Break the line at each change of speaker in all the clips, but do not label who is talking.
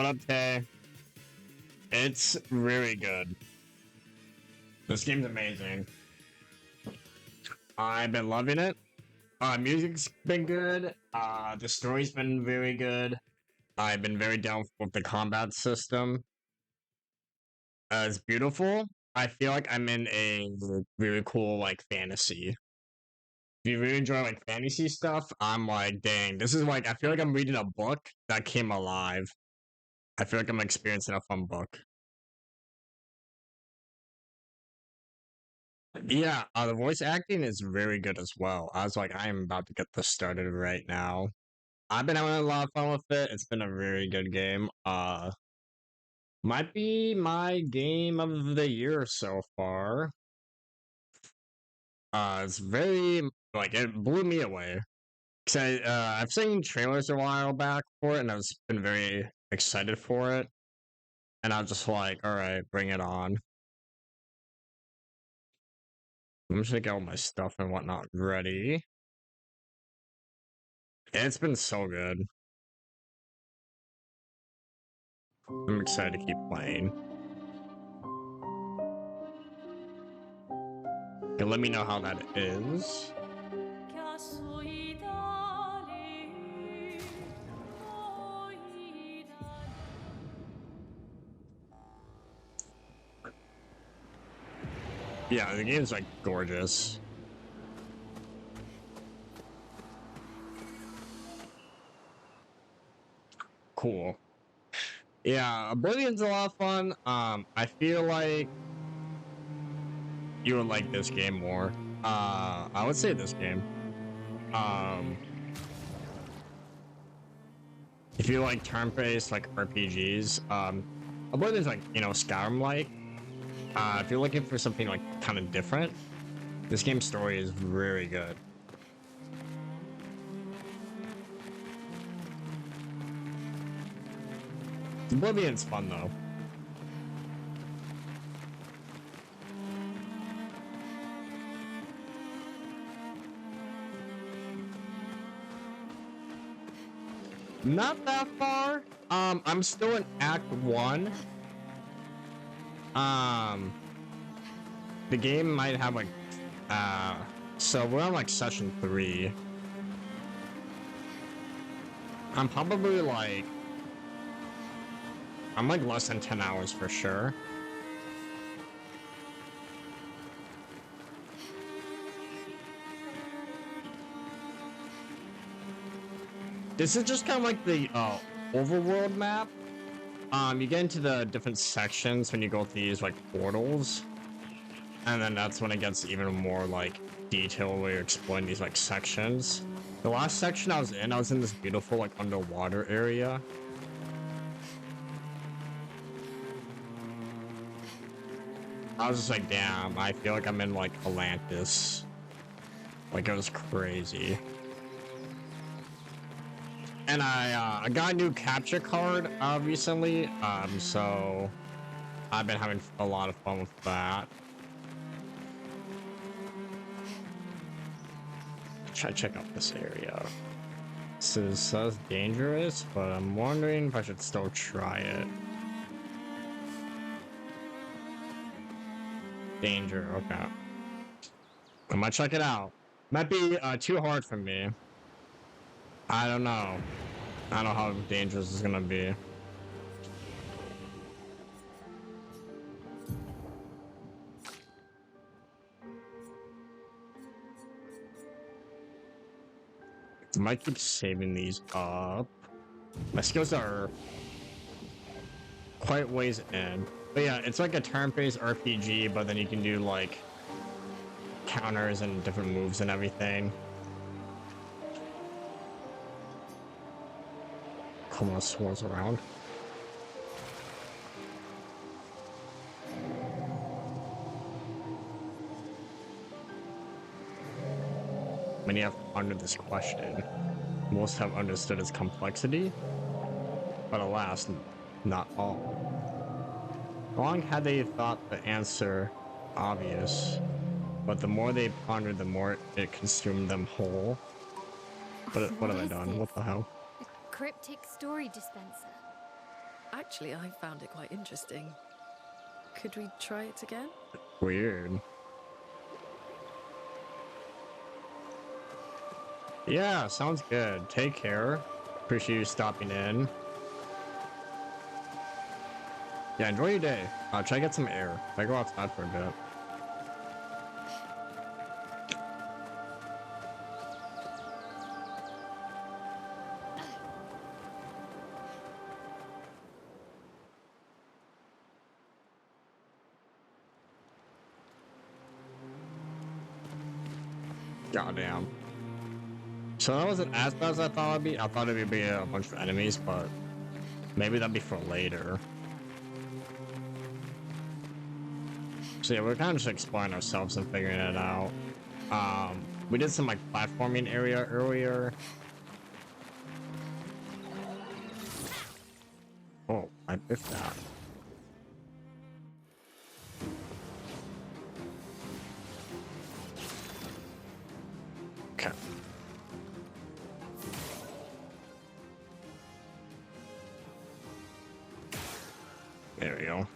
What up, Tay? It's really good. This game's amazing. I've been loving it. Music's been good. The story's been very good. I've been very down with the combat system. It's beautiful. I feel like I'm in a really cool like fantasy. If you really enjoy like fantasy stuff, I'm like, dang, this is like I feel like I'm reading a book that came alive. I feel like I'm experiencing a fun book. Yeah, the voice acting is very good as well. I was like, I am about to get this started right now. I've been having a lot of fun with it. It's been a very good game. Might be my game of the year so far. It's very like it blew me away. Cause I've seen trailers a while back for it, and I've been very excited for it. And I was just like, all right, bring it on. I'm just gonna get all my stuff and whatnot ready. It's been so good. I'm excited to keep playing. And let me know how that is. Yeah, the game's like gorgeous. Cool. Yeah, Oblivion's a lot of fun. I feel like you would like this game more. I would say this game. Um, if you like turn-based like RPGs, Oblivion's like Skyrim-like. If you're looking for something like kind of different, this game's story is very good. Oblivion's fun though. Not that far. I'm still in Act 1. The game might have like, so we're on like session 3. I'm probably like, I'm like less than 10 hours for sure. This is just kind of like the overworld map. You get into the different sections when you go through these like portals, and then that's when it gets even more like detailed where you're exploring these like sections. The last section I was in this beautiful like underwater area. I was just like, damn, I feel like I'm in like Atlantis. Like it was crazy. And I got a new capture card recently, so I've been having a lot of fun with that. Try to check out this area. This says dangerous, but I'm wondering if I should still try it. Danger, okay. I might check it out. Might be too hard for me. I don't know. I don't know how dangerous it's gonna be. I might keep saving these up. My skills are quite ways in. But yeah, it's like a turn-based RPG, but then you can do like counters and different moves and everything. Come on, swarms around. Many have pondered this question. Most have understood its complexity, but alas, not all. Long had they thought the answer obvious, but the more they pondered, the more it consumed them whole. What have I done? What the hell?
A cryptic story dispenser. Actually, I found it quite interesting. Could we try it again?
Weird. Yeah, sounds good. Take care. Appreciate you stopping in. Yeah, enjoy your day. Try to get some air. I go outside for a bit. Goddamn. So that wasn't as bad as I thought it'd be. I thought it would be a bunch of enemies, but maybe that'd be for later. So yeah, we're kind of just exploring ourselves and figuring it out. We did some like platforming area earlier. Oh, I missed that. Okay. There we go.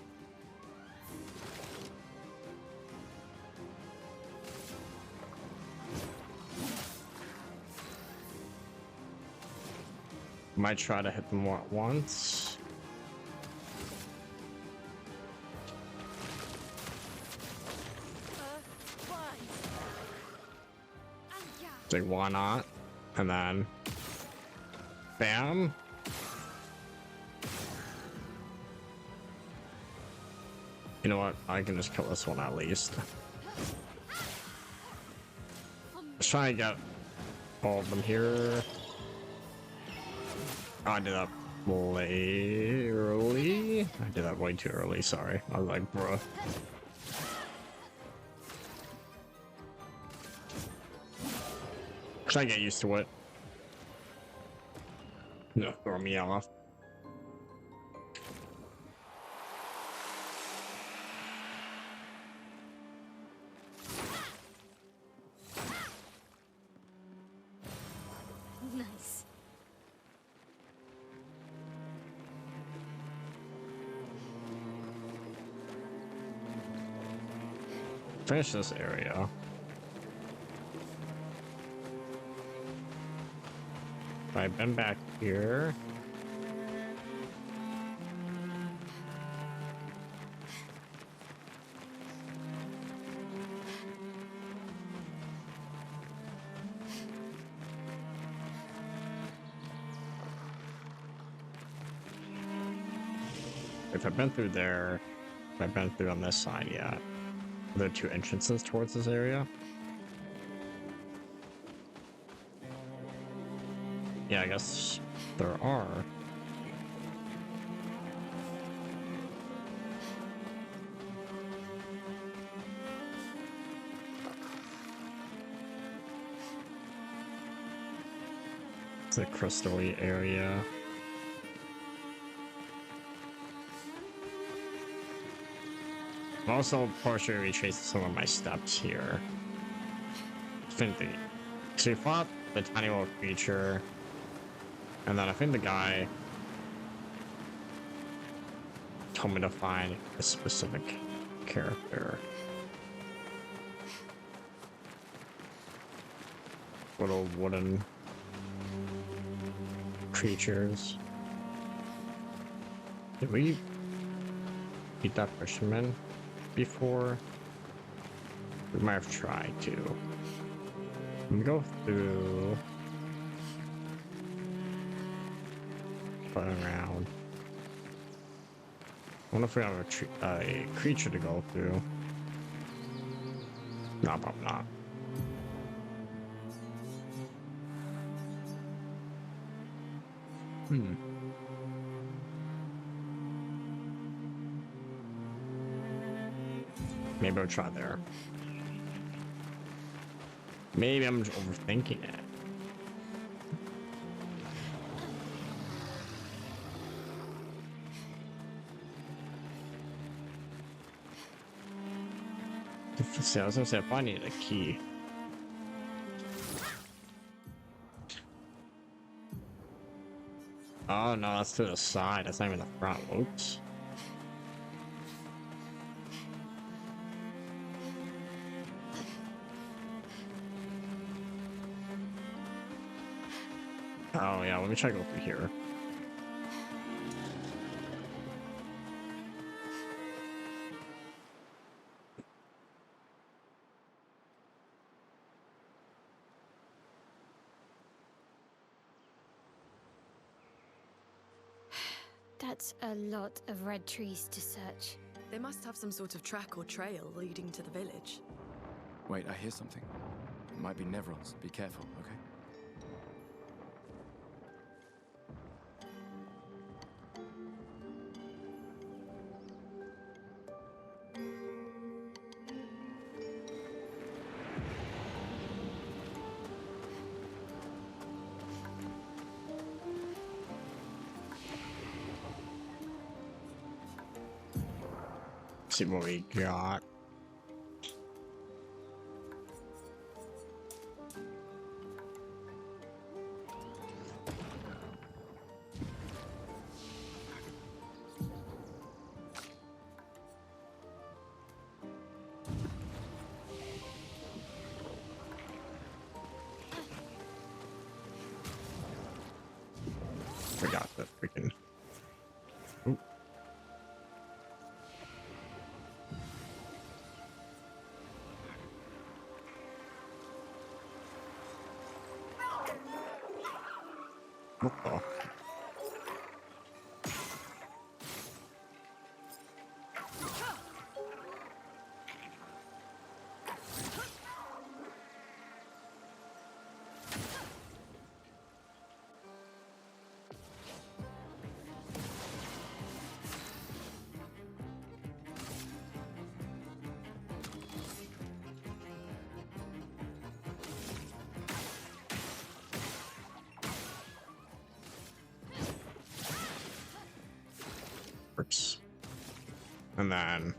Might try to hit them all at once. Like, why not? And then, bam. You know what? I can just kill this one at least. Let's try and get all of them here. Oh, I did that way early. I did that way too early, sorry. I was like, bruh. Cause I get used to it. No, throw me off.
Nice.
Finish this area. I've been back here. If I've been through there, if I've been through on this side yet. Are there two entrances towards this area? Yeah, I guess there are. It's a crystal-y area. I'm also partially retracing some of my steps here. Infinity. So we fought the tiny little creature, and then I think the guy told me to find a specific character. Little wooden creatures. Did we beat that fisherman before? We might have tried to. Let me go through. Run around. I wonder if we have a creature to go through. No, probably not. Maybe I'll try there. Maybe I'm just overthinking it. See, I was gonna say if I needed a key. Oh no, that's to the side. That's not even the front. Oops. Oh yeah, let me try to go through here.
That's a lot of red trees to search.
They must have some sort of track or trail leading to the village.
Wait, I hear something. It might be Nevrons. Be careful, okay?
See what we got. Forgot the freaking. Ooh. What the? Oops. And then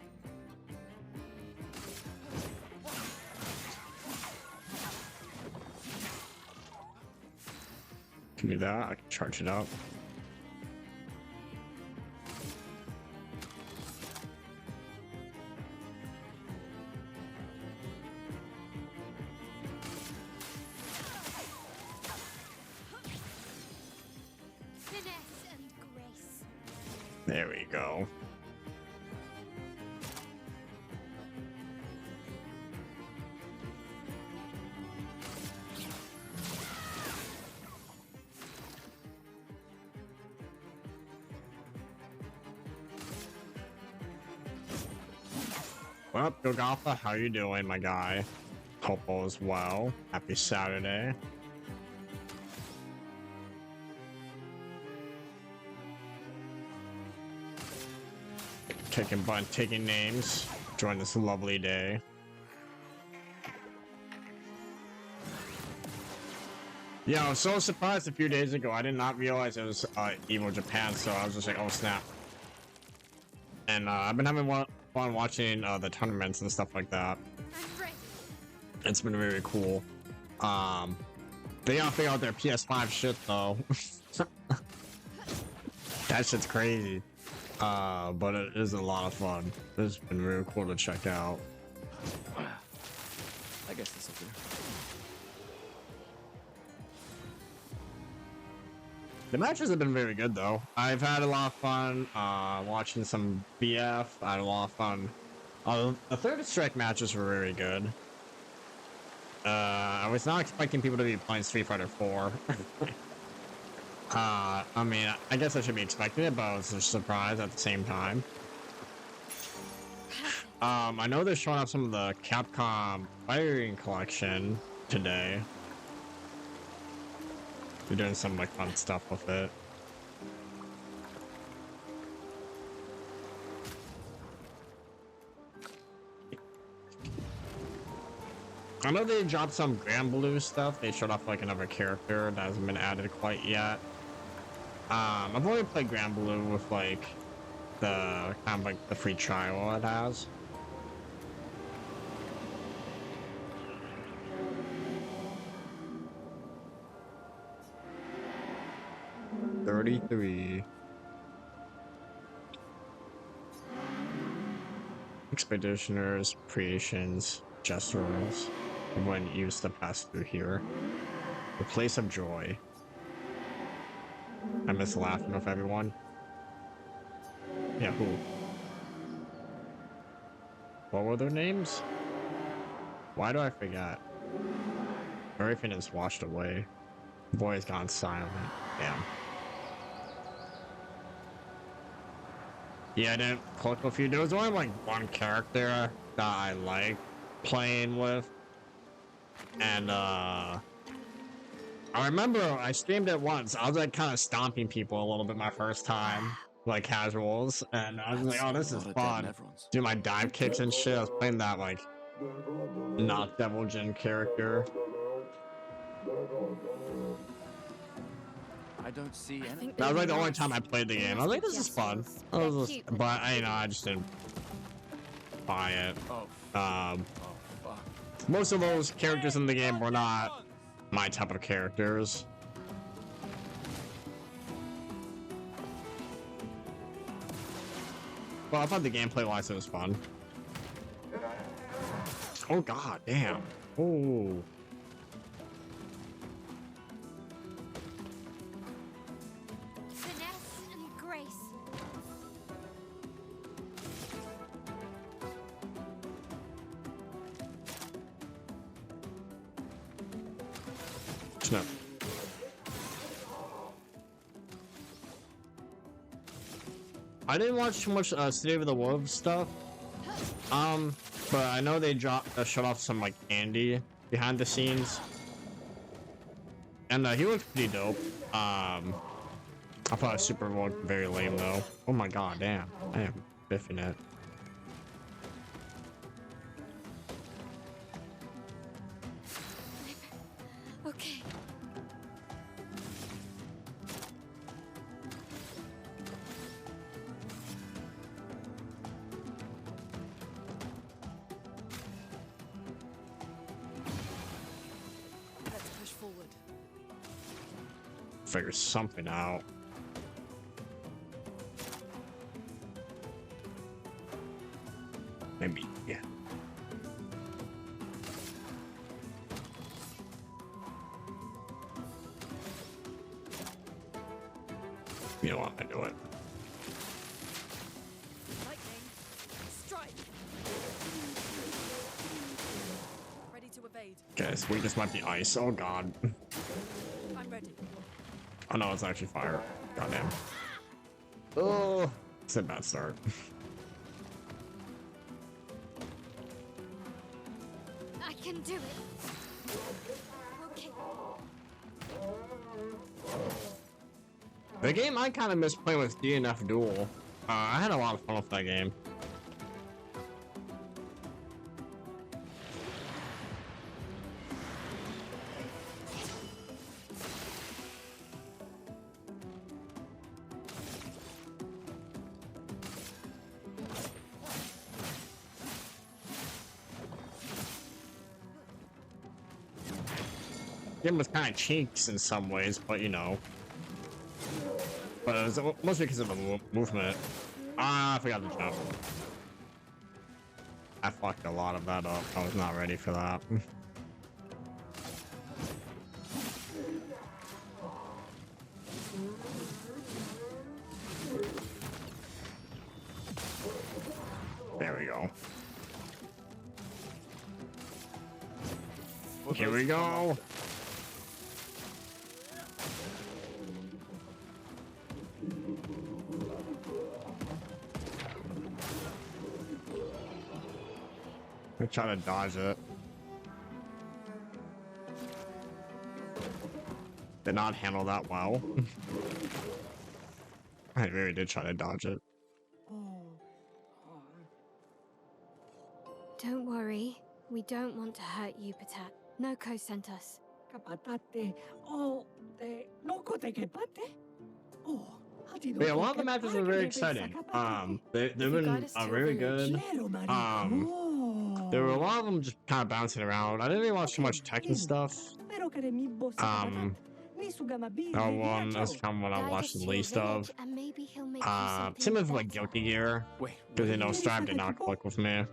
can do that. I can charge it up.
Finesse and grace.
There we go. Well, Golgotha, how you doing, my guy? Hope all is well. Happy Saturday. Taking names. Join this lovely day. Yeah, I was so surprised a few days ago. I did not realize it was Evo Japan, so I was just like, oh snap. And I've been having fun watching the tournaments and stuff like that. It's been very cool. They gotta figure out their PS5 shit though. That shit's crazy. But it is a lot of fun. It's been really cool to check out.
I guess this will do.
The matches have been very good though. I've had a lot of fun watching some BF. I had a lot of fun. The third strike matches were very good. I was not expecting people to be playing Street Fighter 4. I mean, I guess I should be expecting it, but I was just surprised at the same time. I know they're showing off some of the Capcom Firing Collection today. They're doing some like fun stuff with it. I know they dropped some Grand Blue stuff. They showed off like another character that hasn't been added quite yet. I've only played Grand Blue with like the kind of like the free trial it has. 33. Expeditioners, creations, gestures. Everyone used to pass through here. The place of joy. I miss laughing with everyone. Yeah, who? What were their names? Why do I forget? Everything is washed away. The boy has gone silent. Damn. Yeah, I didn't click with you. There was only like one character that I like playing with. And I remember I streamed it once. I was like kind of stomping people a little bit my first time, like casuals, and I was like, "Oh, this is fun." Do my dive kicks and shit. I was playing that like not Devil Jin character.
I don't see any.
That was like the only time I played the game. I was like, "This is fun." But I just didn't buy it.
Oh, fuck.
Most of those characters in the game were not my type of characters. Well, I thought the gameplay wise it was fun. Oh god, damn. Oh.
Finesse and grace.
Snap. I didn't watch too much City of the Wolves stuff. But I know they showed off some like Andy behind the scenes. And he looks pretty dope. I thought Super Bowl looked very lame though. Oh my god, damn. I am biffing it.
Okay.
Let's push forward.
Figure something out. Maybe, yeah. You don't want to do it.
Lightning. Strike. Ready to evade.
Guys, we just might be ice. Oh god.
I'm ready.
Oh no, it's actually fire. Goddamn. Oh, it's a bad start.
I can do it. Okay.
The game I kind of miss playing with DNF Duel. I had a lot of fun with that game. Game was kind of cheeks in some ways, but you know. But it was mostly because of the movement. Ah, I forgot to jump. I fucked a lot of that up. I was not ready for that. There we go. Here we go. I try to dodge it. Did not handle that well. I really did try to dodge it.
Don't worry. We don't want to hurt you, Patat. Noko sent us.
Yeah, a lot of the matches were very exciting. They've been very good. There were a lot of them just kind of bouncing around. I didn't really watch too much Tekken stuff. That's kind of what I
Guide us
watched
to
the
your
least
village,
of.
and maybe he'll make you something
Same with like
better.
Guilty Gear,
Wait,
because you know
what?
Strive did not click with me.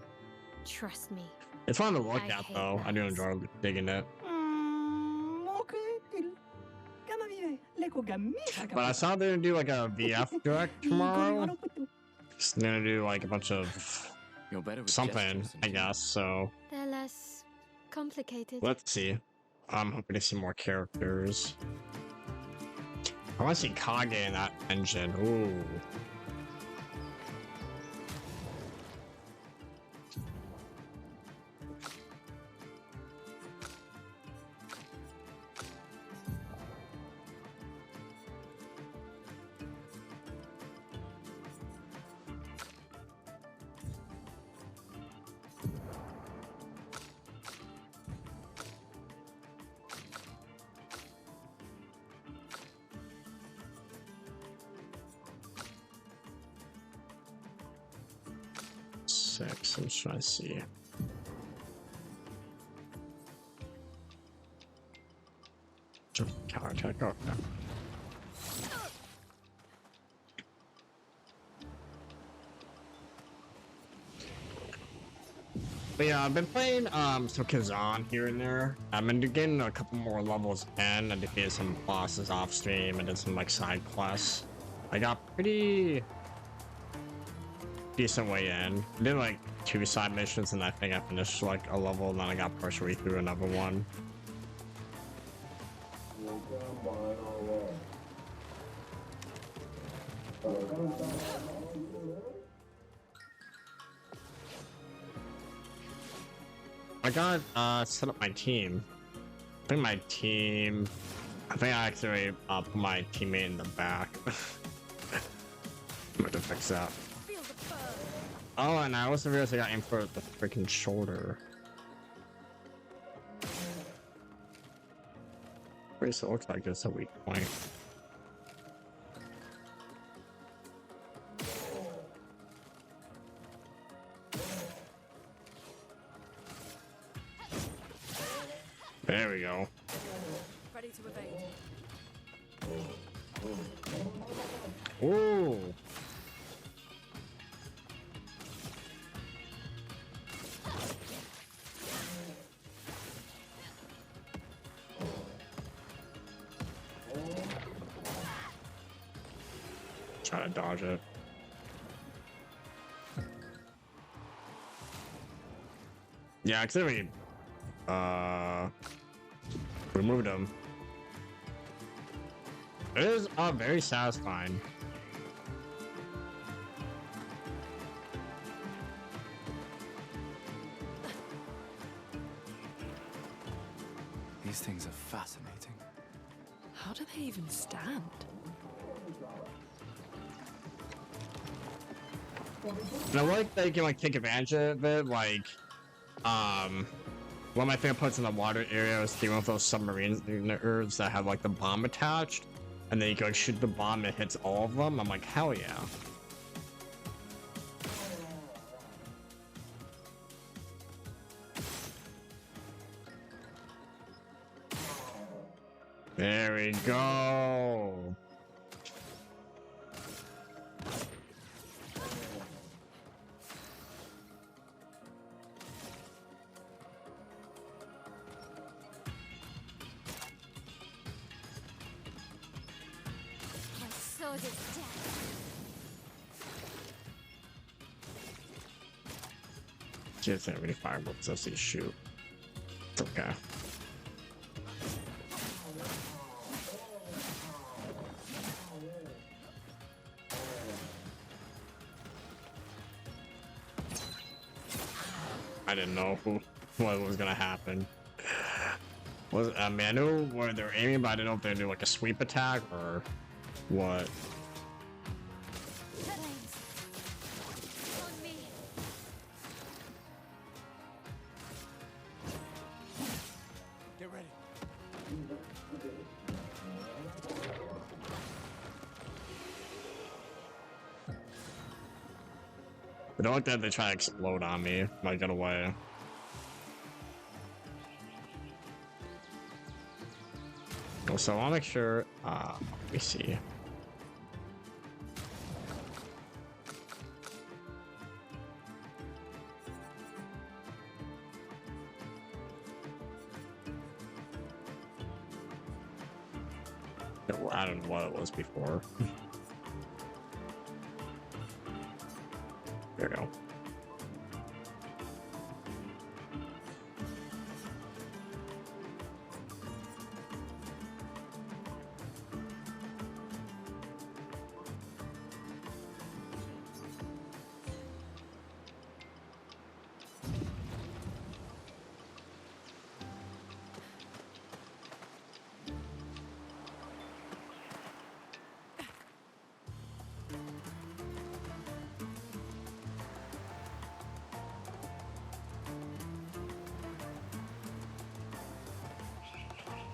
Trust me.
It's fun to look
I
at
hate
though. I do
maps.
enjoy digging it. But I saw they're gonna do like a VF direct tomorrow. Just gonna do like a bunch of
You're better with
something,
gestures than
I
Jin.
guess. So
They're less complicated.
let's see. I'm hoping to see more characters. I want to see Kage in that engine. Ooh. Six. I'm just trying to see. Counterattack. Okay. But yeah, I've been playing some Kazan here and there. I've been getting a couple more levels in. I defeated some bosses off stream and did some like side quests. I got pretty decent way in. I did like 2 side missions and I think I finished like a level and then I got partially through another one. I got set up my team. I think I actually put my teammate in the back. I'm gonna fix that. Oh, and I also realized I got aimed for the freaking shoulder. It looks like it's a weak point. There we go.
Ready to evade.
Ooh. Try to dodge it. Yeah, actually, removed him. It is very satisfying.
These things are fascinating.
How do they even stand?
And I like that you can like take advantage of it, like one of my favorite parts in the water area was one of those submariners that have like the bomb attached, and then you can like shoot the bomb and it hits all of them. I'm like, hell yeah. There we go.
My sword is death.
Just ain't really fireworks, let's see shoot. It's okay. I didn't know what was gonna happen. I mean, I knew where they were aiming, but I didn't know if they do like a sweep attack or what.
Flames. On me.
Get ready.
I don't like that they try to explode on me. Might get away. So I'll make sure, let me see. I don't know what it was before. There we go.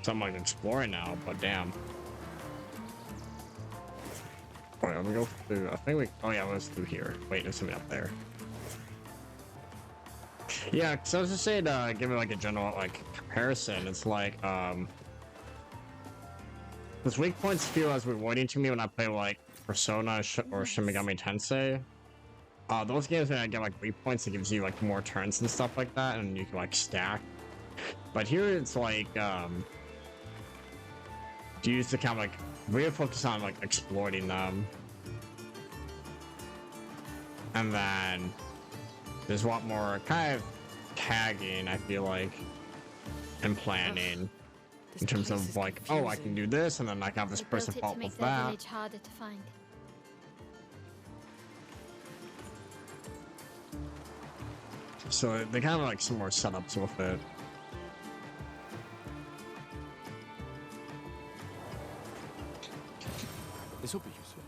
So I'm like exploring now, but damn. Alright, let me go through. I think we. Oh yeah, I was through here. Wait, there's something up there. Yeah, because I was just saying, give it like a general like comparison. It's like those weak points feel as rewarding to me when I play like Persona or Shin Megami Tensei. Those games when I get like weak points, it gives you like more turns and stuff like that, and you can like stack. But here it's like you use to kind of like really focus on like exploiting them, and then there's a lot more kind of tagging, I feel like, and planning in terms of like, oh, I can do this, and then I can have this person
built it
fall
to make
with
their
that.
village harder to find.
So they kind of like some more setups with it.
This will be useful.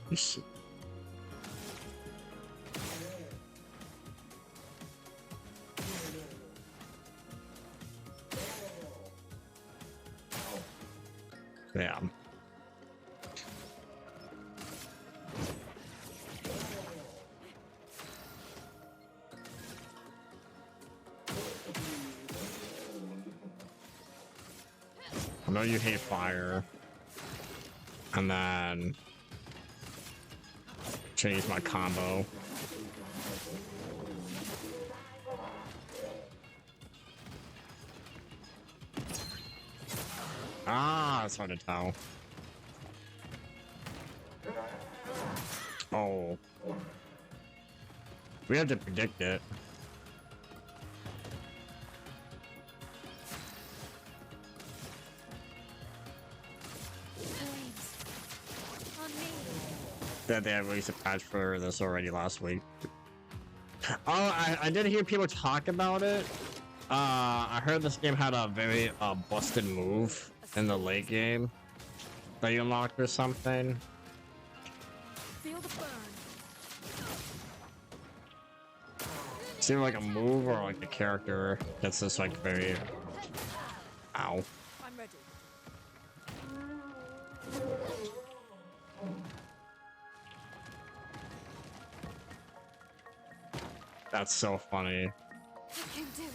Yes. Yeah. I know you hate fire. And then change my combo. Ah, it's hard to tell. Oh. We have to predict it. Yeah, they released a patch for this already last week. Oh, I did hear people talk about it. I heard this game had a very busted move in the late game that you unlocked or something.
Feel the burn.
It's either like a move or like the character gets this like very. Ow.
I'm ready.
That's so funny.
I can do it.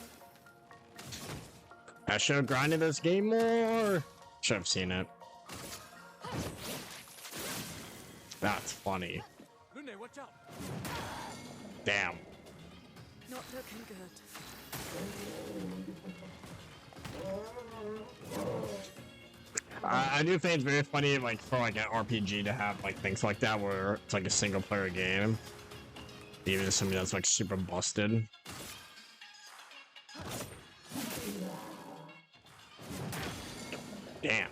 I should have grinded this game more. Should have seen it. That's funny.
Rune, watch out.
Damn.
Not looking good.
I do think it's very funny, like for like an RPG to have like things like that where it's like a single player game, even something that's like super busted. Damn.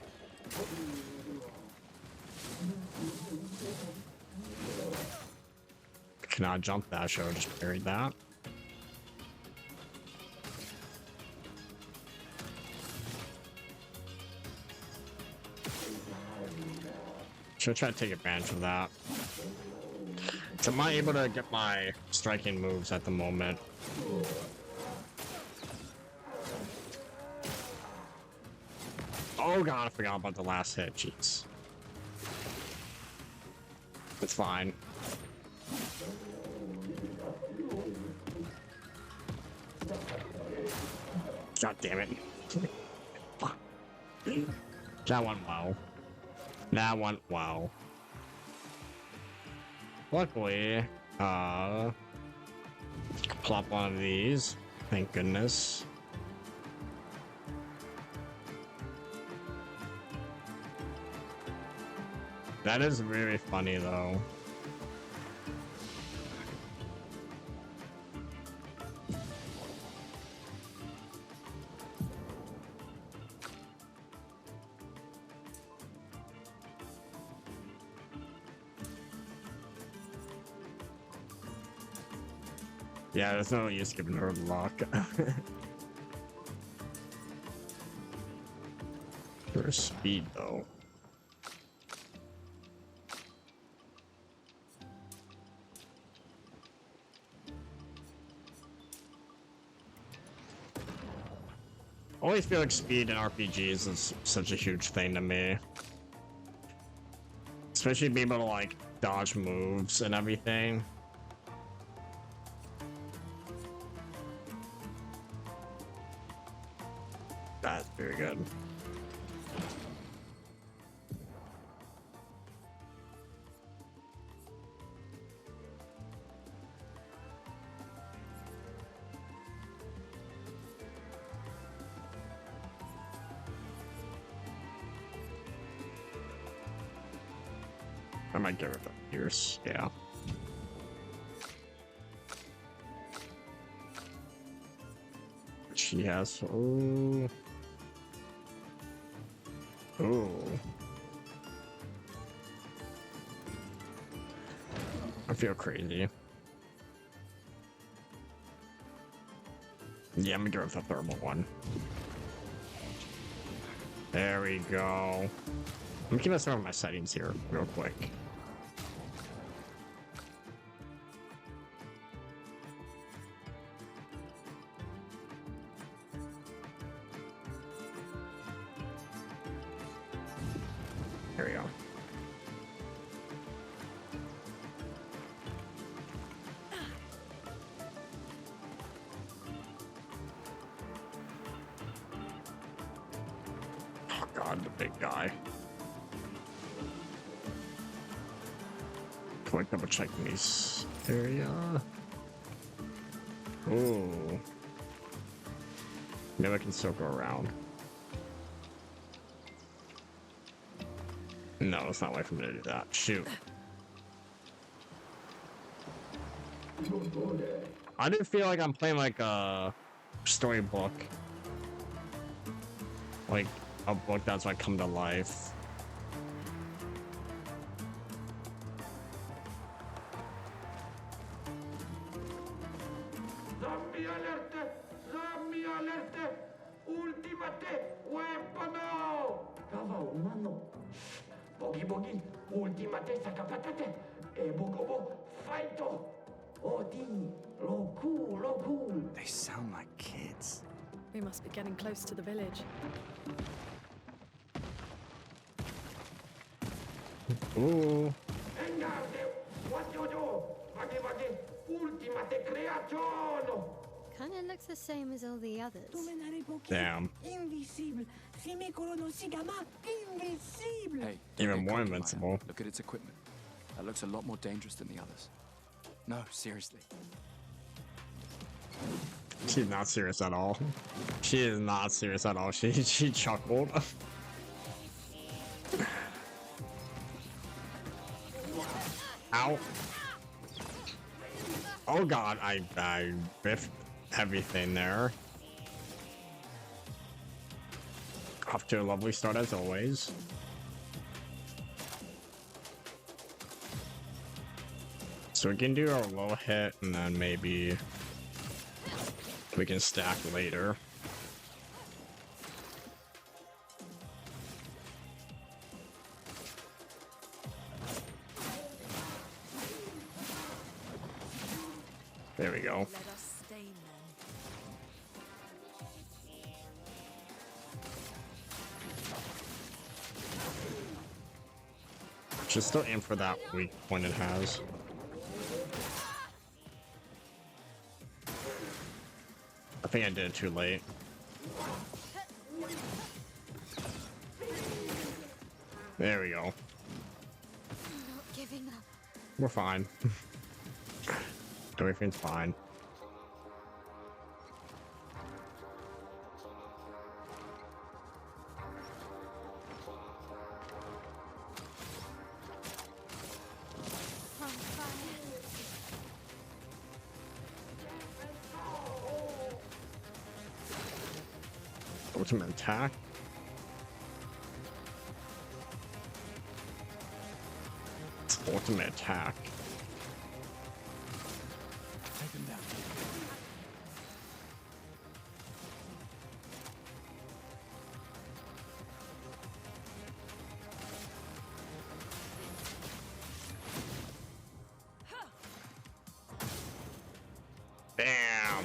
Cannot jump that, should have just parried that. Should try to take advantage of that. So am I able to get my striking moves at the moment? Oh god, I forgot about the last hit. Jeez. It's fine. God damn it. Fuck. That one, wow. That one, wow. Luckily, plop one of these. Thank goodness. That is really funny, though. Yeah, there's no use giving her luck. For speed, though. I always feel like speed in RPGs is such a huge thing to me. Especially being able to, like, dodge moves and everything. That's very good. I might get rid of yours, yeah. She has. Oh. Oh. I feel crazy. Yeah, I'm gonna go with the thermal one. There we go. I'm gonna mess around with my settings here real quick. There we go. Oh god, the big guy. Can I double check this area? Oh. Maybe I can still go around. No, it's not way for me to do that. Shoot. I do feel like I'm playing like a storybook. Like a book that's like come to life.
Zombie alert! Zombie alert! Ultimate weapon! Kawa umano. Bogi bogi, ultimate sakapatate. E bogobo, fighto. Odi, loku.
They sound like kids.
We must be getting close to the village.
Ooh.
Engarde, what you do? Vagi, ultimate creazione.
Kinda looks the same as all the others.
Damn.
Invisible. Si mi colono si chiama invisible.
Hey,
Even
don't get
more
cocky, Maya.
invincible.
Look at its equipment. That looks a lot more dangerous than the others. No, seriously.
She's not serious at all. She is not serious at all. She chuckled. Ow. Oh god, I biffed everything there. Off to a lovely start as always. So we can do our low hit and then maybe we can stack later. There we go.
Let us stain them.
Should still aim for that weak point it has. I think I did it too late. There we go.
Not giving up.
We're fine. Everything's fine.
On fire.
Ultimate attack. Ultimate attack.
Take him down.
Bam.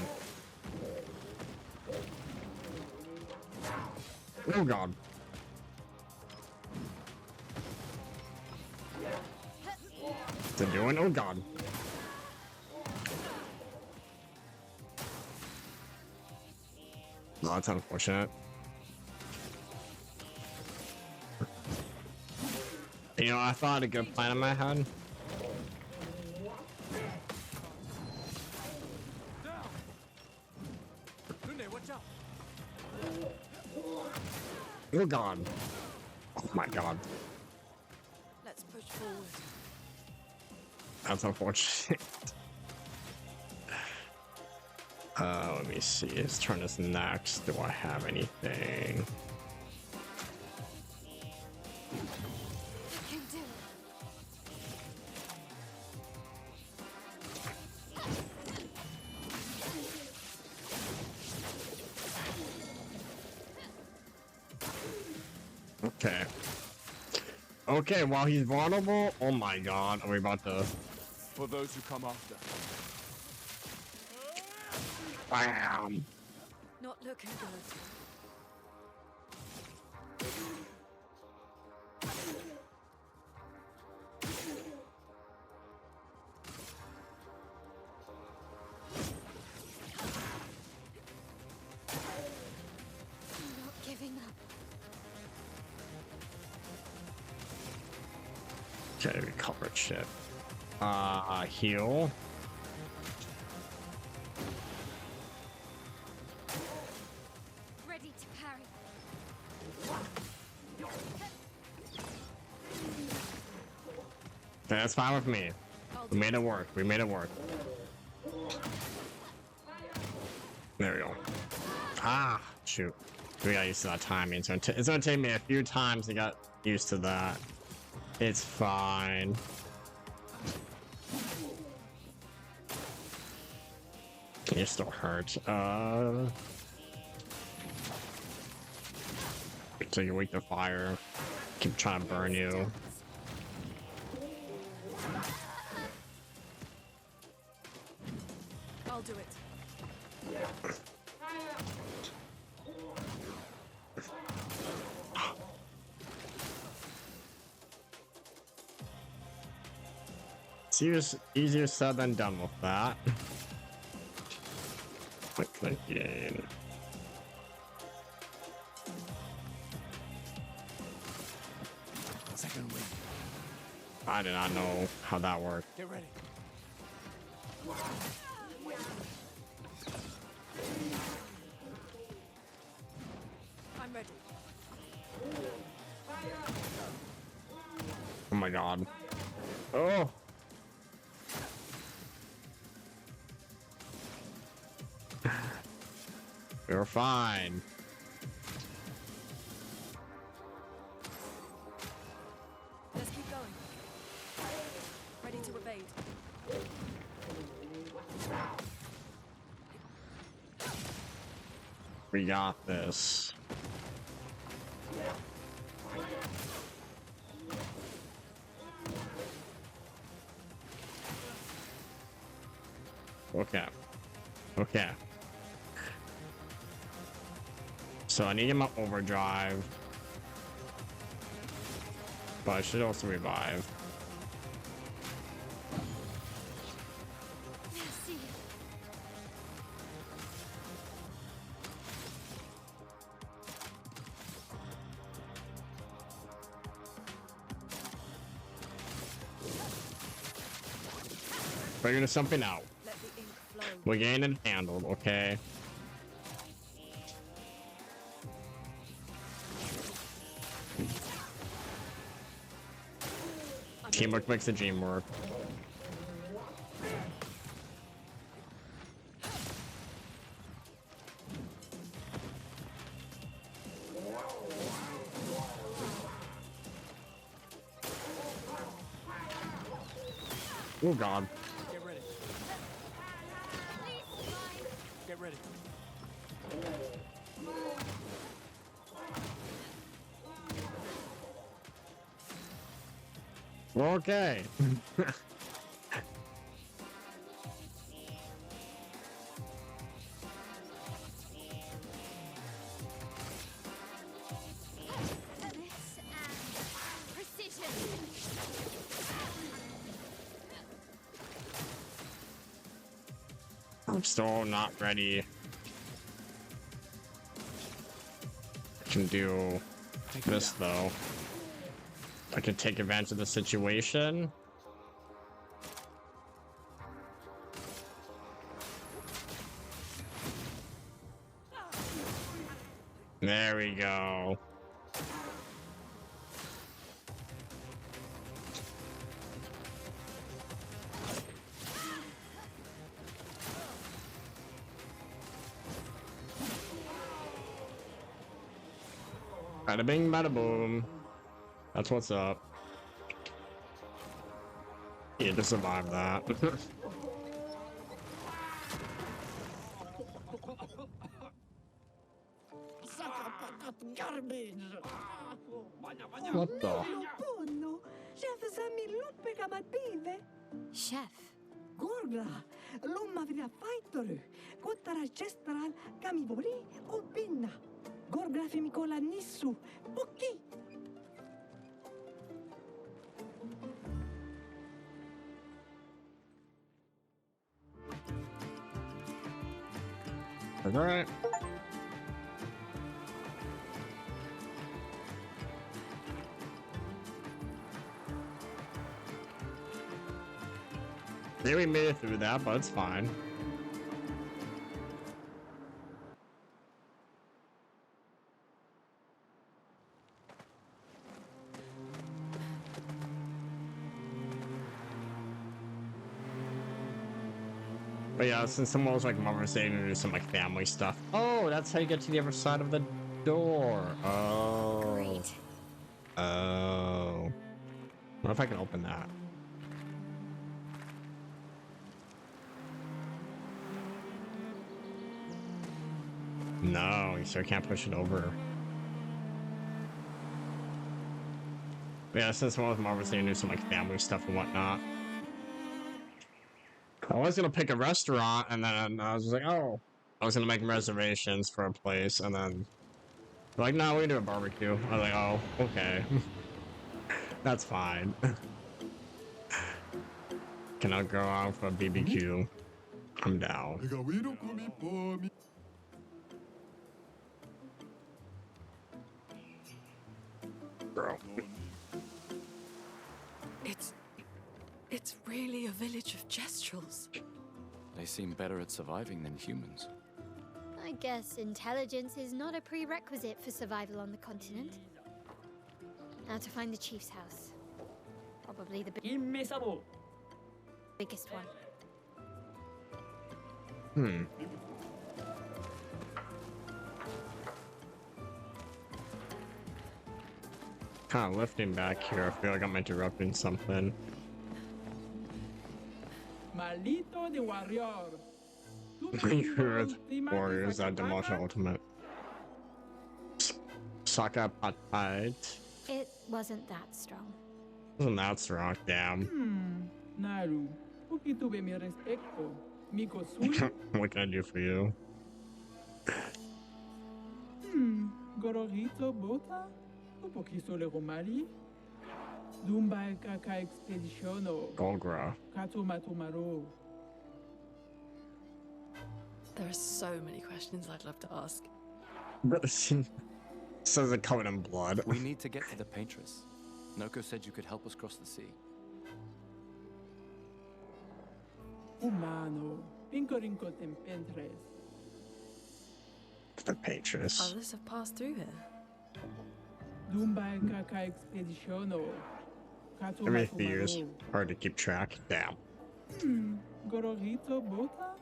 Oh god. What's it doing? Oh god. Oh, that's unfortunate. You know, I thought I had a good plan in my head.
Lunde, watch out.
Oh god. Oh my god.
Let's push forward.
That's unfortunate. Let me see. Let's turn this next. Do I have anything?
I can do it.
Okay. Okay, while he's vulnerable. Oh my god. Are we about to.
For those who come after.
Bam!
Not looking good.
Not giving up.
Okay, recover shit. Heal.
Ready to parry.
Okay, that's fine with me. We made it work. We made it work. There we go. Ah, shoot. We got used to that timing. So it's gonna take me a few times to get used to that. It's fine. You're still hurt. So you're weak to fire. Keep trying to burn you.
I'll do it.
It's easier said than done with that. Quick gain.
Second wing.
I did not know how that worked.
Get ready.
I'm ready.
Oh my god. Oh! We're fine.
Let's keep going. Ready to evade.
We got this. Okay. Okay. So I need him up overdrive. But I should also revive.
Merci.
Figuring something out.
Let the ink flow.
We're getting it handled, okay? Teamwork makes the dream work. Oh god.
Get ready. Get ready.
Okay.
This and precision.
I'm still not ready. I can do this though. I can take advantage of the situation. There we go. Bada bing, bada boom. That's what's up. Yeah, to survive that.
Garbage.
What the?
Lopunno. Chef Sami luppe kamative.
Chef.
Gorgla. Lumma vina faitoru. Kottara chestral kamivori o pinna. Gorgla femikola nissu. Bukki.
Alright. Yeah, we made it through that, but it's fine. But yeah, since someone was like Mother's Day to do some like family stuff. Oh, that's how you get to the other side of the door. Oh.
Great.
Oh. What if I can open that? No, you sure can't push it over. But yeah, since one with Mother's Day to do some like family stuff and whatnot. I was gonna pick a restaurant, and then I was like, oh, I was gonna make reservations for a place, and then like, no, we can do a barbecue. I was like, oh, okay, that's fine. Can I go out for a BBQ? I'm down. Bro.
It's really a village of Gestrels.
They seem better at surviving than humans.
I guess intelligence is not a prerequisite for survival on the continent. Now to find the chief's house. Probably the biggest one.
Kind of lifting back here. I feel like I'm interrupting something.
Malito de warrior.
Earth Warriors that demolish ultimate. Saka Patite.
It wasn't that strong.
Wasn't that strong, damn.
Naru. Poquito be mi respecto. Mi cosul.
What can I do for you?
Gororito bota. Un poquito le romari. Dumbai Kaka Expeditiono.
Golgra.
Katumatumaro.
There are so many questions I'd love to ask.
Says it covered in blood.
We need to get to the paintress. Noko said you could help us cross the sea.
Humano. Pincorinco tempentres.
The Patriots.
Others have passed through here.
Dumbai Kaka Expeditiono.
Every few years,
Katumatumaro.
hard to keep track. Damn.
Gororito Bota?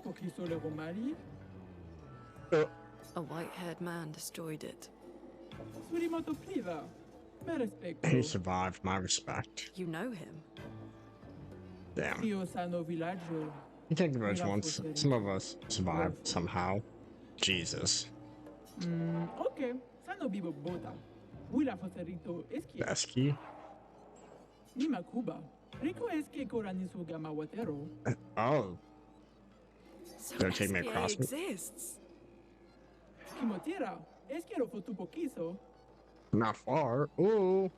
Poquiso le Romari?
A white-haired man destroyed it.
Surimoto Pliva. Me respecto.
He survived. My respect.
You know him?
Damn.
Io sano villaggio.
You think about it once. Some of us survived somehow. Jesus.
Ok. Sano vivo Bota. Willa Foserito Eschi.
Besky.
Nima Cuba. Rico Esque Coranisu Gama Watero.
Oh.
So
Don't take me
SPA
across.
exists.
Kimotira. Esquero Fotupo Kiso.
Not far. Ooh.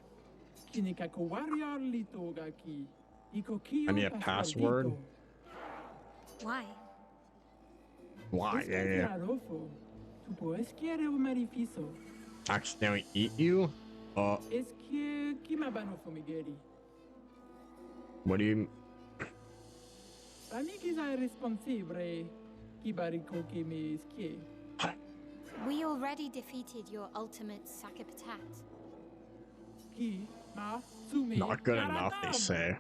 Kinikako Warrior Litogaki. Ikokio
I need a password.
Why?
Why? Yeah.
Rofo. Tupo Esquiere Marifiso.
Accidentally eat you?
Esquie Kimabano Fumigeri.
What do you...
Amichisa responsibile. Kibarico che me esquie.
We already defeated your ultimate Sakapatat.
Ki ma sumi.
Not good enough, they say.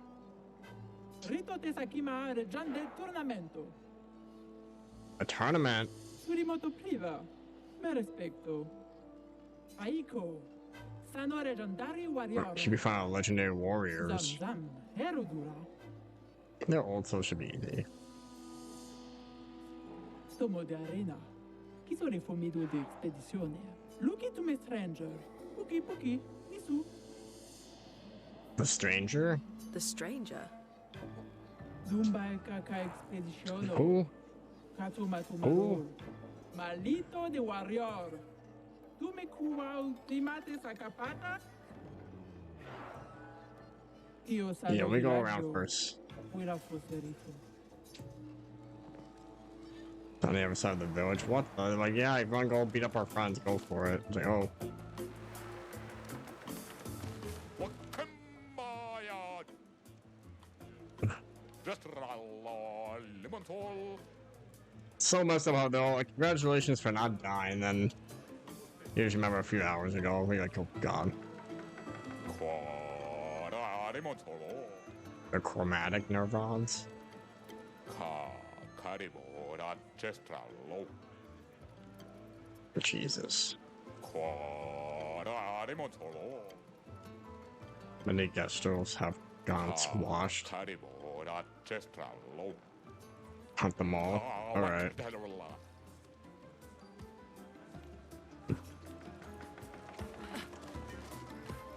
Rito te sakima regian del tournamento.
A tournament?
Surimoto priva. Me respecto. Aiko. Sano legendary warrior.
Should be finding legendary
Zam
warriors.
zam. Herodura.
They're old, so it should be easy.
Tomo de arena. Kiso reformido de expedizione. Look into me stranger. Puki puki. Nisu.
The stranger?
The stranger.
Dumbai Kaka Expeditiono.
Who?
Katumatumaro. Malito de warrior. Tu me cuba ultimate sacapata? Io sano
Yeah, we go
villaggio.
around first.
Willa Foserito.
On the other side of the village. What? They're like, yeah, everyone go beat up our friends. Go for it. It's like, oh. So messed up how they're all like, congratulations for not dying. Then you just remember a few hours ago, we're like, oh god. The chromatic neurons. Jesus. Many gestures have gone squashed. Hunt them all. Alright.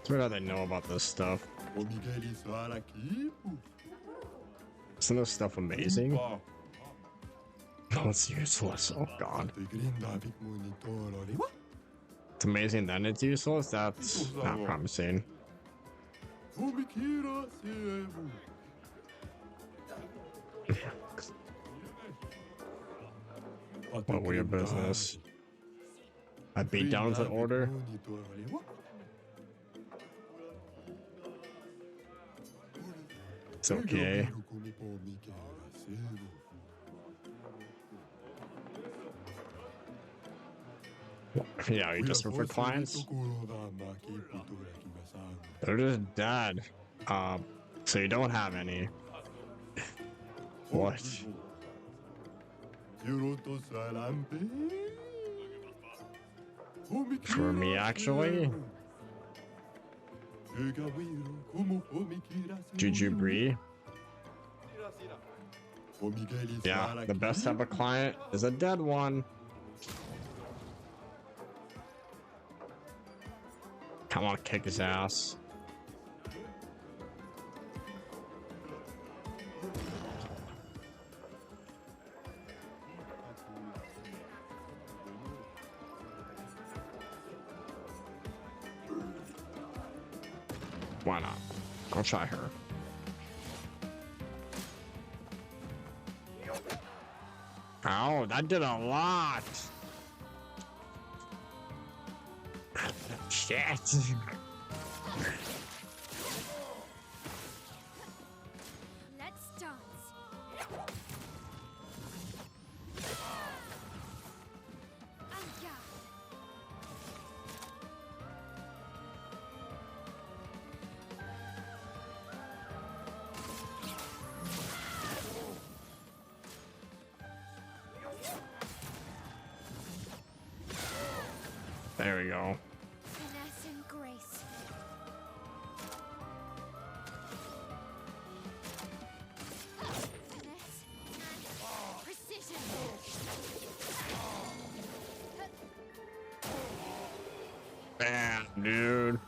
So what do they know about this stuff? Isn't this stuff amazing? Oh, it's useless. Oh god. It's amazing then it's useless? That's not promising. What weird business. I beat down the order. It's okay. Yeah, you just for clients? They're just dead. So you don't have any. What? For me, actually? Jujubri? Yeah, the best type of client is a dead one. I want to kick his ass. Why not? I'll try her. Oh, that did a lot. Shit.
Let's dance. Aya.
There we go.
Finesse and grace. Finesse and precision.
Man, dude.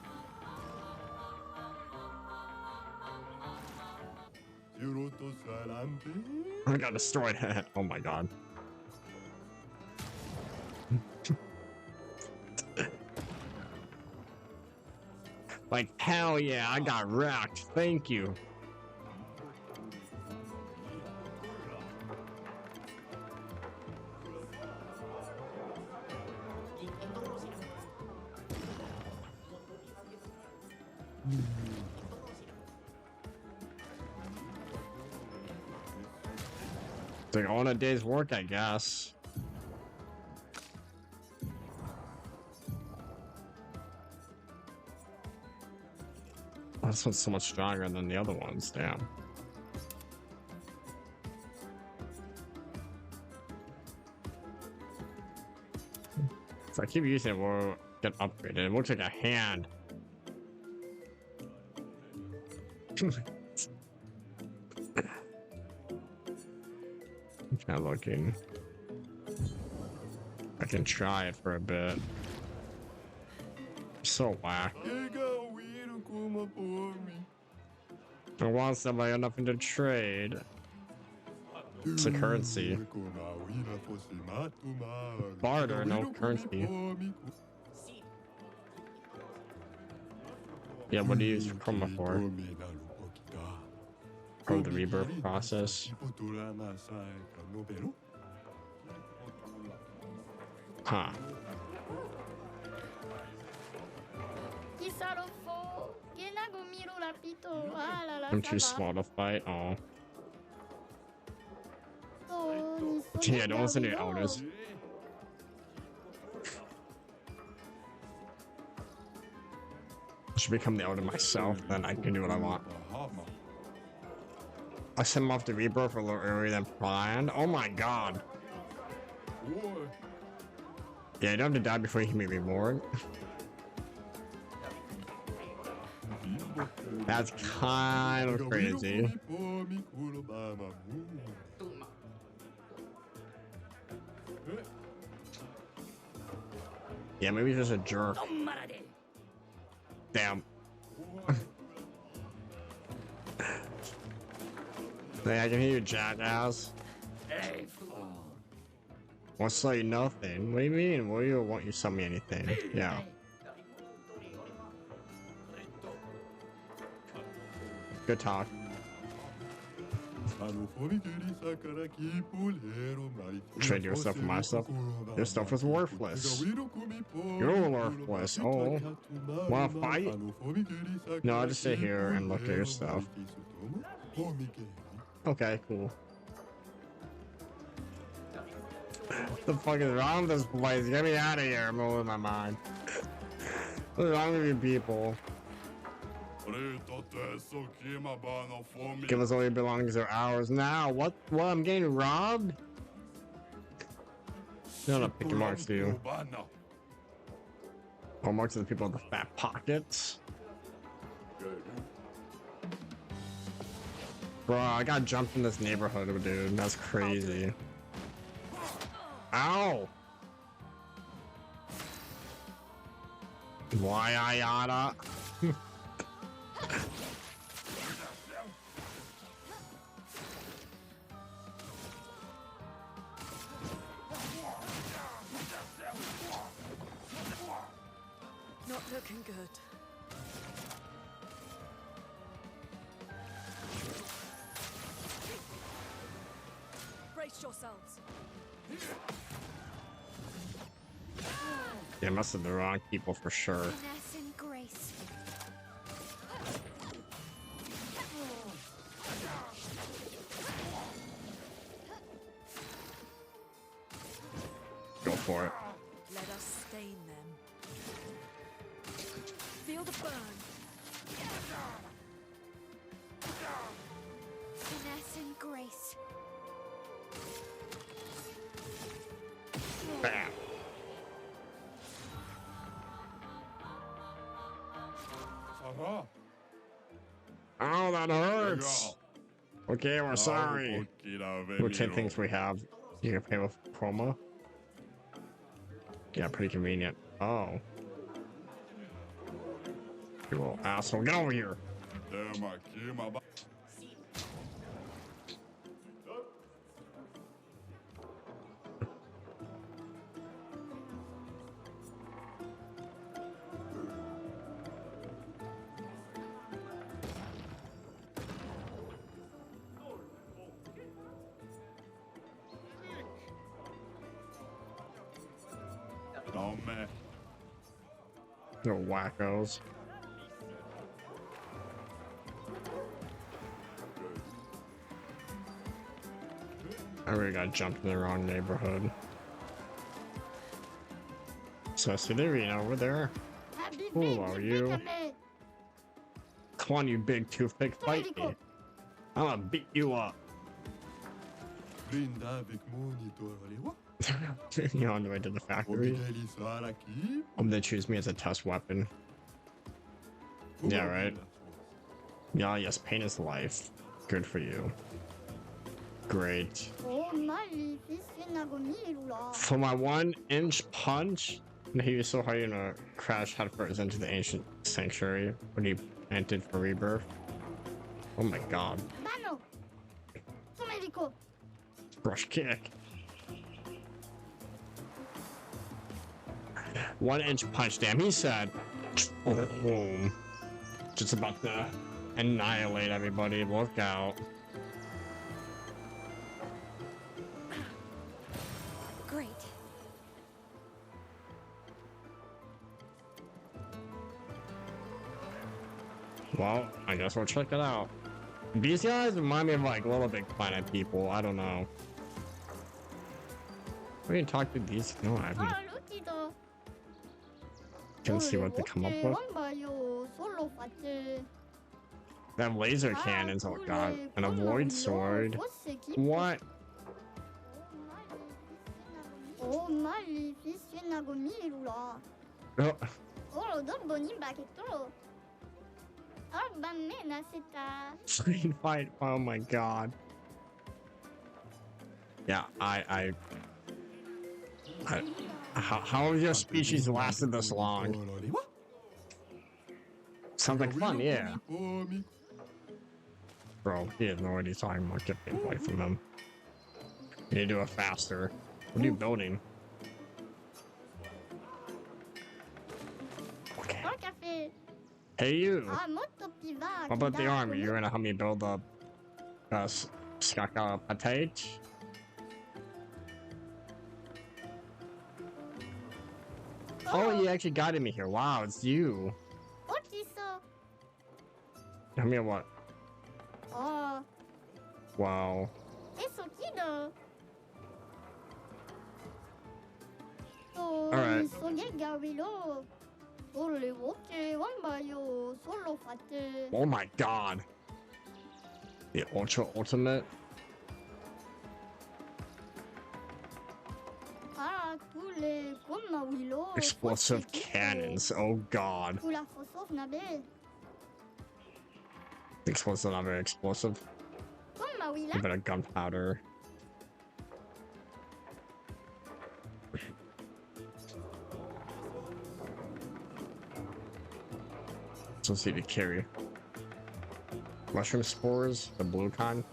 I got destroyed. Oh my god. Like, hell yeah, I got wrecked. Thank you. It's like on a day's work, I guess. Oh, this one's so much stronger than the other ones, damn. If I keep using it, we'll get upgraded. It looks like a hand. It's not looking. I can try it for a bit. So whack. I want somebody nothing to trade. It's a currency. Barter, no currency. Yeah, what do you use Chroma for? Oh, the rebirth process. Huh. I'm too small to fight. Oh. Yeah, don't listen to your elders. I should become the elder myself, then I can do what I want. I sent him off to rebirth a little earlier than planned. Oh my god. Yeah, you don't have to die before you can be reborn. That's kind of crazy. Yeah, maybe he's just a jerk. Damn. Hey, I can hear you, jackass. Won't sell you nothing. What do you mean? What do you want? You sell me anything? Yeah. Good talk. Trade your stuff for my stuff. Your stuff is worthless. You're worthless. Oh. Wanna fight? No, I'll just sit here and look at your stuff. Okay, cool. What the fuck is wrong with this place? Get me out of here. I'm losing my mind. What's wrong with you people? Give us all your belongings or ours now. What? What? I'm getting robbed? You don't pick your marks, do you? All marks of the people with the fat pockets. Bro, I got jumped in this neighborhood, dude. That's crazy. Ow! Why I oughta?
Not looking good. yourselves.
They must have the wrong people for sure.
Finesse and grace.
Go for it.
Let us stain them. Feel the burn.
Finesse and grace.
Bam. Oh, that hurts. Okay, we're sorry. What 10 things we have? You can pay with promo. Yeah, pretty convenient. Oh. You little asshole. Get over here. Little wackos. I really got jumped in the wrong neighborhood. So I see the arena over there. Who are you? Come on, you big toothpick, fight me. I'm gonna beat you up. You know, on the way to the factory. They choose me as a test weapon. Yeah, right. Yeah, yes, pain is life. Good for you. Great. For my 1-inch punch, he was so hard you're gonna crash headfirst into the ancient sanctuary when he entered for rebirth. Oh my god. Brush kick. 1-inch punch, damn, he said. Boom. Just about to annihilate everybody. Look out.
Great.
Well, I guess we'll check it out. These guys remind me of like Little Big Planet people. I don't know. We can talk to these. No, I haven't. Can see what they come up with. They have laser cannons. Oh god, and a void sword. What? Oh. Screen fight. Oh my god. Yeah, how has your species lasted this long? Sounds like fun, yeah. Bro, he has no idea he's talking about. Get gameplay from him. You need to do it faster. What are you building? Okay. Hey you! What about the army? You're gonna help me build a skaka potato? Oh, you actually guided me here. Wow, it's you. Tell me what? Wow. Alright. Oh my god. The ultra ultimate. Explosive cannons. Oh god. Explosive, not very explosive. A bit of gunpowder. So see to carry. Mushroom spores, the blue kind.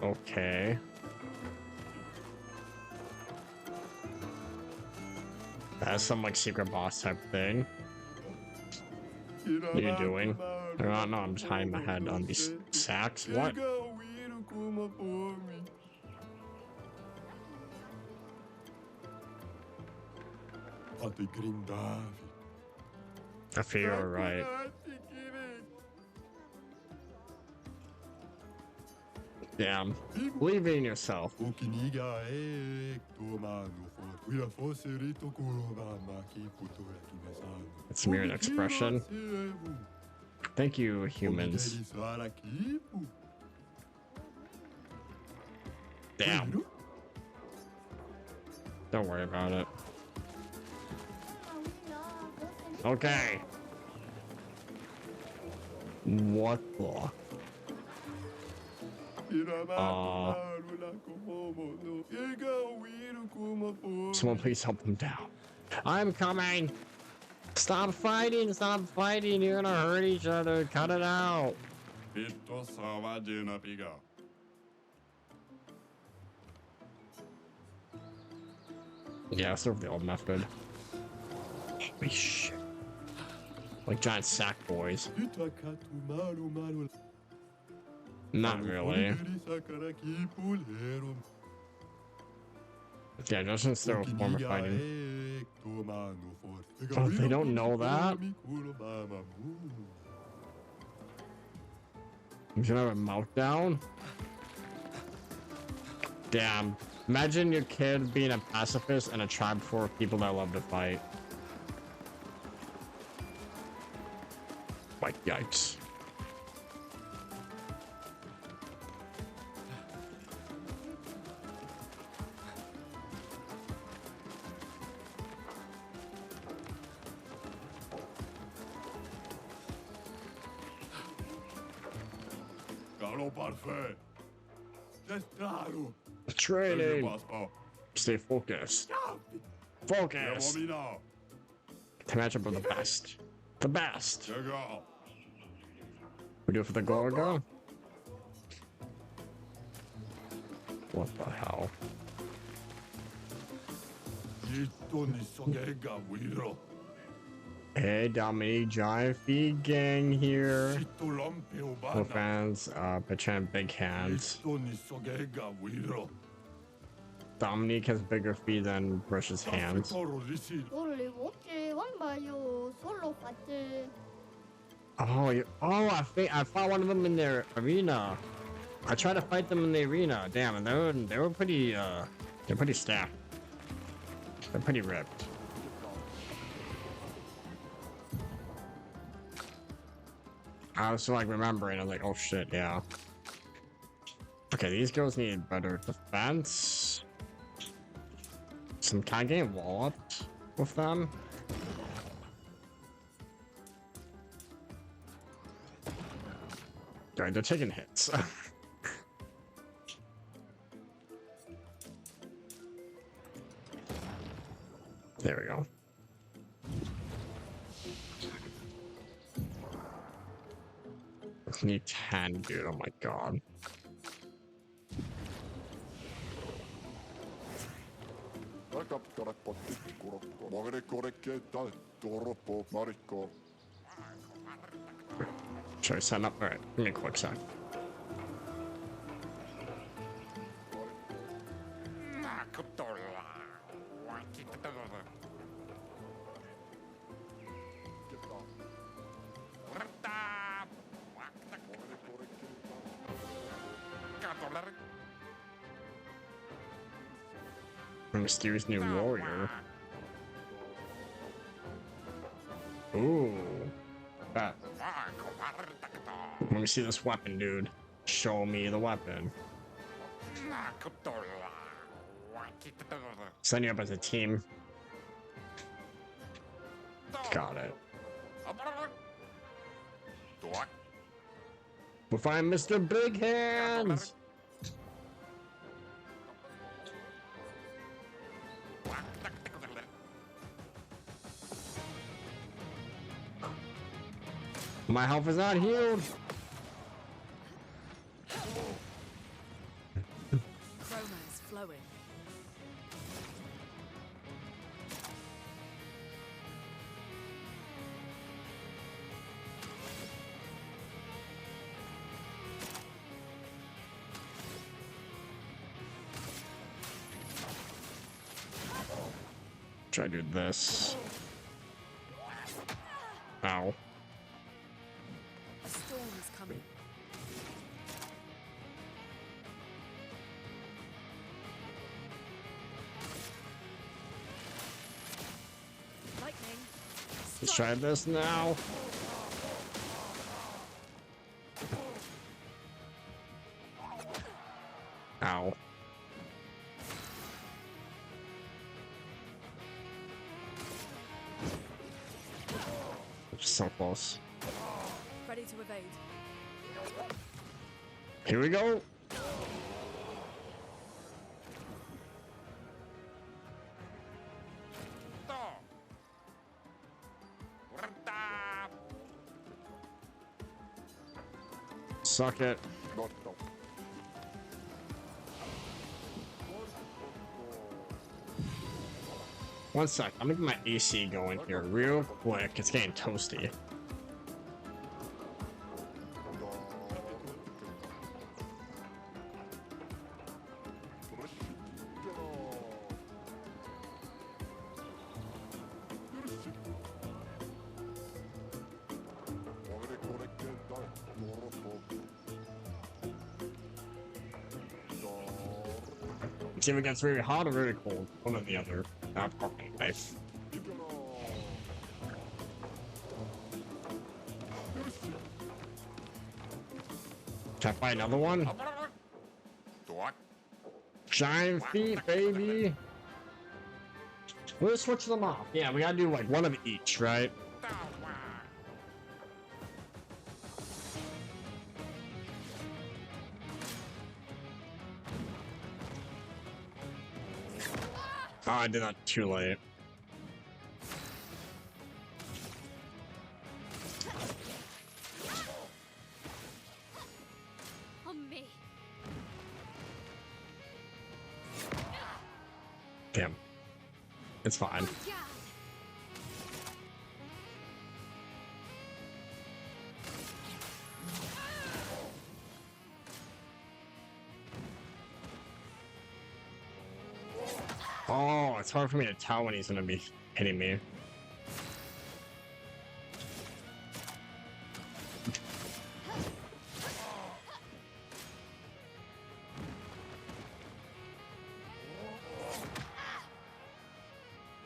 Okay. some like secret boss type thing. What are you doing? I don't know, I'm just hiding my head on these sacks. What? I feel you're right. Damn. Believe in yourself. It's mere an expression. Thank you, humans. Damn. Don't worry about it. Okay. What the? Someone please help them down. I'm coming. Stop fighting. Stop fighting. You're gonna hurt each other. Cut it out. Yeah, sort of the old method. Holy shit. Like giant sack boys. Not really. Yeah, just since they're a form of fighting. Oh, they don't know that? He's gonna have a meltdown? Damn. Imagine your kid being a pacifist and a tribe for people that love to fight. Like, yikes. Training. Stay focused. Focus. To match up with the best. The best. We do it for the Gorgo? What the hell? Hey, Dominique, Giant Feet Gang here. No fans, Pachan Big Hands. Dominique has bigger feet than Brush's hands. Oh, I think I fought one of them in their arena. I tried to fight them in the arena. Damn, and they were pretty they're pretty stacked. They're pretty ripped. I was like remembering, I was like, oh shit, yeah. Okay, these girls need better defense. Some kind of game walloped with them. Alright, they're taking hits. There we go. I need 10, dude. Oh my god. Should I sign up? Alright, give me a quick sec. A mysterious new warrior. Ooh. That. Let me see this weapon, dude. Show me the weapon. Sign you up as a team. Got it. We'll find Mr. Big Hands! My health is not healed!
Chroma is flowing.
Try to do this. Ow.
A storm is coming. Lightning.
Let's try this now. Ow. So close.
Ready to evade.
Here we go. Suck it. One sec, I'm gonna get my AC going here real quick. It's getting toasty. It's either gets very hot or very cold. One or the other. Not fucking nice. Can I find another one? Giant feet, baby. We'll switch them off. Yeah, we gotta do like one of each, right? Oh, I did that too late.
On me.
Damn. It's fine.
Yeah.
Oh, it's hard for me to tell when he's gonna be hitting me.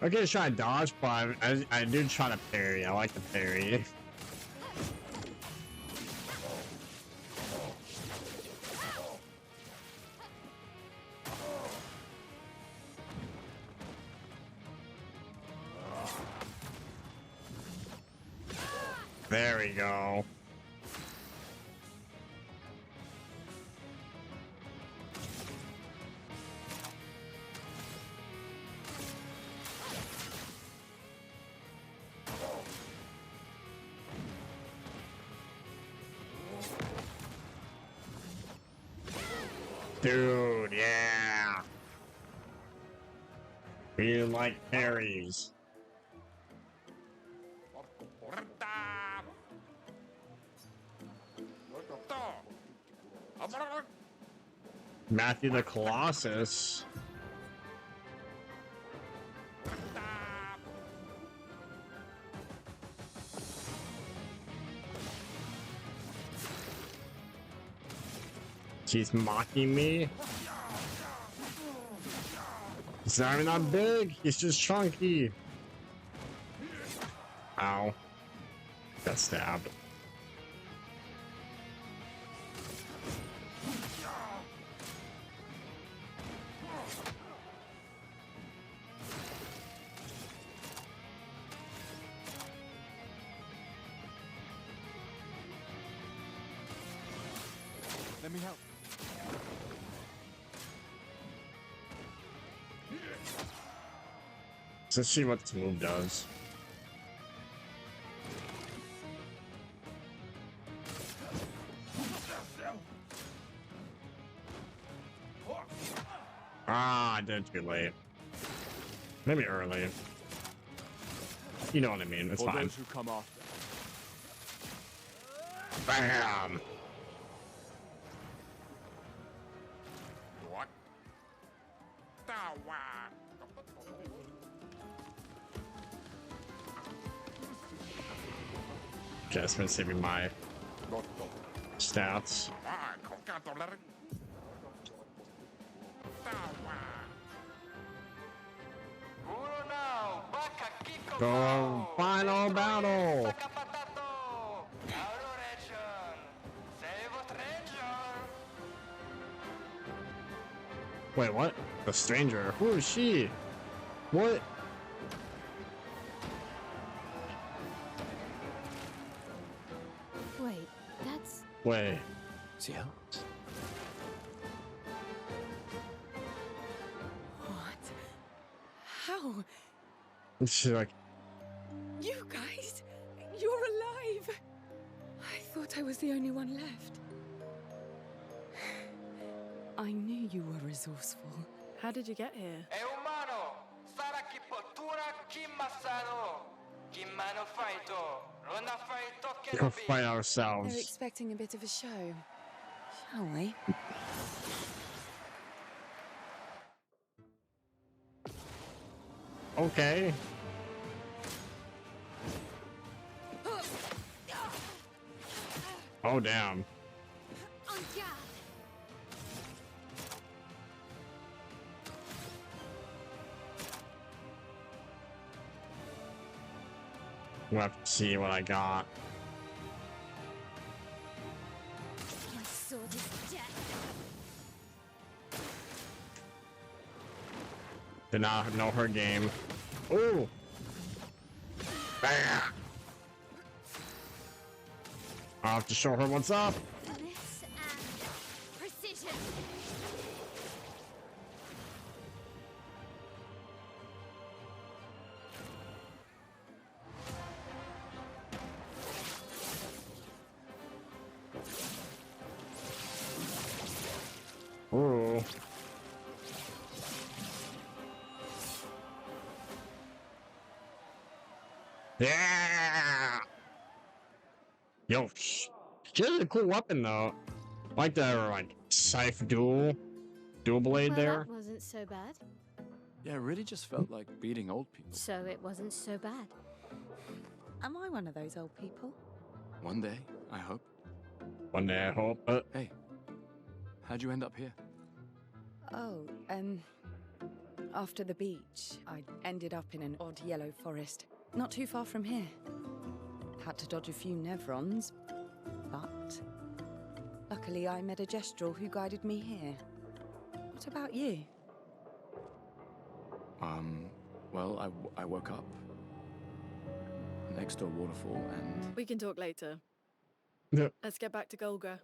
I could try to dodge, but I do try to parry. I like the parry. There we go. Dude, yeah. We like parries. Matthew the Colossus. She's mocking me. He's not even that big. He's just chunky. Ow. Got stabbed.
Let me help.
Let's see what this move does. Ah, I did it too late. Maybe early. You know what I mean. It's
For
fine.
those who come after.
Bam! Okay, it's been saving my stats. Go final battle. Wait, what? The stranger? Who is she? What?
Wait, that's...
Wait.
Ciel?
What? How?
She's like,
You guys? You're alive! I thought I was the only one left. I knew you were resourceful. How did you get here?
we'll fight ourselves.
They're expecting a bit of a show. Shall we?
Okay. Oh, damn.
On guard!
We'll have to see what I got.
My sword is dead.
Did not know her game. Ooh! Bam! I'll have to show her what's up.
This and precision.
Ooh. Yeah! Yo, she has a cool weapon though. Like the scythe dual blade
Well,
there.
that wasn't so bad.
Yeah, it really just felt like beating old people.
So it wasn't so bad.
Am I one of those old people?
One day, I hope.
One day I hope.
Hey, how'd you end up here?
Oh, after the beach, I ended up in an odd yellow forest, not too far from here. Had to dodge a few Nevrons, but luckily I met a Gestrel who guided me here. What about you?
Well, I woke up next to a waterfall and...
We can talk later.
Yeah.
Let's get back to Golgra.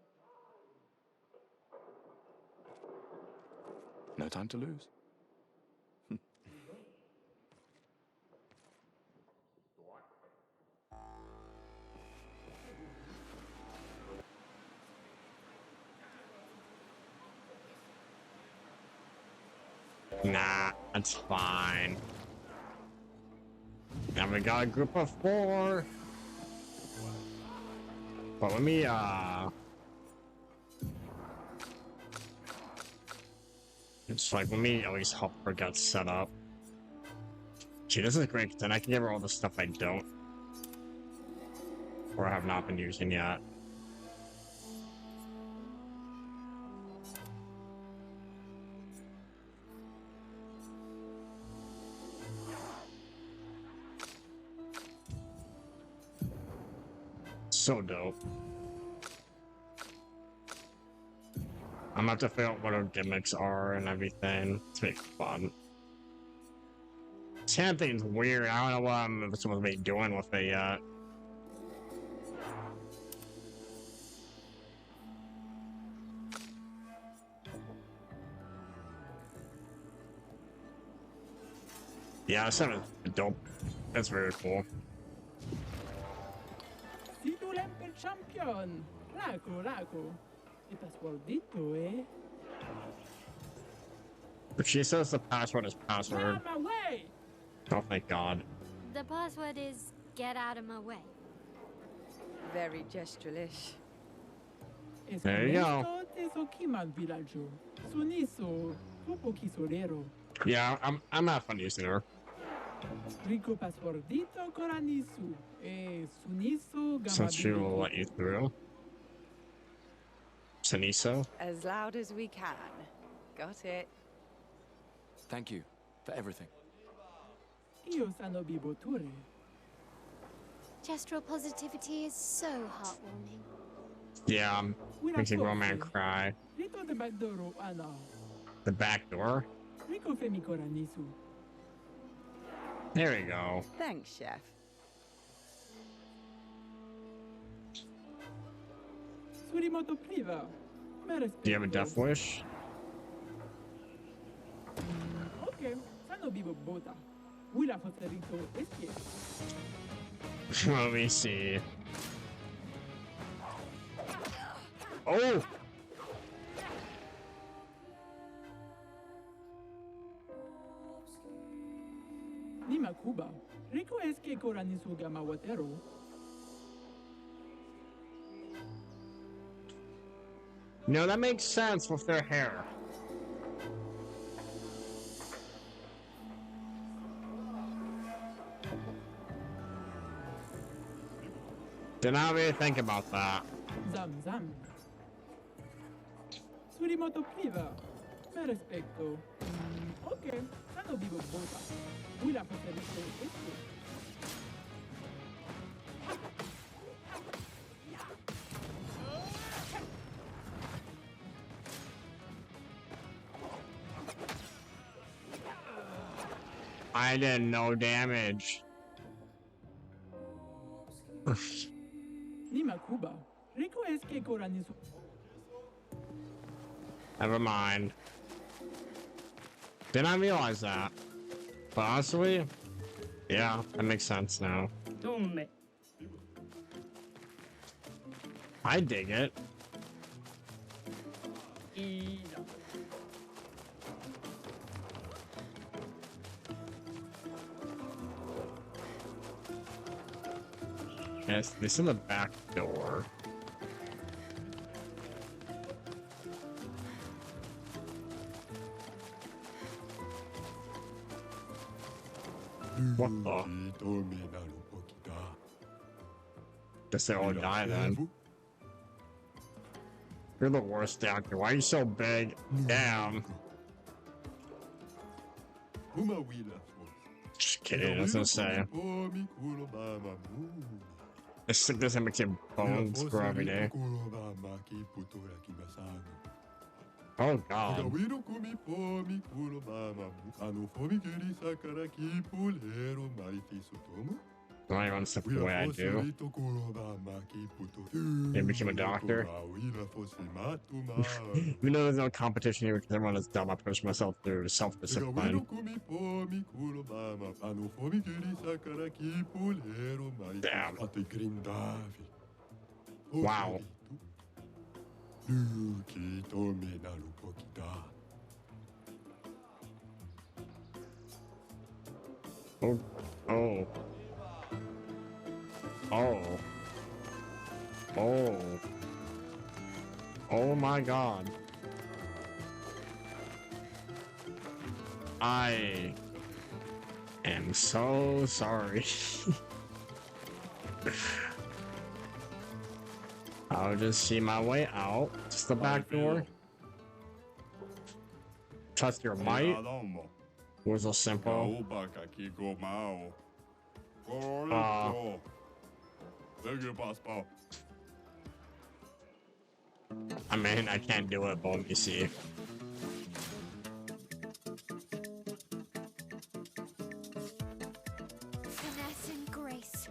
No time to lose.
Nah, that's fine. Now we got a group of 4. But let me it's like, let me at least help her get set up. Gee, this is great, 'cause then I can give her all the stuff I don't. Or have not been using yet. So dope. I'm gonna have to figure out what our gimmicks are and everything. It's make it fun. This hand thing's weird. I don't know what I'm supposed to be doing with it yet. Yeah, this is dope. That's very cool.
Si tu l'empel champion. Raco, raco. E passwordito, eh?
If she says the password is password.
Out of my way!
Oh, thank God.
The password is get out of my way.
Very Gestrelish.
There you go.
Teso kiman villaggio. Suniso, poco chisorero.
Yeah, I'm not fun using her.
Rico passpordito coranisu. Suniso
Since she will
gamabido.
let you through. Saniso?
As loud as we can. Got it.
Thank you for everything.
Io sano biboture.
Gestural positivity is so heartwarming.
Yeah, makes a grown man cry.
Rito de backdooro ana.
The back door?
Rico femi coranisu.
There we go.
Thanks, Chef.
Surimoto priva.
Do you have a death wish?
Okay, sano bibo bota. Wila fosterito eskie.
Let me see. Oh!
Nima Kuba. Rico eskie coranisu gamawatero.
No, that makes sense with their hair. Did not really think about that.
Zam zam. Surimoto priva. Me respecto. Okay, sano bibo bota. Wila fosterito eskie.
I did no damage.
Nima Kuba. Rico eskie coranisu.
Never mind. Did not realize that. But honestly, yeah, that makes sense now. I dig it. Yes, this is the back door. What the? Guess they all die then. You're the worst actor. Why are you so big? Damn. Just kidding, I was gonna say. This doesn't make your bones grow every day. Oh god. Don't even step the way I do. They became a doctor. Even though there's no competition here because everyone is dumb, I push myself through self-discipline. Damn. Wow. Oh. Oh. Oh. Oh. Oh my god. I am so sorry. I'll just see my way out. Just the back door. Trust your might. Was so simple. I mean, I can't do it, but let me see.
Finesse and grace.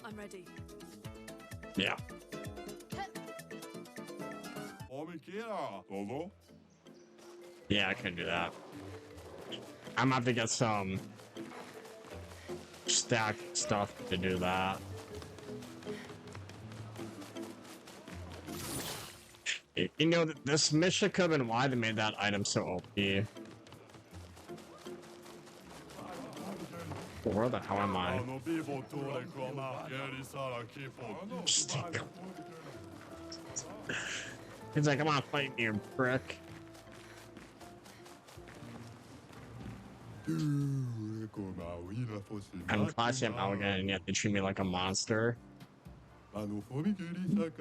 I'm ready.
Yeah. Yeah, I can do that. I'm gonna have to get some stacked stuff to do that. You know, this mission could have been why they made that item so OP. Where the hell am I? He's like, come on, fight me, you prick. I'm classy, I'm elegant, and yet they treat me like a monster. They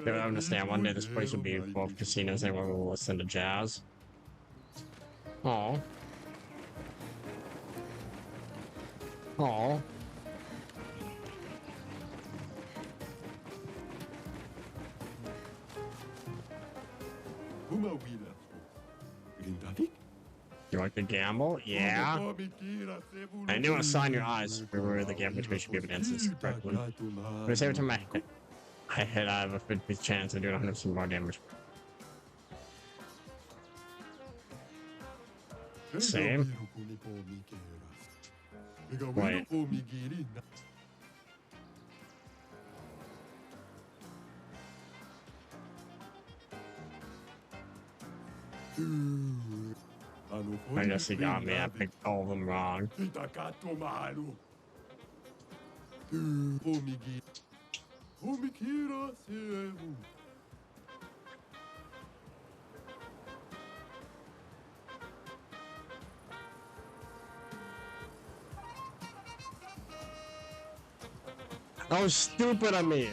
don't understand. One day this place will be full of casinos and everyone will listen to jazz. Aww. Aww. You like to gamble? Yeah. I knew a sign your eyes. Remember the gamble which should be an instance correctly. But every time I hit, I have a 50 chance of doing 100% more damage. Same. Wait. I guess he got me. I picked all of them wrong. That was stupid of me.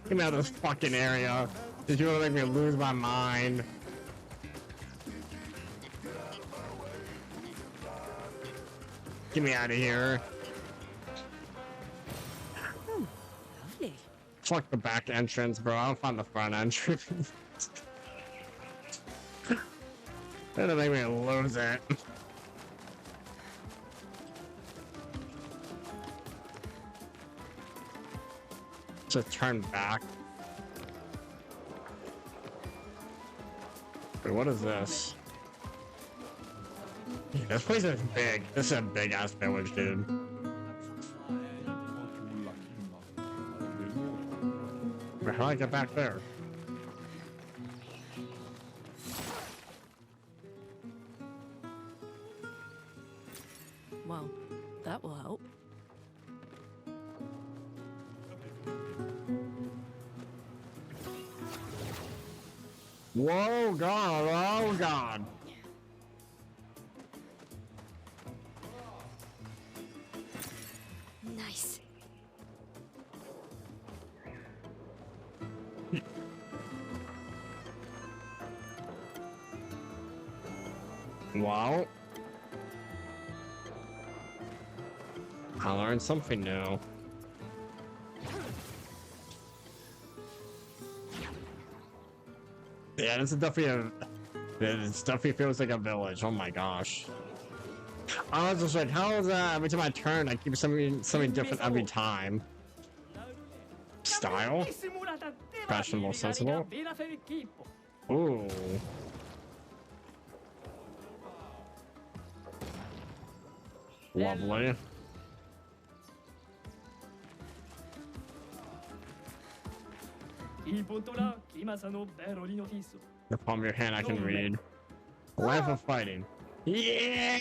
Get me out of this fucking area. Did you really make me lose my mind? Get me out of here.
Oh, lovely.
Fuck the back entrance, bro. I'll find the front entrance. That'll make me lose it. Just turn back. Wait, what is this? Yeah, this place is big. This is a big ass village, dude. Wait, how do I get back there?
Well, that will help.
Whoa, God, oh, God.
Nice.
Wow. I learned something new. Yeah, this is definitely this definitely feels like a village. Oh my gosh. I was just like, how is that? Every time I turn, I keep something different every time. Style? Fashionable, sensible? Ooh. Lovely. The palm of your hand I can read. Life of fighting. Yeah!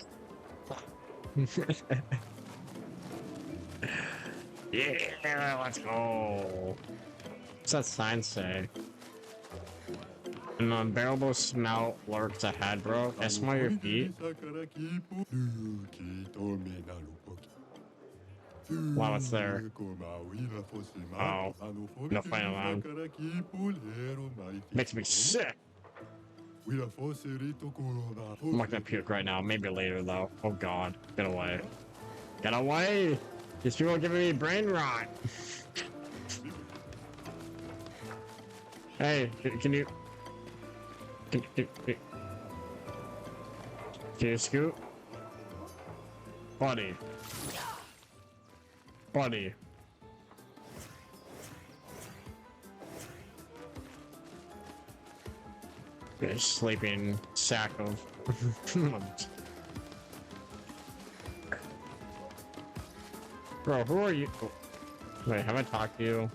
Yeah, let's go. What's that sign say? An unbearable smell lurks ahead, bro. I smell your feet. Wow, what's there? Oh, no fighting around. Makes me sick. I'm not gonna puke right now. Maybe later though. Oh God, get away! Get away! These people are giving me brain rot. Hey, can you? Can you scoot, buddy? Buddy. A sleeping sack of. Bro, who are you? Oh, wait, have I talked to you?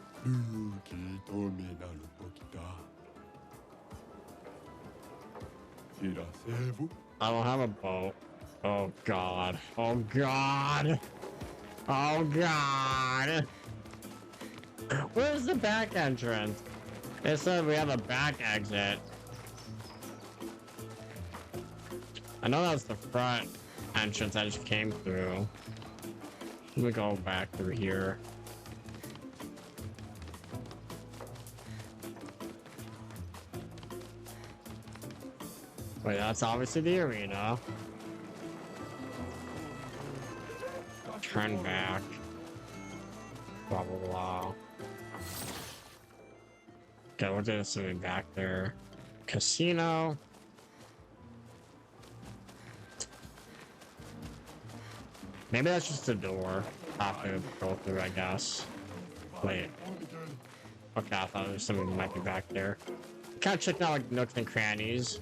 I don't have a boat. Oh god. Oh god. Oh god. Where's the back entrance? It said we have a back exit. I know that's the front entrance I just came through. Let me go back through here. Wait, that's obviously the arena. Turn back. Blah, blah, blah. Okay, what is something back there? Casino. Maybe that's just a door. I have to go through, I guess. Wait. Okay, I thought there was something might be back there. Kind of checking out like nooks and crannies.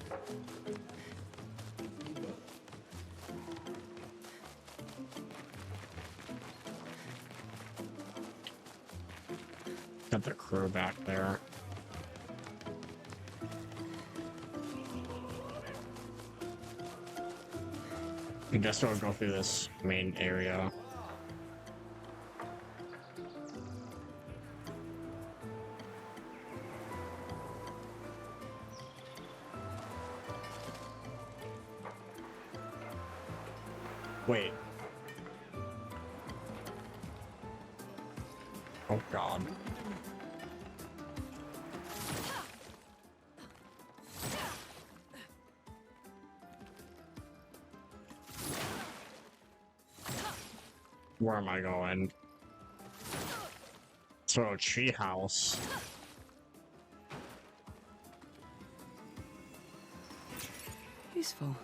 Got the crew back there. I guess we'll go through this main area. Wait. Oh god. Where am I going? To a tree house.
Useful.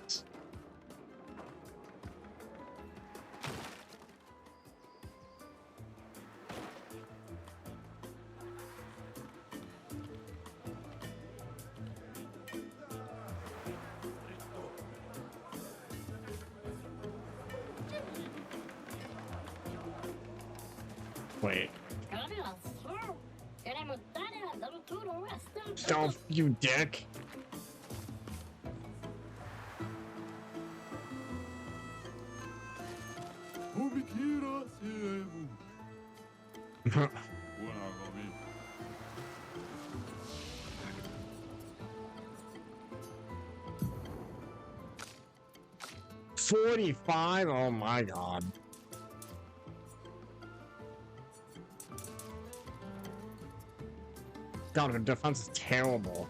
Wait. Don't, you dick. $45? Oh my god. God, her defense is terrible.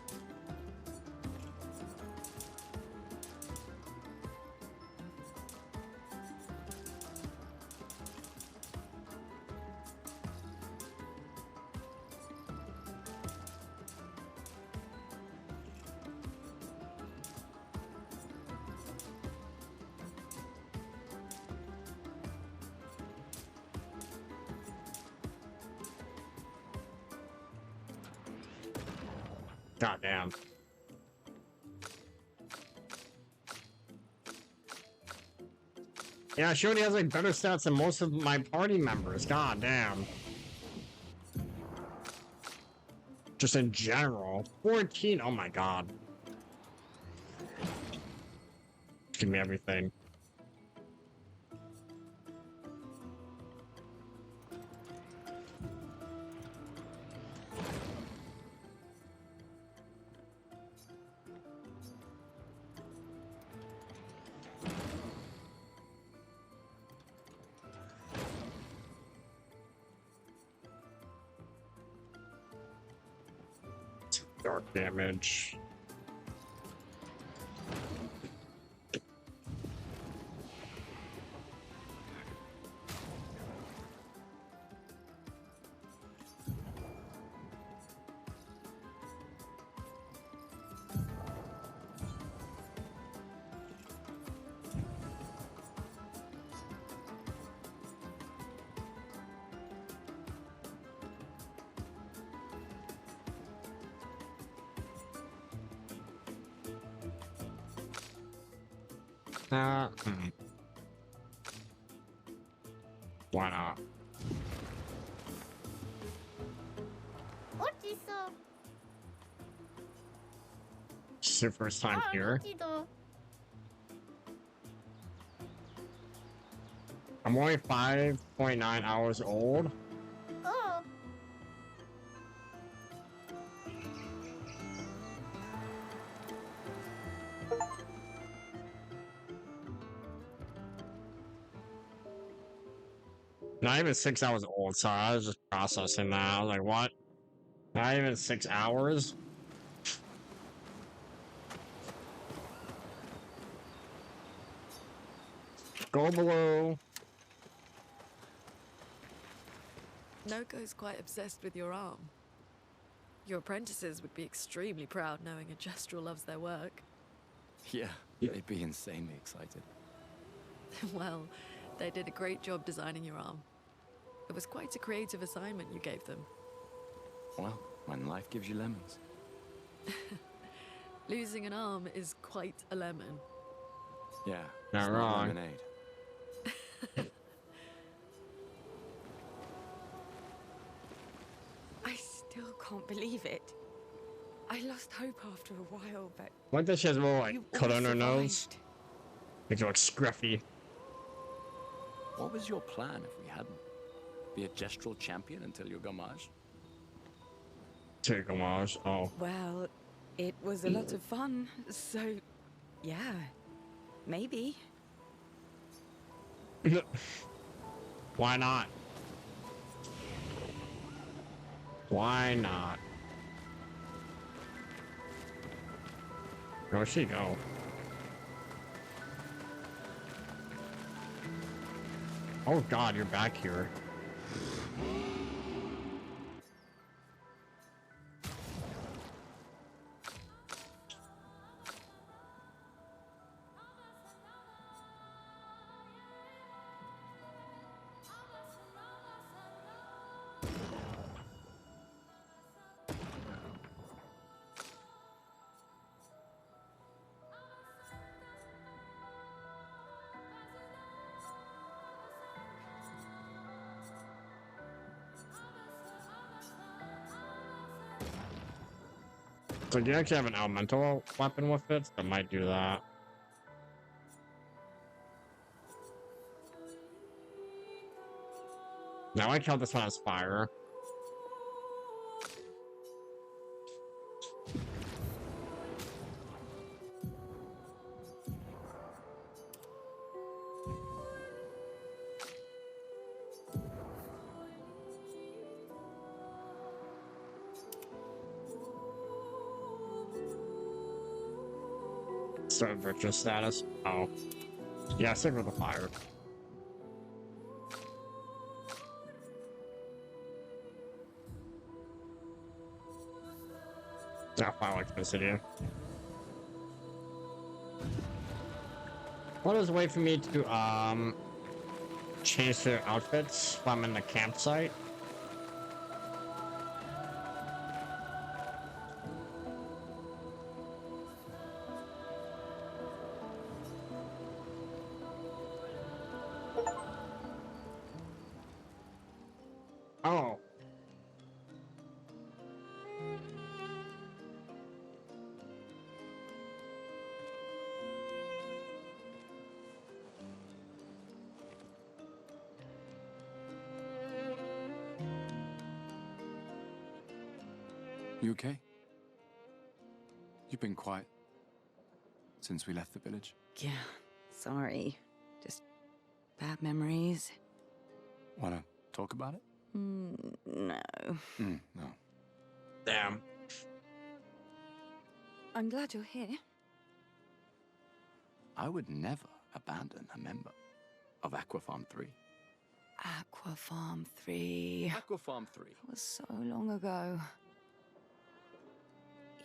God damn. Yeah, she already has like better stats than most of my party members. God damn. Just in general. 14, oh my god. Give me everything. Dark damage. Hmm. Why not?
어딨어?
It's your first time here.
어디도.
I'm only 5.9 hours old.
어.
Not even 6 hours old. Sorry, I was just processing that. I was like, what? Not even 6 hours? Go below.
Noko's quite obsessed with your arm. Your apprentices would be extremely proud knowing a Gestrel loves their work.
Yeah, they'd be insanely excited.
Well, they did a great job designing your arm. It was quite a creative assignment you gave them.
Well, when life gives you lemons.
Losing an arm is quite a lemon.
Yeah,
Not
it's
wrong.
lemonade.
I still can't believe it. I lost hope after a while, but
Like that she has a little like
you
cut
all
on her nose.
survived.
Makes her look scruffy.
What was your plan if we hadn't? Be a gestural champion until you gamage?
Take homage. Oh.
Well, it was a lot of fun, so yeah, maybe.
Why not? Why not? Where'd she go? Oh god, you're back here. So do you actually have an elemental weapon with it? That might do that. Now I count this one as fire. Start virtual status. Oh. Yeah, stick with the fire. Yeah, fire electricity. What is a way for me to change their outfits while I'm in the campsite? Oh.
You okay? You've been quiet since we left the village.
Yeah, sorry. Just bad memories.
Wanna talk about it?
No.
No.
Damn.
I'm glad you're here.
I would never abandon a member of Aqua Farm 3.
Aqua Farm 3.
Aqua Farm 3.
That was so long ago.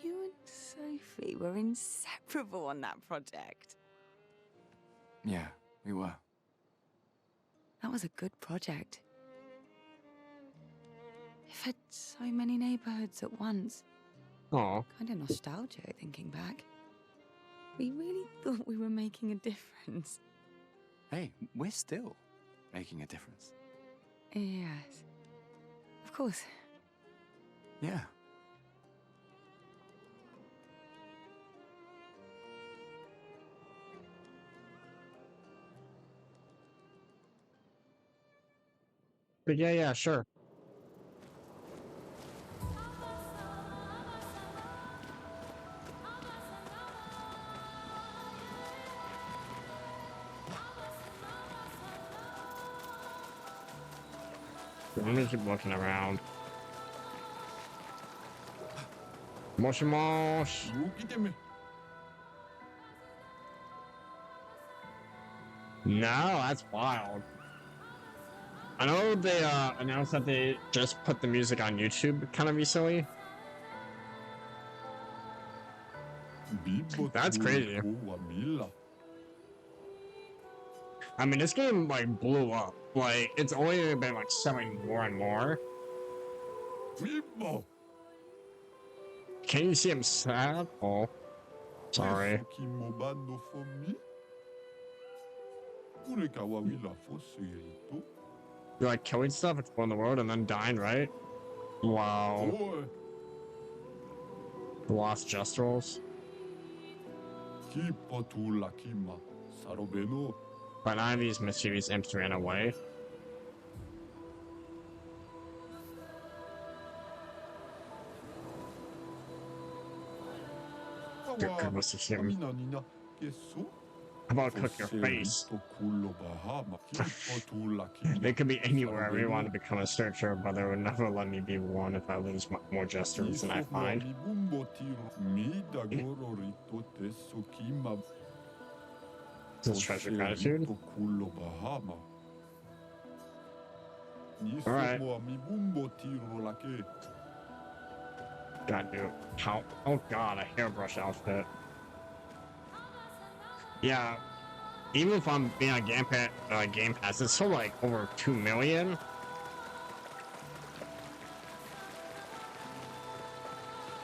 You and Sophie were inseparable on that project.
Yeah, we were.
That was a good project. It fed so many neighborhoods at once.
Oh.
Kind of nostalgic thinking back. We really thought we were making a difference.
Hey, we're still making a difference.
Yes. Of course.
Yeah.
But yeah, sure. Let me keep looking around. Moshi mosh. No, that's wild. I know they announced that they just put the music on YouTube kind of recently. That's crazy. I mean, this game like blew up. Like, it's only been like selling more and more. Can you see him sad? Oh, sorry. You're like killing stuff, exploring the world, and then dying, right? Wow. Lost just rolls. But none of these mischievous imps ran away. Good was to him. How about cook your face? They could be anywhere. I really want to become a searcher, but they would never let me be one if I lose more gestures than I find. This is treasure gratitude. Alright. God, dude. How? Oh god, a hairbrush outfit. Yeah. Even if I'm being on Game Pass, it's still like over 2 million.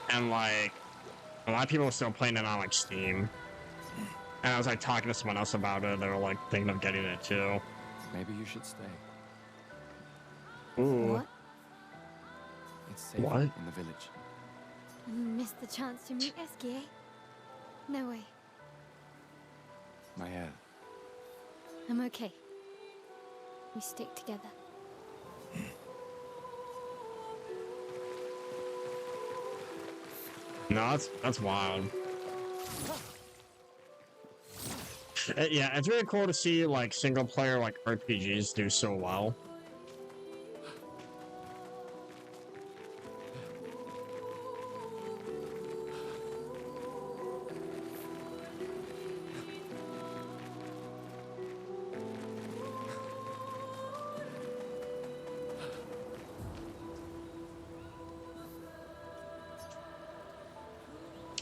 And like, a lot of people are still playing it on like Steam. And I was like talking to someone else about it, they were like thinking of getting it too.
Maybe you should stay.
Ooh.
What?
It's safe
What?
in the village.
Missed the chance to meet Eskie, eh? No way.
Mael.
I'm okay. We stick together.
No, that's wild. Yeah, it's really cool to see like single player like RPGs do so well.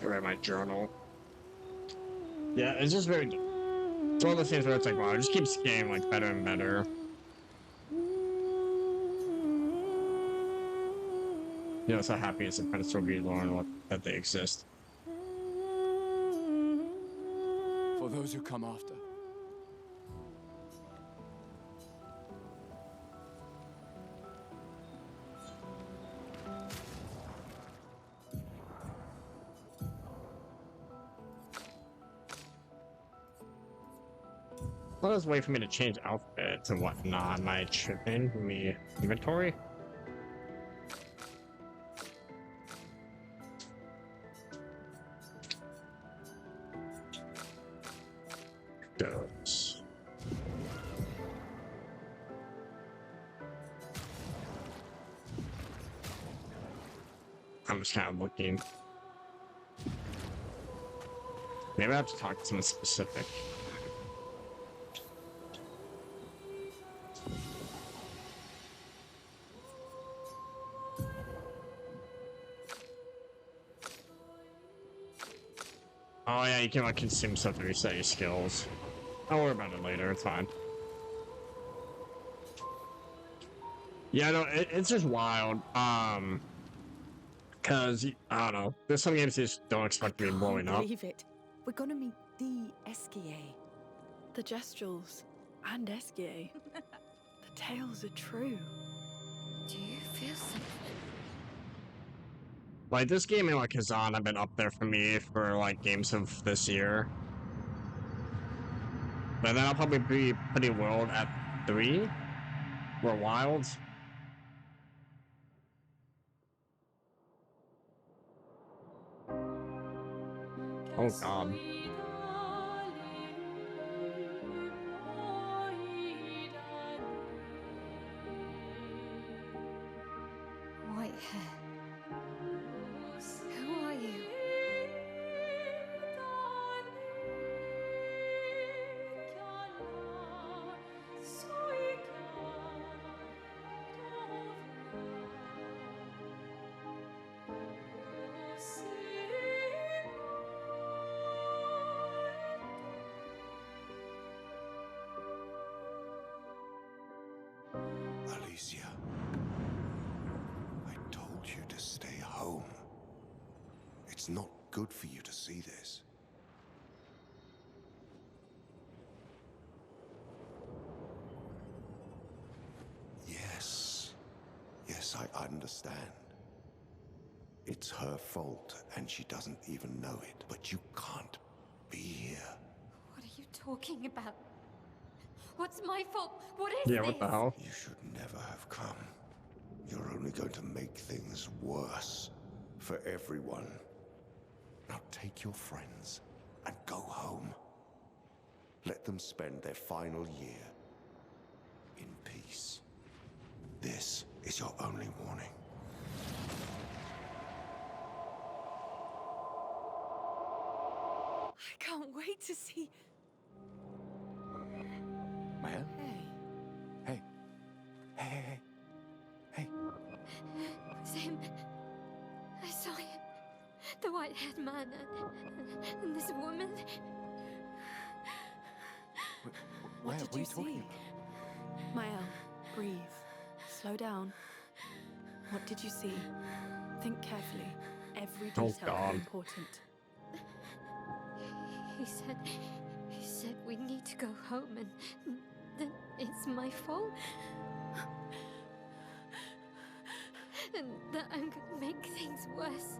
I read my journal. Yeah, it's just very. It's one of those things where it's like, wow, it just keeps getting like better and better. You know, so happy as a apprentice will be learn that they exist.
For those who come after.
Well, let's wait for me to change outfits and whatnot. Am I tripping? Me inventory? Goes. I'm just kind of looking. Maybe I have to talk to someone specific. Oh yeah, you can like consume stuff to reset your skills. I'll worry about it later, it's fine. Yeah, no, it's just wild. Cause I don't know, there's some games you just don't expect to be blowing up.
Believe it. We're gonna meet the Esquier.
The Gestrels and Esquier. The tales are true.
Do you feel something?
Like, this game and like Kazan have been up there for me for like games of this year. But then I'll probably be Pretty World at 3. Or Wilds. Oh god.
White hair. Who are you?
Alicia, I told you to stay home. It's not good for you to see this. Yes, I understand. It's her fault, and she doesn't even know it. But you can't be here.
What are you talking about? What's my fault? What is
Yeah, what the
this?
hell?
You should never have come. You're only going to make things worse for everyone. Now take your friends and go home. Let them spend their final year in peace. This is your only warning.
I can't wait to see.
Maya?
Hey.
Hey.
It was him. I saw him. The white-haired man and this woman.
What
did
are you
you
talking
see?
about?
Mael, breathe. Slow down. What did you see? Think carefully. Every
Oh,
detail
God.
is important.
He said we need to go home and then it's my fault. And that I'm gonna make things worse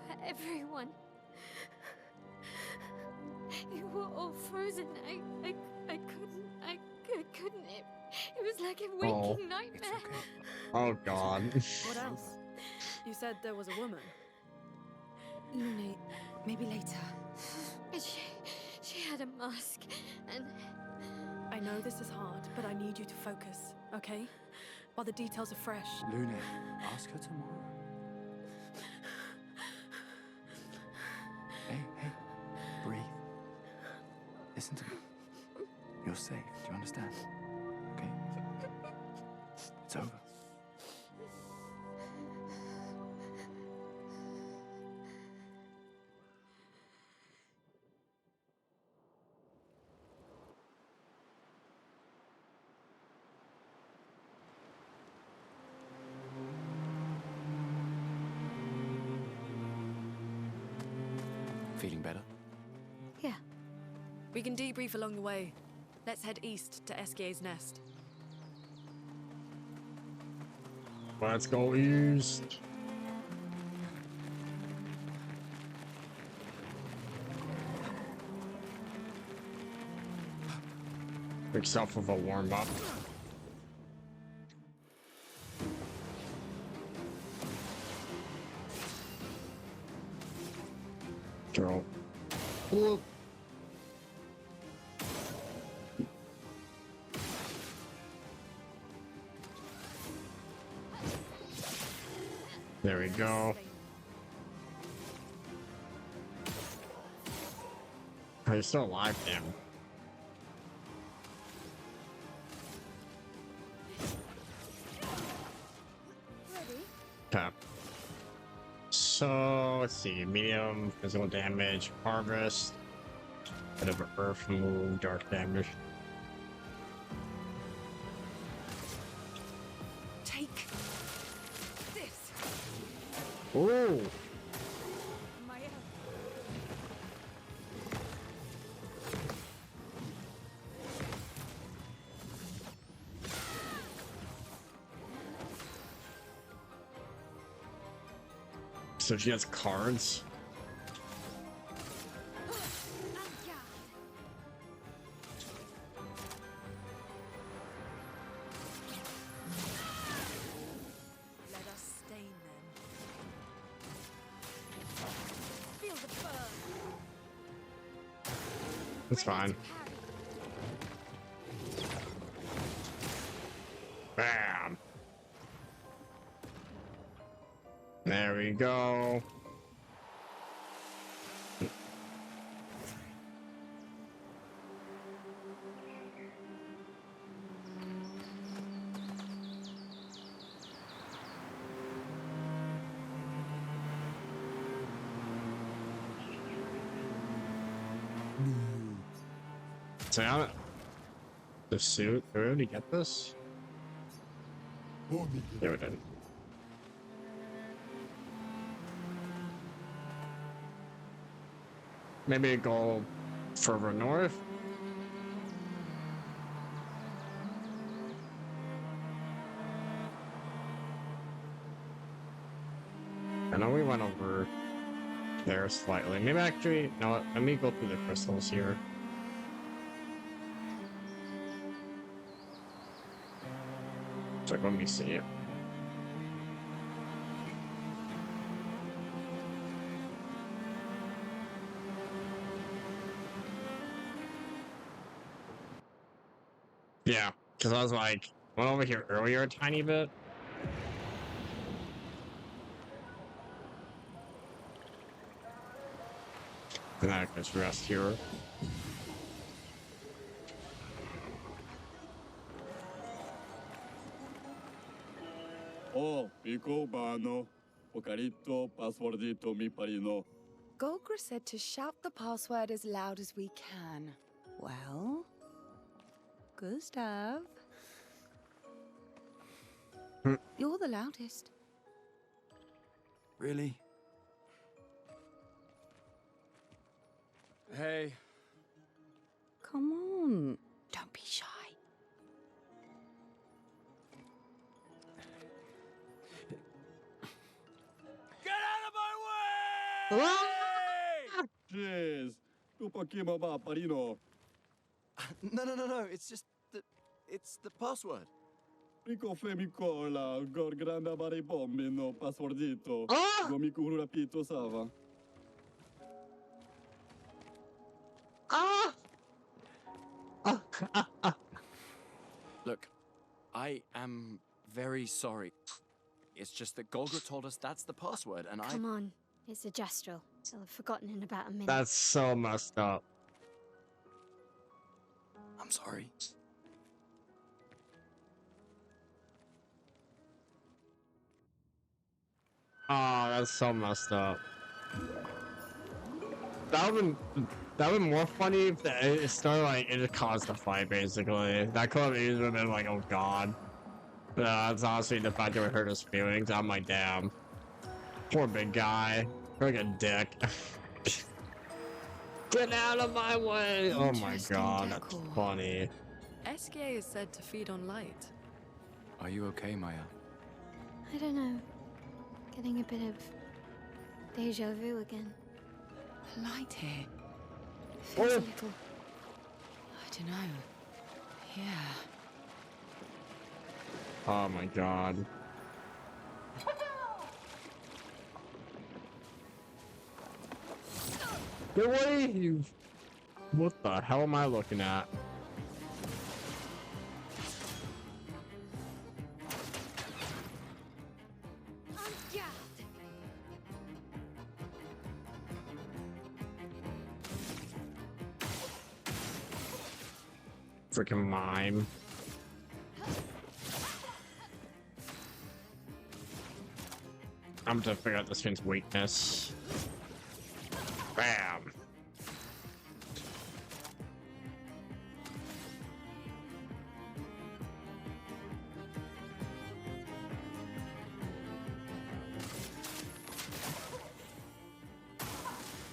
for everyone. You were all frozen. I couldn't. It was like a waking
It's
nightmare.
okay.
Oh god.
What else? You said there was a woman.
Lune, maybe later.
And she had a mask and
I know this is hard, but I need you to focus, okay? While the details are fresh.
Lune, ask her tomorrow. Hey, breathe. Listen to me. You're safe, do you understand? Okay? It's over. Feeling better?
yeah.
We can debrief along the way. Let's head east to Esquier's nest.
Let's go east. Make yourself with a warm up. Go. Whoop. There we go. Oh, you're still alive, damn. Okay. So, let's see. Medium physical damage, harvest, bit of earth move, dark damage.
Take this.
Ooh! So she has cards.
Let us stain them. Feel the burn.
It's fine. Bam. There we go. So now, the suit. Did we already get this? Yeah, we did. Maybe go further north. I know we went over there slightly. Maybe actually, no, let me go through the crystals here. So let me see it. Yeah, because I was like, went over here earlier a tiny bit. And I can just rest here.
Oh, Pico Bano, Pocarito, Passwordito, mi parino.
Golgra said to shout the password as loud as we can. Well, Gustav, you're the loudest.
Really? Hey.
Come on, don't be shy.
Get out of my way! Jeez, tu poquimo ba parino.
No. It's the password.
Pico femicola, gor granda bari bombino, passwordito.
Ah!
Gomiku rapito sava.
Ah!
Look, I am very sorry. It's just that Golgra told us that's the password, and
Come on, it's a gestural. I'll have forgotten in about a minute.
That's so messed up.
I'm sorry.
Oh, that's so messed up. That would've been more funny if it started like it just caused a fight basically. That could have easily been like, oh god. That's honestly the fact that we hurt his feelings. I'm like, damn. Poor big guy. Like a dick. Get out of my way! Oh my
Interesting
god, that's
decor.
funny.
SK is said to feed on light.
Are you okay, Maya?
I don't know. Getting a bit of deja vu again.
The light here feels a
Oh.
little. I don't know. Yeah.
Oh my god. Get away, you. What the hell am I looking at? Freaking mime. I'm gonna figure out this thing's weakness. Bam.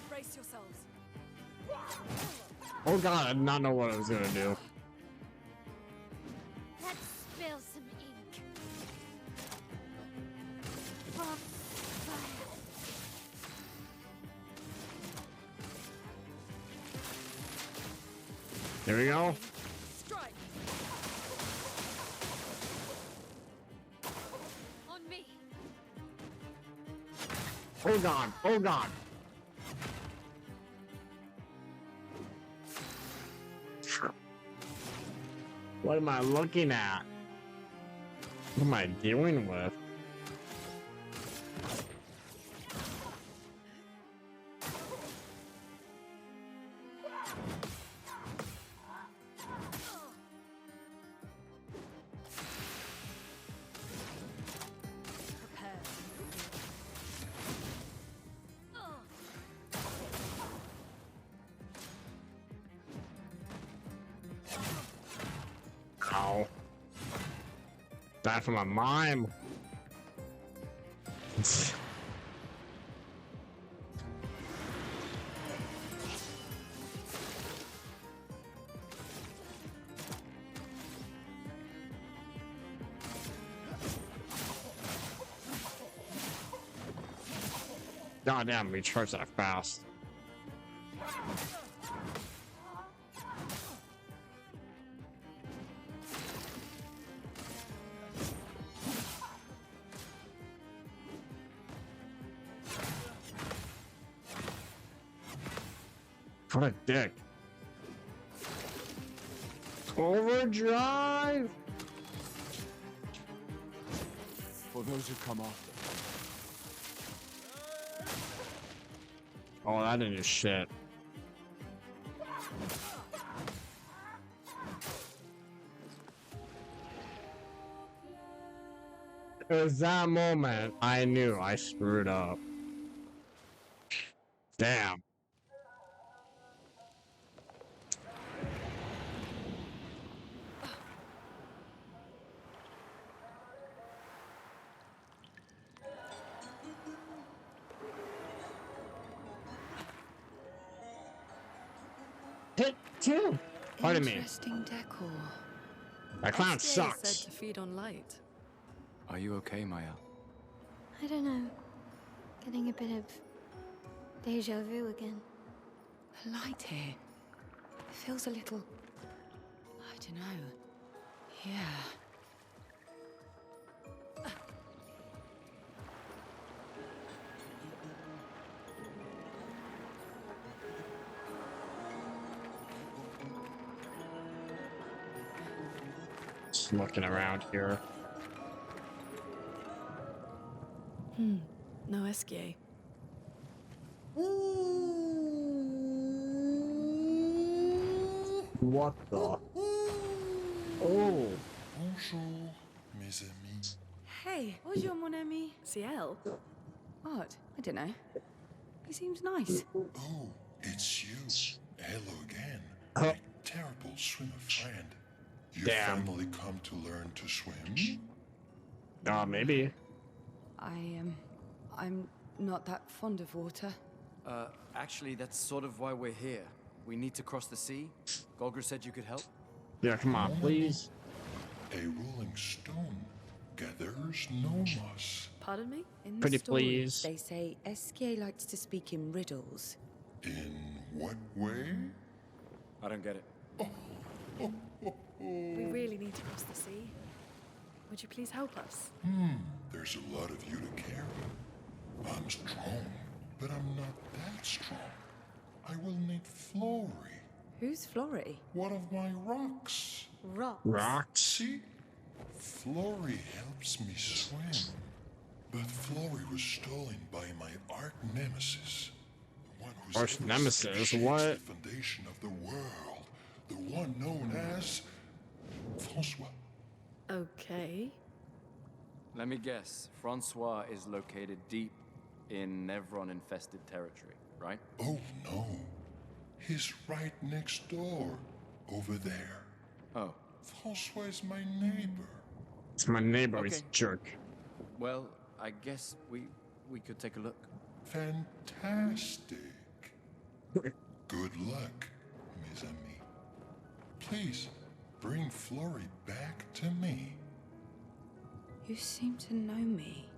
Brace yourselves.
Oh god, I did not know what I was gonna do.
Let's spill some ink. From fire.
There we go.
Strike. On me.
Oh god. Oh god. What am I looking at? What am I dealing with? Ow. Die from a mime. God damn, we charge that fast. What a dick. Overdrive!
For those who come after.
Oh, that ain't shit. It was that moment I knew I screwed up. Damn. Hit two. Pardon me.
Interesting decor.
That clown
SDA is
sucks.
said to feed on light.
Are you okay, Maya?
I don't know. Getting a bit of deja vu again.
The light here. It feels a little. I don't know. Yeah.
Just looking around here.
No SGA.
What the? Oh.
Bonjour, mes amis.
Hey, bonjour mon ami.
CL?
What? I don't know. He seems nice.
Oh, it's you. Hello again.
Oh.
My terrible swimmer friend. You
Damn.
finally come to learn to swim?
Maybe.
I'm not that fond of water.
Actually, that's sort of why we're here. We need to cross the sea. Golger said you could help.
Yeah, come on, please.
A rolling stone gathers no moss.
Pardon me?
In the
Pretty
story,
please.
they say SK likes to speak in riddles.
In what way?
I don't get it.
We really need to cross the sea. Would you please help us?
There's a lot of you to carry. I'm strong, but I'm not that strong. I will need Flory,
Who's Flory?
one of my rocks.
Rocks.
See? Flory helps me swim. But Flory was stolen by my arch nemesis. The one who's
Arch
ever
nemesis?
set to shake
What?
the foundation of the world. The one known as Francois.
Okay.
Let me guess. Francois is located deep in Nevron-infested territory, right?
Oh no. He's right next door. Over there.
Oh.
Francois is my neighbor.
It's my neighbor, he's a
Okay.
jerk.
Well, I guess we could take a look.
Fantastic. Good luck, mes amis. Please, bring Flory back to me.
You seem to know me.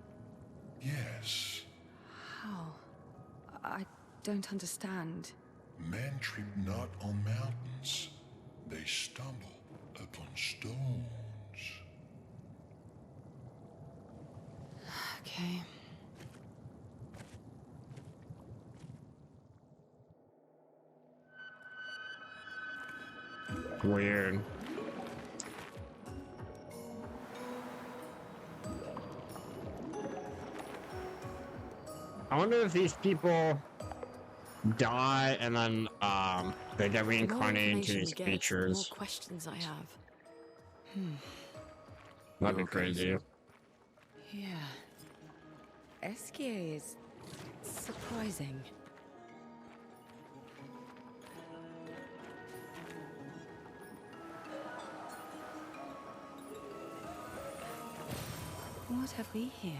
Yes.
How? I don't understand.
Men trip not on mountains. they stumble upon stones.
Okay.
Weird. I wonder if these people die and then they get
The more
reincarnated into
information
these
we get, the more
creatures.
questions I have.
That'd be
You're okay,
crazy.
Yeah. Esquier is surprising. What have we here?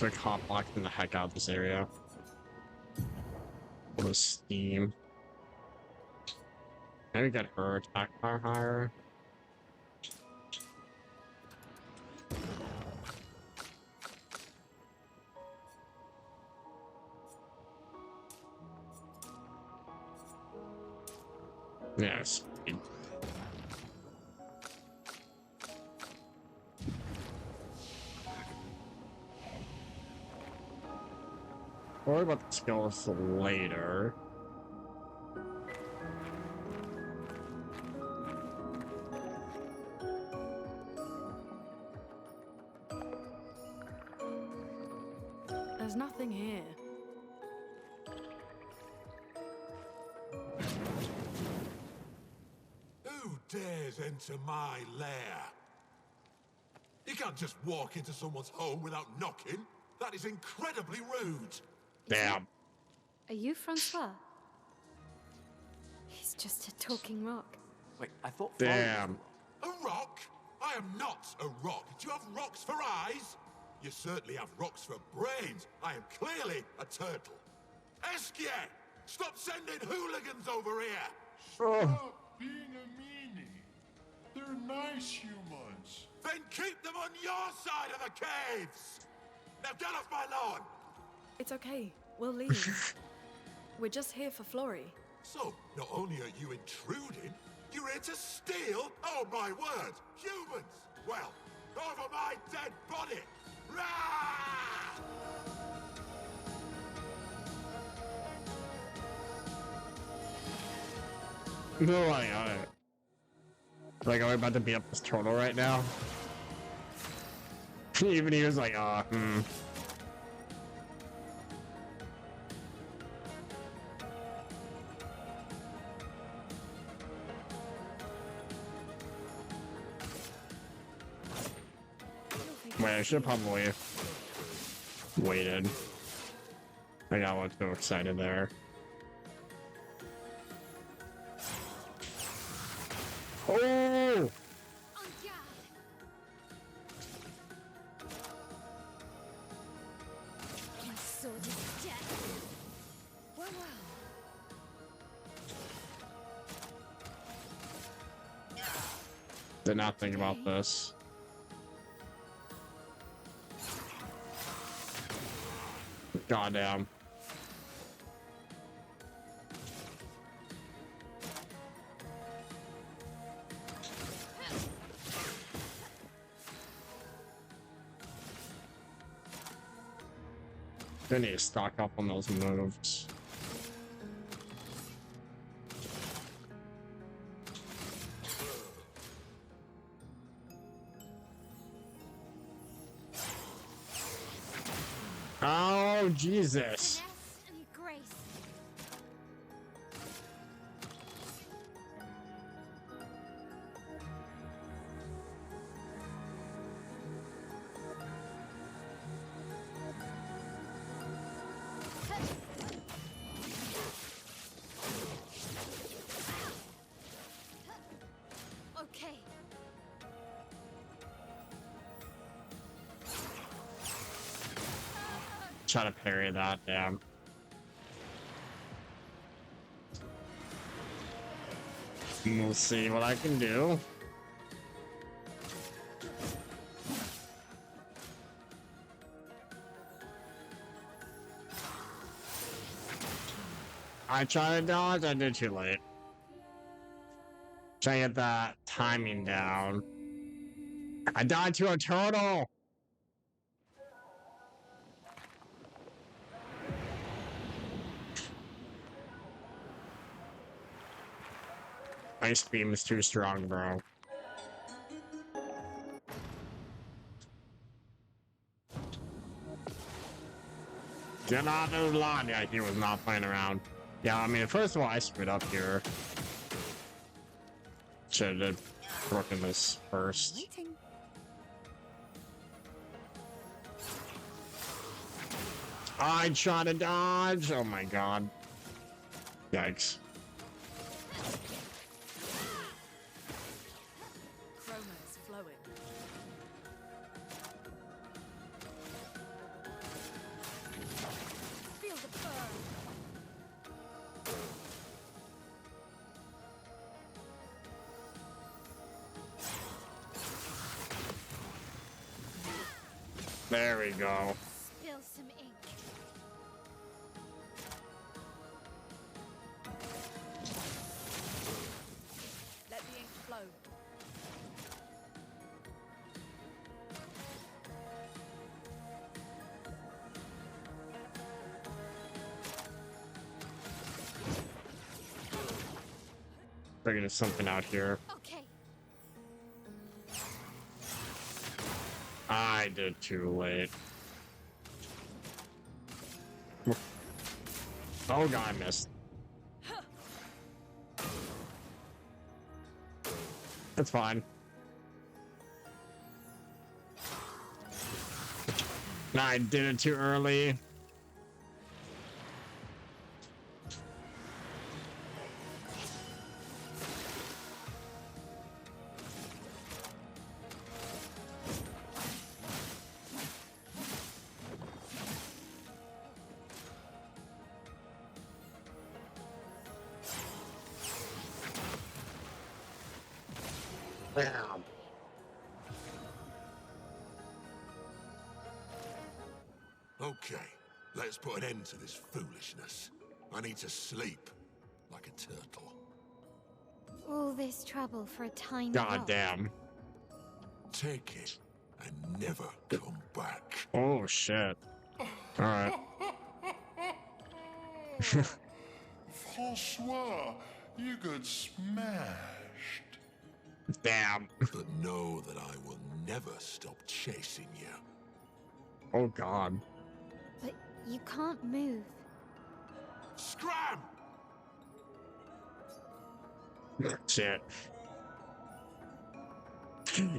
They're hotboxing the heck out of this area. All the steam. Maybe get her attack power higher. Yes. Worry about the skills later.
There's nothing here.
Who dares enter my lair? You can't just walk into someone's home without knocking. That is incredibly rude.
Damn.
Are you Francois? He's just a talking rock.
Wait, I thought.
Damn.
A rock? I am not a rock. Do you have rocks for eyes? You certainly have rocks for brains. I am clearly a turtle. Esquier! Stop sending hooligans over here!
Stop being a meanie. They're nice humans.
Then keep them on your side of the caves! Now get off my lawn!
It's okay. We'll leave. We're just here for Flory.
So, not only are you intruding, you're here to steal? Oh my word! Humans! Well, over my dead body! Rah!
No, like, I'm about to beat up this turtle right now. Even he was like, Wait, I should have probably waited. I got one so excited there. Oh!
My sword is dead. Well,
Did not think about this. Goddamn. They need to stock up on those moves. Oh, Jesus.
finesse and grace. Okay.
Try to parry that, damn. We'll see what I can do. I tried to dodge, I did too late. Try to get that timing down. I died to a turtle! Ice beam is too strong, bro. Get out of the line. Yeah, he was not playing around. Yeah, I mean, first of all, I screwed up here. Should have broken this first.
Waiting.
I tried to dodge. Oh my god. Yikes.
Chroma is flowing. Feel the burn.
There we go.
Spill some ink.
Let the ink flow.
Figuring something out here.
Okay.
I did too late. Oh god, I missed. That's fine. I did it too early. Bam.
Okay, let's put an end to this foolishness. I need to sleep like a turtle.
All this trouble for a tiny
God
rock.
damn.
Take it and never come back.
Oh shit. Alright.
Francois, you got smashed.
Damn.
But know that I will never stop chasing you.
Oh god.
But you can't move.
Scram!
Shit.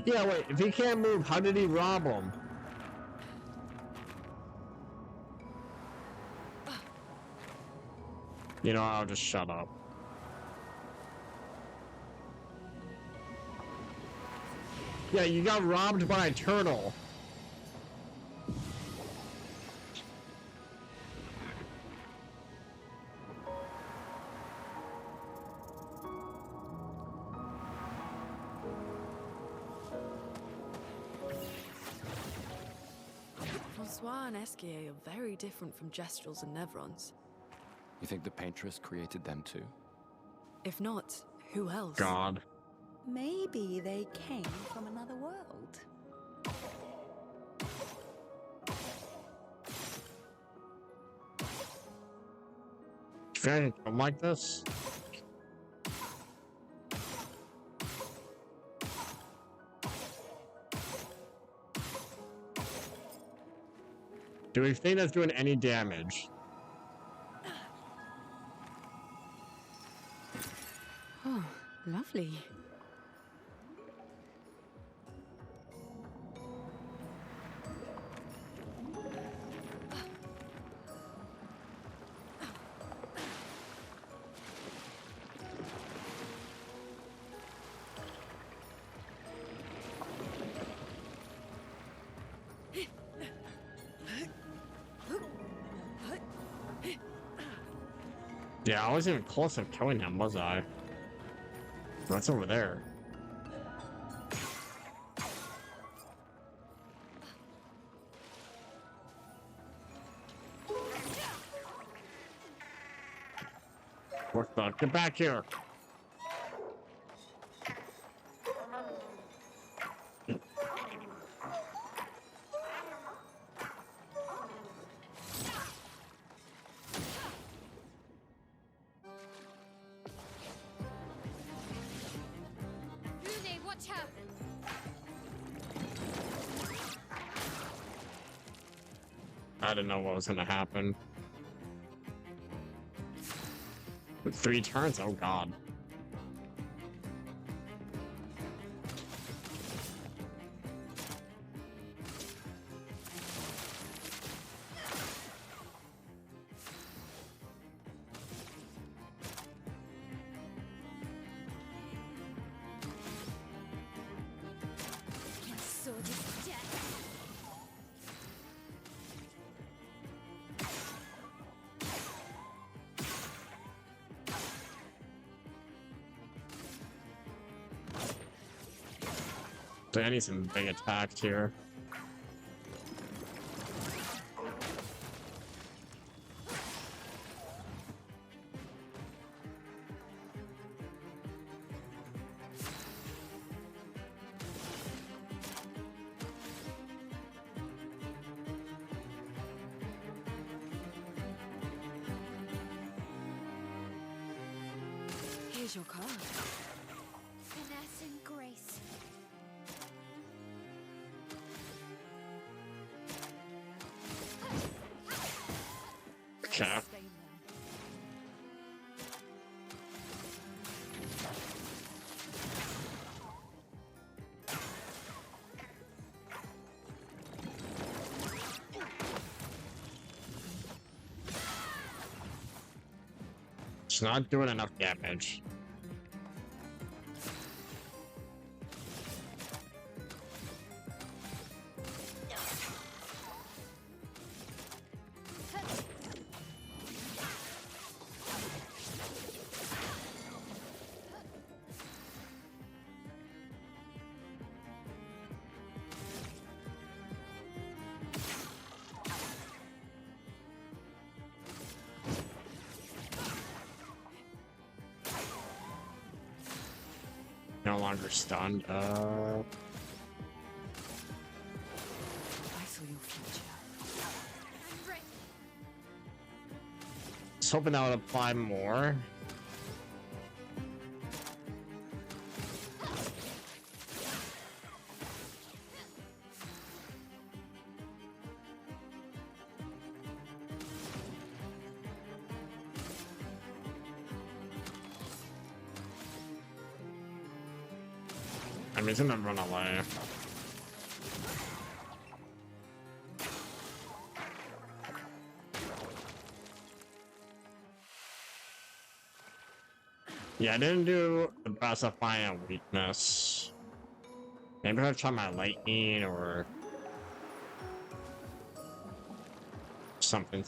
Yeah, wait, if he can't move, how did he rob him? You know, I'll just shut up. Yeah, you got robbed by a turtle.
Francois and Esquier are very different from Gestrels and Nevrons.
You think the paintress created them too?
If not, who else?
God.
Maybe they came from another world.
Very like this. Do we think that's doing any damage?
Oh, lovely.
Yeah, I wasn't even close to killing him, was I? What's over there? What the? Get back here!
Rune, watch out!
I didn't know what was gonna happen. With 3 turns? Oh god.
My sword is death.
So I need some big attacks here.
Here's your card.
Finesse and grace.
Okay.
Stain them.
It's not doing enough damage. No longer stunned.
I saw your future.
I'm ready.
was hoping that would apply more. I mean, he's gonna run away. Yeah, I didn't do the best at finding a weakness. Maybe I'll try my lightning or something.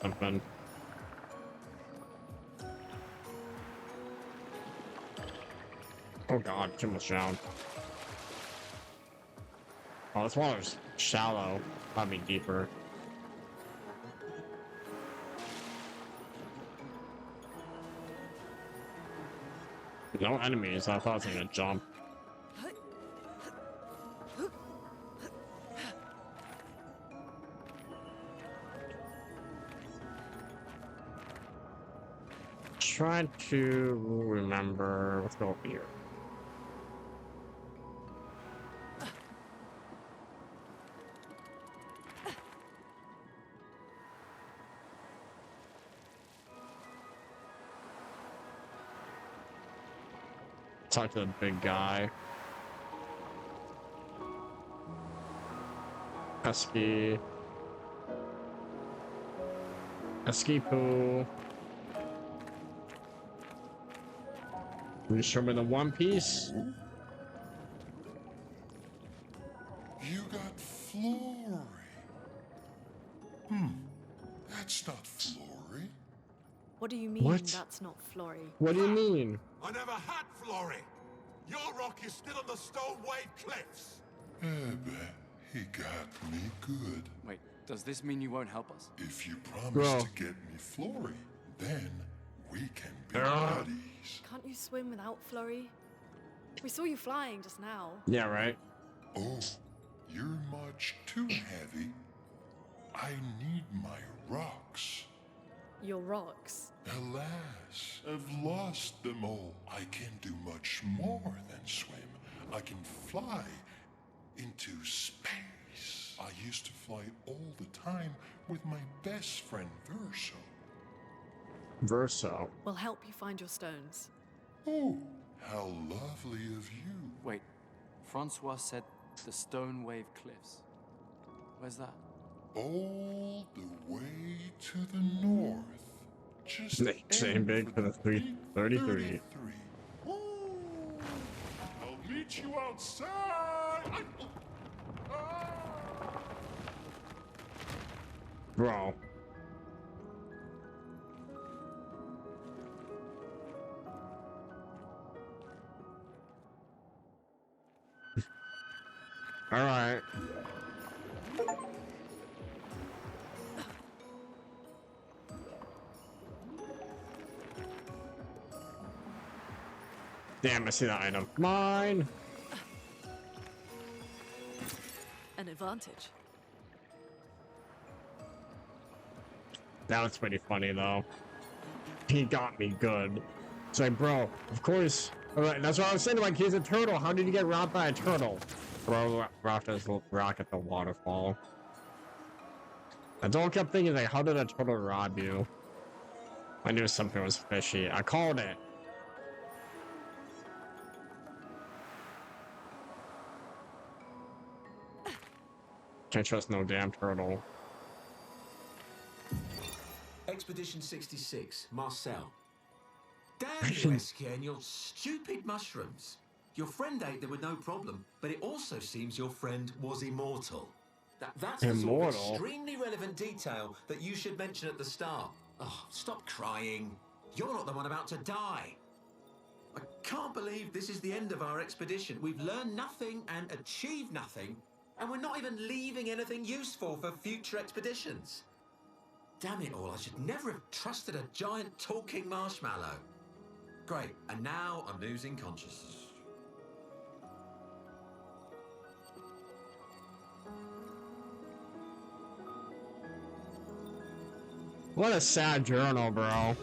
Oh god, too much down. Oh, this water's shallow. Probably deeper. No enemies. I thought I was gonna jump. Trying to remember. Let's go over here. Talk to the big guy. Esky Poo. Will you show me the One Piece?
You got Flory. That's not Flory.
What do you mean
What?
that's not Flory?
What do you mean?
I never had Flory. Your rock is still on the Stone Wave Cliffs.
He got me good.
Wait, does this mean you won't help us?
If you promise
Bro.
to get me Flory, then we can Buddies.
Can't you swim without Flurry? We saw you flying just now.
Yeah, right.
Oh, you're much too heavy. I need my rocks.
Your rocks.
Alas, I've lost them all. I can do much more than swim. I can fly into space. I used to fly all the time with my best friend Verso.
Verso.
We'll help you find your stones.
Oh, how lovely of you.
Wait, Francois said the Stone Wave Cliffs. Where's that?
All the way to the north. Just
Same
aim
big for the
big
33.
Ooh, I'll meet you outside.
Bro. Alright. Damn, I see that item. Mine!
An advantage.
That was pretty funny, though. He got me good. It's like, bro, of course. Alright, that's what I was saying, like, he's a turtle. How did you get robbed by a turtle? Bro, rock at the waterfall. That's all I kept thinking, like, how did a turtle rob you? I knew something was fishy. I called it. Can't trust no damn turtle.
Expedition 66, Marcel. Damn you, Eskia, and your stupid mushrooms. Your friend ate them with no problem, but it also seems your friend was immortal. That's the sort of extremely relevant detail that you should mention at the start. Oh, stop crying. You're not the one about to die. I can't believe this is the end of our expedition. We've learned nothing and achieved nothing, and we're not even leaving anything useful for future expeditions. Damn it all, I should never have trusted a giant talking marshmallow. Great, and now I'm losing consciousness.
What a sad journal, bro.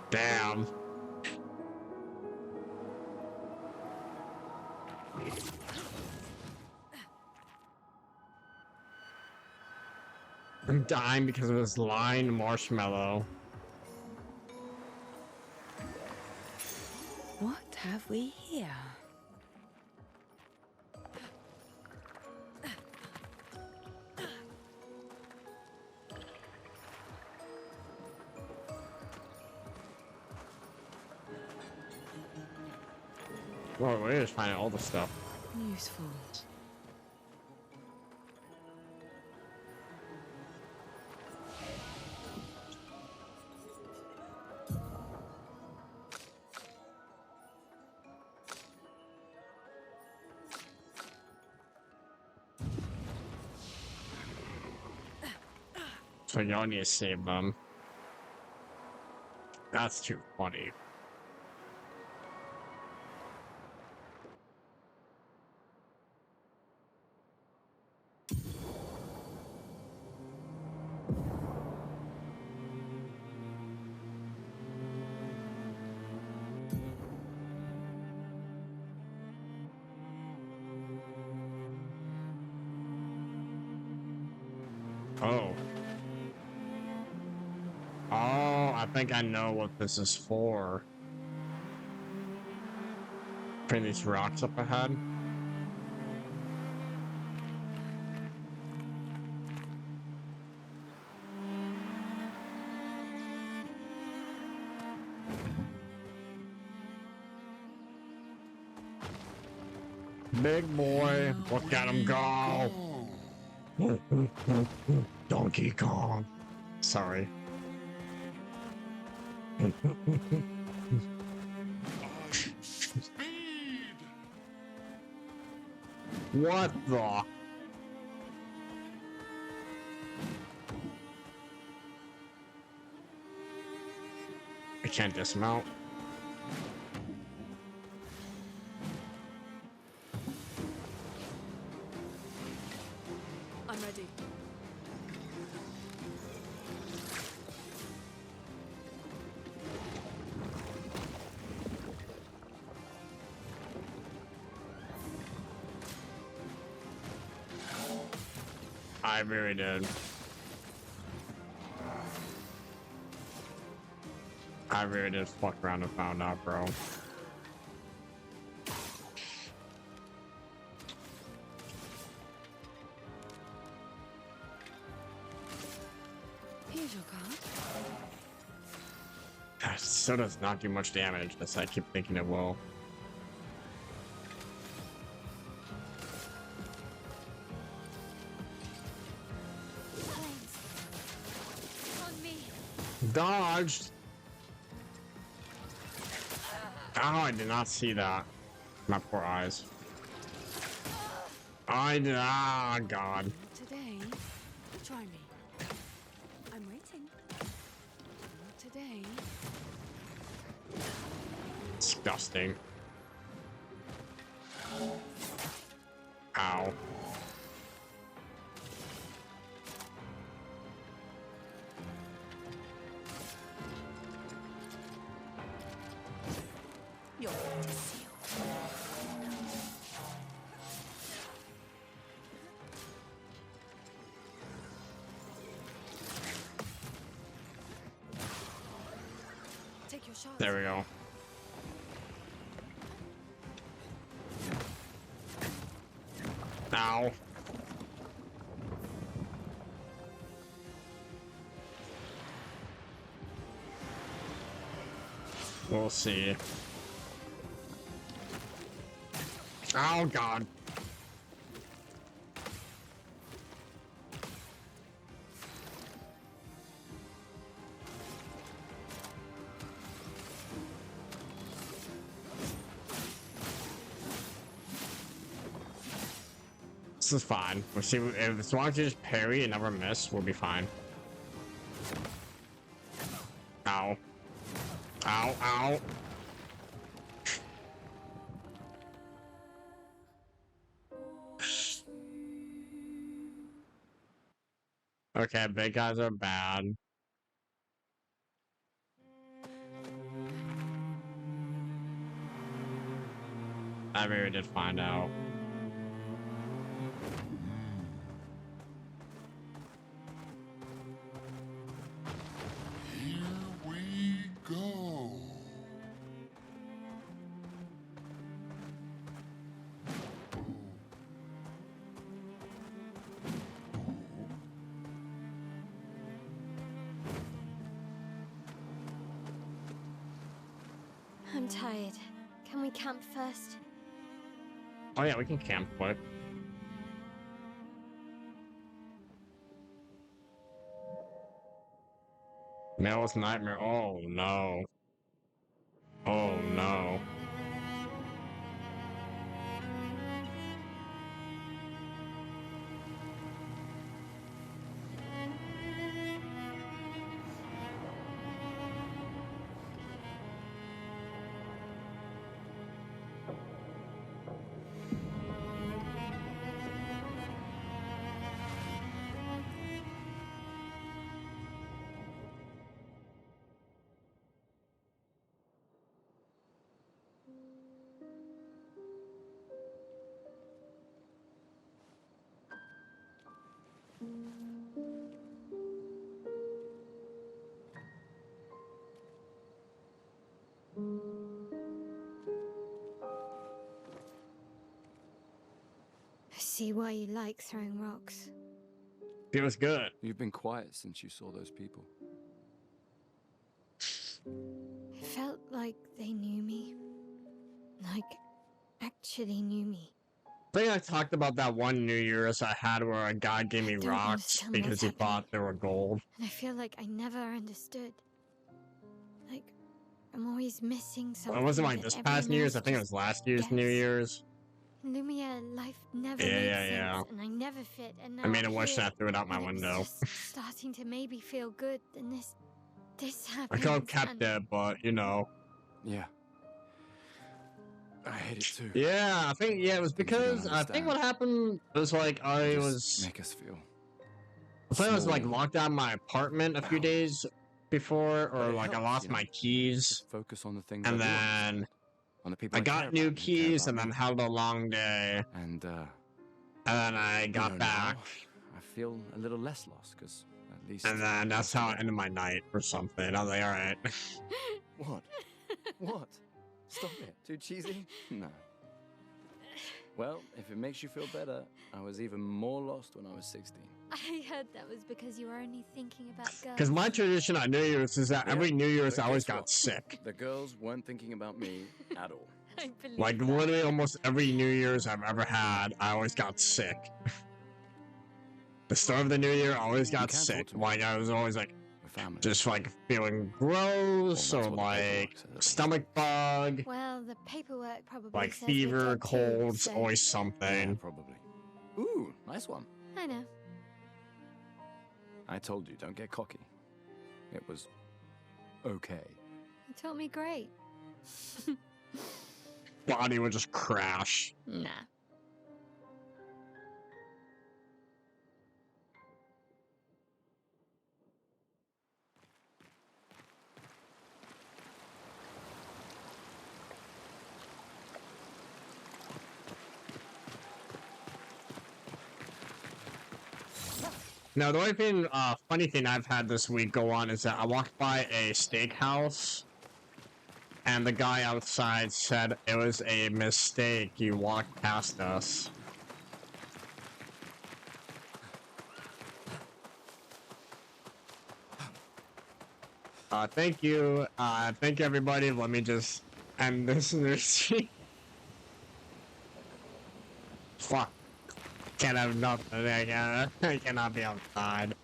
Damn. I'm dying because of this lying marshmallow.
What have we here?
Well, we're just finding all the stuff.
Useful.
So y'all need to save them. That's too funny. Oh. Oh, I think I know what this is for. Bring these rocks up ahead. Big boy, look at him go! Donkey Kong. Sorry.
Speed!
What the? I can't dismount.
I'm ready.
I really did. I really did fuck around and found out, bro.
Here's your card.
That still does not do much damage, as I keep thinking it will.
On me.
Dodged! Oh, I did not see that. My poor eyes. Ah, God.
Today, try me. I'm waiting. Not today.
Disgusting. Ow.
Your fate is sealed. Take your shot.
There we go. Ow. We'll see. Oh, God. This is fine. We'll see if as long as you just parry and never miss, we'll be fine. Ow. Ow, ow. Okay, big guys are bad. I really did find out.
Here we go.
I'm tired. Can we camp first?
Oh yeah, we can camp quick. Mel's nightmare. Oh no. Oh no.
I see why you like throwing rocks.
Feels good.
You've been quiet since you saw those people.
It felt like they knew me. Like, actually knew me.
I think I talked about that one New Year's I had where a guy gave me
I don't
rocks
understand
because
what's
he
happening.
thought they were gold.
And I feel like I never understood. Like, I'm always missing something.
Well, it wasn't like
that
this
everyone
past New Year's, I
else
think it
just
was last year's
gets.
New Year's.
In Lumia, life never
Yeah,
made
yeah,
sense,
yeah.
and I never fit. And now
I made a
I'm
wish
here,
and I threw it out my
and
window.
It's just starting to maybe feel good, and this This
I
happens.
felt kept there, but you know.
Yeah. I hate it too.
Yeah, I think it was
Things you don't
because I think
understand.
what happened was like I
Just
was
make us feel.
I think I was like
small.
locked out of my apartment a few days before,
But
or
it
like I
helps,
lost
you know?
my keys,
Just focus on the things
and
I do
then
understand. On the people
I
I care
got new
about and who care
keys,
about
and then
me.
had a long day,
And
then I
you
got
know,
back,
now, I feel a little less lost because at least.
and then that's
we're
how I
together.
ended my night or something. I was like, all right.
What? What? Stop it. Too cheesy? No. Well, if it makes you feel better, I was even more lost when I was 16.
I heard that was because you were only thinking about girls.
Because my tradition on New Year's is that every New Year's
but
I always
guess
got
what?
sick.
The girls weren't thinking about me at all.
I believe
Like
that.
literally almost every New Year's I've ever had, I always got sick. The start of the new year, I always got
can talk
sick.
to me.
Like I was always like
We're family.
just like feeling gross
Well,
or
that's what the
like
paperwork says, at least.
stomach bug,
Well, the paperwork probably
like
says we're
fever,
dead too,
colds,
so-
always
Yeah,
something.
probably. Ooh, nice one.
I know.
I told you, don't get cocky. It was okay.
You taught me great.
Body would just crash.
Nah.
Now the only thing, funny thing I've had this week go on is that I walked by a steakhouse, and the guy outside said it was a mistake. You walked past us. Thank you. Thank you, everybody. Let me just end this nursery. Fuck. Can't have nothing. I cannot be outside.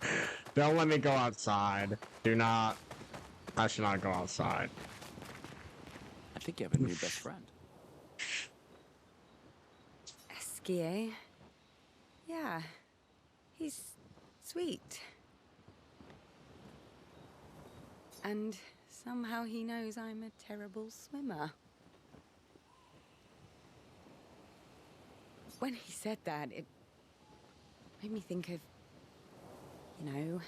Don't let me go outside. Do not. I should not go outside.
I think you have a new best friend.
Esquier? Yeah. He's sweet. And somehow he knows I'm a terrible swimmer. When he said that, it made me think of, you know,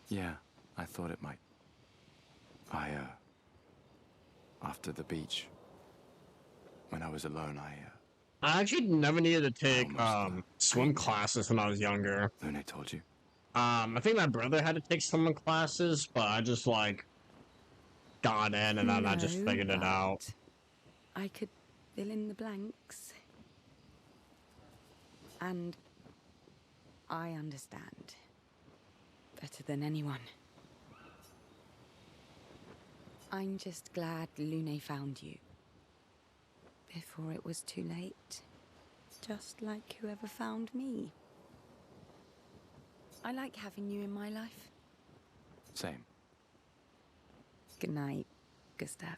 Yeah, I thought it might. After the beach, when I was alone,
I actually never needed to take
almost,
swim classes when I was younger.
Lune told you.
I think my brother had to take swimming classes, but I just like got in and then I just
no,
figured it out.
but I could fill in the blanks. And I understand better than anyone. I'm just glad Lune found you before it was too late. Just like whoever found me. I like having you in my life.
Same.
Good night, Gustav.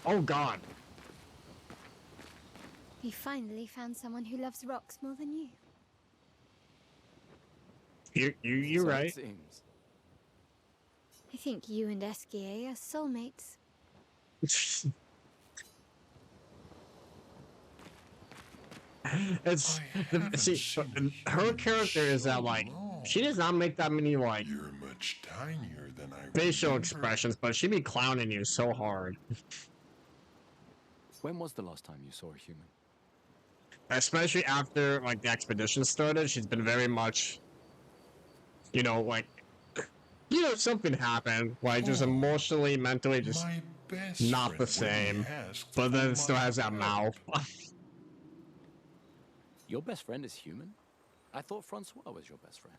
Oh god.
You finally found someone who loves rocks more than you.
You're
So
right.
It seems.
I think you and Esquier are soulmates.
It's
I haven't
see
seen
her
you
character is
so
that like
long.
she does not make that many like
You're much tinier than I
facial
remember.
expressions, but she be clowning you so hard.
When was the last time you saw a human?
Especially after like the expedition started, she's been very much, you know, like, you know, something happened, like just
Oh,
emotionally, mentally, just
My best
not the
friend when he
same.
asked
But then
for
it still
my
has that
help.
mouth.
Your best friend is human? I thought Francois was your best friend.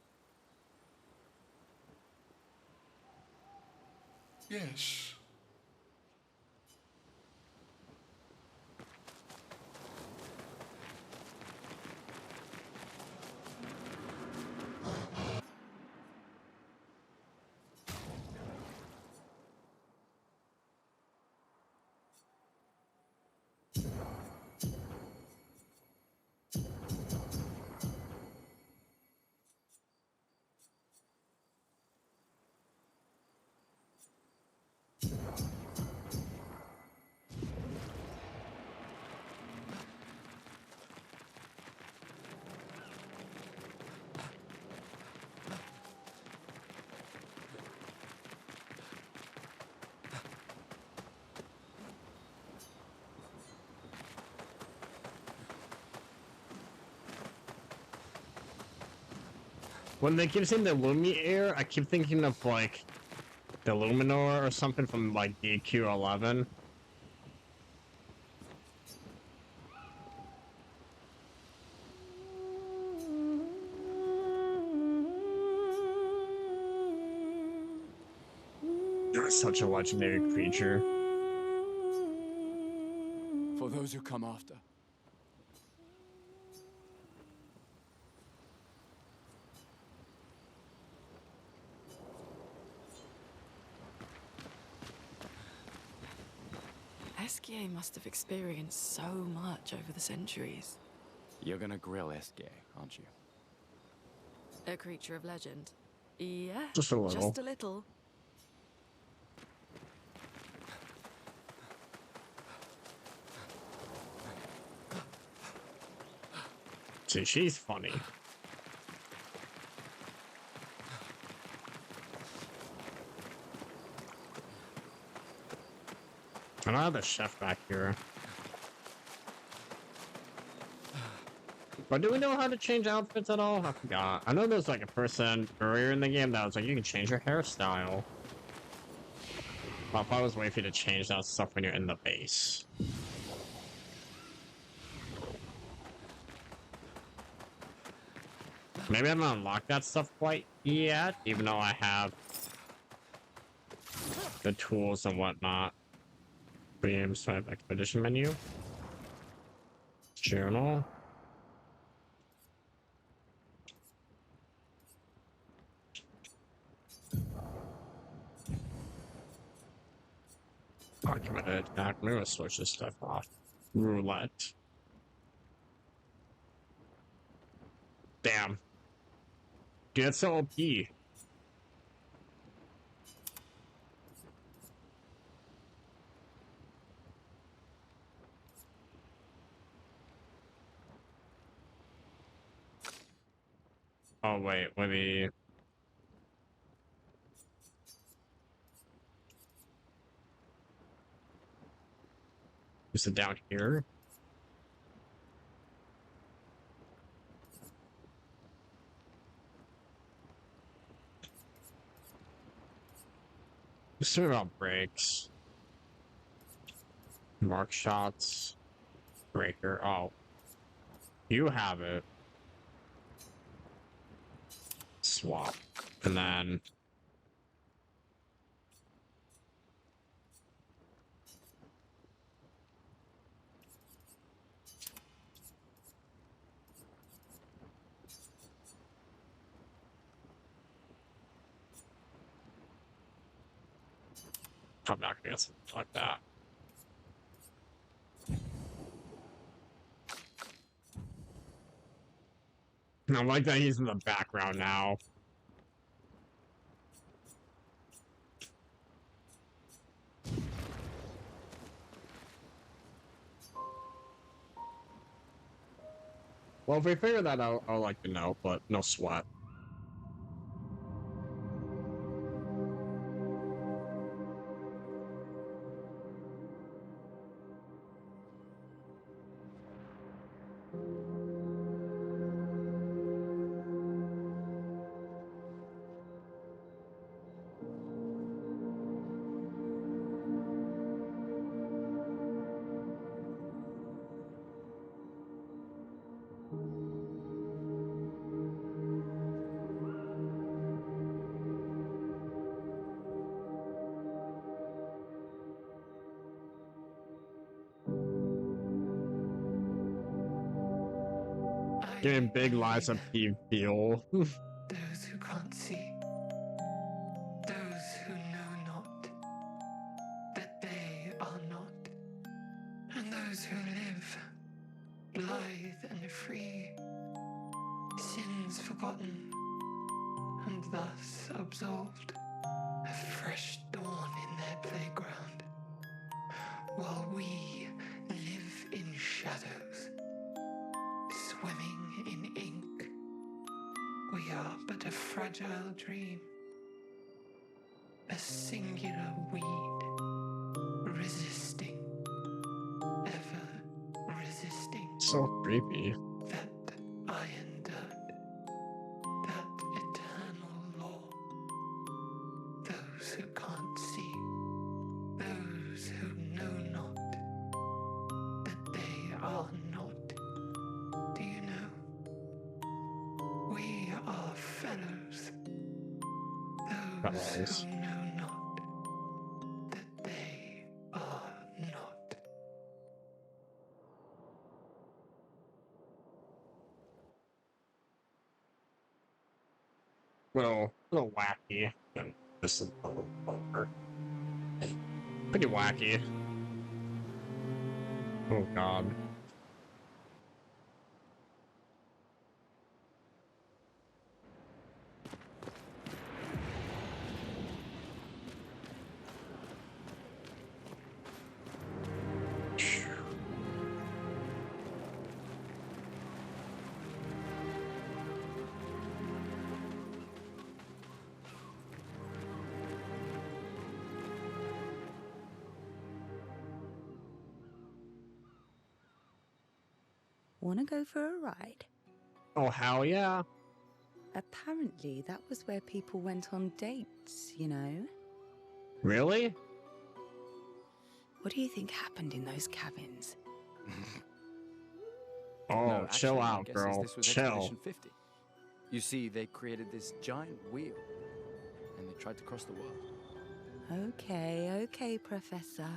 Yes.
When they keep saying the Lumiere, I keep thinking of like the Luminor or something from like DQ11. You're such a legendary creature.
For those who come after.
Esquier must have experienced so much over the centuries.
You're gonna grill Esquier, aren't you?
A creature of legend. Yeah,
Just a little.
Just a little.
See, she's funny. I don't have the chef back here. But do we know how to change outfits at all? I forgot. I know there's like a person earlier in the game that was like, you can change your hairstyle. I'll probably was waiting for you to change that stuff when you're in the base. Maybe I haven't unlocked that stuff quite yet, even though I have the tools and whatnot. Premium Swipe Expedition menu. Journal. Documented attack. I'm gonna switch this stuff off. Roulette. Damn. Dude, that's so OP. Oh wait, let me... Is it down here? Let's talk about breaks. Mark shots. Breaker. Oh. You have it. Swap. And then... I'm not gonna get something like that. I like that he's in the background now. Well, if we figure that out, I'll like to know, but no sweat. Getting big lies of feel.
Those who can't see, those who know not that they are not, and those who live, blithe and free, sins forgotten, and thus absolved, a fresh dawn in their playground, while we live in shadows, swimming in ink. We are but a fragile dream, a singular weed, resisting, ever resisting.
So creepy.
That iron dirt, that
fellows.
who know not that they are not.
Little wacky. This is a little over. Pretty wacky. Oh god.
Wanna go for a ride?
Oh hell yeah.
Apparently, that was where people went on dates, you know?
Really?
What do you think happened in those cabins?
Oh,
No,
chill
actually, my
out,
guess is
girl.
this was
Chill.
Expedition 50. You see, they created this giant wheel, and they tried to cross the world.
Okay, Professor.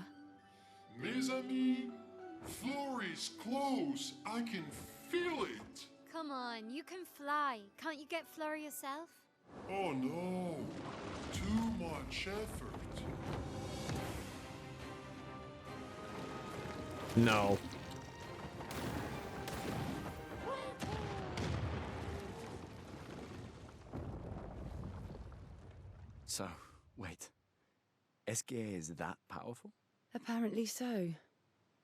Mes amis, floor is close. I can feel it.
Come on, you can fly. Can't you get Flora yourself?
Oh no, too much effort.
No.
So, wait. SGA is that powerful?
Apparently so,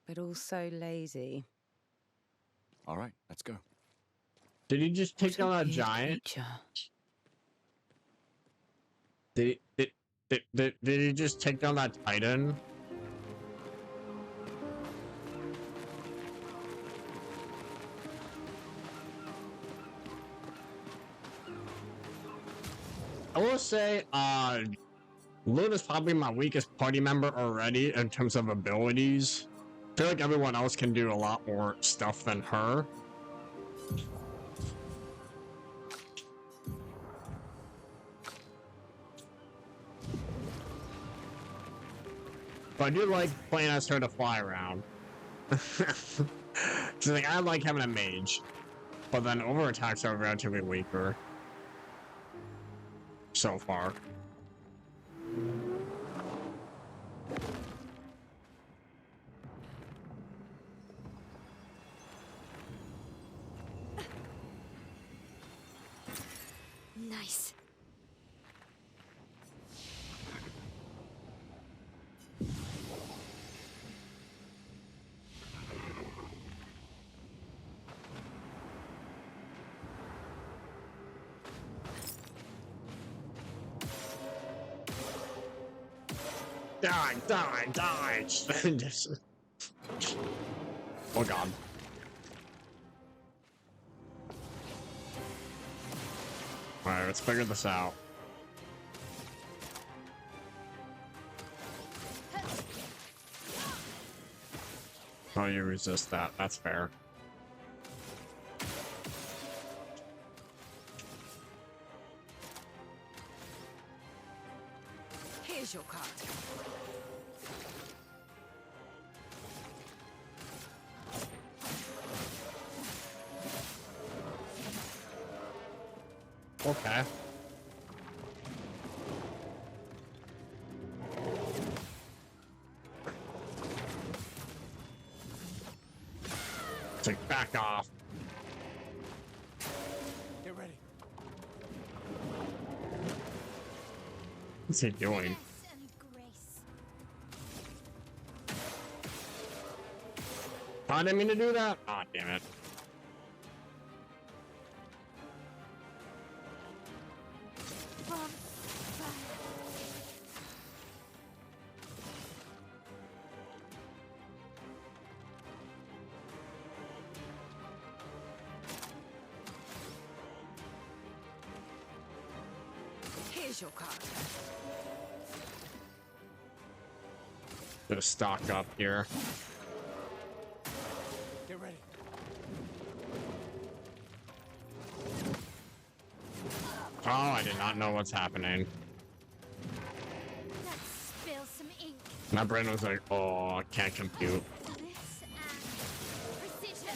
but also lazy.
All right, let's go.
Did he just take down
What a
that
weird
giant?
creature.
Did he just take down that Titan? I will say, Luna's probably my weakest party member already in terms of abilities. I feel like everyone else can do a lot more stuff than her. But I do like playing as her to fly around. So like, I like having a mage. But then over attacks are relatively weaker. So far.
Nice.
Die! Oh god. Alright, let's figure this out. Oh, you resist that. That's fair.
Here's your card.
Okay. Take back off.
Get ready.
What's he doing?
Yes, and grace.
I didn't mean to do that. Aw, damn it.
Here's your card.
Gonna stock up here.
Get ready.
Oh, I did not know what's happening. My brain was like, oh, I can't compute.
This and precision.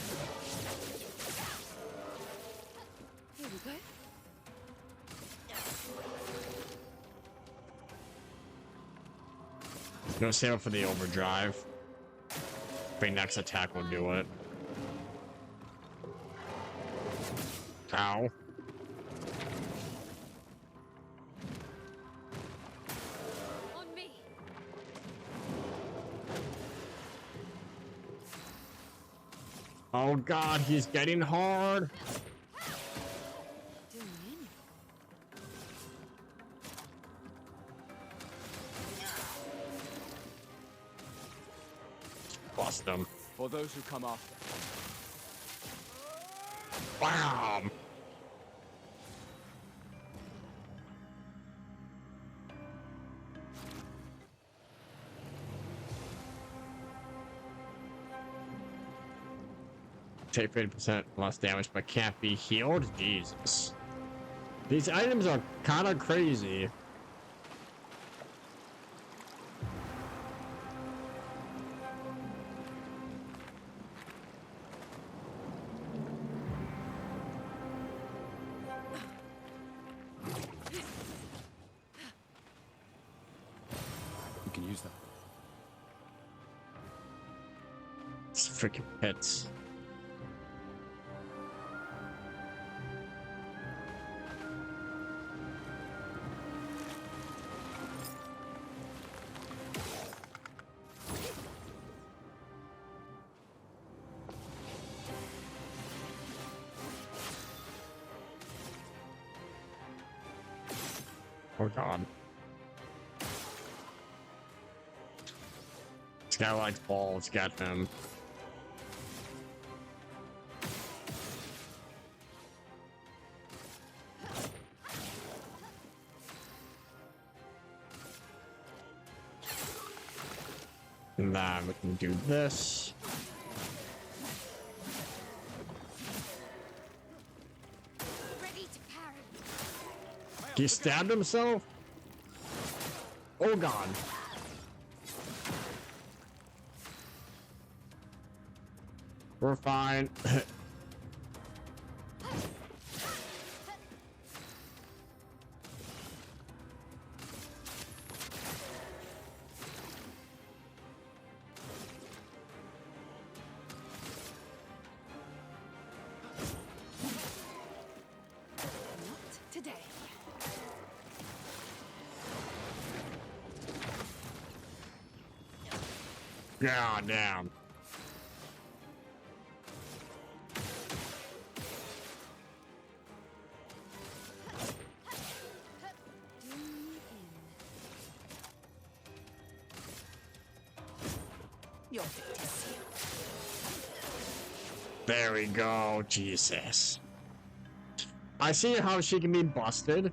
Here we go.
Gonna save it for the overdrive. The next attack will do it. Ow.
On me.
Oh god, he's getting hard. Bust him.
For those who come after.
Bam! Take 50% less damage, but can't be healed? Jesus. These items are kind of crazy.
You can use that.
It's freaking pits. Oh god. This guy likes balls, get him. And then we can do this.
Ready to parry.
He stabbed himself? Oh god. We're fine.
Not today.
God damn.
Your fate is sealed.
There we go. Jesus. I see how she can be busted.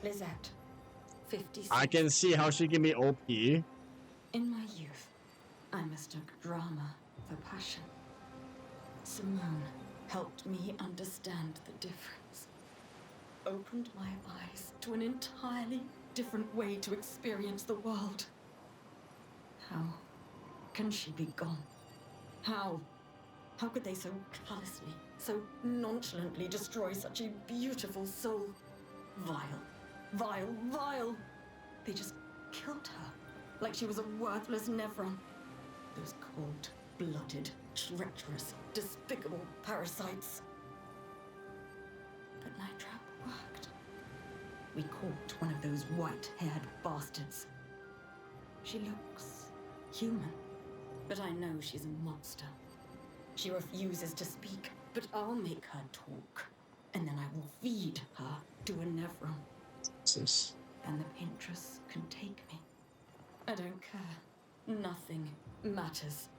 Lizette, 56.
I can see how she can be OP.
In my youth, I mistook drama for passion. Simone helped me understand the difference. Opened my eyes to an entirely different way to experience the world. How can she be gone? How? How could they so callously, so nonchalantly destroy such a beautiful soul? Vile. Vile, vile! They just killed her, like she was a worthless Nevron. Those cold-blooded, treacherous, despicable parasites. But my trap worked. We caught one of those white-haired bastards. She looks human, but I know she's a monster. She refuses to speak, but I'll make her talk, and then I will feed her to a Nevron.
Jesus.
And the Pinterest can take me. I don't care. Nothing matters.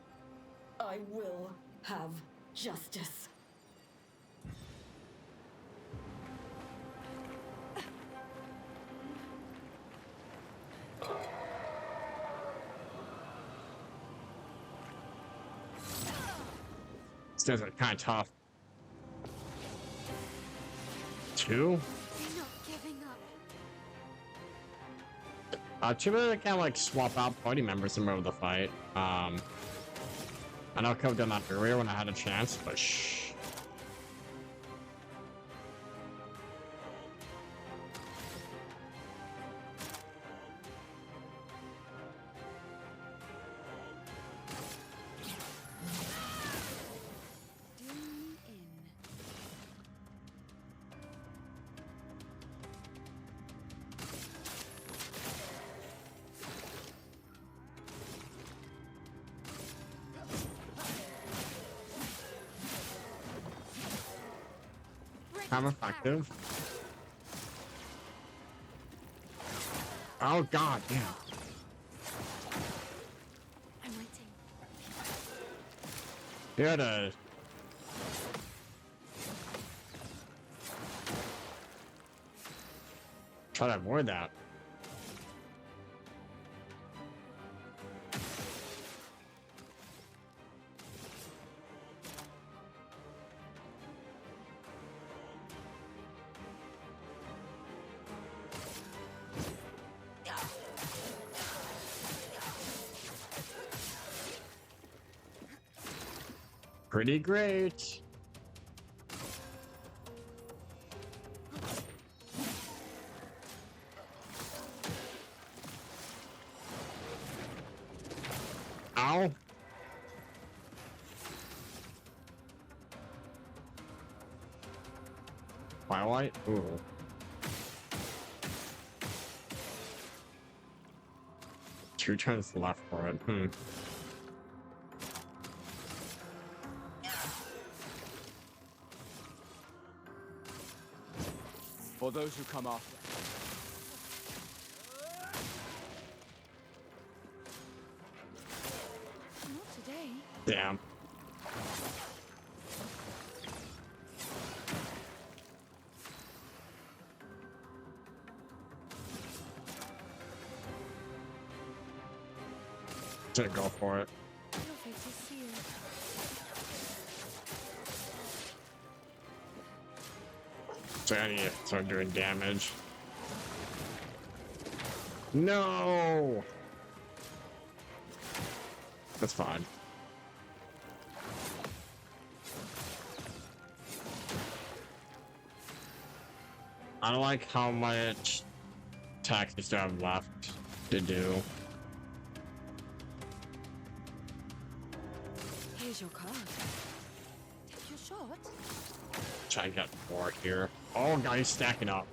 I will have justice.
This guys are kind of tough. 2?
You're not giving up.
Too bad I can't like swap out party members in the middle of the fight. I know I could have done that earlier when I had a chance, but shh. I'm effective. Oh god, yeah.
I'm waiting.
You're the... Try to avoid that. Pretty great. Ow. Twilight? Ooh. Two turns left for it.
For those who come after.
Not today.
Damn. Didn't go for it.
Your fate is sealed.
So I need to start doing damage. No! That's fine. I don't like how much attacks I still have left to do.
Here's your card. Take your shot.
Try and get more here. Oh god, he's stacking up.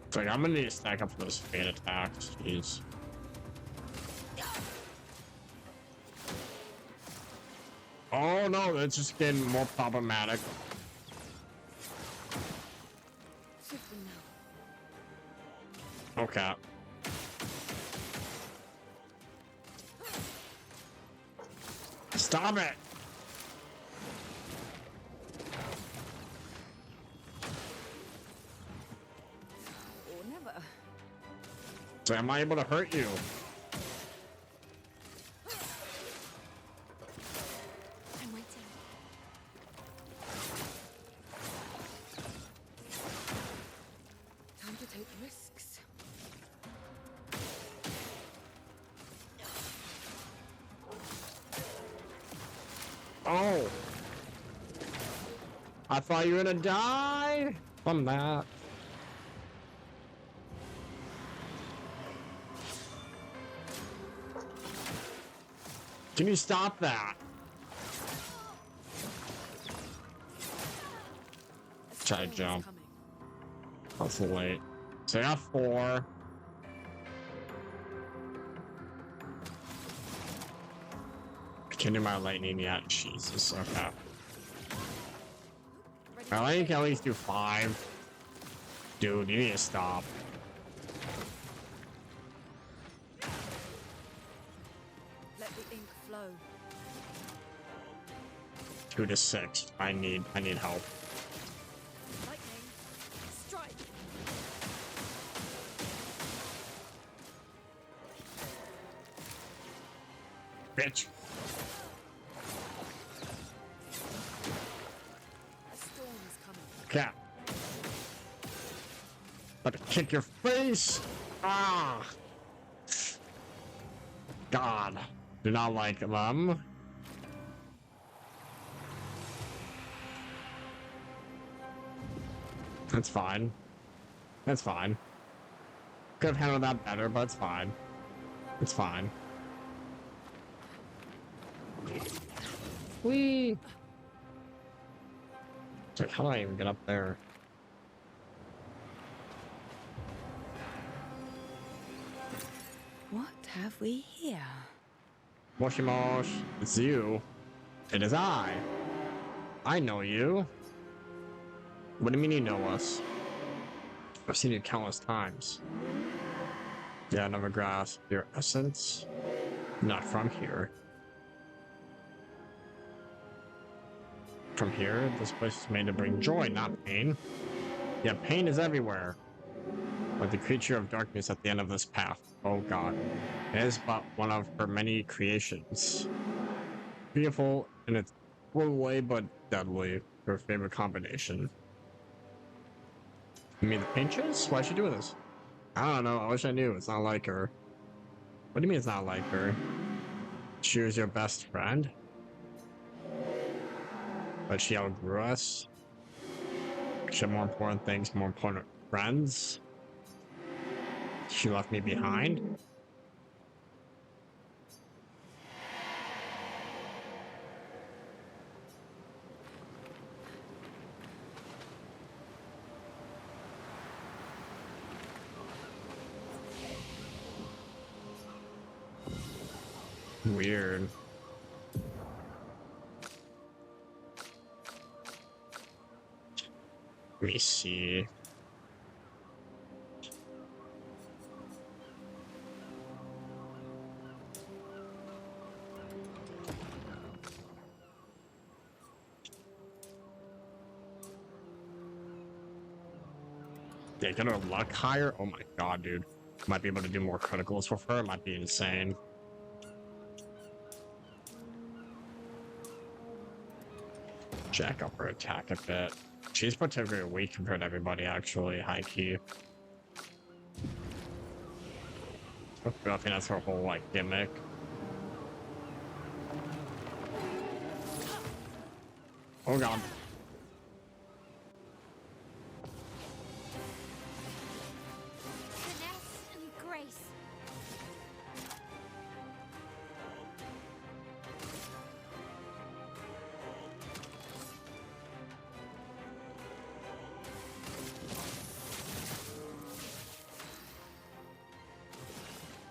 It's like I'm gonna need to stack up for those fan attacks. Jeez. Oh no, that's just getting more problematic.
Swiftly now.
Okay. Stop it!
Or never.
So am I able to hurt you?
I'm waiting.
Time to take risks.
Oh! I thought you were gonna die from that. Can you stop that? Try to jump. That's late. So I got 4. I can't do my lightning yet. Jesus, okay. I like you can at least do 5. Dude, you need to stop.
Let the ink flow.
2 to 6. I need help.
Lightning. Strike.
Bitch. Cat. About to kick your face. Ah. God. Do not like them. That's fine. That's fine. Could have handled that better, but it's fine. It's fine. Whee! It's like, how do I even get up there?
What have we here?
Moshi Mosh, it's you. It is I. I know you. What do you mean you know us? I've seen you countless times. Yeah, I never grasped your essence. Not from here. From here, this place is made to bring joy, not pain. Yeah, pain is everywhere. Like the creature of darkness at the end of this path. Oh god. It is but one of her many creations. Beautiful in its own way, but deadly. Her favorite combination. You mean the pinches? Why'd she do this? I don't know. I wish I knew. It's not like her. What do you mean it's not like her? She was your best friend? But she outgrew us? She had more important things, more important friends? She left me behind? Weird. Let me see. Yeah, get her luck higher? Oh my god, dude. Might be able to do more criticals with her. Might be insane. Jack up her attack a bit. She's particularly weak compared to everybody, actually. High key. I think that's her whole, like, gimmick. Oh god.
Finesse and grace.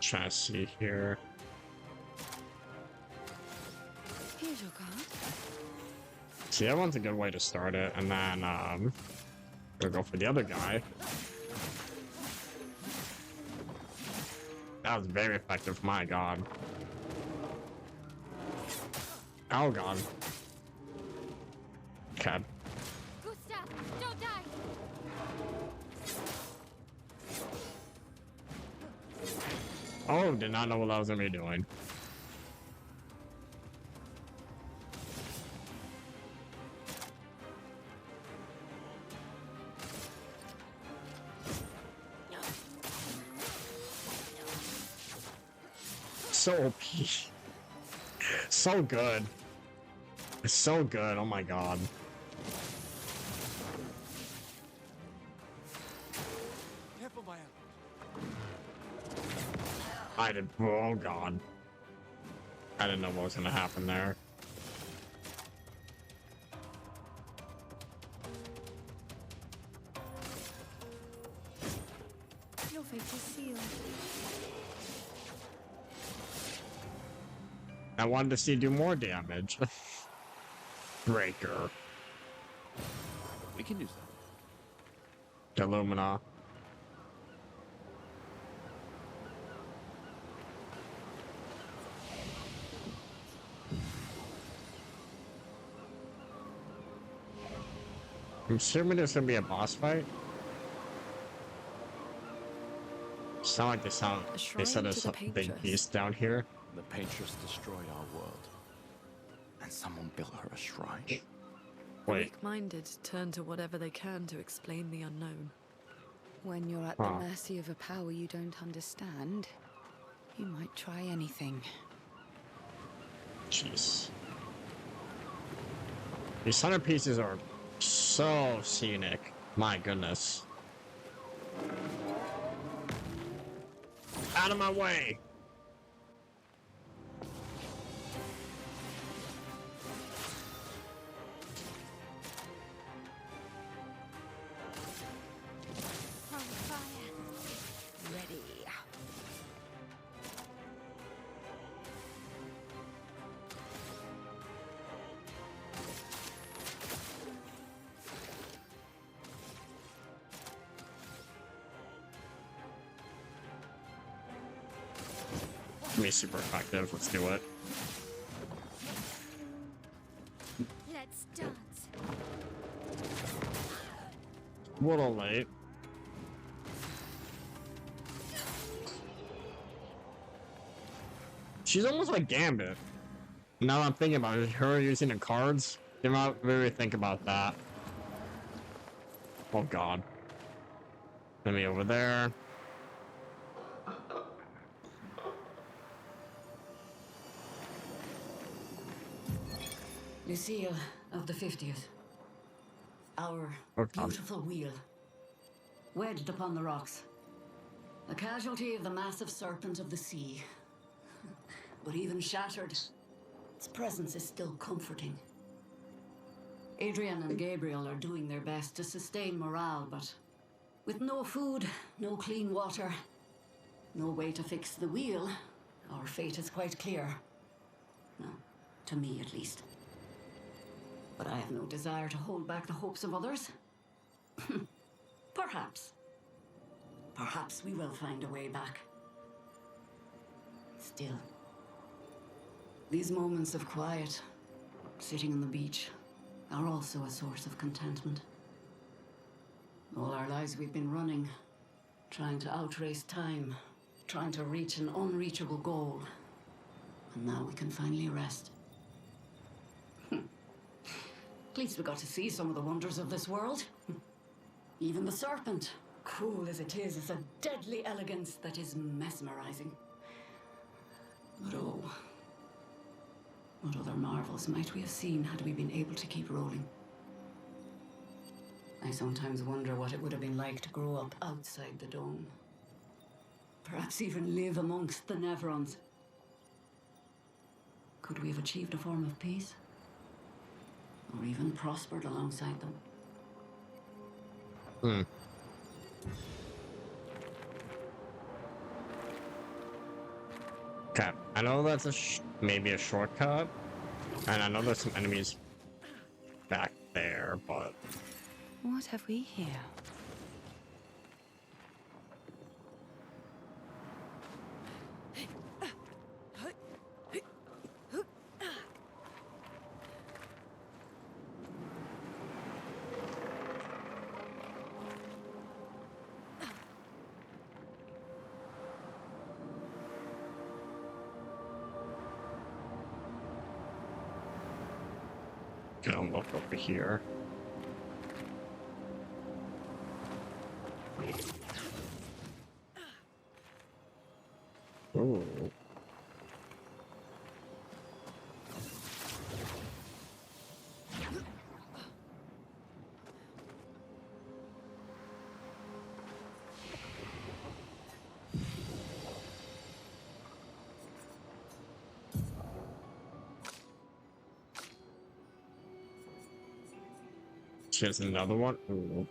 Trying to see here.
Here's your card.
See, that one's a good way to start it, and then, we'll go for the other guy. That was very effective, my god. Oh god. Okay.
Gustav, don't die.
Oh, did not know what I was gonna be doing. So OP. So good. It's so good, oh my god.
Careful, my
I did. Oh god. I didn't know what was gonna happen there.
Your fate is sealed.
I wanted to see you do more damage. Breaker.
We can use that.
Illumina. I'm assuming there's gonna be a boss fight. Sound like they said there's a big beast down here.
The Paintress destroyed our world. And someone built her a shrine.
The
Wait.
weak-minded turn to whatever they can to explain the unknown.
When you're at the mercy of a power you don't understand, you might try anything.
Jeez. These centerpieces are so scenic. My goodness. Out of my way!
Ready.
Be super effective. Let's do it.
Let's dance.
A little late. She's almost like Gambit. Now that I'm thinking about it, her using the cards. Did not really think about that. Oh god. Enemy over there.
Lucille of the 50th. Our beautiful wheel. Wedged upon the rocks. A casualty of the massive serpent of the sea. But even shattered, its presence is still comforting. Adrian and Gabriel are doing their best to sustain morale, but with no food, no clean water, no way to fix the wheel, our fate is quite clear. No, to me at least. But I have no desire to hold back the hopes of others. Perhaps. Perhaps we will find a way back. Still, these moments of quiet, sitting on the beach, are also a source of contentment. All our lives we've been running, trying to outrace time, trying to reach an unreachable goal. And now we can finally rest. At least we got to see some of the wonders of this world. Even the serpent, cool as it is a deadly elegance that is mesmerizing. But oh, what other marvels might we have seen had we been able to keep rolling? I sometimes wonder what it would have been like to grow up outside the dome. Perhaps even live amongst the Nevrons. Could we have achieved a form of peace? Or even prospered alongside them?
Okay, I know that's maybe a shortcut, and I know there's some enemies back there, but...
What have we here?
Gonna look over here. Ooh. Here's another one. Ooh.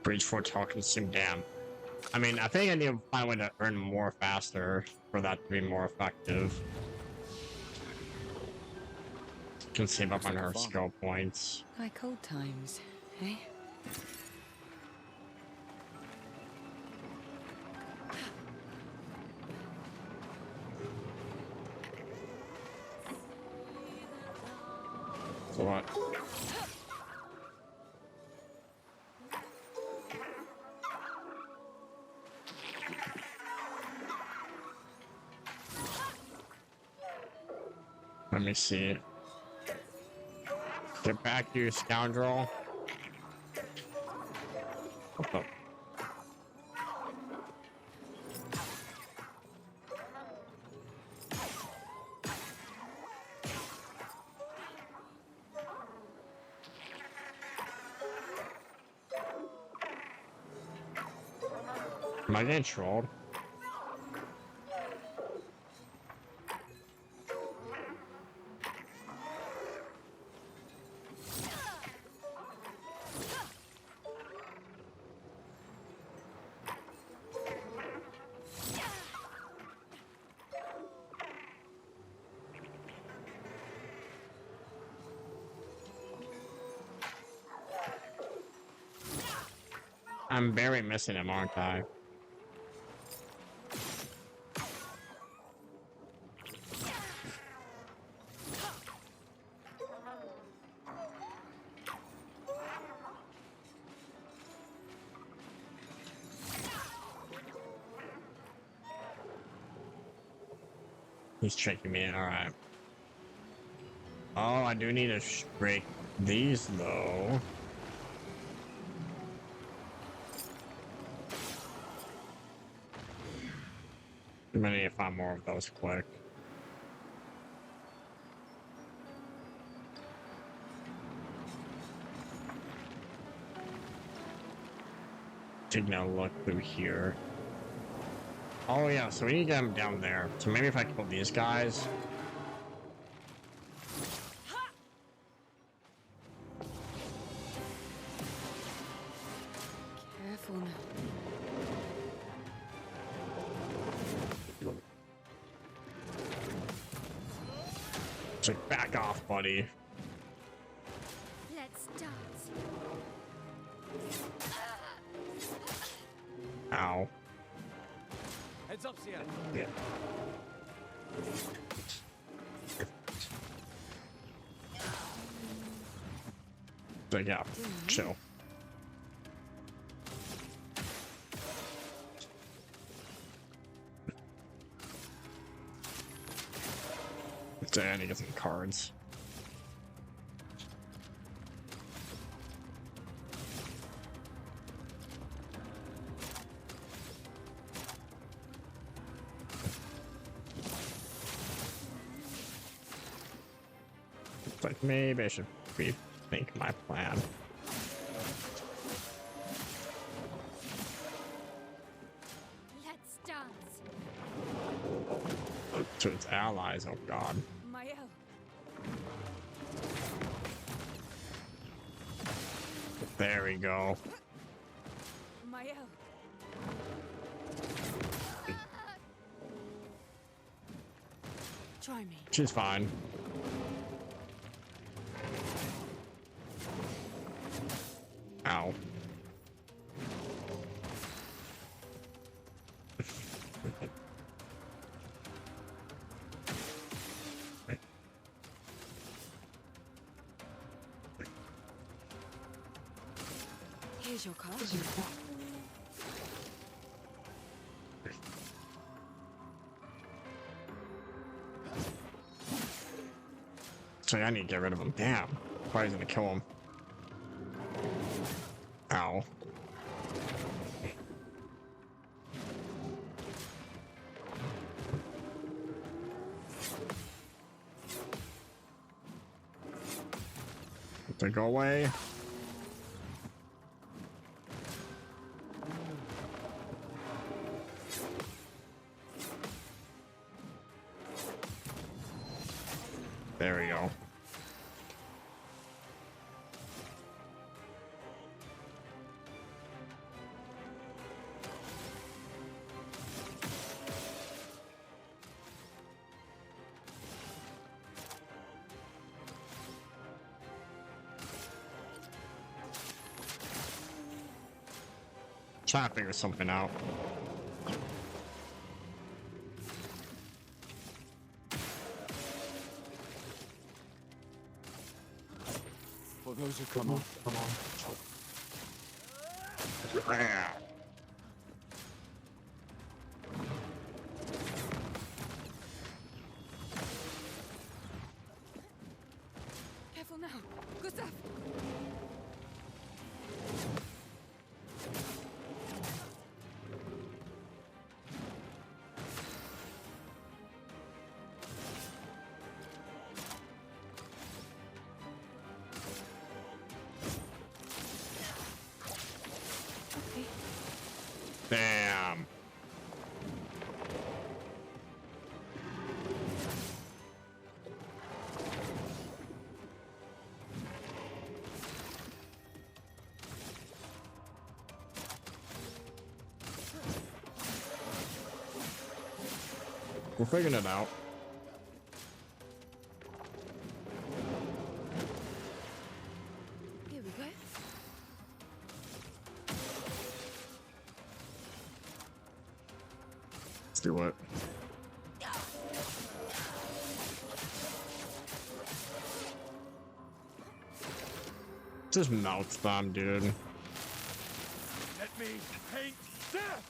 Breach for talking sim dam. I mean, I think I need to find a way to earn more faster for that to be more effective. Can save up on her skill points.
Like old times, eh?
So what? Let me see. Get back, you scoundrel. What the? Am I getting trolled? I'm very missing him, aren't I? He's tricking me, alright. Oh, I do need to break these, though. I'm gonna need to find more of those quick. Taking a look through here. Oh yeah, so we need to get them down there. So maybe if I kill these guys.
Careful now.
It's like, back off, buddy.
Let's dance.
Ow.
Heads up, Sierra.
Yeah. So yeah, chill. So I need to get some cards. It's like maybe I should rethink my plan.
Let's dance.
To its allies, oh god.
Mael.
There we go.
Mael. Try me.
She's fine. Ow.
Here's your card.
So I need to get rid of him. Damn. Probably gonna kill him. Ow. To go away. There we go. Trying to figure something out.
For those who come on.
Gustav!
Damn. We're figuring it out.
Here we go.
Let's do it. Just mouth them, dude.
Let me paint death!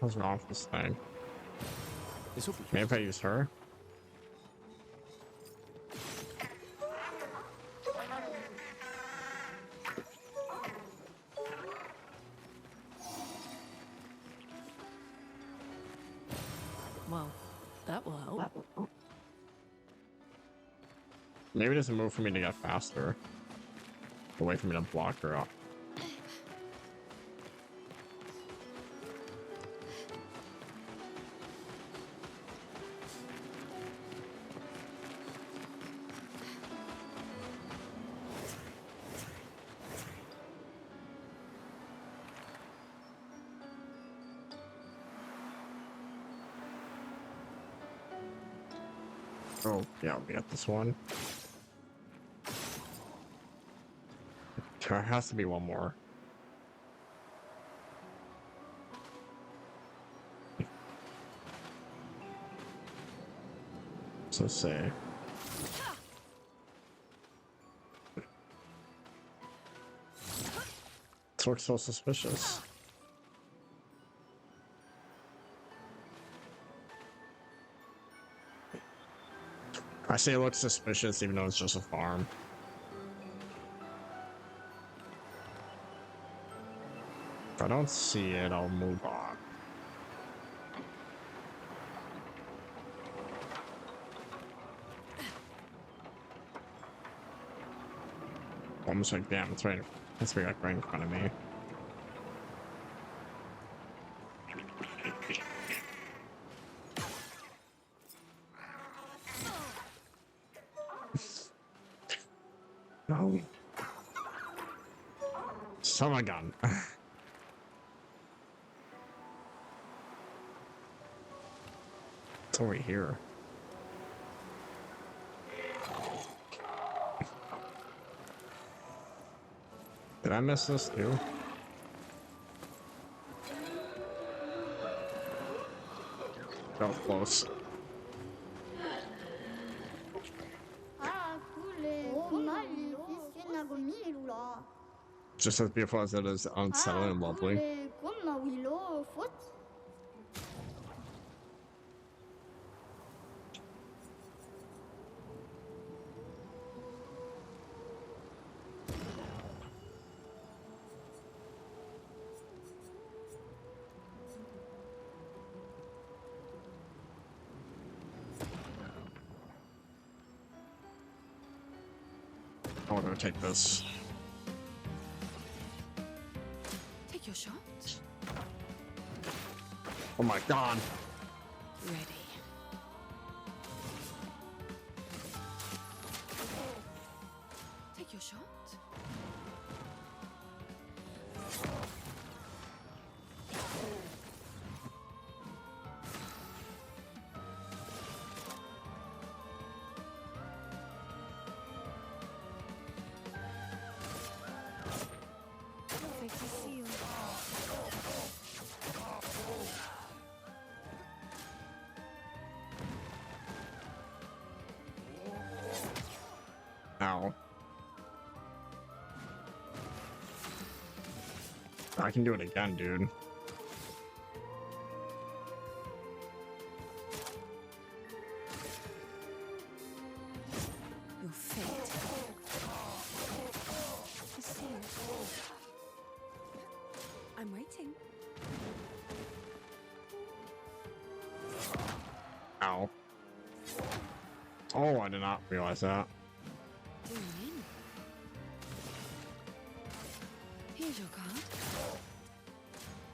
What's wrong with this thing? Maybe if I use her?
Well, that will help.
Maybe it doesn't move for me to get faster. Away for me to block her up. Oh, yeah, we got this one. There has to be one more. So say. This looks so suspicious. I say it looks suspicious even though it's just a farm. If I don't see it, I'll move on. Almost like, damn, it's right. It's right in front of me. No. Son of a gun. It's over here. Did I miss this too? That was close. Just as beautiful as it is unsettling and lovely. I want to take this.
Take your shot.
Oh my god.
Ready. Take your shot.
Great to see you.
Ow. I can do it again, dude.
Your fate is sealed. I'm waiting.
Ow. Oh, I did not realize that.
Doing in. Here's your card.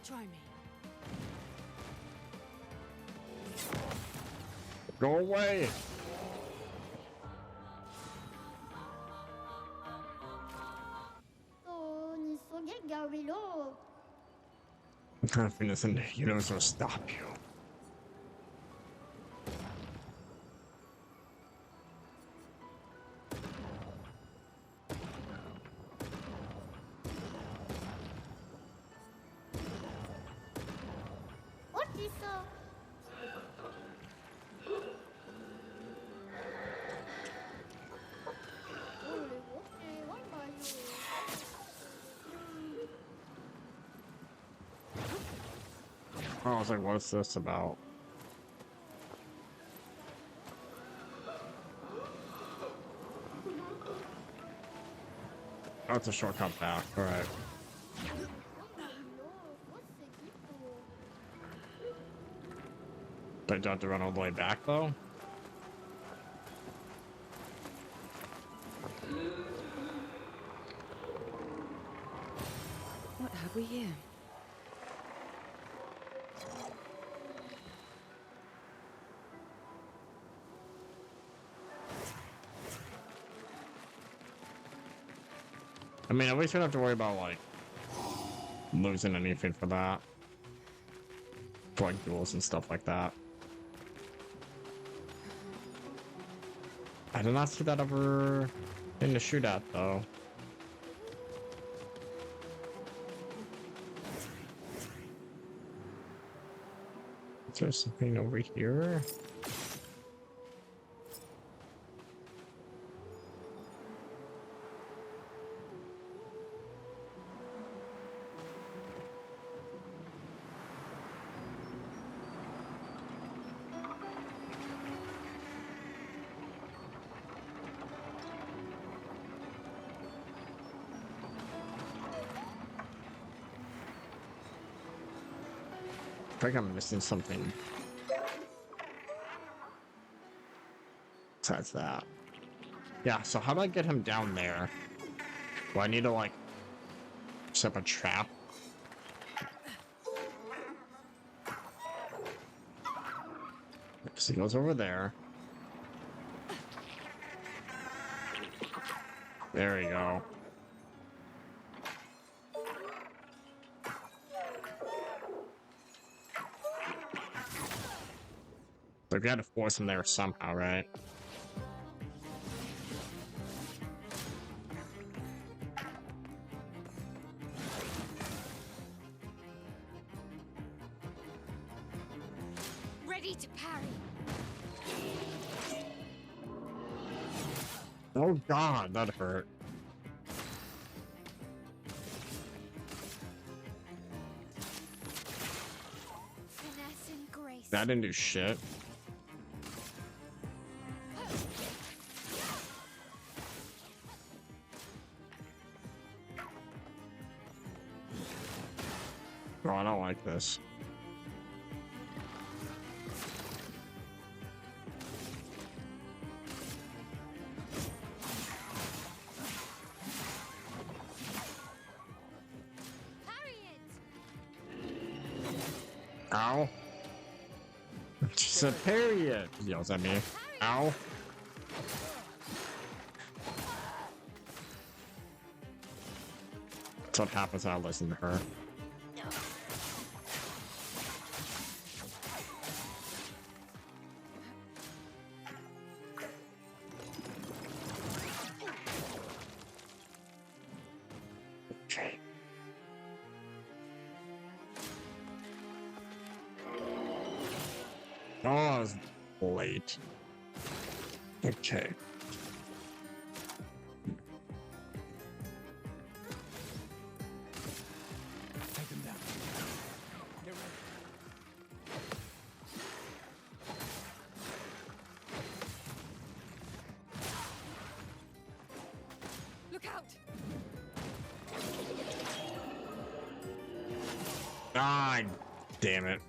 Try me.
Go away! Happiness in the universe will stop you.
What is
I was like, what's this about? Oh, it's a shortcut back. Alright. But do I have to run all the way back, though?
What have we here?
I mean, at least we don't have to worry about, like, losing anything for that. For, like, duels and stuff like that. I did not see that ever in the shootout, though. Is there something over here? I think I'm missing something. Besides that. Yeah, so how do I get him down there? Do I need to, like, set up a trap? Because he goes over there. There you go. So we had to force him there somehow, right?
ready to parry?
Oh god, that hurt.
Finesse and grace.
That didn't do shit. Oh, I don't like this. Ow. She said parry it. He yells at me. Ow. That's what happens when I listen to her. Okay. Oh, I was late. Okay.
Take him down. Get ready.
Look out!
Ah, damn it.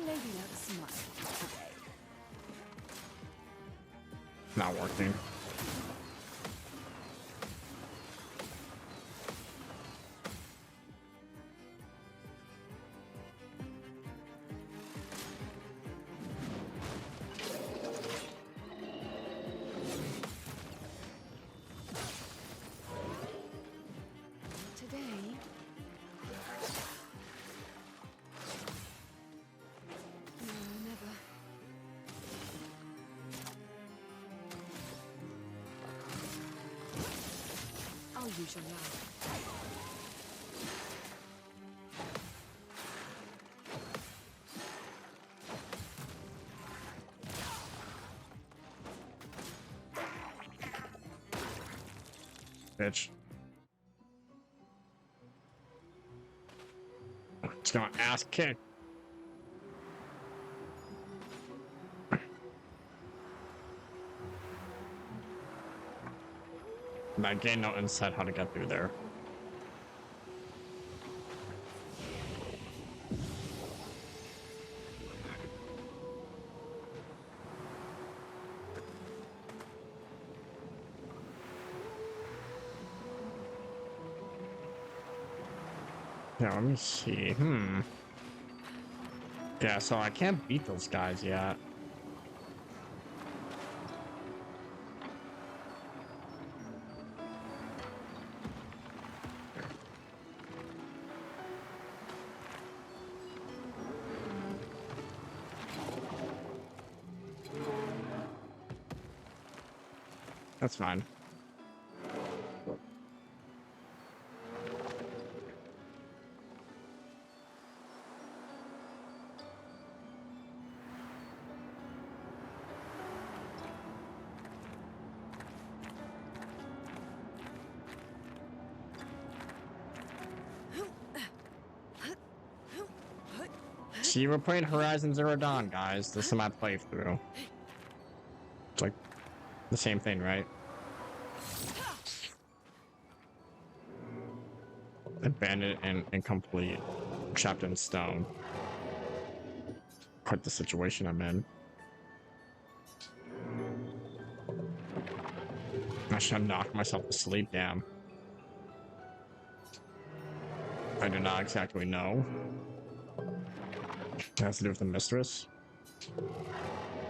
Lady never smiled today.
Not working.
Today. No, never. I'll use your love.
Bitch. It's gonna ass kick. I gained no insight how to get through there. Yeah, let me see. Yeah, so I can't beat those guys yet. That's fine. See, we're playing Horizon Zero Dawn, guys. This is my playthrough. It's like the same thing, right? Abandoned and incomplete. Trapped in stone. Quite the situation I'm in. I should have knocked myself to sleep, damn. I do not exactly know. It has to do with the mistress.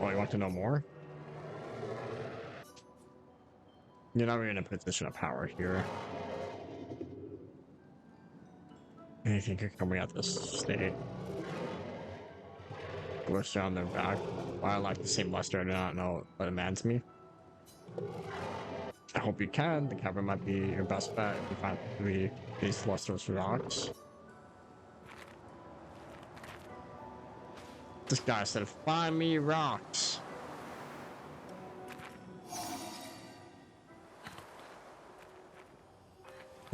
Oh, you want to know more? You're not really in a position of power here. Anything could come out this state. Blister on their back. Why I like the same luster, I do not know what demands me. I hope you can. The cavern might be your best bet if you find these lustrous rocks. This guy said, find me rocks.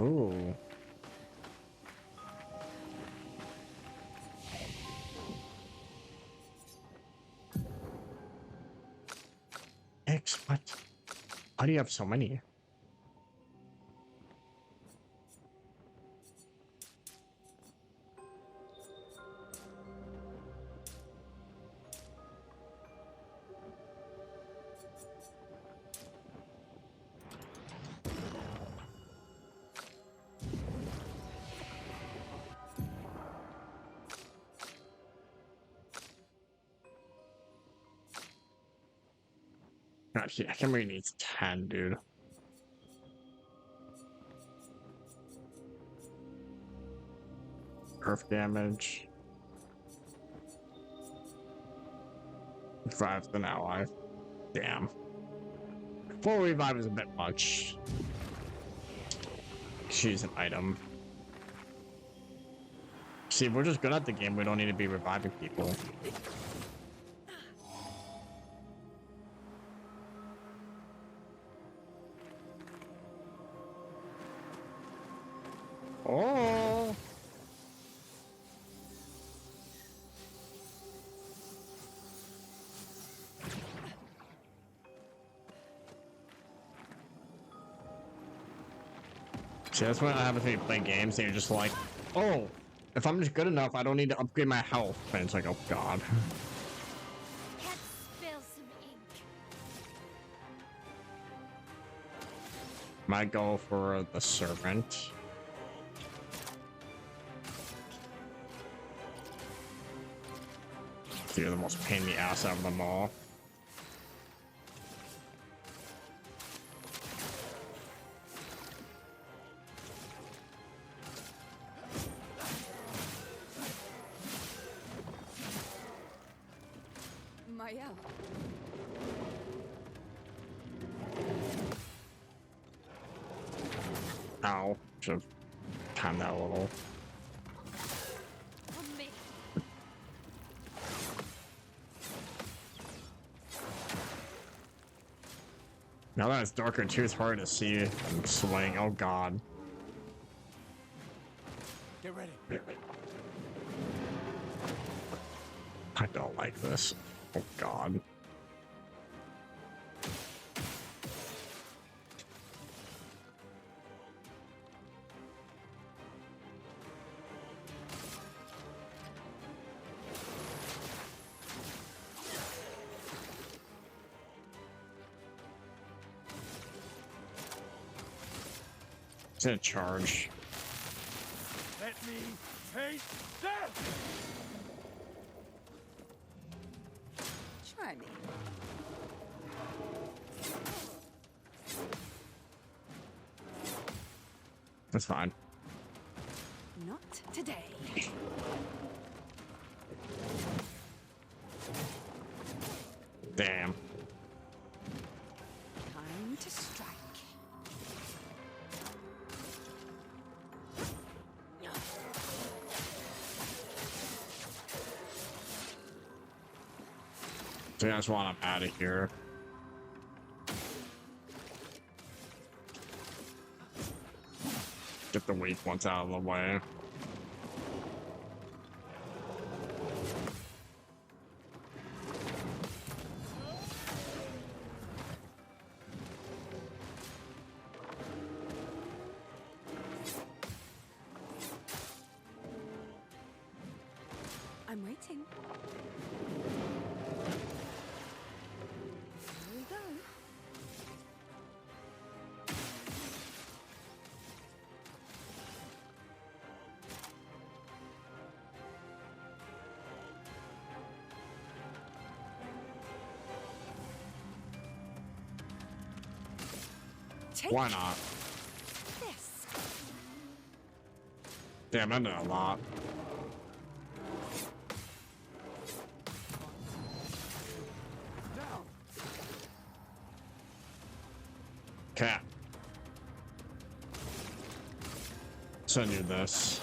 Ooh. X, what? Why do you have so many? Actually, I can really needs 10, dude. Earth damage. Revives an ally. Damn. 4 revive is a bit much. Choose an item. See, if we're just good at the game, we don't need to be reviving people. Oh! See, that's when I happens when you play games and you're just like, oh, if I'm just good enough, I don't need to upgrade my health. And it's like, oh god.
Let's spill some ink.
Might go for the servant. You're the most pain in the ass out of them all.
Maya.
Ow. Should've timed that a little.
On me.
Now that it's darker too, it's hard to see and swing. Oh god.
Get ready.
I don't like this. Oh god. It's gonna charge.
Let me taste death!
Try me.
That's fine.
Not today.
Damn.
Time to strike.
So I just want him out of here. Get the weak ones out of the way.
I'm waiting. Here we go. Take
Why not?
this.
Damn, I did a lot. Cat. Send you this.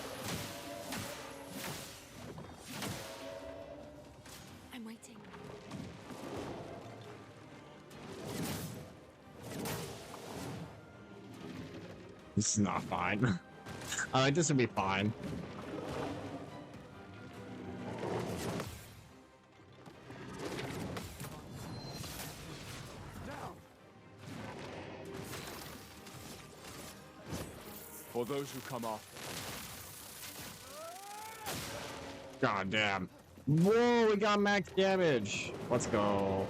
I'm waiting.
This is not fine. I like this would be fine.
For those who come after.
God damn. Whoa, we got max damage. Let's go.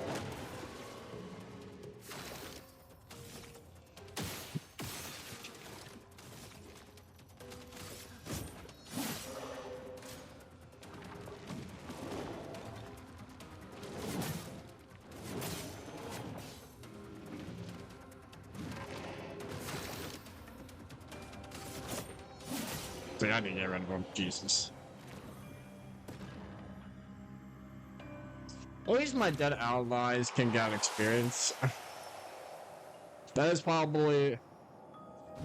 So I need to get rid of him. Jesus. At least my dead allies can get experience. That is probably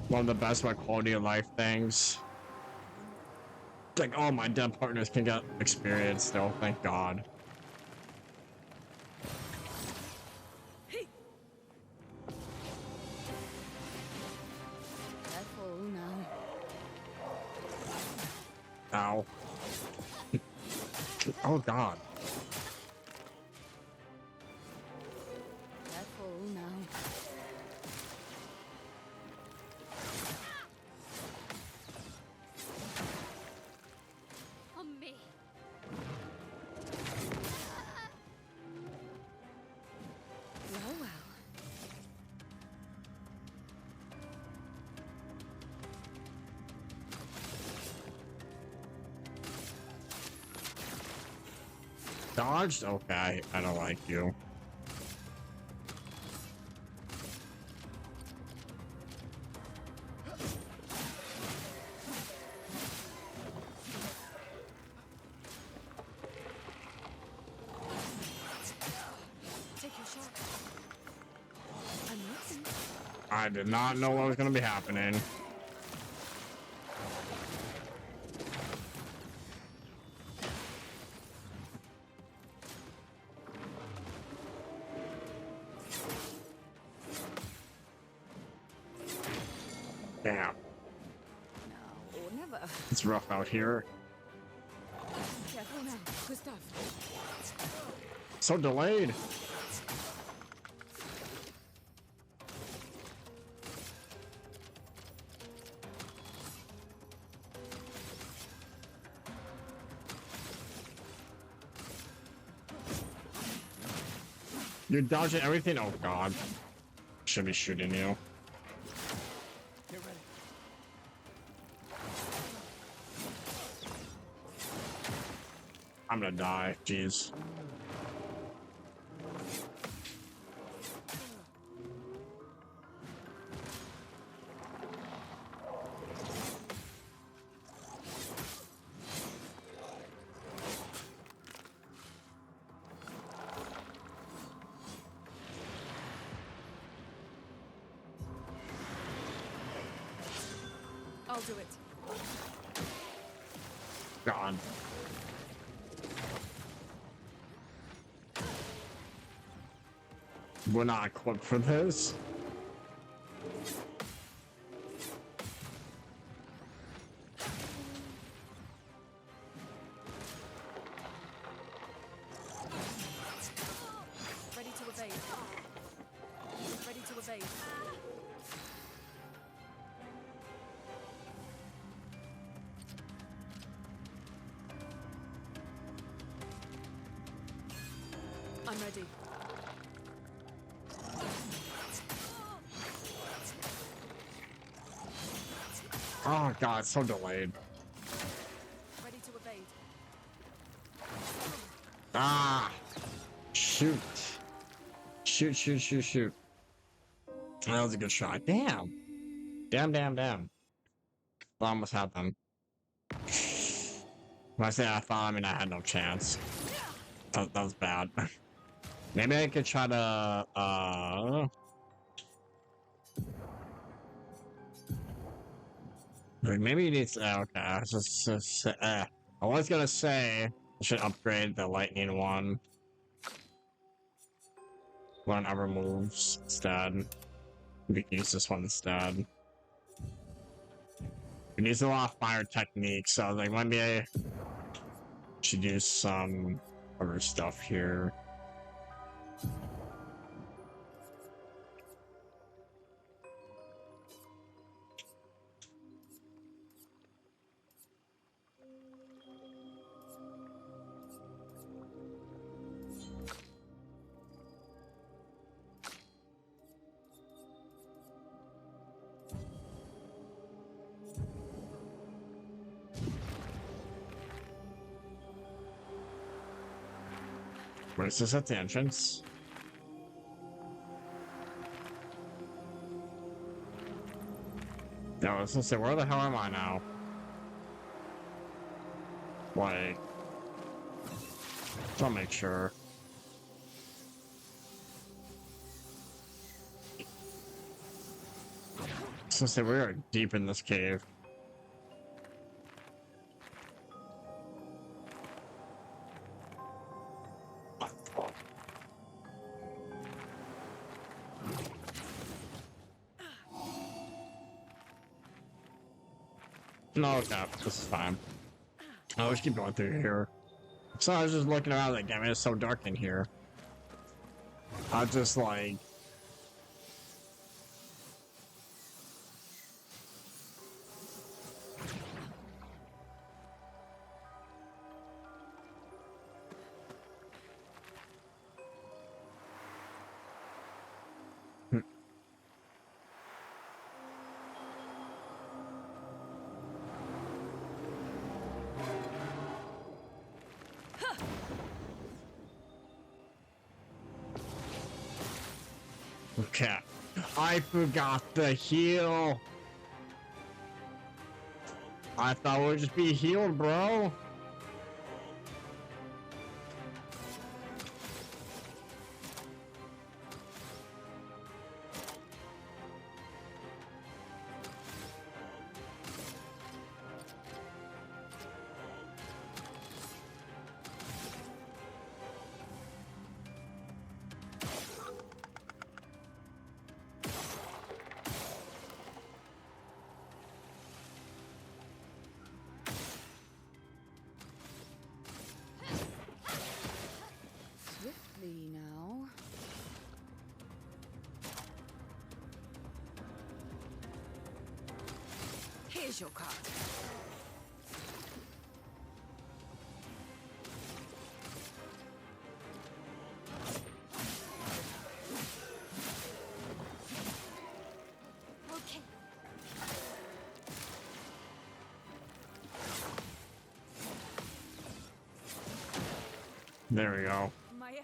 one of the best my quality of life things. Like, all my dead partners can get experience still, thank God.
Careful now.
Ow. Oh God.
Careful now.
On me.
Well, well.
Dodged? Okay, I don't like you.
Take your shot. I'm listening.
I did not know what was gonna be happening. Damn,
Now or never.
it's rough out here.
Careful now. Good stuff.
So delayed. You're dodging everything? Oh God. Should be shooting you.
Get ready.
I'm gonna die. Jeez.
I'll do it.
God. We're not equipped for this.
Ready to evade. Ready to evade. I'm ready.
Oh God, so delayed.
Ready to evade.
Ah! Shoot. Shoot, shoot, shoot, shoot. That was a good shot. Damn. Damn, damn, damn. That almost happened. When I say I thought, I mean I had no chance. That was bad. Maybe I could try to, like, maybe you need to, okay, I was I was gonna say I should upgrade the lightning one. Learn other moves instead. We can use this one instead. It needs a lot of fire techniques, so like maybe I should use some other stuff here. Where is this at the entrance? No, I was gonna say, where the hell am I now? Like, I'll make sure. So say we are deep in this cave. No, okay, this is fine. I'll just keep going through here. So I was just looking around like, damn it, it's so dark in here. I just like... Okay. I forgot the heal. I thought we'd just be healed, bro.
Swiftly now. Here's your card.
Okay.
There we go.
My own.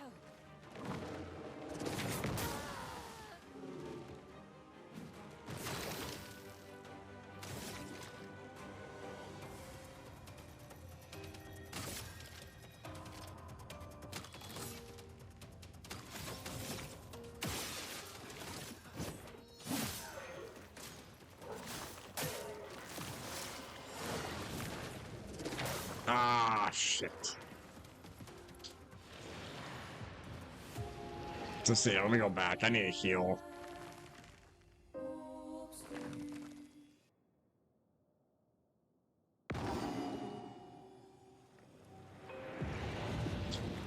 Ah, shit. Let's see, let me go back. I need a heal.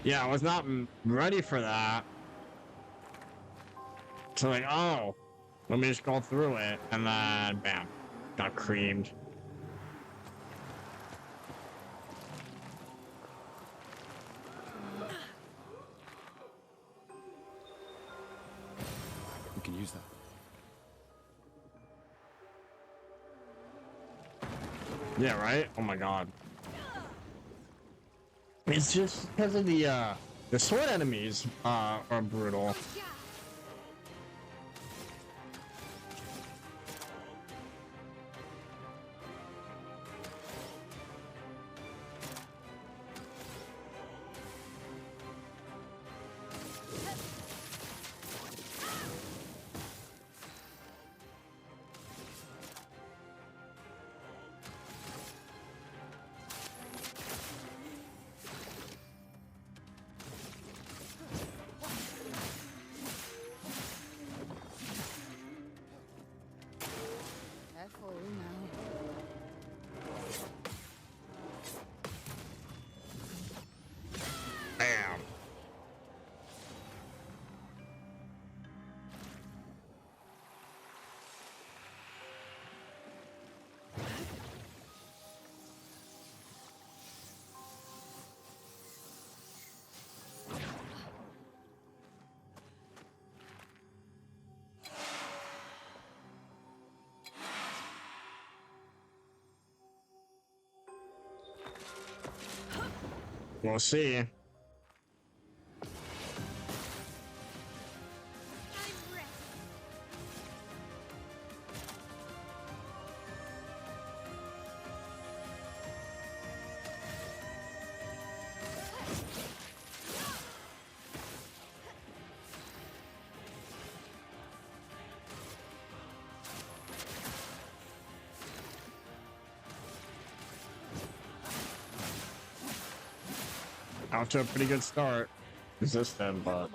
Yeah, I was not ready for that. So like, oh, let me just go through it, and then bam, got creamed.
We can use that.
Yeah, right? Oh my god. It's just because of the sword enemies are brutal.
Careful now.
Bam. We'll see. Off to a pretty good start. Resistant, but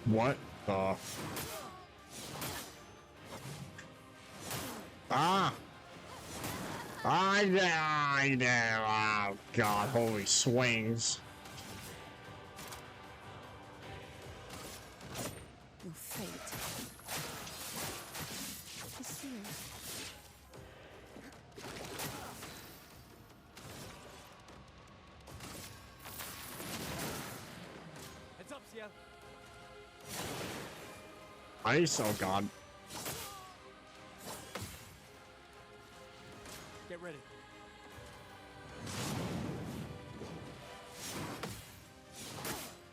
what the? Ah! I know. Oh God! Holy swings!
Your fate is sealed.
Heads up, Ciel.
Ice! Oh God!
Get ready.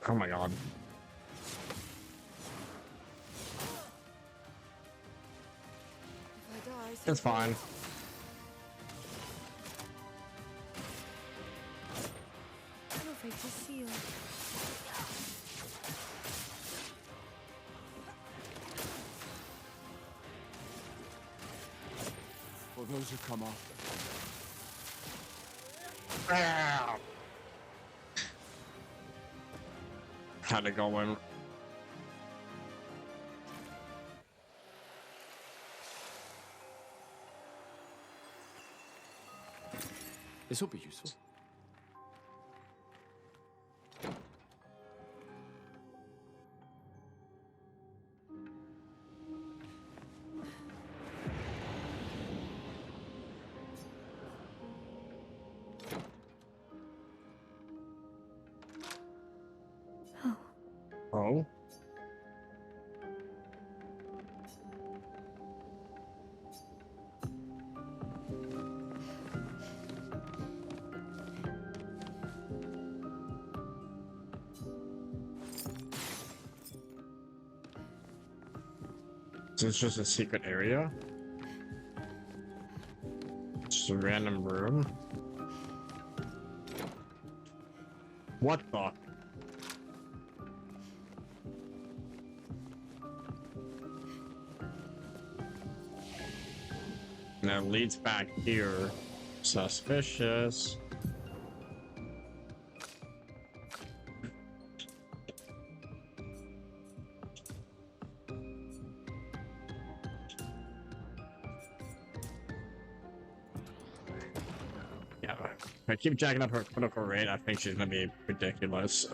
Oh my God!
If I die,
It's fine.
Your fate is sealed.
For those who come after.
Ah! Had to go in.
This will be useful.
Oh. So it's just a secret area? Just a random room? What the? Now it leads back here. Suspicious. Yeah, if I keep jacking up her critical rate, I think she's gonna be ridiculous.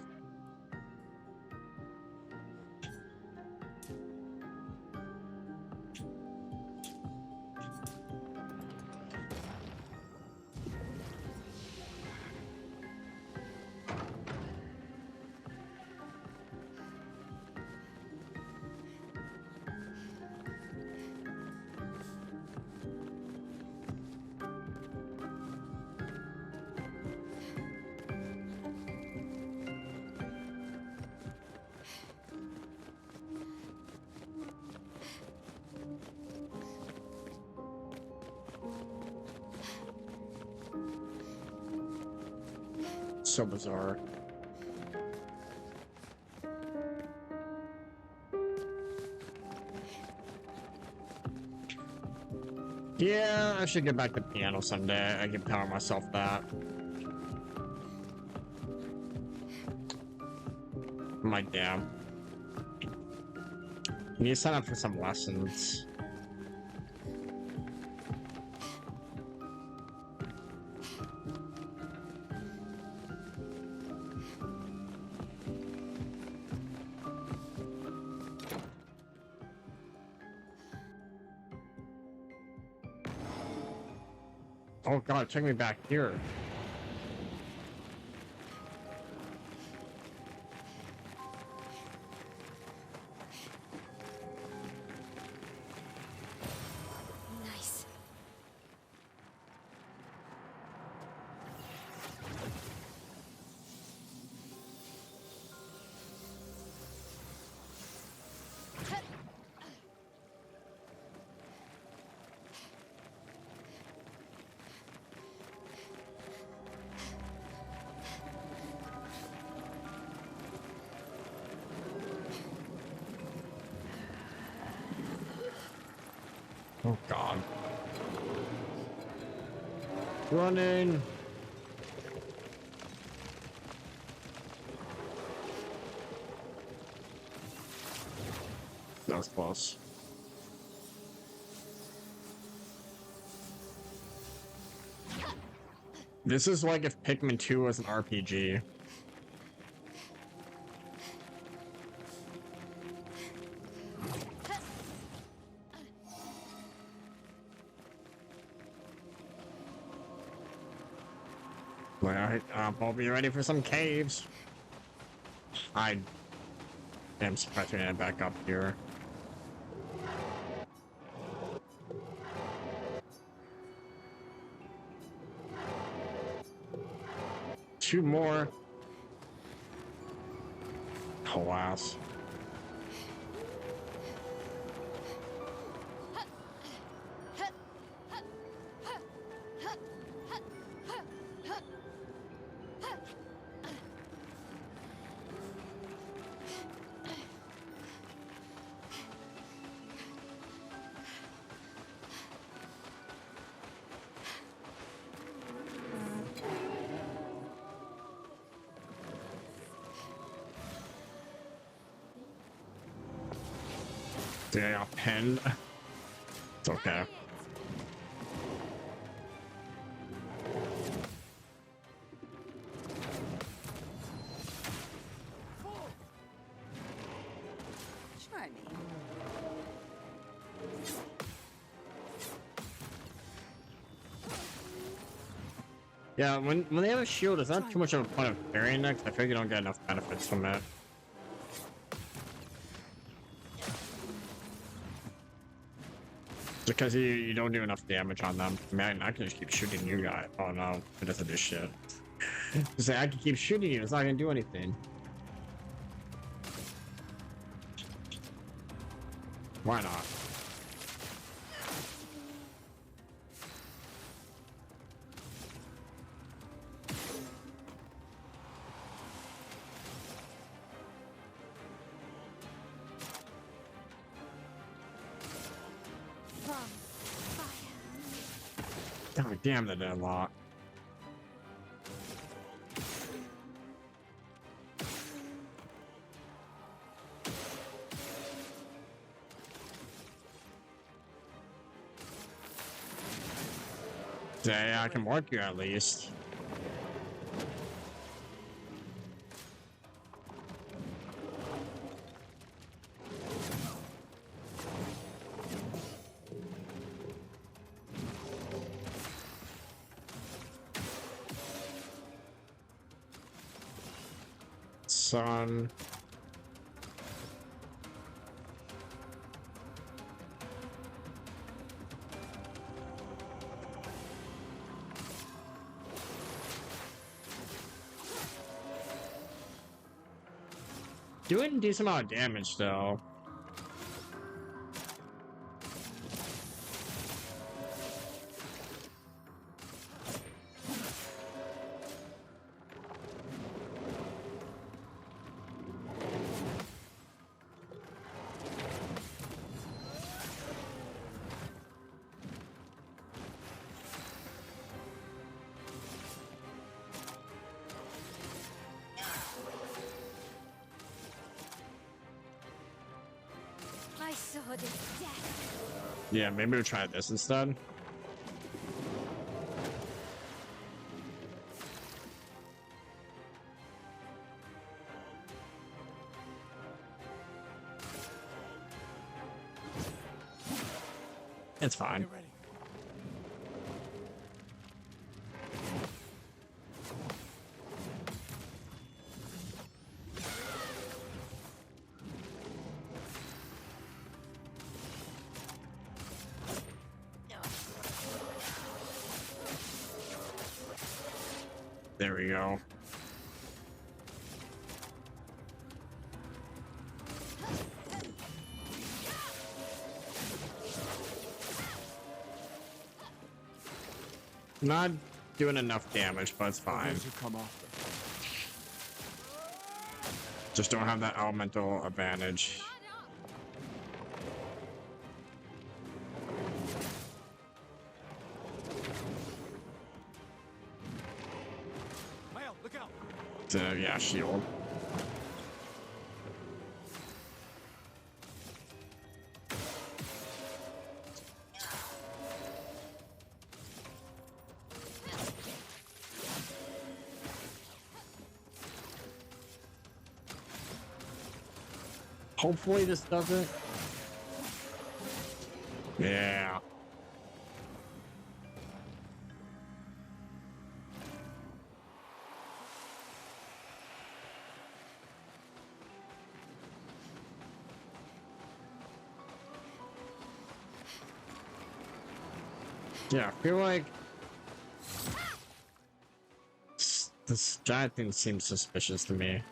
So bizarre. Yeah, I should get back to piano someday. I can power myself that. My damn. You need to sign up for some lessons. Oh God, take me back here.
Nice.
Oh God. Running. That was close. This is like if Pikmin 2 was an RPG. Alright, I'll be ready for some caves. I am surprised we didn't back up here. Two more. Alas. Did I got pinned? It's okay.
Try me.
Yeah, when they have a shield, it's not too much of a point of parrying it, 'cause I feel like you don't get enough benefits from it. Because you don't do enough damage on them. Man, I can just keep shooting you guys. Oh no, it doesn't do shit. Say I can keep shooting you, it's not gonna do anything. Why not? Oh, damn the deadlock. Yeah, I can mark you at least. Son. Doing a decent amount of damage though.
My sword is death.
Yeah, maybe we'll try this instead. It's fine. There we go. Not doing enough damage, but it's fine. Just don't have that elemental advantage. Yeah, shield. Hopefully this doesn't. Yeah. Yeah, I feel like this giant thing seems suspicious to me.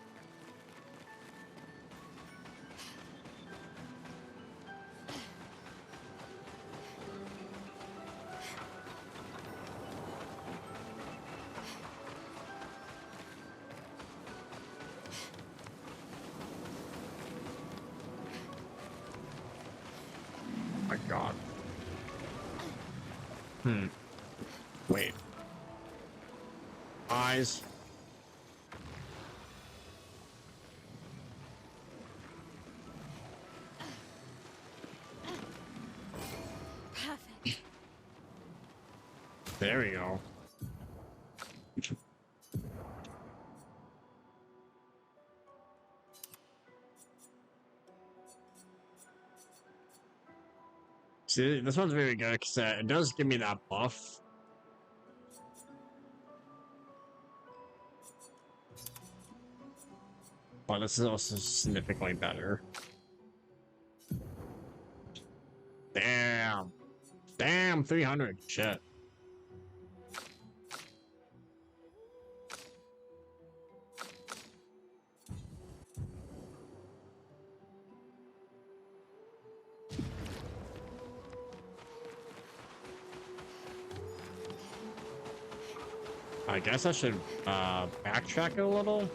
Oh my god. Wait. Eyes.
Perfect.
There we go. See, this one's very good because it does give me that buff. But this is also significantly better. Damn. Damn, 300. Shit. I guess I should backtrack a little.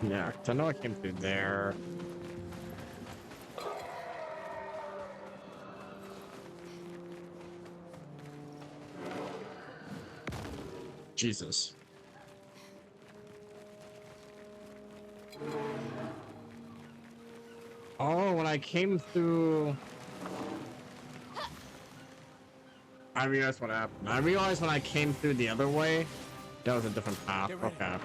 Yeah, 'cause I know I came through there. Jesus. Oh, when I came through... I realized what happened. I realized when I came through the other way, that was a different path. Okay.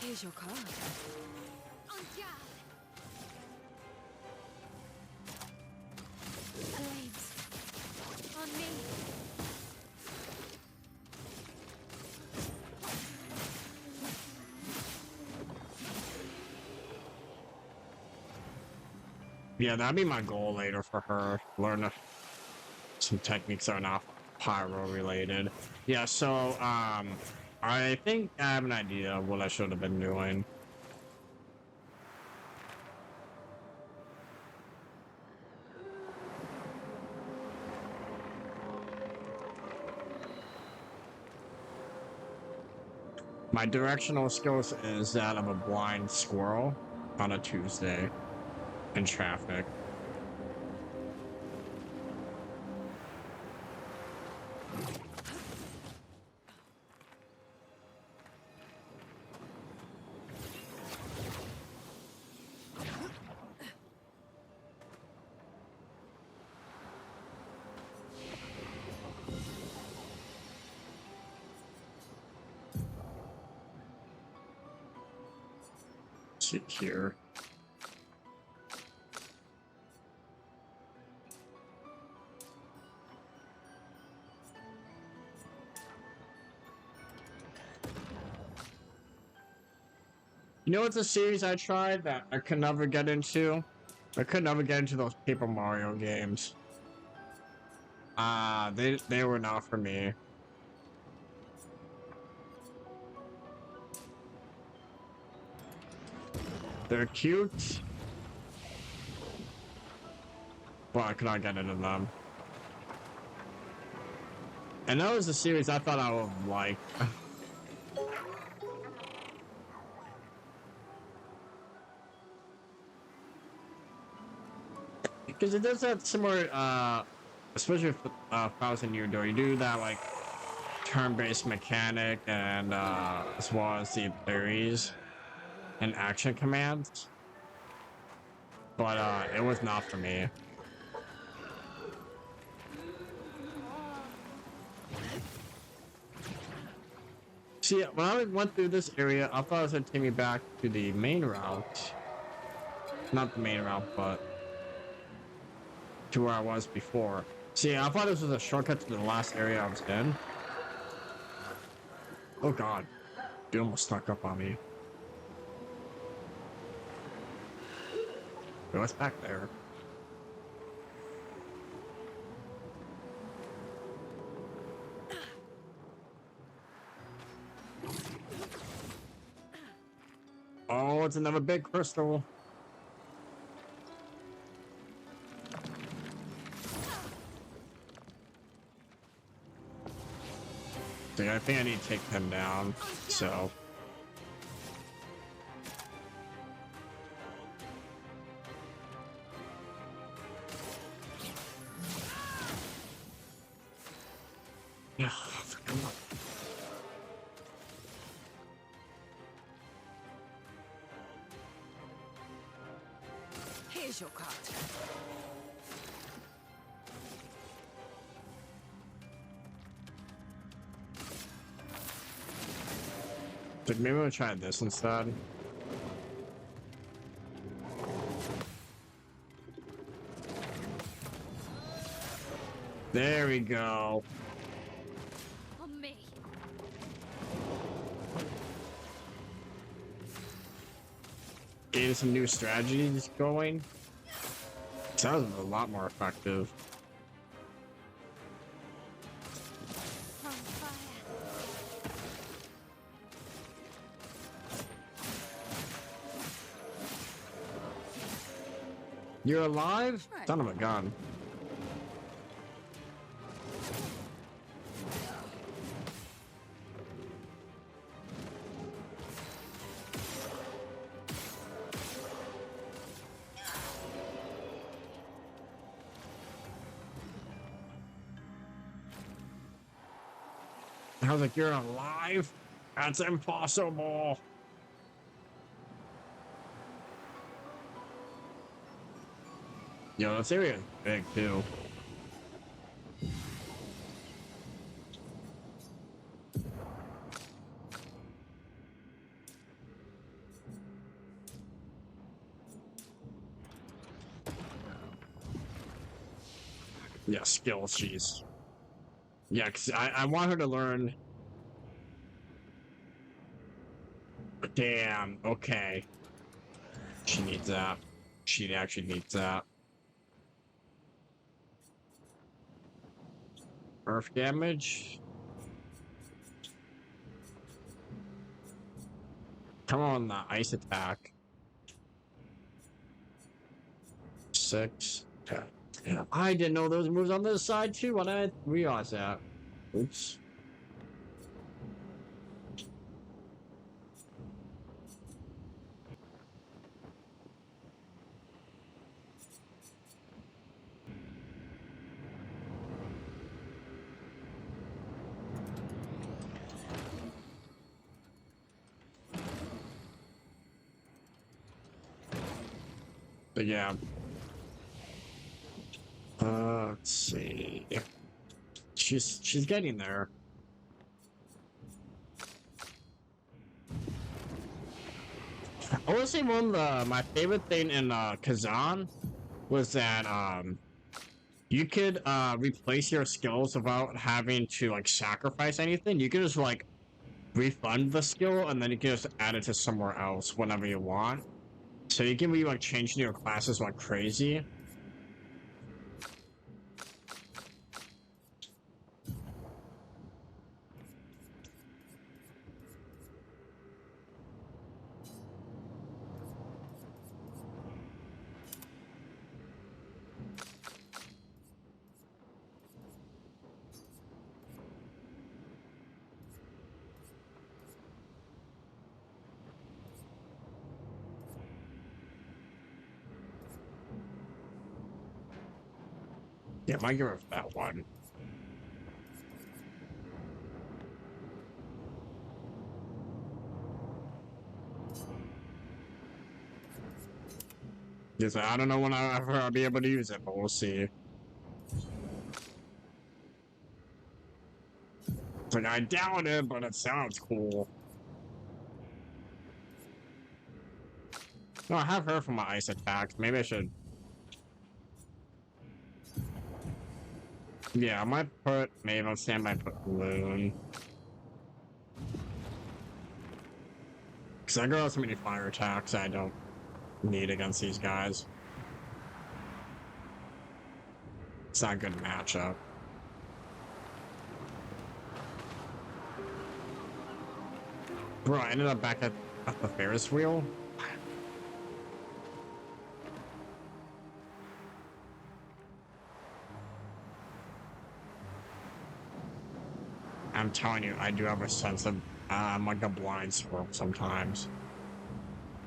Here's your card.
On guard. Flames. On me.
Yeah, that'd be my goal later for her. Learn some techniques that are not pyro related. Yeah, so, I think I have an idea of what I should have been doing. My directional skills is that of a blind squirrel on a Tuesday in traffic. See here. You know, it's a series I tried that I could never get into. I could never get into those Paper Mario games. They were not for me. They're cute, but I could not get into them. And that was a series I thought I would like. Because it does that similar, especially with Thousand Year Door, you do that like turn-based mechanic and as well as the abilities and action commands. But it was not for me. See, when I went through this area, I thought it was going to take me back to the main route. Not the main route, but to where I was before. See, I thought this was a shortcut to the last area I was in. Oh god. Dude almost snuck up on me. Wait, what's back there? Oh, it's another big crystal. I think I need to take them down, so. Yeah, come on.
Here's your card.
Maybe we'll try this instead. There we go.
On me.
Getting some new strategies going. Sounds a lot more effective. You're alive? Right. Son of a gun. I was like, you're alive? That's impossible. Yo, this area is big too. Yeah, skills, jeez. Yeah, because I want her to learn. Damn, okay. She needs that. She actually needs that. Earth damage. Come on, the ice attack. 6. Yeah. I didn't know those moves on this side too when I realized that. Oops. But yeah. Let's see. She's getting there. I would say one of my favorite thing in Kazan was that you could replace your skills without having to like sacrifice anything. You could just like refund the skill and then you can just add it to somewhere else whenever you want. So you can be like changing your classes like crazy. Yeah, I might give her that one. Yes, I don't know when I'll be able to use it, but we'll see. It's like, I doubt it, but it sounds cool. No, I have her for my ice attacks. Maybe I should. Yeah, I might put. Maybe on standby put balloon. Because I got so many fire attacks I don't need against these guys. It's not a good matchup. Bro, I ended up back at the Ferris wheel. I'm telling you, I do have a sense of, I'm like a blind squirrel sometimes.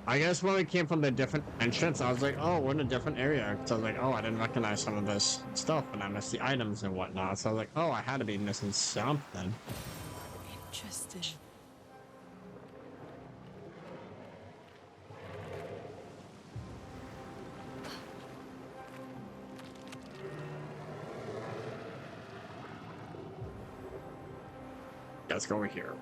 I guess when we came from the different entrance, I was like, oh, we're in a different area. So I was like, oh, I didn't recognize some of this stuff, and I missed the items and whatnot. So I was like, oh, I had to be missing something.
Interesting.
Let's go over here.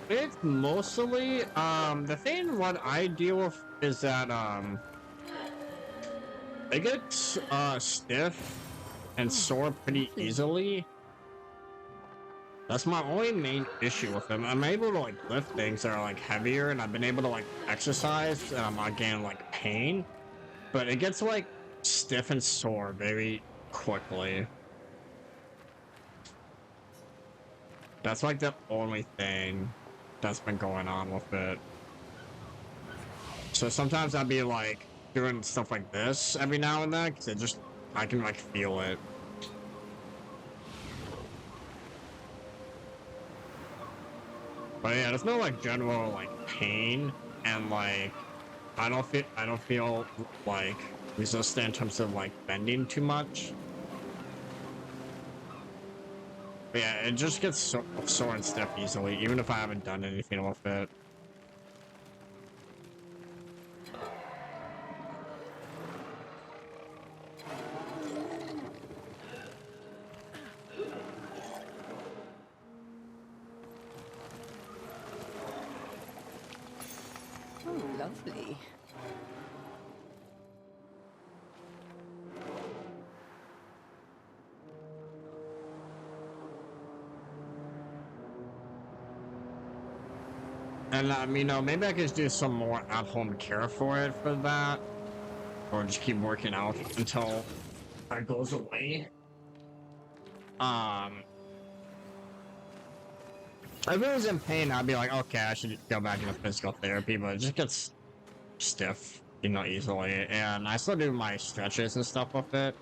It's mostly, the thing what I deal with is that, they get, stiff and sore pretty easily. That's my only main issue with them. I'm able to, like, lift things that are, like, heavier, and I've been able to, like, exercise, and I'm not getting, like, pain. But it gets, like, stiff and sore very quickly. That's, like, the only thing that's been going on with it. So sometimes I'd be, like, doing stuff like this every now and then, because it just, I can, like, feel it. But yeah, there's no, like, general, like, pain, and, like, I don't feel like resistant in terms of, like, bending too much. But yeah, it just gets sore and stiff easily, even if I haven't done anything with it.
Oh, lovely.
And you know, maybe I could just do some more at-home care for it for that, or just keep working out until it goes away. If it was in pain, I'd be like, okay, I should go back into physical therapy, but it just gets stiff, you know, easily. And I still do my stretches and stuff with it.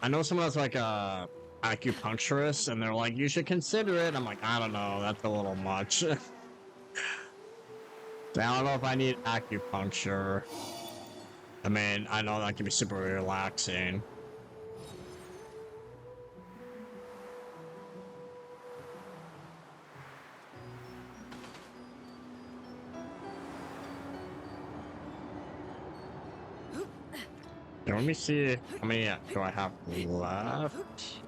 I know someone that's like a acupuncturist, and they're like, you should consider it. I'm like, I don't know, that's a little much. I don't know if I need acupuncture. I mean, I know that can be super relaxing. Let me see how many do I have left.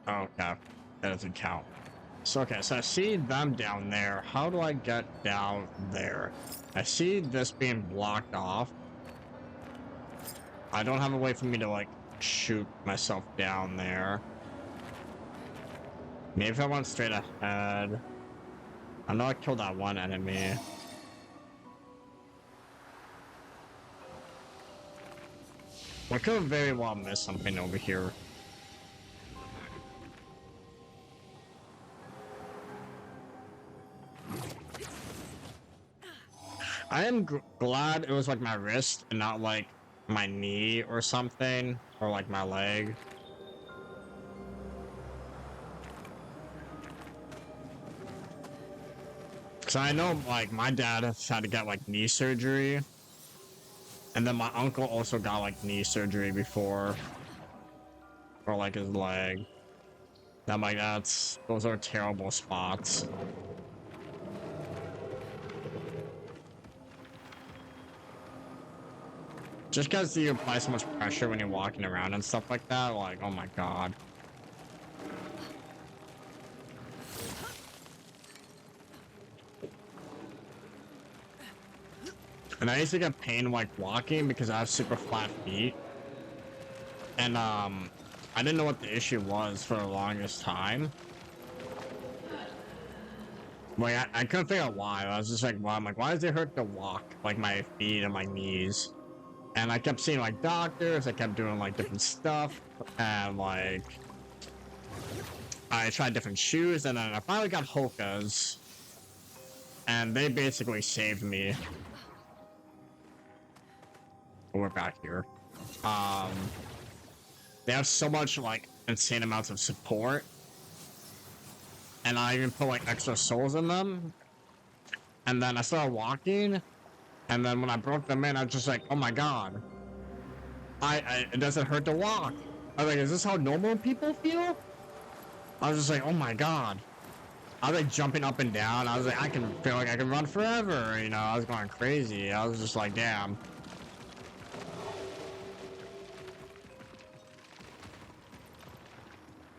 Okay, that doesn't count. So okay, so I see them down there. How do I get down there? I see this being blocked off. I don't have a way for me to like shoot myself down there. Maybe if I went straight ahead. I know I killed that one enemy. I could have very well missed something over here. I am glad it was like my wrist and not like my knee or something, or like my leg. Cause I know like my dad has had to get like knee surgery. And then my uncle also got like knee surgery before. Or like his leg. I'm like, those are terrible spots. Just because you apply so much pressure when you're walking around and stuff like that, like, oh my god. And I used to get pain like walking because I have super flat feet. And I didn't know what the issue was for the longest time. Like I couldn't figure out why. I was just like, wow, I'm like, why does it hurt to walk? Like my feet and my knees. And I kept seeing like doctors, I kept doing like different stuff, and like I tried different shoes, and then I finally got Hoka's, and they basically saved me. We're back here. They have so much like insane amounts of support, and I even put like extra soles in them. And then I started walking, and then when I broke them in, I was just like, oh my god. It doesn't hurt to walk. I was like, is this how normal people feel? I was just like, oh my god. I was like jumping up and down. I was like, I can feel like I can run forever. You know, I was going crazy. I was just like, damn.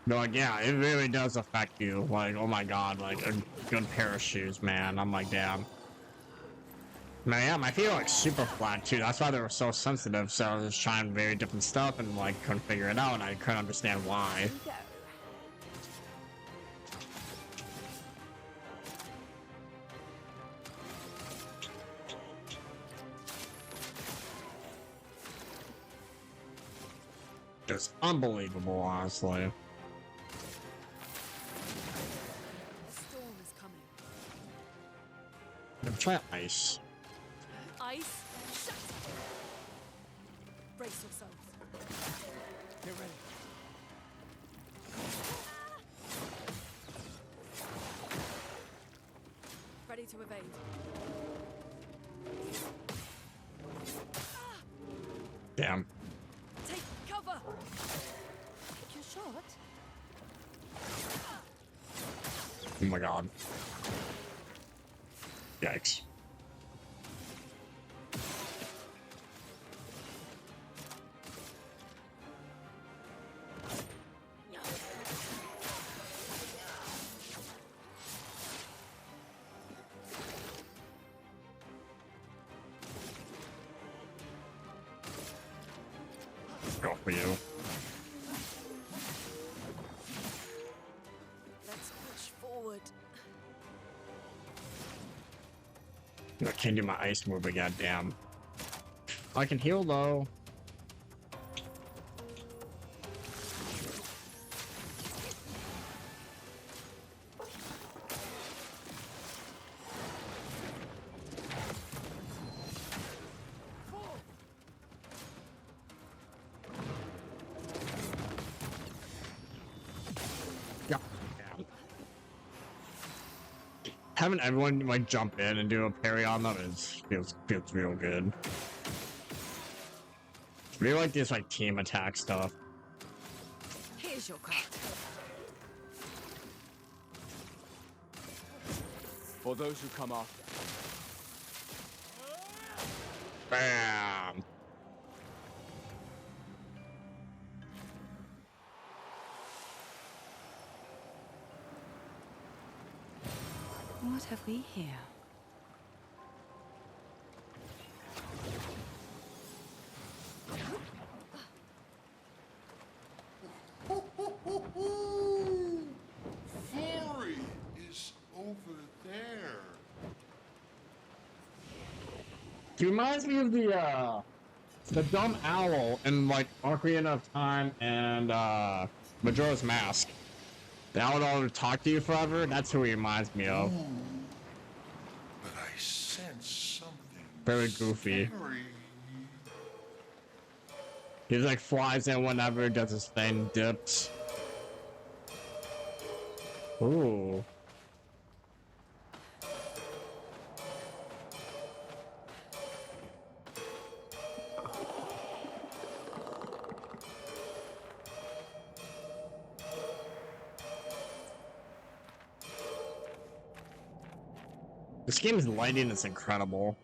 But like, yeah, it really does affect you. Like, oh my god, like a good pair of shoes, man. I'm like, damn. Man, yeah, my feet are like super flat too. That's why they were so sensitive. So I was just trying very different stuff and like couldn't figure it out, and I couldn't understand why. Just unbelievable, honestly.
A storm is coming.
Try ice.
Ice, shut up. Brace yourselves.
Get ready.
Ready to evade.
Damn.
Take cover.
Take your shot.
Oh my god. Yikes. Go for you.
Let's push forward.
I can't do my ice move again, damn. I can heal though. Having everyone like jump in and do a parry on them feels real good. Really like this like team attack stuff.
Here's your card.
For those who come after.
Bam.
What have we here?
Fori is over there.
He reminds me of the the dumb owl in like Ocarina of Time and Majora's Mask. The owl that would talk to you forever. That's who he reminds me of.
But I sense something
Very goofy.
scary.
He like flies in whenever, does his thing, dips. Ooh. This game's lighting is incredible.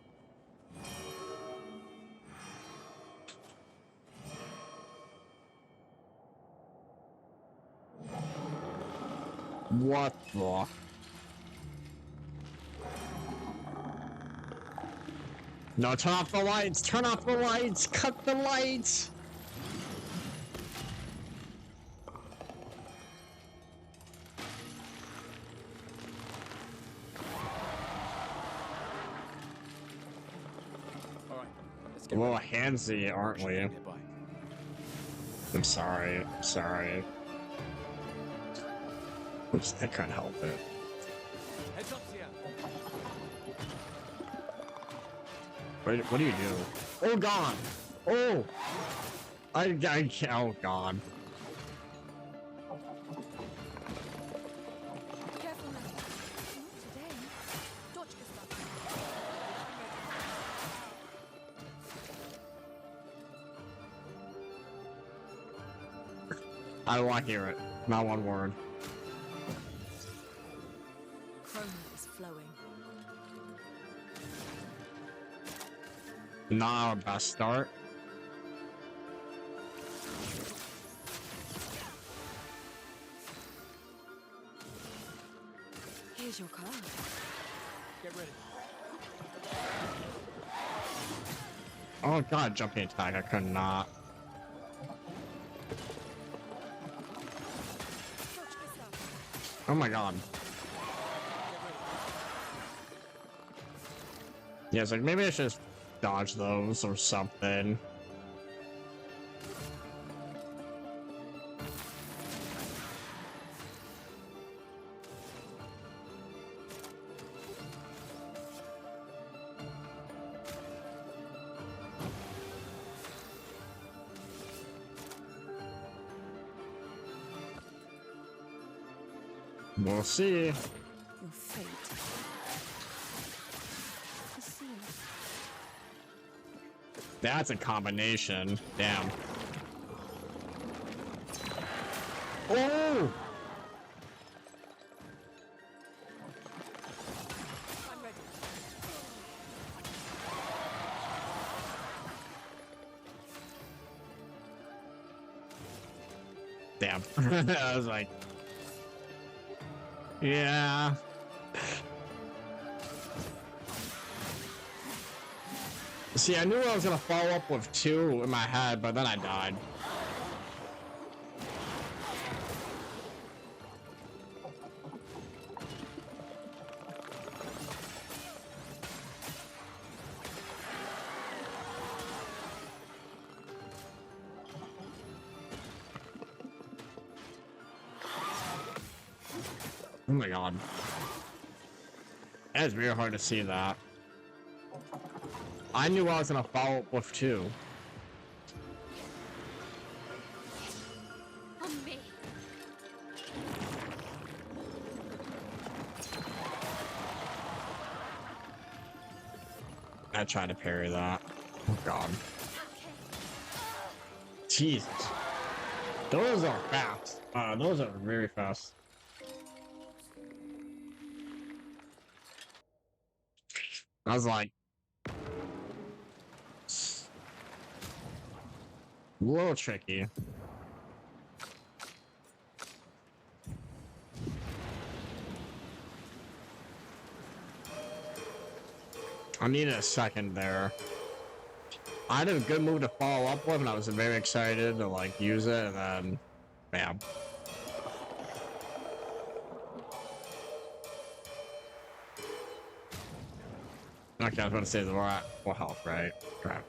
What the? No, turn off the lights! Turn off the lights! Cut the lights! A little handsy, aren't we? I'm sorry. I'm sorry. Oops, I can't help it. What do you do? Oh god! Oh! I can't. Oh god.
Careful now. Not today. Dodge this
I don't want to hear it. Not one word.
Chroma is flowing.
Not our best start.
Here's your card.
Get ready.
Oh god, jumping attack. I could not. Oh my god. Yeah, it's like maybe I should just dodge those or something. We'll see.
Your fate. The seal.
That's a combination. Damn. Oh!
I'm ready.
Damn. I was like, yeah. See, I knew I was gonna follow up with 2 in my head, but then I died. Oh my god. It's really hard to see that. I knew I was gonna follow up with 2.
On me.
I tried to parry that. Oh god. Jesus. Those are fast. Those are very fast. I was like, a little tricky. I needed a second there. I had a good move to follow up with, and I was very excited to like use it, and then, bam. Okay, I was about to say the right full health, right? Crap.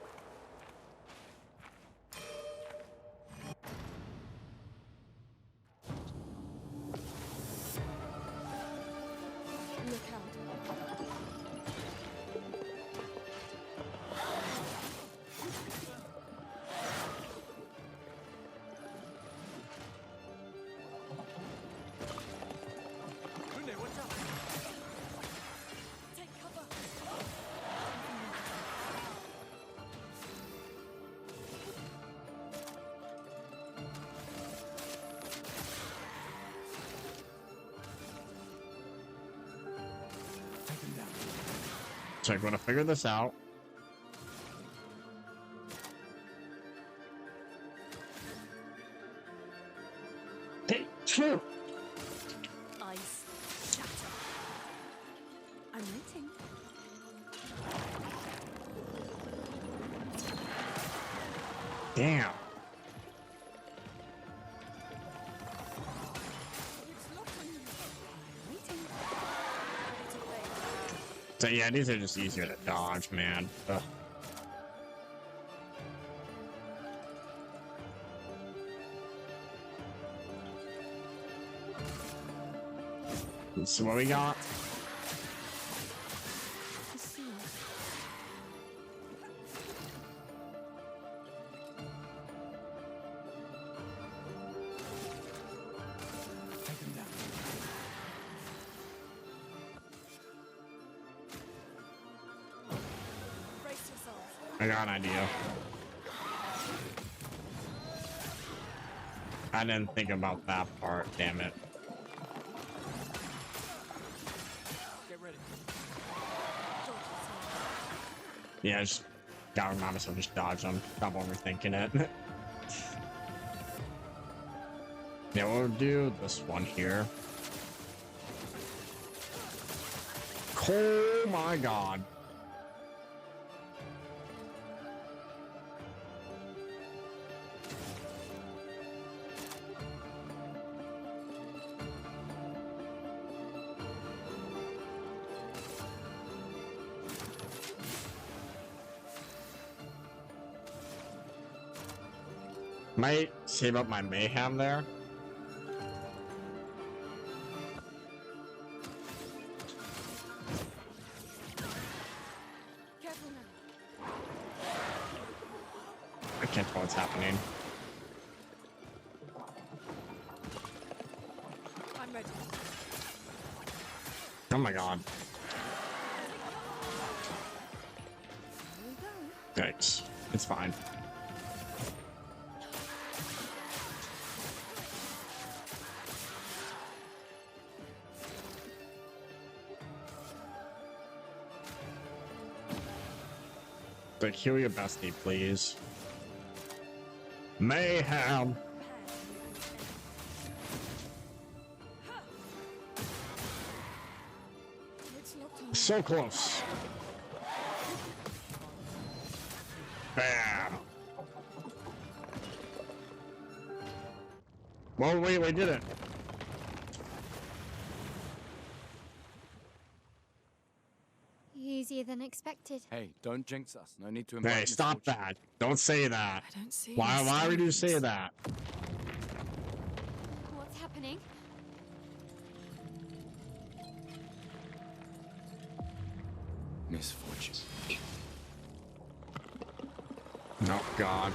So I'm gonna figure this out. Hey, shoot!
Ice shatter. I'm waiting.
Damn. So yeah, these are just easier to dodge, man. Ugh. Let's see what we got. I got an idea. I didn't think about that part, damn it.
Get ready.
Yeah, just gotta remind myself just dodge them. Stop overthinking it. Yeah, we'll do this one here. Oh my god. Might save up my mayhem there.
Careful now.
I can't tell what's happening.
I'm ready.
Oh my god. Thanks. It's fine. But heal your bestie, please. Mayhem! So close. Bam! Well, wait, we did it.
Easier than expected.
Hey, don't jinx us. No need to
Hey,
invite
stop
misfortune.
that. Don't say that.
I don't see
Why
any
would you say
stones.
that?
What's happening?
Misfortune.
Oh, God.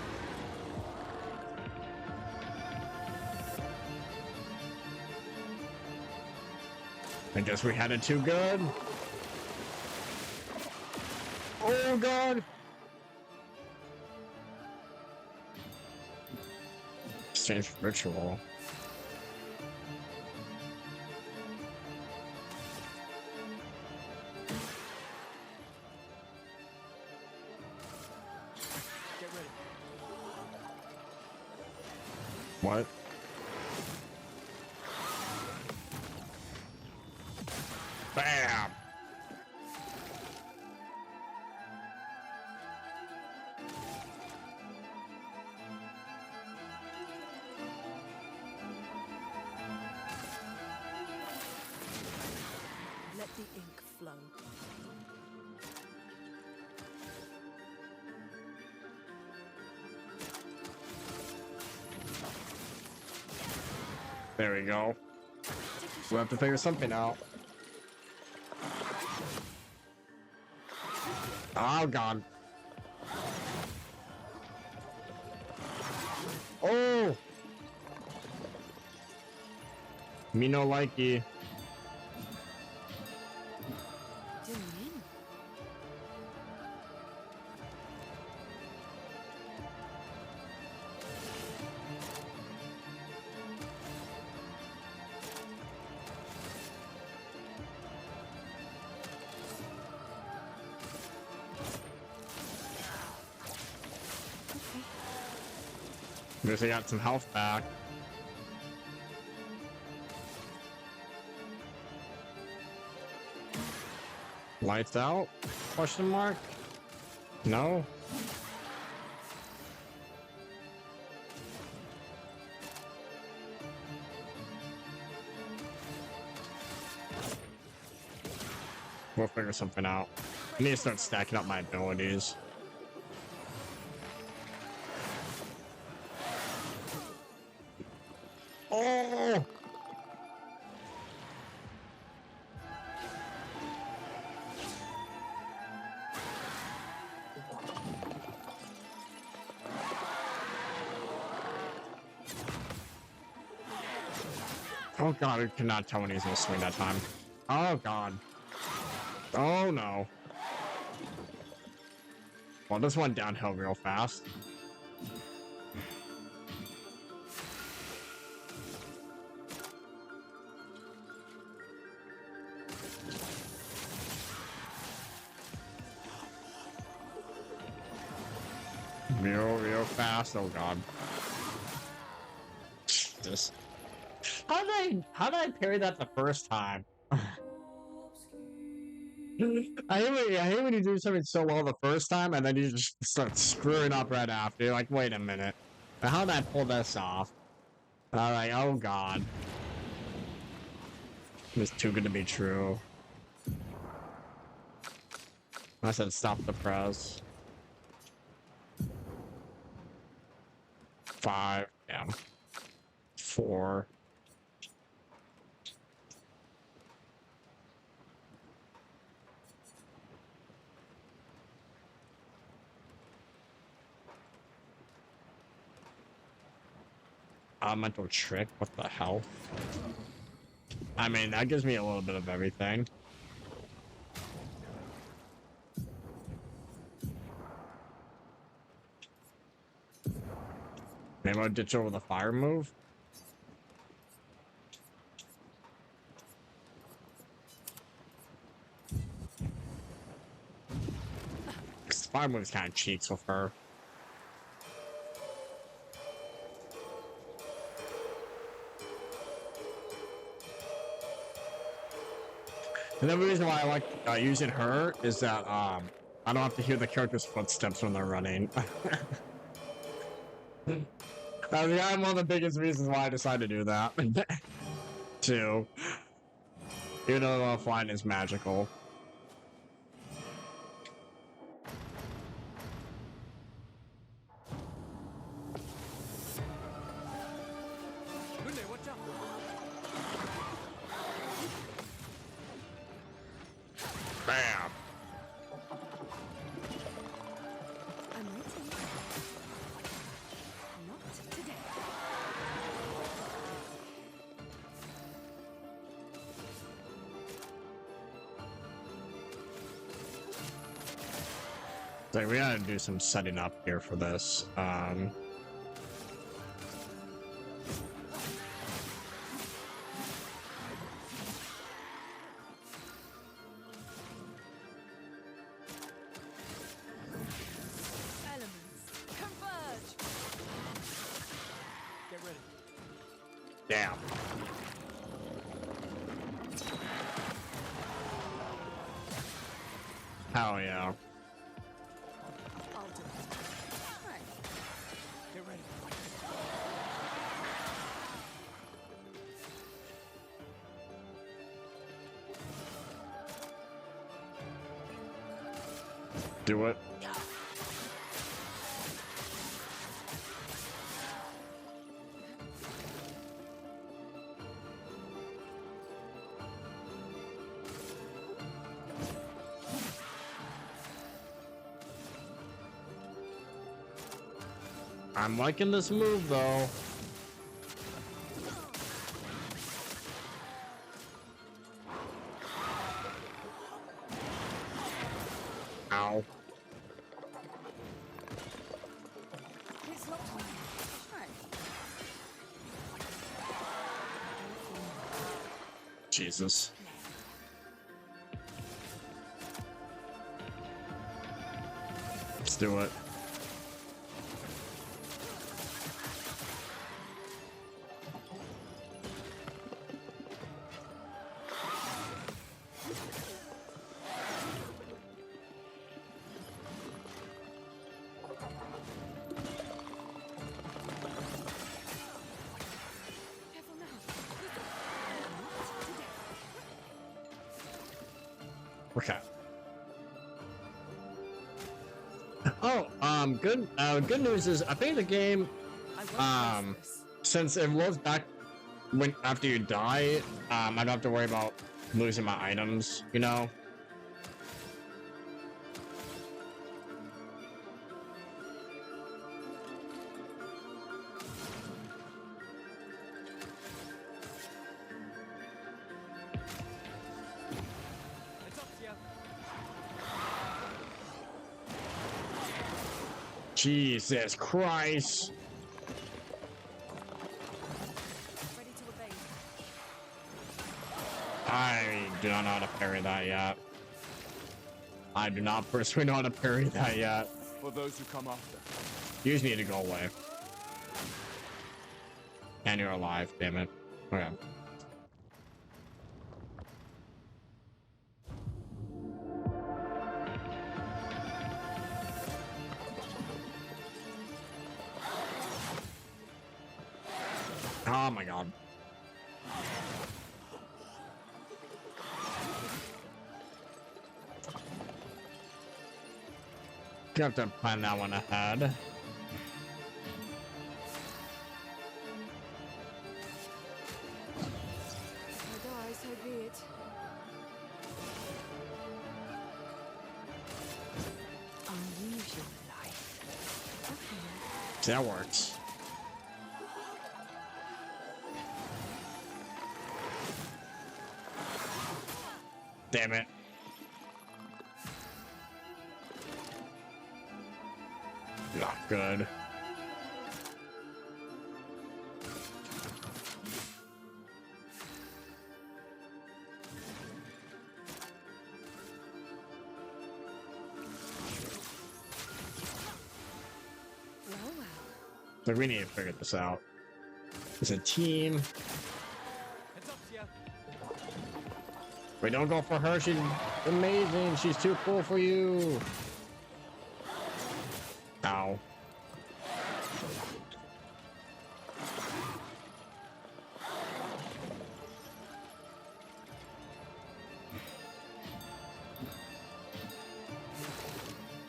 I guess we had it too good. Oh, God. Strange ritual.
Get ready.
What? Bam!
Let the ink flow.
There we go. We'll have to figure something out. Oh, God. Oh! Me no likey. Guess I got some health back. Lights out? Question mark? No? We'll figure something out. I need to start stacking up my abilities. Oh! Oh god, I cannot tell when he's gonna swing that time. Oh god. Oh no. Well, this went downhill real fast. Real fast. Oh god. Jesus. How did I parry that the first time? I hate when you do something so well the first time and then you just start screwing up right after. You're like, wait a minute. How did I pull this off? Alright, oh god. It's too good to be true. I said stop the press. 5, yeah. 4. Mental trick, what the hell? I mean, that gives me a little bit of everything. Maybe I'll ditch over the fire move. The fire move is kind of cheats with her. Another reason why I like using her is that I don't have to hear the character's footsteps when they're running. I mean, I'm one of the biggest reasons why I decided to do that. Too. Even though flying is magical. Bam!
I'm waiting. Not today.
So we gotta do some setting up here for this. Damn. Hell yeah.
Get ready.
Do it. I'm liking this move though. Ow.
It's locked on. Right.
Jesus. Let's do it. Okay. Oh, good news is I think the game, since it loads back when after you die, I don't have to worry about losing my items, you know? Jesus Christ. I do not know how to parry that yet. I do not personally know how to parry that yet.
For those who come after.
You just need to go away. And you're alive, damn it. Okay. Oh my god. You have to plan that one ahead.
So be it.
Unusual life. Okay.
That works. Damn it. Not good. Like, we need to figure this out. It's a team. Wait, don't go for her. She's amazing. She's too cool for you. Ow.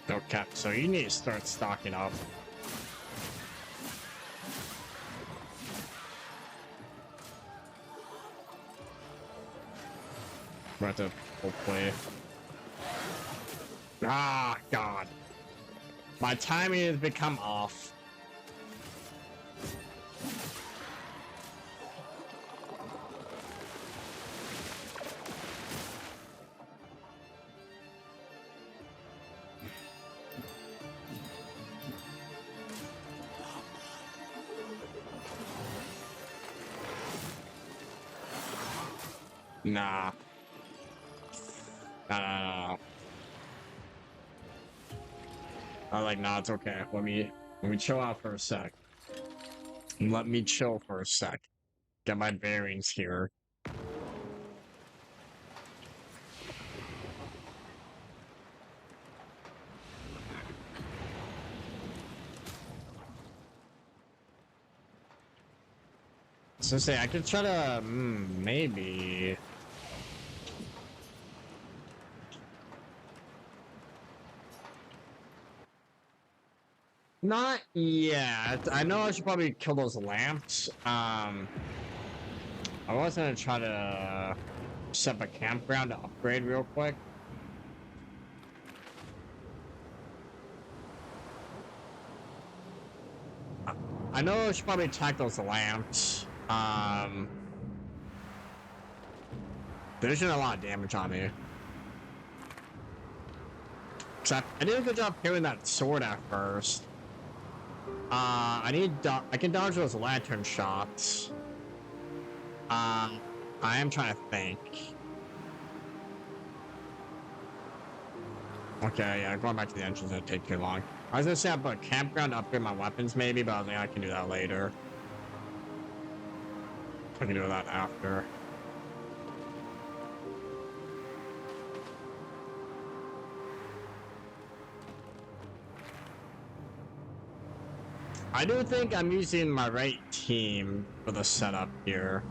Okay, so you need to start stocking up. We're at the full play. Ah, God. My timing has become off. Nah. No. I was like, nah, it's okay. Let me chill out for a sec. Let me chill for a sec. Get my bearings here. So say I could try to maybe. Not yet. I know I should probably kill those lamps. I was gonna try to set up a campground to upgrade real quick. I know I should probably attack those lamps. They're doing a lot of damage on me. I did a good job killing that sword at first. I can dodge those lantern shots. I am trying to think. Okay, yeah, going back to the entrance doesn't take too long. I was gonna say I put a campground to upgrade my weapons maybe, but I was like, I can do that later. I can do that after. I do think I'm using my right team for the setup here.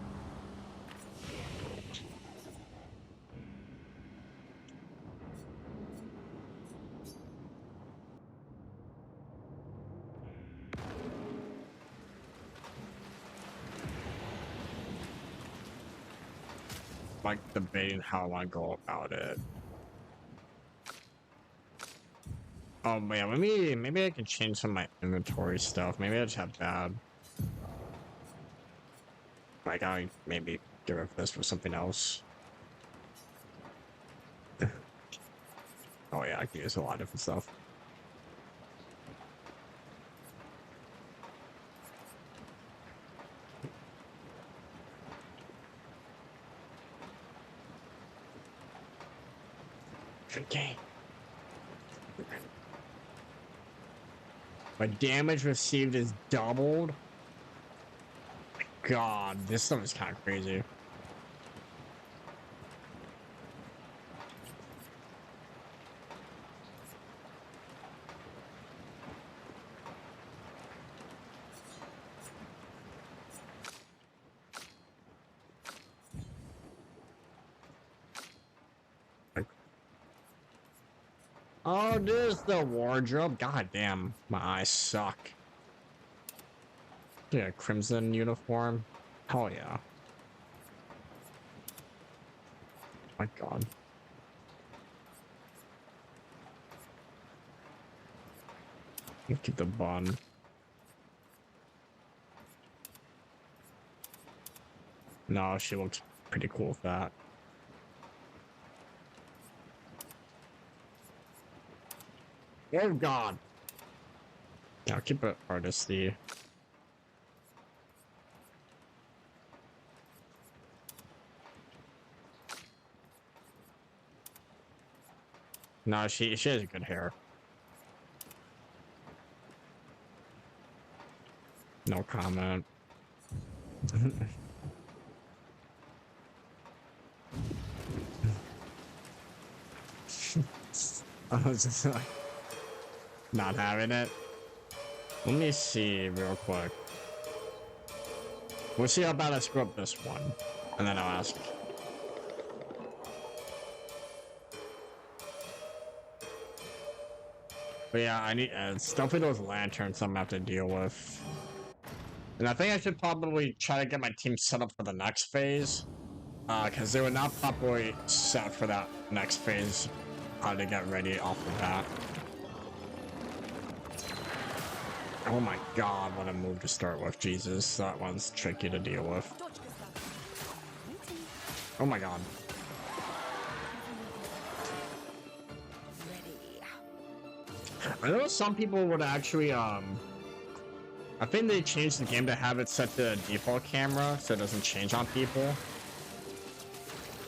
like debating how I want to go about it. Oh man, maybe I can change some of my inventory stuff. Maybe I just have bad. Like I maybe get rid of this for something else. Oh yeah, I can use a lot of different stuff. Okay. My damage received is doubled. God, this stuff is kind of crazy. Oh, there's the wardrobe. God damn, my eyes suck. Yeah, crimson uniform. Hell yeah. My God. You keep the bun. No, she looks pretty cool with that. Oh God. Yeah, I'll keep it artisty. No, she has good hair. No comment. I was just like not having it. Let me see real quick. We'll see how bad I screw up this one, and then I'll ask. But yeah, I need stuff with those lanterns I'm gonna have to deal with. And I think I should probably try to get my team set up for the next phase. Because they were not properly set for that next phase. How to get ready off the bat. Oh my God, what a move to start with. Jesus, that one's tricky to deal with. Oh my God. I know some people would actually, I think they changed the game to have it set to default camera so it doesn't change on people.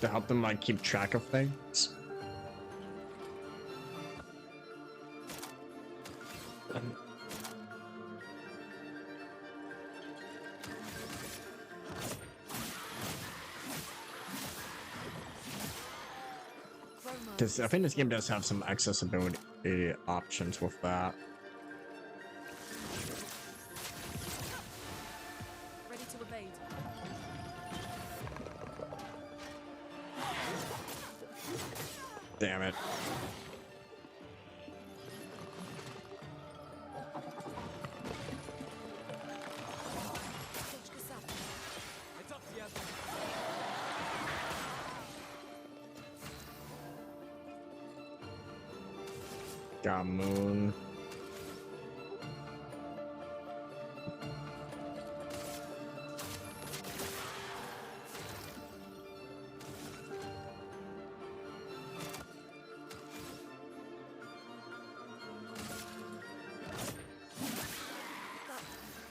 To help them, like, keep track of things. Because I think this game does have some accessibility options with that.
Ready to evade.
Damn it. Got moon.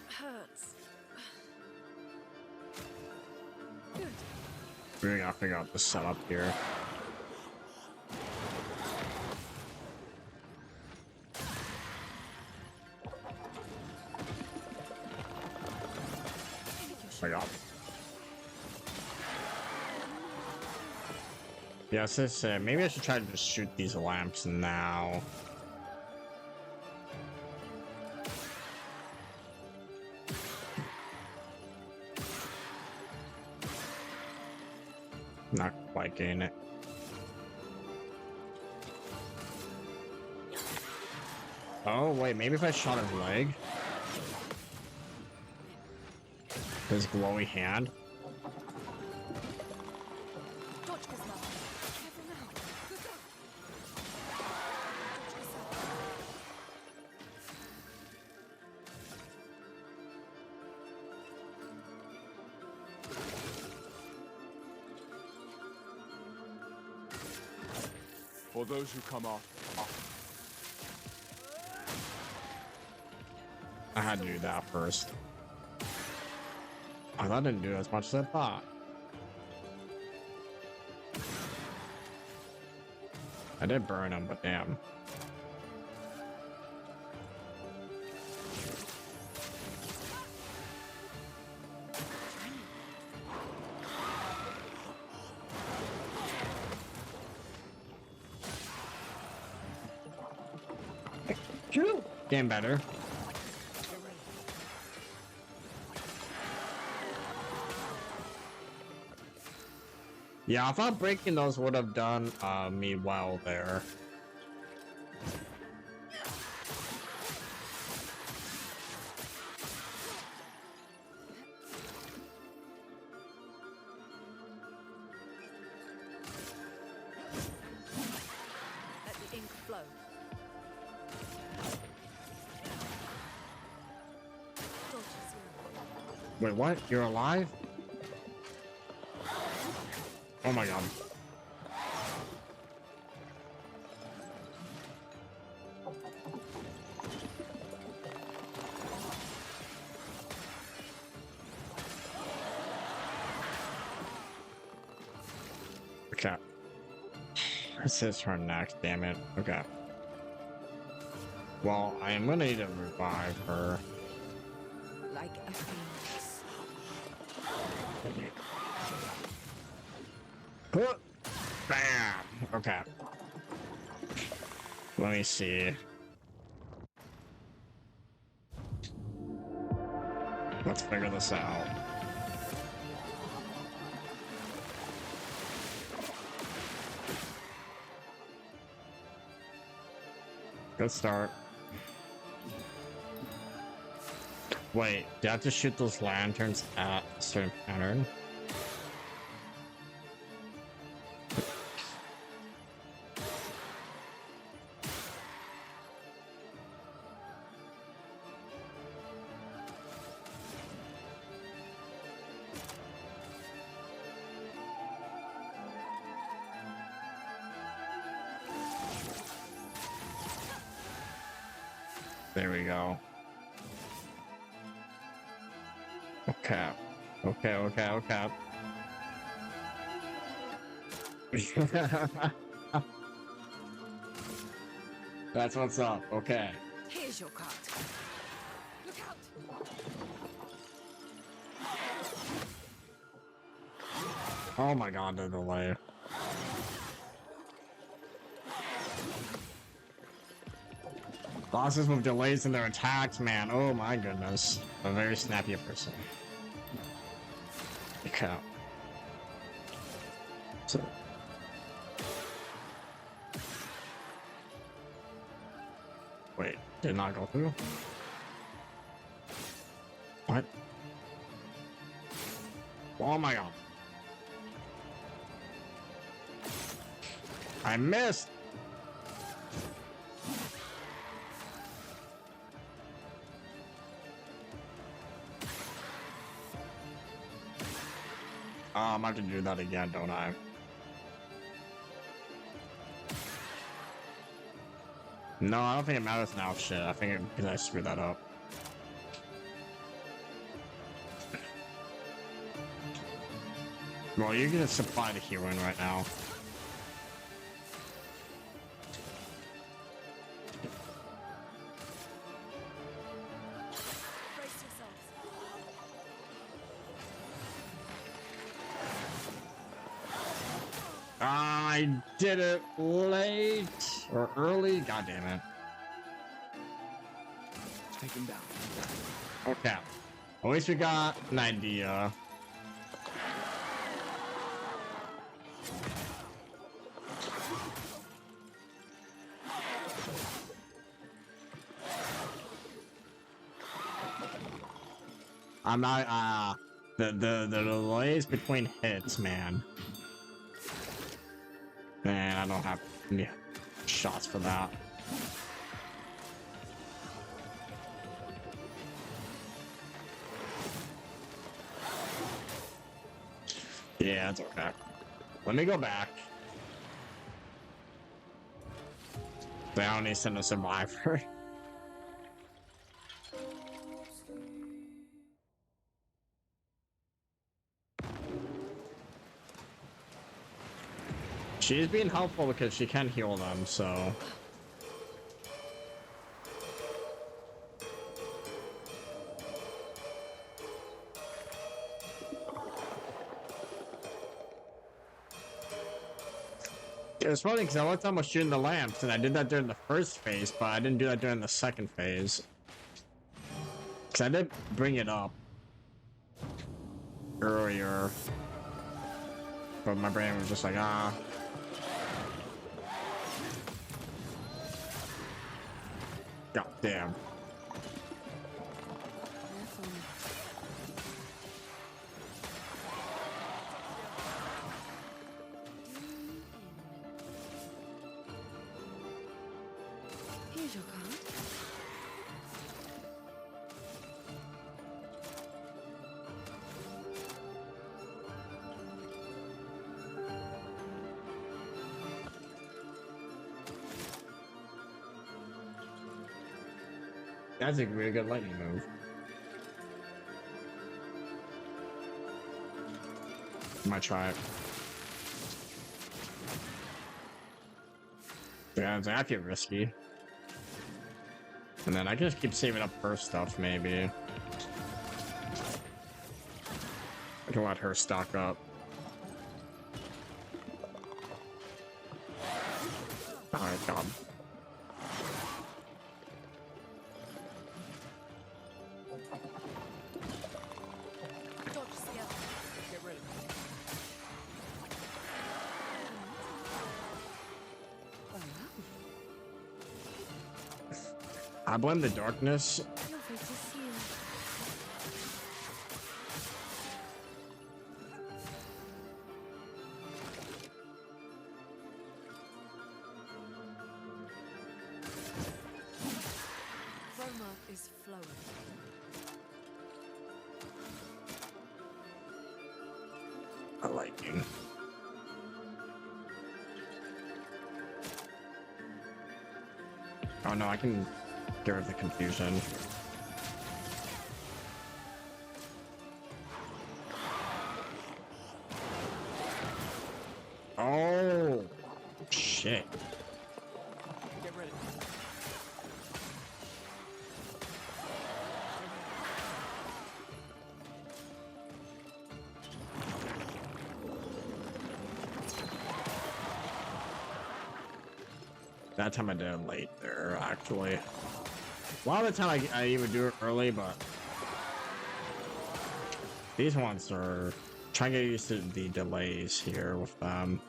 Hurts.
Really gotta figure out the setup here. My God. Yes, this maybe I should try to just shoot these lamps now. Not quite getting it. Oh wait, maybe if I shot his leg. His glowy hand.
For those who come after.
I had to do that first. Oh, that didn't do as much as I thought. I did burn him, but damn. Getting better. Yeah, I thought breaking those would have done me well there.
Let the ink flow.
Wait, what? You're alive? Oh my god. Okay. This is her next, damn it. Okay. Well, I am gonna need to revive her.
Like a phoenix.
Bam! Okay. Let me see. Let's figure this out. Good start. Wait, do I have to shoot those lanterns at a certain pattern? There we go. Okay. Okay. That's what's up. Okay.
Here's your card. Look out!
Oh my god, the delay. Bosses with delays in their attacks, man. Oh my goodness. A very snappy person. Okay. So. Wait, did not go through? What? Oh my god. I missed! I'm gonna have to do that again, don't I? No, I don't think it matters now, shit. I think it because I screwed that up. Well, you're gonna supply the heroine right now. I did it late or early. God damn it.
Take him down.
Okay. At least we got an idea. I'm not the delays between hits, man. Man, I don't have any shots for that. Yeah, it's okay. Let me go back. They only send a survivor. She's being helpful because she can heal them, so. It was funny because I looked almost shooting the lamps, and I did that during the first phase, but I didn't do that during the second phase. Because I did bring it up earlier, but my brain was just like, ah. God damn.
Here's your card.
That's a really good lightning move. Might try it. Yeah, it's actually risky. And then I can just keep saving up her stuff, maybe. I can let her stock up. Alright, God. I blame the darkness.
Chroma is flowing.
I like you. Oh no, I can get rid of the confusion. Oh shit.
Get ready.
That time I did it late there, actually. A lot of the time I even do it early, but these ones are trying to get used to the delays here with them.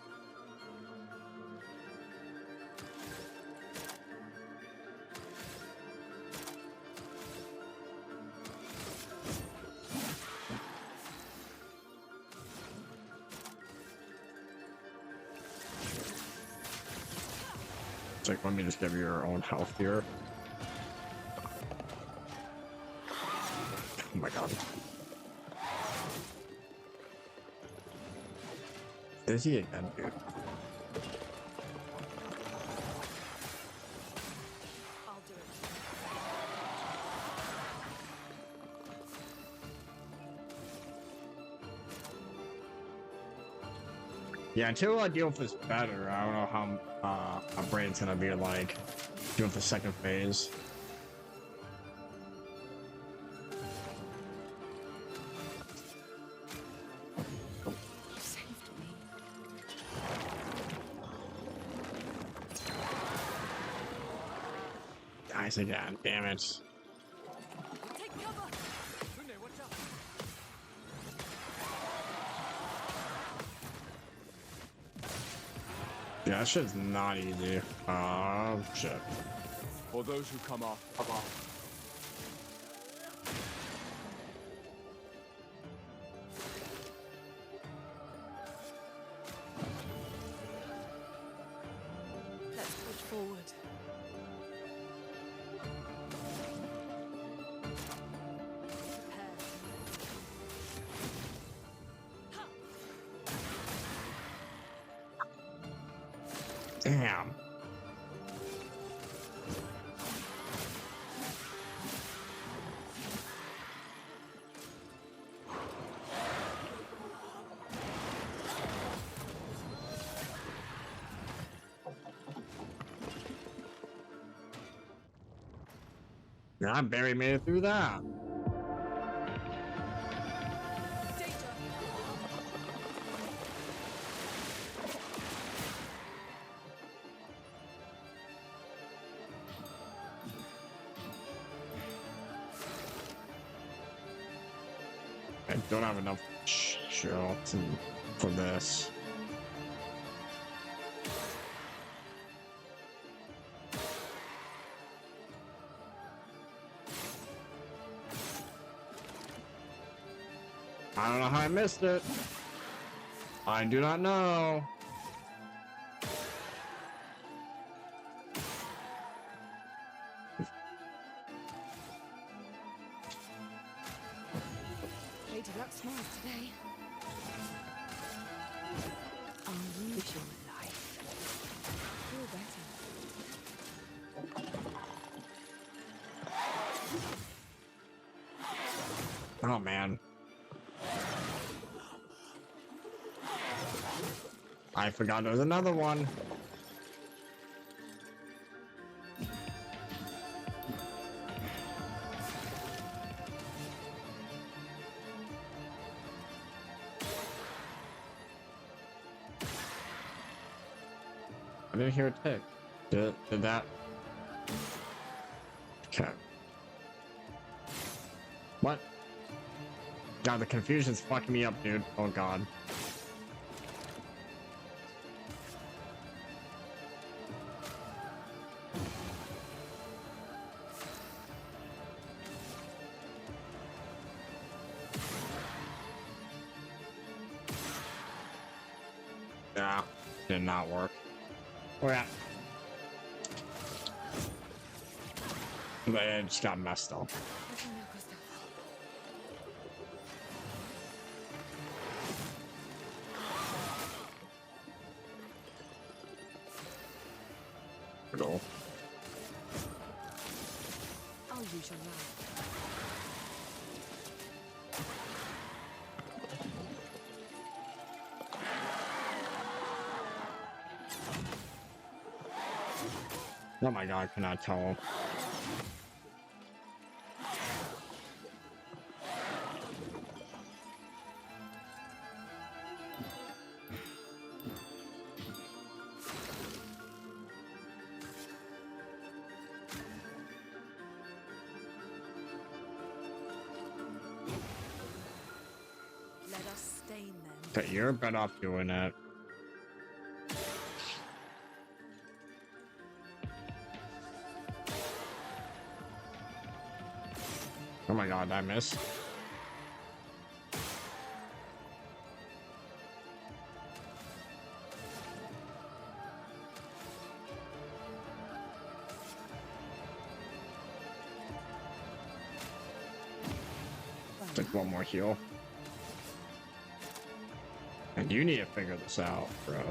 It's like, let me just give you your own health here. Oh my god. Is he again, dude?
I'll do it.
Yeah, until I deal with this better, I don't know how my brain's gonna be like doing the second phase.
You saved me.
Guys again, damn it.
Take cover! Sunne, watch out!
Yeah, that shit's not easy. Oh shit.
For those who come off, come off.
Let's push forward.
Damn. I barely made it through that. I don't have enough shots for this. I don't know how I missed it. I do not know.
Lady Luck smiles today. Unusual life. Feel better.
Oh man. I forgot there was another one. I didn't hear a tick. Did that? Okay. What? God, the confusion's fucking me up, dude. Oh god. Yeah, did not work. Where at? But it just got messed up. Go.
I'll use your knife.
Oh my god, I cannot tell.
Let us stain them.
But you're better off doing it. Oh my god, I missed. Take one more heal. And you need to figure this out, bro.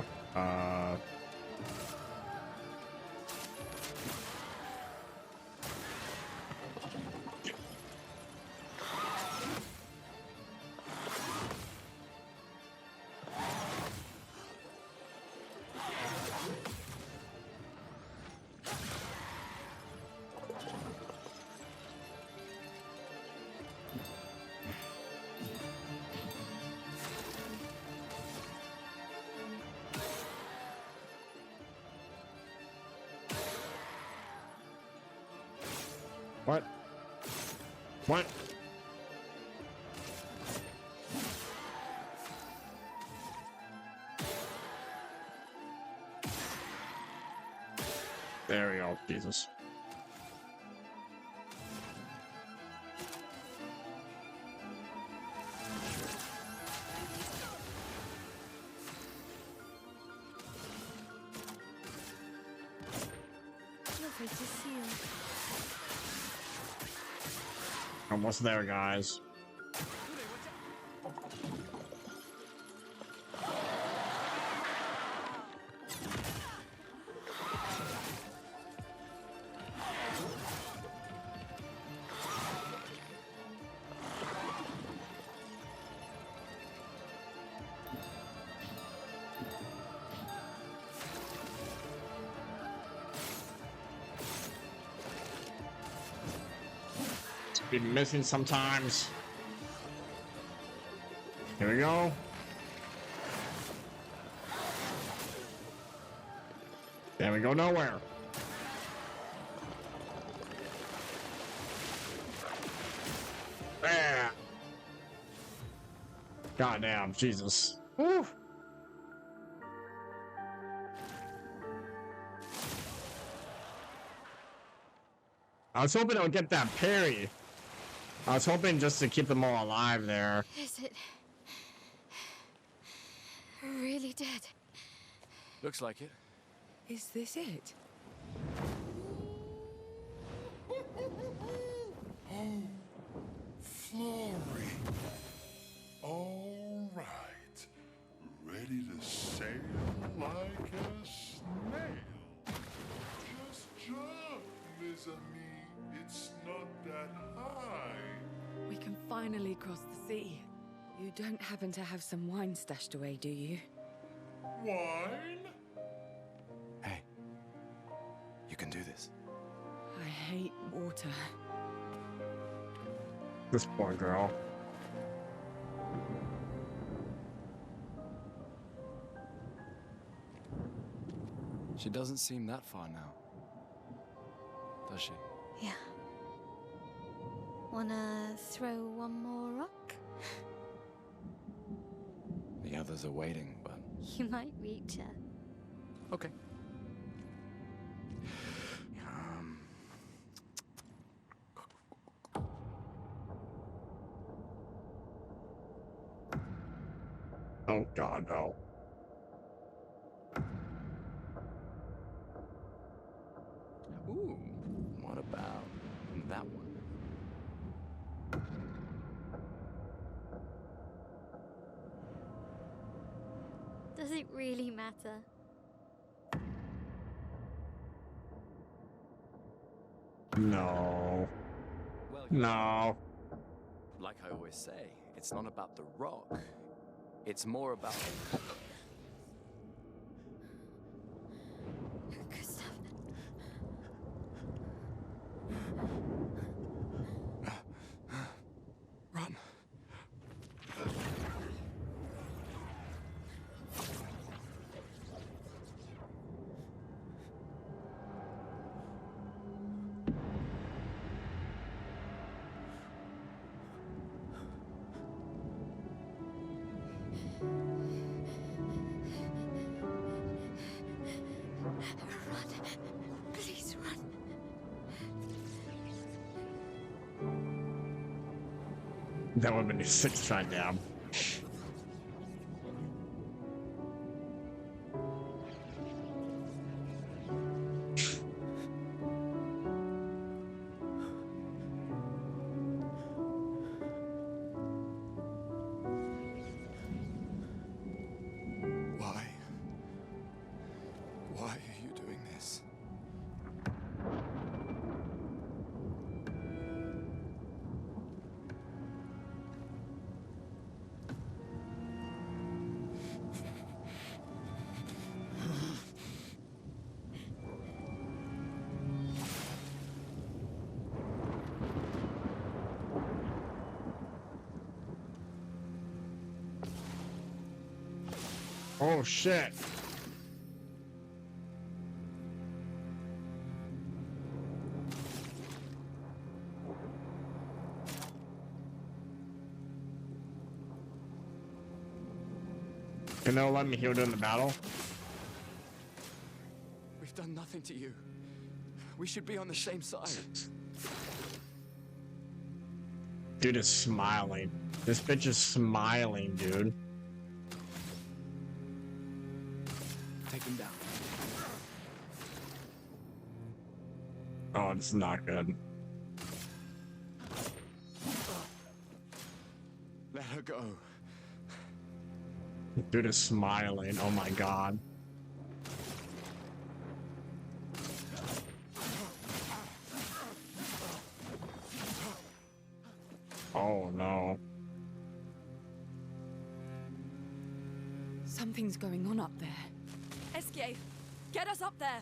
What? What? There we go, Jesus.
Your fate is sealed.
Almost there, guys. be missing sometimes. Here we go. There we go, nowhere. Ah. Goddamn, Jesus. Woo. I was hoping I would get that parry. I was hoping just to keep them all alive there.
Is it really dead?
Looks like it.
Is this it?
Oh, Flory. All right. Ready to sail like a snail. Just jump, mes amis. It's not that high.
We can finally cross the sea.
You don't happen to have some wine stashed away, do you?
Wine?
Hey, you can do this.
I hate water.
This poor girl.
She doesn't seem that far now, does she?
Yeah. Wanna throw one more rock?
The others are waiting, but...
You might reach her.
Okay.
Oh God, no.
Ooh, what about that one?
Does it really matter?
No.
Well,
No.
like I always say, it's not about the rock. It's more about...
Gustav.
Run.
Run. Please run.
That would have been a 6 try down.
Why? Why are you doing this?
Oh shit. Can they let me heal during the battle?
We've done nothing to you. We should be on the same side.
Dude is smiling. This bitch is smiling, dude.
Take him down.
Oh, it's not good.
Let her go.
Dude is smiling. Oh my God. Oh no.
Something's going on up there.
Esquier, get us up there.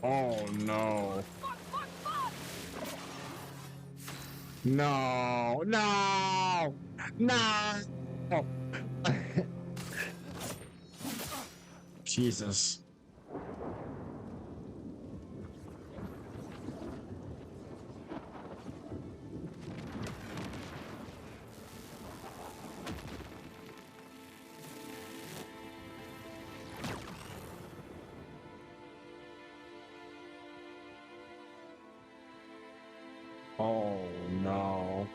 Oh no.
Fuck, fuck,
No, no, no. Jesus. Oh no.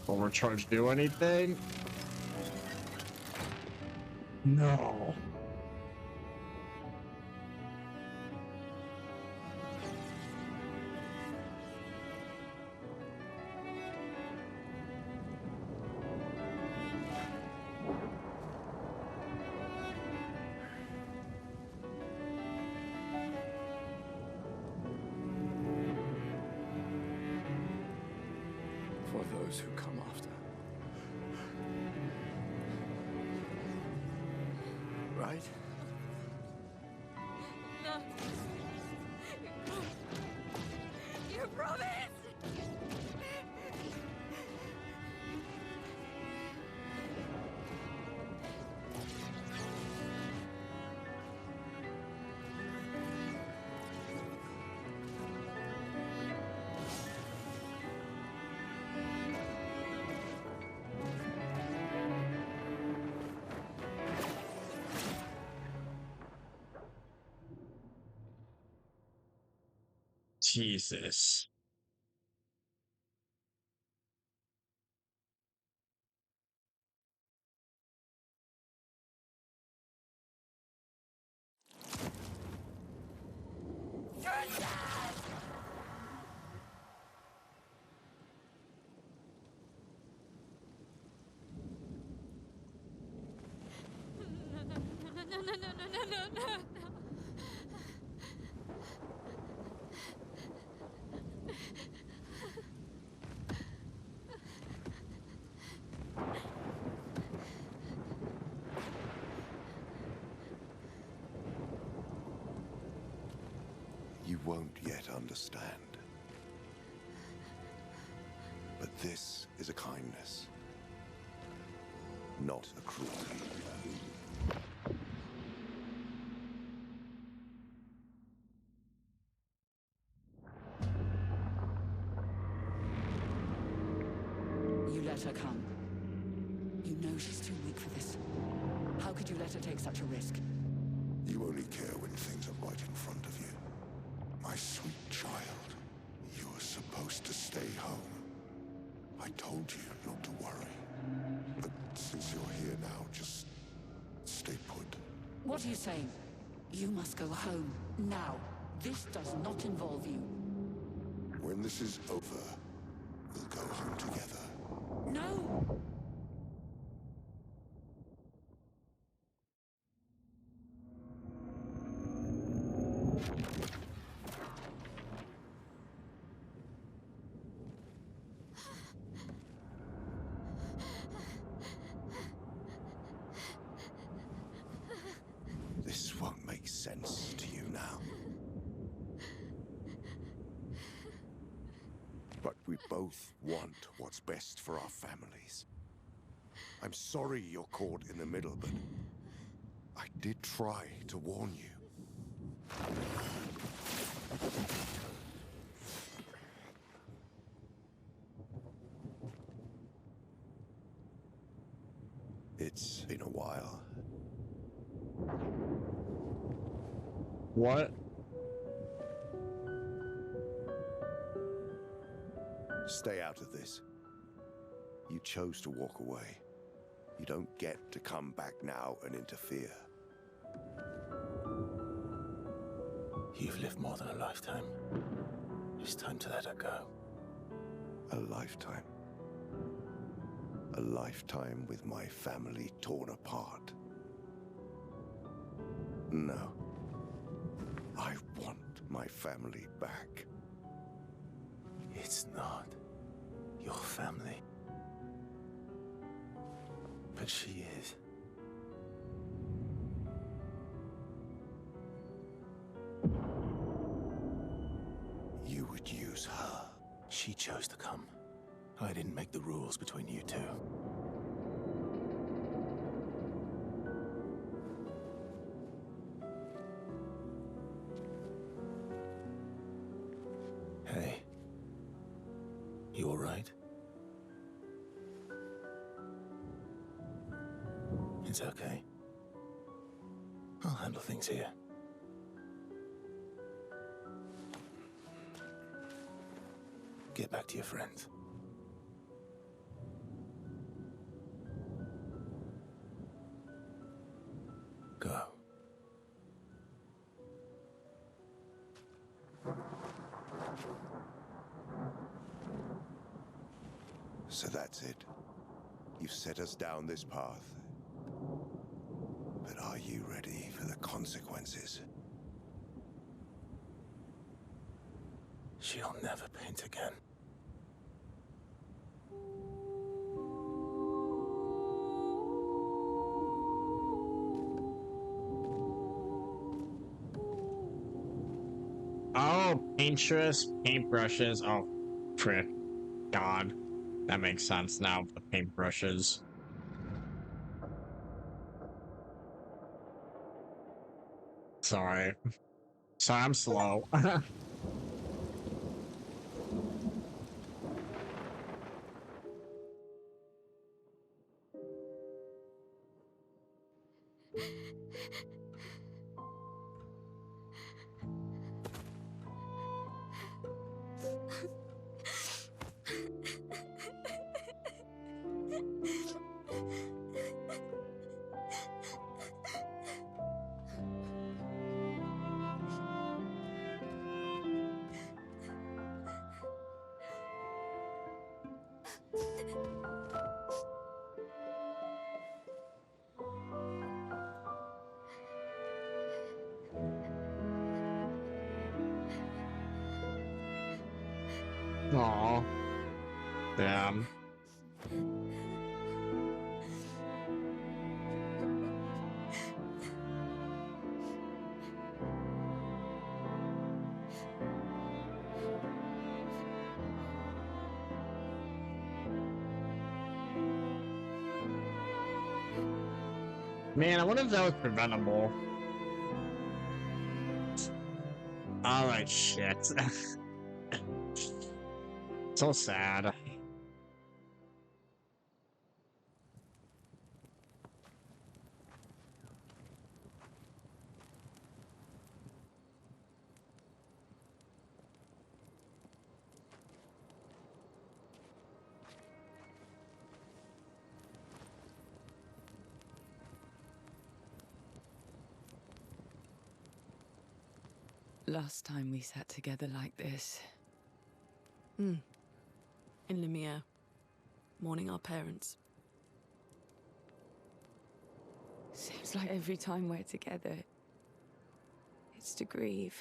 Overcharge do anything? No.
For those who come after. Right?
No. You promised!
Jesus.
No.
You won't yet understand. But this is a kindness, not a cruelty.
You let her come. You know she's too weak for this. How could you let her take such a risk?
You only care when things are right in front of you. My sweet child, you were supposed to stay home. I told you not to worry. But since you're here now, just stay put.
What are you saying? You must go home, now. This does not involve you.
When this is over, we'll go home together.
No!
This won't make sense to you now. But we both want what's best for our families. I'm sorry you're caught in the middle, but I did try to warn you. It's been a while.
What?
Stay out of this. You chose to walk away. You don't get to come back now and interfere.
You've lived more than a lifetime. It's time to let her go.
A lifetime. A lifetime with my family torn apart. No. I want my family back.
It's not your family. But she is. She chose to come. I didn't make the rules between you two. Hey. You alright? It's okay. I'll handle things here. Get back to your friends. Go.
So that's it. You've set us down this path. But are you ready for the consequences?
She'll never paint again.
Oh, paintbrushes, paintbrushes. Oh, frick. God. That makes sense now, the paintbrushes. Sorry. Sorry, I'm slow. Aw. Damn. Man, I wonder if that was preventable. Alright, shit. So sad.
Last time we sat together like this.
In Lumiere, mourning our parents.
Seems like every time we're together, it's to grieve.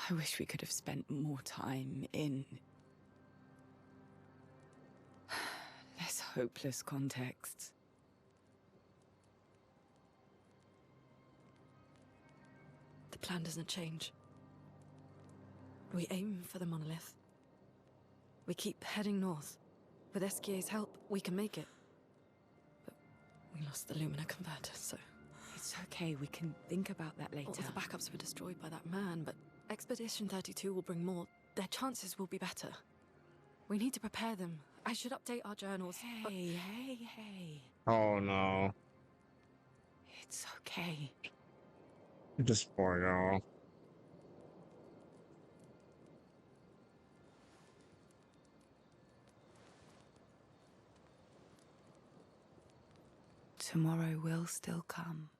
I wish we could have spent more time in less hopeless contexts.
The plan doesn't change. We aim for the monolith. We keep heading north. With Esquier's help, we can make it. But we lost the Lumina converter, so...
It's okay, we can think about that later.
All the backups were destroyed by that man, but Expedition 32 will bring more. Their chances will be better. We need to prepare them. I should update our journals.
Hey.
Oh no.
It's okay.
This poor girl.
Tomorrow will still come.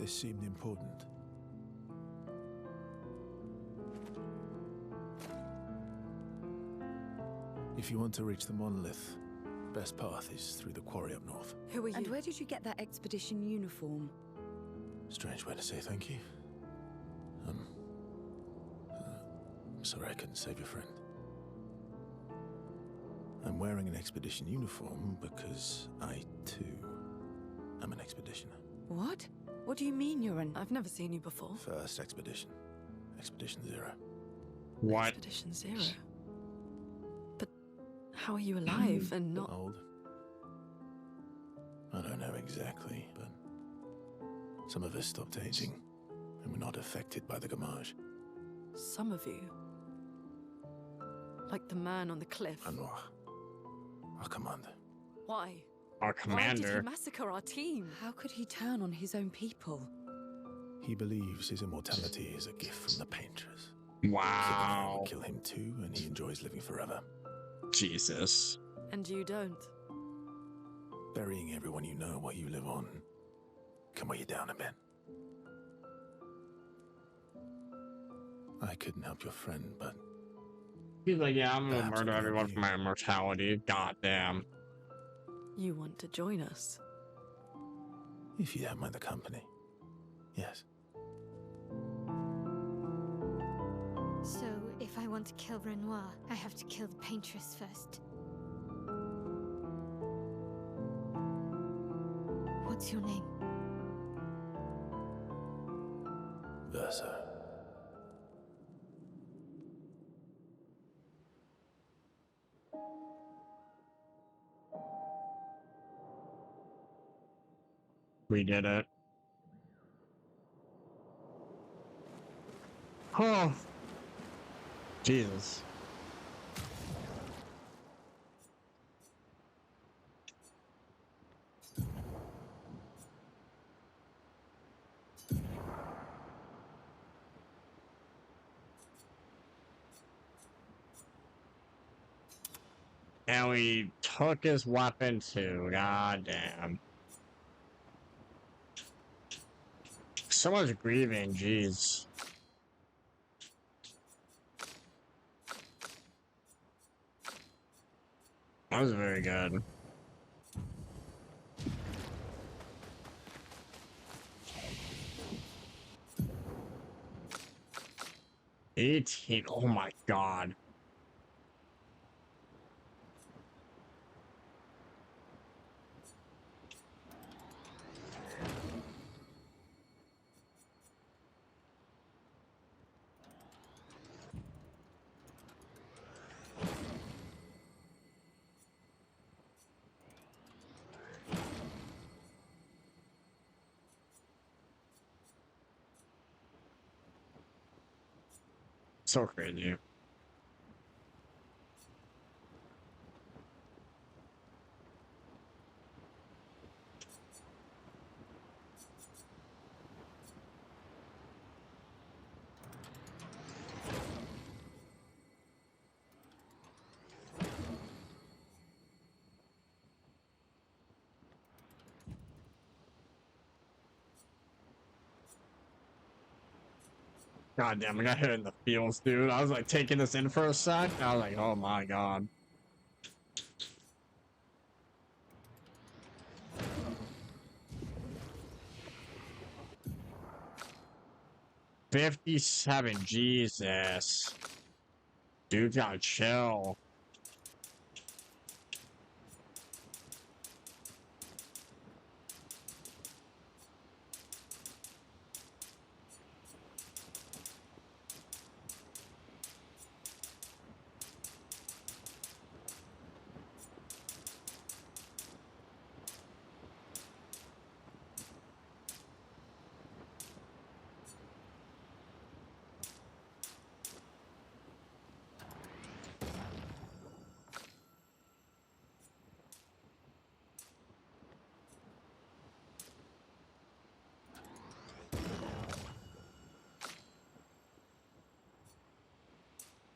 This seemed important. If you want to reach the monolith, best path is through the quarry up north.
Who are you?
And where did you get that expedition uniform?
Strange way to say thank you. Sorry I couldn't save your friend. I'm wearing an expedition uniform because I, too, am an expeditioner.
What? What do you mean you're an...
I've never seen you before.
First expedition. Expedition 0.
What?
Expedition 0? But how are you alive and not...
Old? I don't know exactly, but some of us stopped aging and were not affected by the Gamage.
Some of you? Like the man on the cliff?
Anwar, our commander.
Why?
Our
Why did he
commander.
massacre our team?
How could he turn on his own people?
He believes his immortality is a gift from the painters.
Wow.
Kill him too, and he enjoys living forever.
Jesus.
And you don't?
Burying everyone you know while you live on can weigh you down a bit. I couldn't help your friend, but...
He's like, yeah, I'm gonna
Perhaps
murder
I can
everyone
help
for my immortality. Goddamn.
You want to join us?
If you don't mind the company, yes.
So, if I want to kill Renoir, I have to kill the paintress first. What's your name?
Versa.
We did it. Oh. Jesus. And we took his weapon too. Goddamn. So much grieving, jeez. That was very good. $18. Oh my god. So crazy. God damn, I got hit in the feels, dude. I was like taking this in for a sec. I was like, oh my god. $57, Jesus. Dude, gotta chill.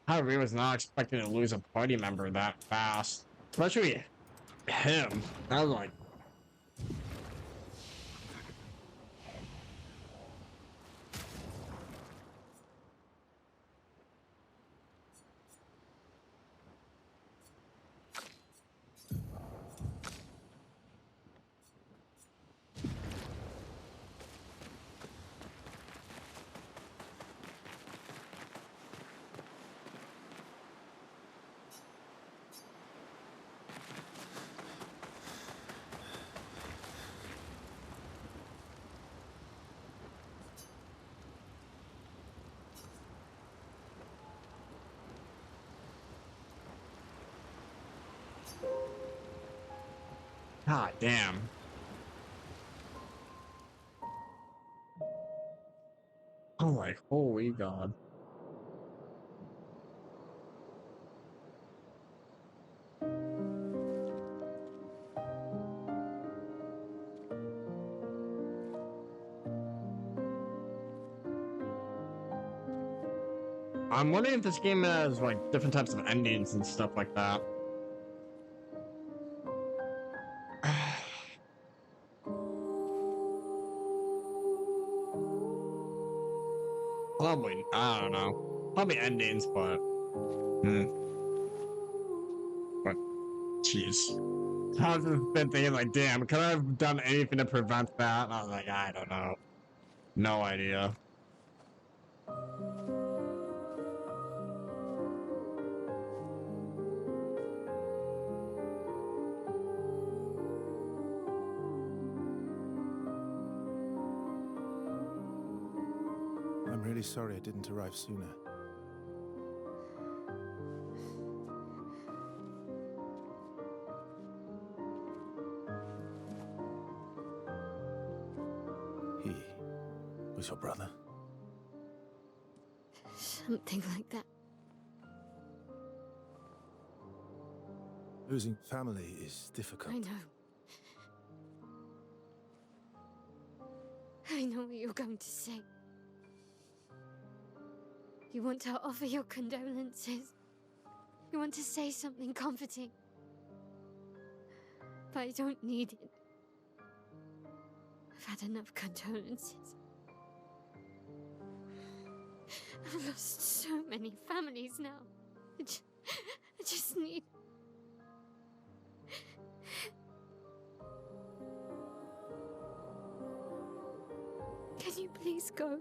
I really was not expecting to lose a party member that fast. Especially him. I was like... God damn. Oh my holy god. I'm wondering if this game has like different types of endings and stuff like that. Probably, I don't know. Probably endings, but but jeez. I was just been thinking like, damn, could I have done anything to prevent that? And I was like, I don't know. No idea.
I'm really sorry I didn't arrive sooner. He was your brother?
Something like that.
Losing family is difficult.
I know. I know what you're going to say. You want to offer your condolences. You want to say something comforting. But I don't need it. I've had enough condolences. I've lost so many families now. I just need... Can you please go?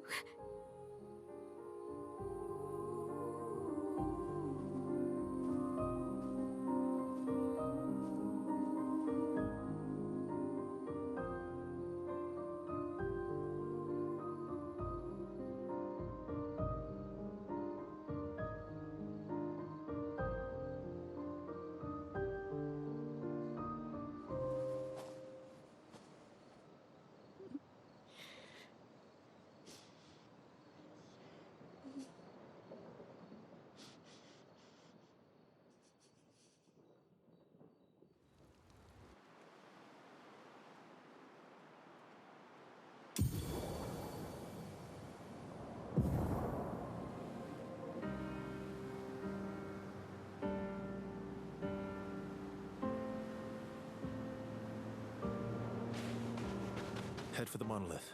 Head for the monolith,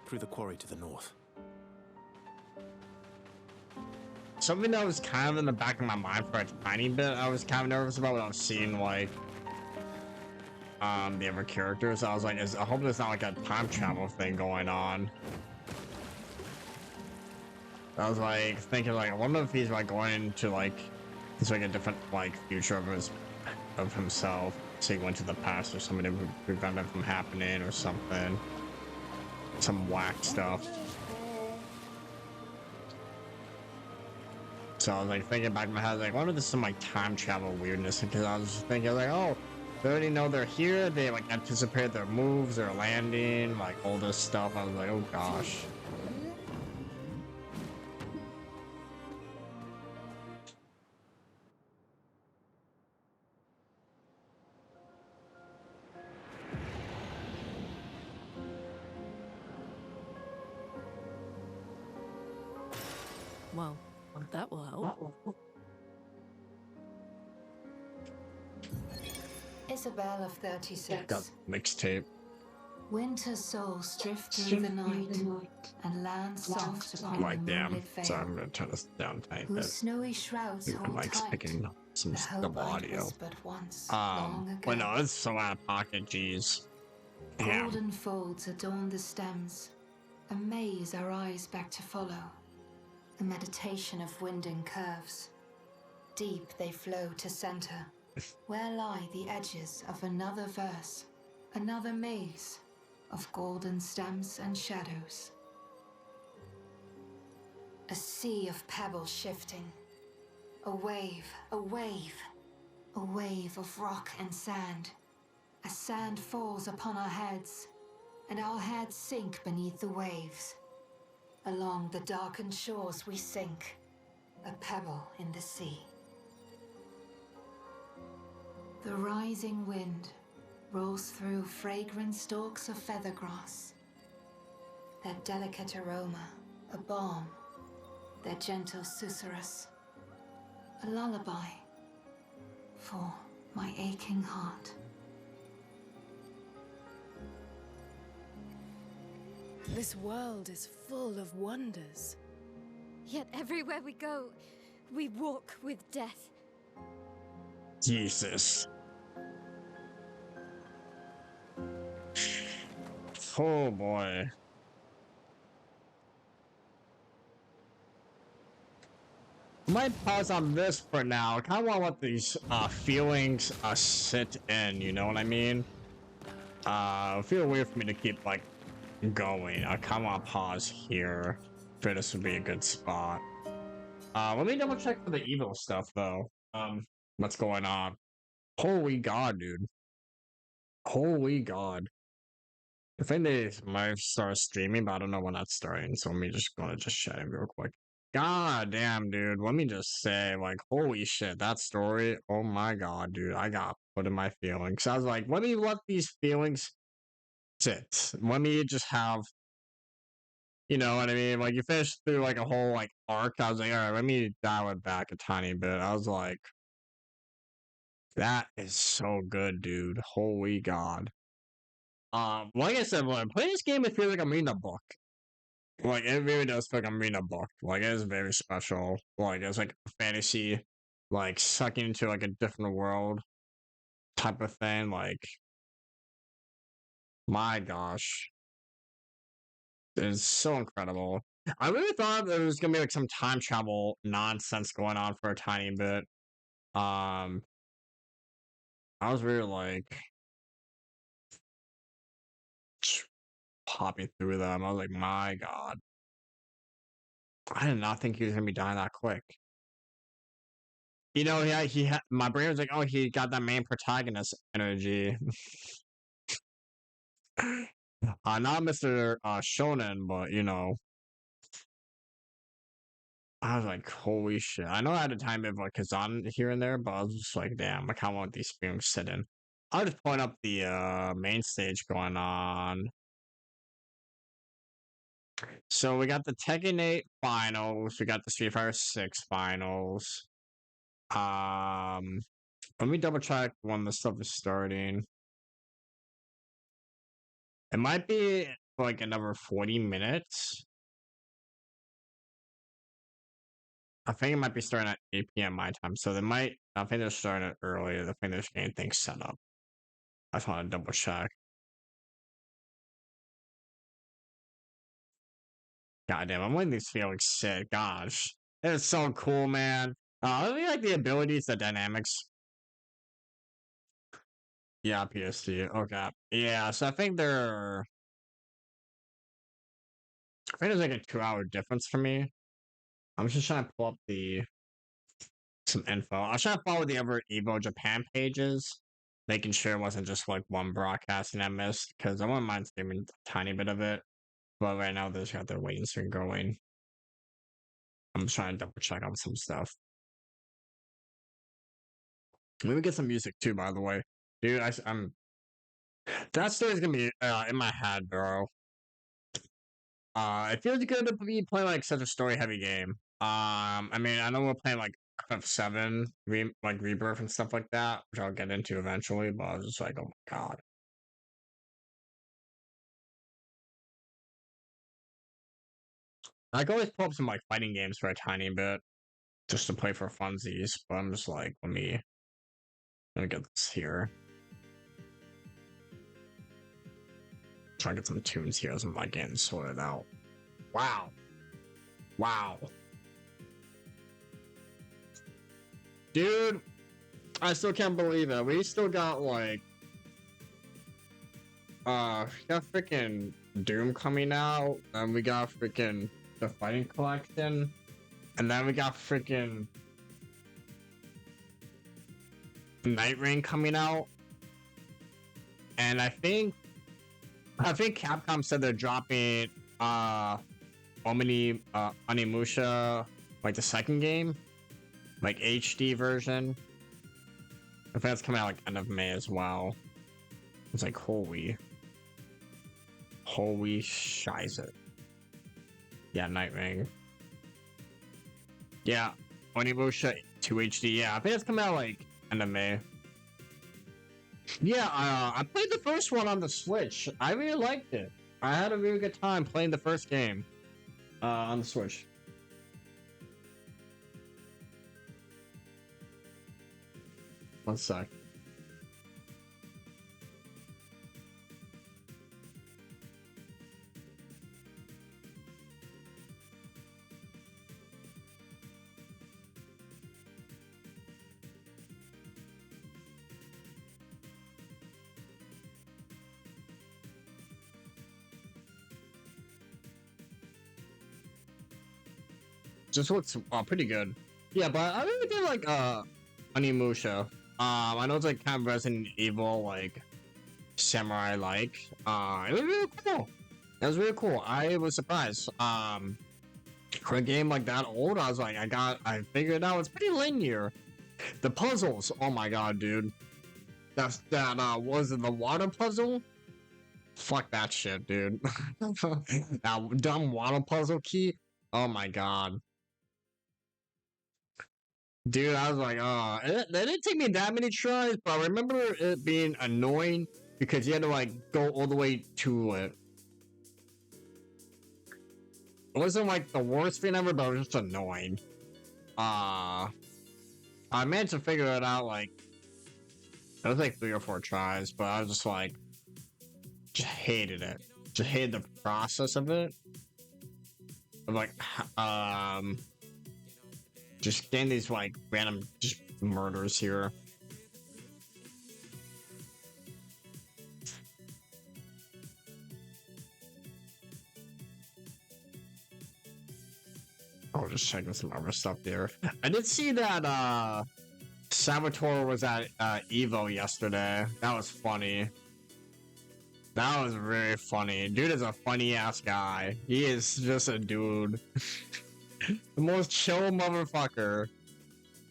through the quarry to the north.
Something that was kind of in the back of my mind for a tiny bit, I was kind of nervous about what I was seeing, like, the other characters. I was like, I hope there's not like a time travel thing going on. I was like thinking, like, I wonder if he's like going into like, it's like a different like future of himself. So he went to the past or something to prevent it from happening or something. Some whack stuff. So I was like thinking back in my head, like, I wonder if there's some like time travel weirdness, because I was just thinking like, oh, they already know they're here. They like anticipate their moves, their landing, like all this stuff. I was like, oh gosh.
Well, that will help.
Isabel of 36.
Got mixtape.
Winter souls drift through the night and land soft upon
Like,
the
damn.
moonlit
Sorry,
vale,
I'm gonna turn this down a tiny
whose
bit.
snowy shrouds
The
hold
mic's
tight
picking up some
the
stuff
hope I'd
audio.
whispered once long ago.
Well, no, it's so out of pocket, jeez. Damn.
Golden folds adorn the stems, a maze our eyes back to follow, a meditation of winding curves. Deep they flow to center, where lie the edges of another verse, another maze of golden stems and shadows. A sea of pebbles shifting, a wave, a wave, a wave of rock and sand,
as sand falls upon our heads, and our heads sink beneath the waves. Along the darkened shores we sink, a pebble in the sea. The rising wind rolls through fragrant stalks of feathergrass. Their delicate aroma, a balm, their gentle susurrus, a lullaby for my aching heart.
This world is full of wonders.
Yet everywhere we go, we walk with death.
Jesus. Oh boy. Might pause on this for now. I kind of want to let these feelings sit in, you know what I mean? Feel weird for me to keep like going. I kind of want to pause here. For this would be a good spot. Let me double check for the evil stuff though. What's going on? Holy god, dude. Holy god. I think they might start streaming, but I don't know when that's starting, so let me just gonna just shut it real quick. God damn, dude. Let me just say, like, holy shit, that story. Oh my god, dude. I got put in my feelings. I was like, let me let these feelings sit. Let me just have, you know what I mean? Like, you finish through like a whole like arc. I was like, all right, let me dial it back a tiny bit. I was like, that is so good, dude. Holy god. Like I said, when I play this game, it feels like I'm reading a book. Like, it really does feel like I'm reading a book. Like, it is very special. Like, it's like fantasy, like, sucking into, like, a different world type of thing. Like, my gosh. It's so incredible. I really thought there was gonna be, like, some time travel nonsense going on for a tiny bit. I was really, like, popping through them. I was like, my god. I did not think he was gonna be dying that quick. You know, my brain was like, oh, he got that main protagonist energy. Not Mr. Shonen, but you know, I was like, holy shit. I know I had a time of like Kazan here and there, but I was just like, damn, I kind of want these feelings sit in. I'll just point up the main stage going on. So we got the Tekken 8 finals, we got the Street Fighter 6 finals. Let me double check when the stuff is starting. It might be like another 40 minutes. I think it might be starting at 8 p.m. my time, so I think they're starting it earlier. I think they're just getting things set up. I just want to double check. Goddamn, I'm letting these feelings sit. Gosh, it's so cool, man. I really like the abilities, the dynamics. Yeah, PSD. Okay. Yeah, so I think there's like a 2-hour difference for me. I'm just trying to pull up some info. I was trying to follow the other Evo Japan pages, making sure it wasn't just like one broadcasting I missed, because I wouldn't mind streaming a tiny bit of it. But right now, they just got their waiting stream going. I'm just trying to double check on some stuff. Let me get some music too, by the way. Dude, I'm. That story's gonna be in my head, bro. It feels good to be playing like such a story heavy game. I mean, I know we're playing like FF7, like Rebirth and stuff like that, which I'll get into eventually, but I was just like, oh my god. I can always pull up some like fighting games for a tiny bit, just to play for funsies, but I'm just like, let me get this here. Try to get some tunes here as I'm like getting sorted out. Wow. Wow. Dude, I still can't believe it. We still got like we got freaking Doom coming out, and we got freaking the Fighting Collection, and then we got freaking Night Rain coming out. And I think Capcom said they're dropping Onimusha, like the second game, like HD version. I think that's coming out like end of May as well. It's like holy shiza. Yeah, Nightwing. Yeah, Onimusha 2 HD. Yeah, I think it's coming out like end of May. Yeah, I played the first one on the Switch. I really liked it. I had a really good time playing the first game on the Switch. One sec. Just looks pretty good. Yeah, but I really did like Onimusha. I know it's like kind of Resident Evil like samurai like. It was really cool. That was really cool. I was surprised. For a game like that old, I was like, I figured out it's pretty linear. The puzzles, oh my god, dude. Was it the water puzzle? Fuck that shit, dude. That dumb water puzzle key. Oh my god. Dude, I was like, it didn't take me that many tries, but I remember it being annoying because you had to like go all the way to it. It wasn't like the worst thing ever, but it was just annoying. I managed to figure it out like it was like 3 or 4 tries, but I was just like just hated it. Just hated the process of it. Of like just getting these like random just murders here. Oh, just checking some other stuff there. I did see that Salvatore was at Evo yesterday. That was funny. That was very funny. Dude is a funny ass guy. He is just a dude. The most chill motherfucker.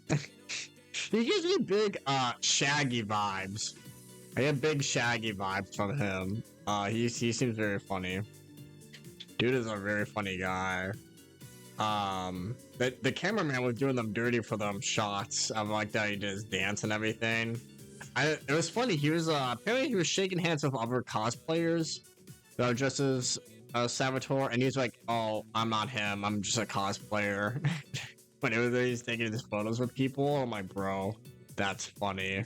He gives me big Shaggy vibes. I get big Shaggy vibes from him. He seems very funny. Dude is a very funny guy. The cameraman was doing them dirty for them shots of like that he did his dance and everything. It was funny. He was apparently he was shaking hands with other cosplayers that are dressed as Salvatore, and he's like, "Oh, I'm not him. I'm just a cosplayer." But he's taking his photos with people. I'm like, bro, that's funny.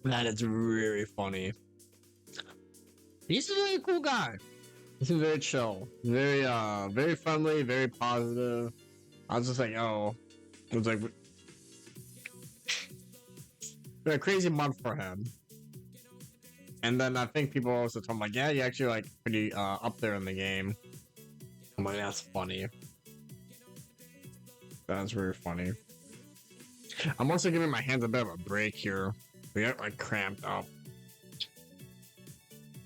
That is really funny. He's a really cool guy. He's very chill, very friendly, very positive. I was just like, oh, it was like a crazy month for him. And then I think people also told him like, yeah, you're actually like pretty up there in the game. I'm like, that's funny. That's really funny. I'm also giving my hands a bit of a break here. We got like cramped up.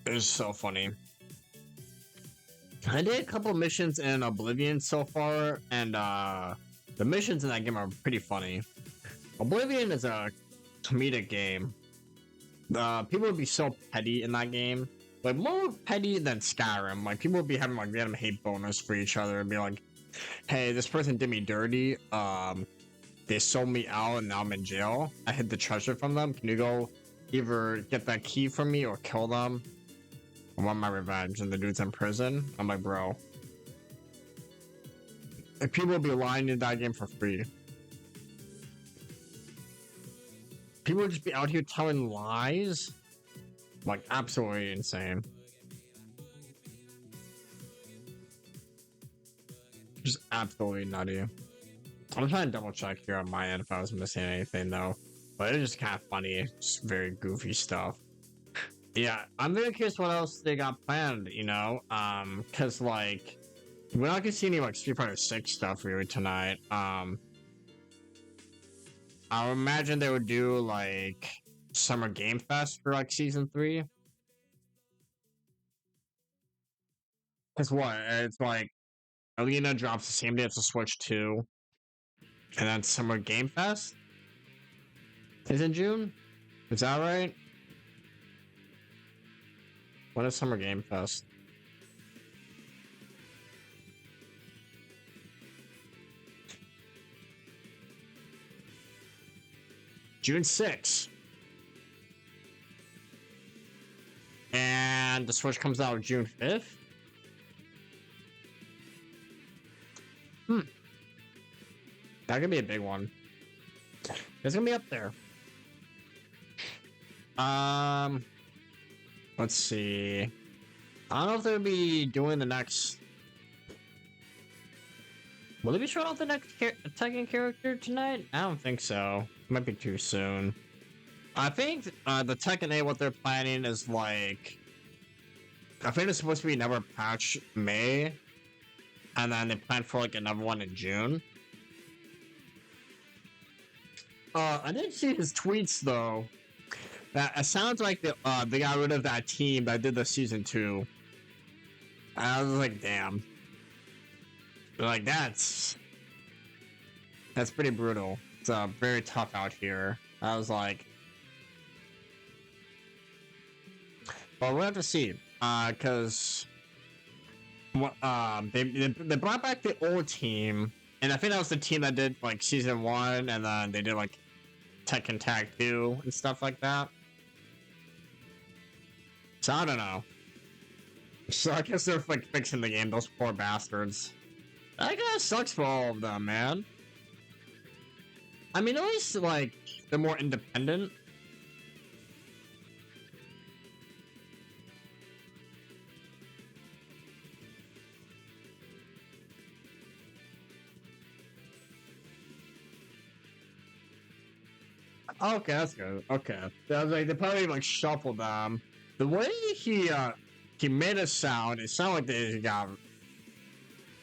It's so funny. I did a couple missions in Oblivion so far, and the missions in that game are pretty funny. Oblivion is a comedic game. People would be so petty in that game. Like, more petty than Skyrim. Like, people would be having, like, random hate bonus for each other and be like, hey, this person did me dirty. They sold me out and now I'm in jail. I hid the treasure from them. Can you go either get that key from me or kill them? I want my revenge. And the dude's in prison. I'm like, bro. Like, people would be lying in that game for free. People would just be out here telling lies. Like, absolutely insane. Just absolutely nutty. I'm trying to double check here on my end if I was missing anything though. But it's just kind of funny. Just very goofy stuff. Yeah, I'm very curious what else they got planned, you know? Cause like, we're not gonna see any like Street Fighter 6 stuff really tonight. I would imagine they would do like Summer Game Fest for like season 3. Cause what? It's like Alina drops the same day as the Switch 2, and then Summer Game Fest is in June. Is that right? What is Summer Game Fest? June 6th. And the Switch comes out June 5th. That could be a big one. It's gonna be up there. Let's see. I don't know if they'll be doing the next. Will they be showing off the next Tekken character tonight? I don't think so. Might be too soon. I think the Tekken 8, what they're planning is like. I think it's supposed to be another patch May, and then they plan for like another one in June. I didn't see his tweets though. That it sounds like they got rid of that team that did the season 2. And I was like, damn. Like that's pretty brutal. It's very tough out here. I was like, well, we'll have to see. Cause they brought back the old team, and I think that was the team that did like season 1, and then they did like Tekken Tag 2 and stuff like that. So I don't know. So I guess they're like fixing the game, those poor bastards. That kind of sucks for all of them, man. I mean, at least like they're more independent. Okay, that's good. Okay, I was like, they probably like shuffled them. The way he made it sound, it sounded like they got.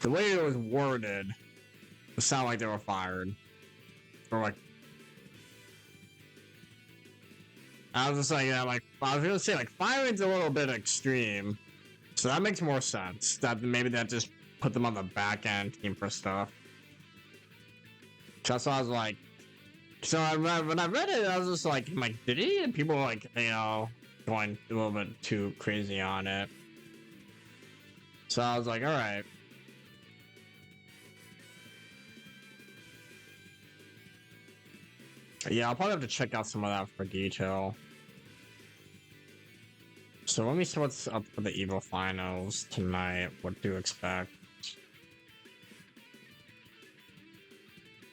The way it was worded, it sounded like they were fired, or like. I was just like, yeah, like I was gonna say, like firing's a little bit extreme, so that makes more sense. That maybe that just put them on the back end team for stuff. So that's why I was like. So when I read it, I was just like, did he? And people were like, you know, going a little bit too crazy on it. So I was like, all right. Yeah, I'll probably have to check out some of that for detail. So let me see what's up for the Evo Finals tonight. What to expect?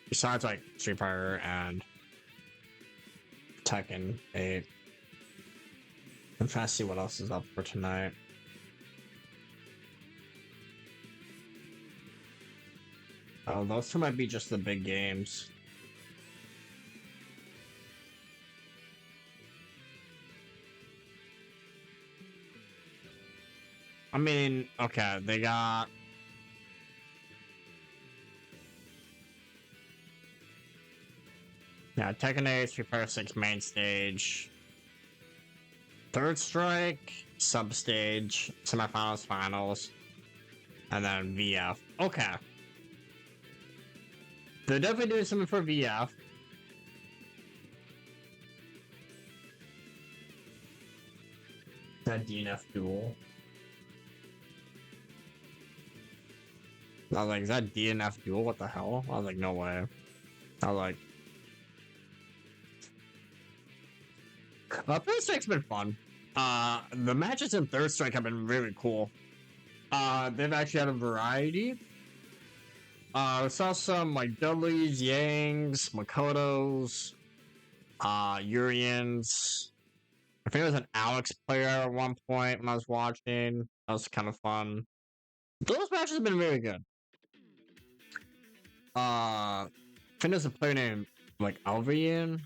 Besides like Street Fighter and Tekken 8. I'm trying to see what else is up for tonight. Oh, those two might be just the big games. I mean, okay, they got... Yeah, Tekken 8, Street Fighter 6 main stage. Third Strike, substage, semifinals, finals, and then VF. Okay. They're definitely doing something for VF. That DNF duel. I was like, is that DNF duel? What the hell? I was like, no way. I was like, Third Strike's been fun. The matches in Third Strike have been really cool. They've actually had a variety. We saw some like Dudleys, Yangs, Makotos, Urians. I think there was an Alex player at one point when I was watching. That was kind of fun. Those matches have been really good. I think there's a player named like Alvian,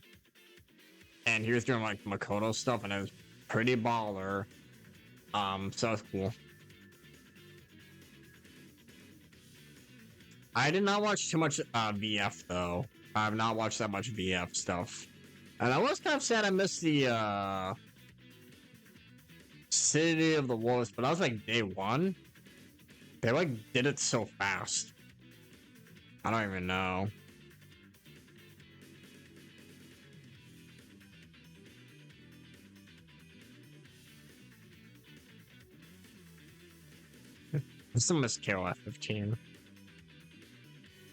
and he was doing like Makoto stuff, and it was pretty baller. So that was cool. I did not watch too much VF though. I've not watched that much VF stuff. And I was kind of sad I missed the City of the Wolves, but I was like day one. They like did it so fast. I don't even know. I still miss KOF 15.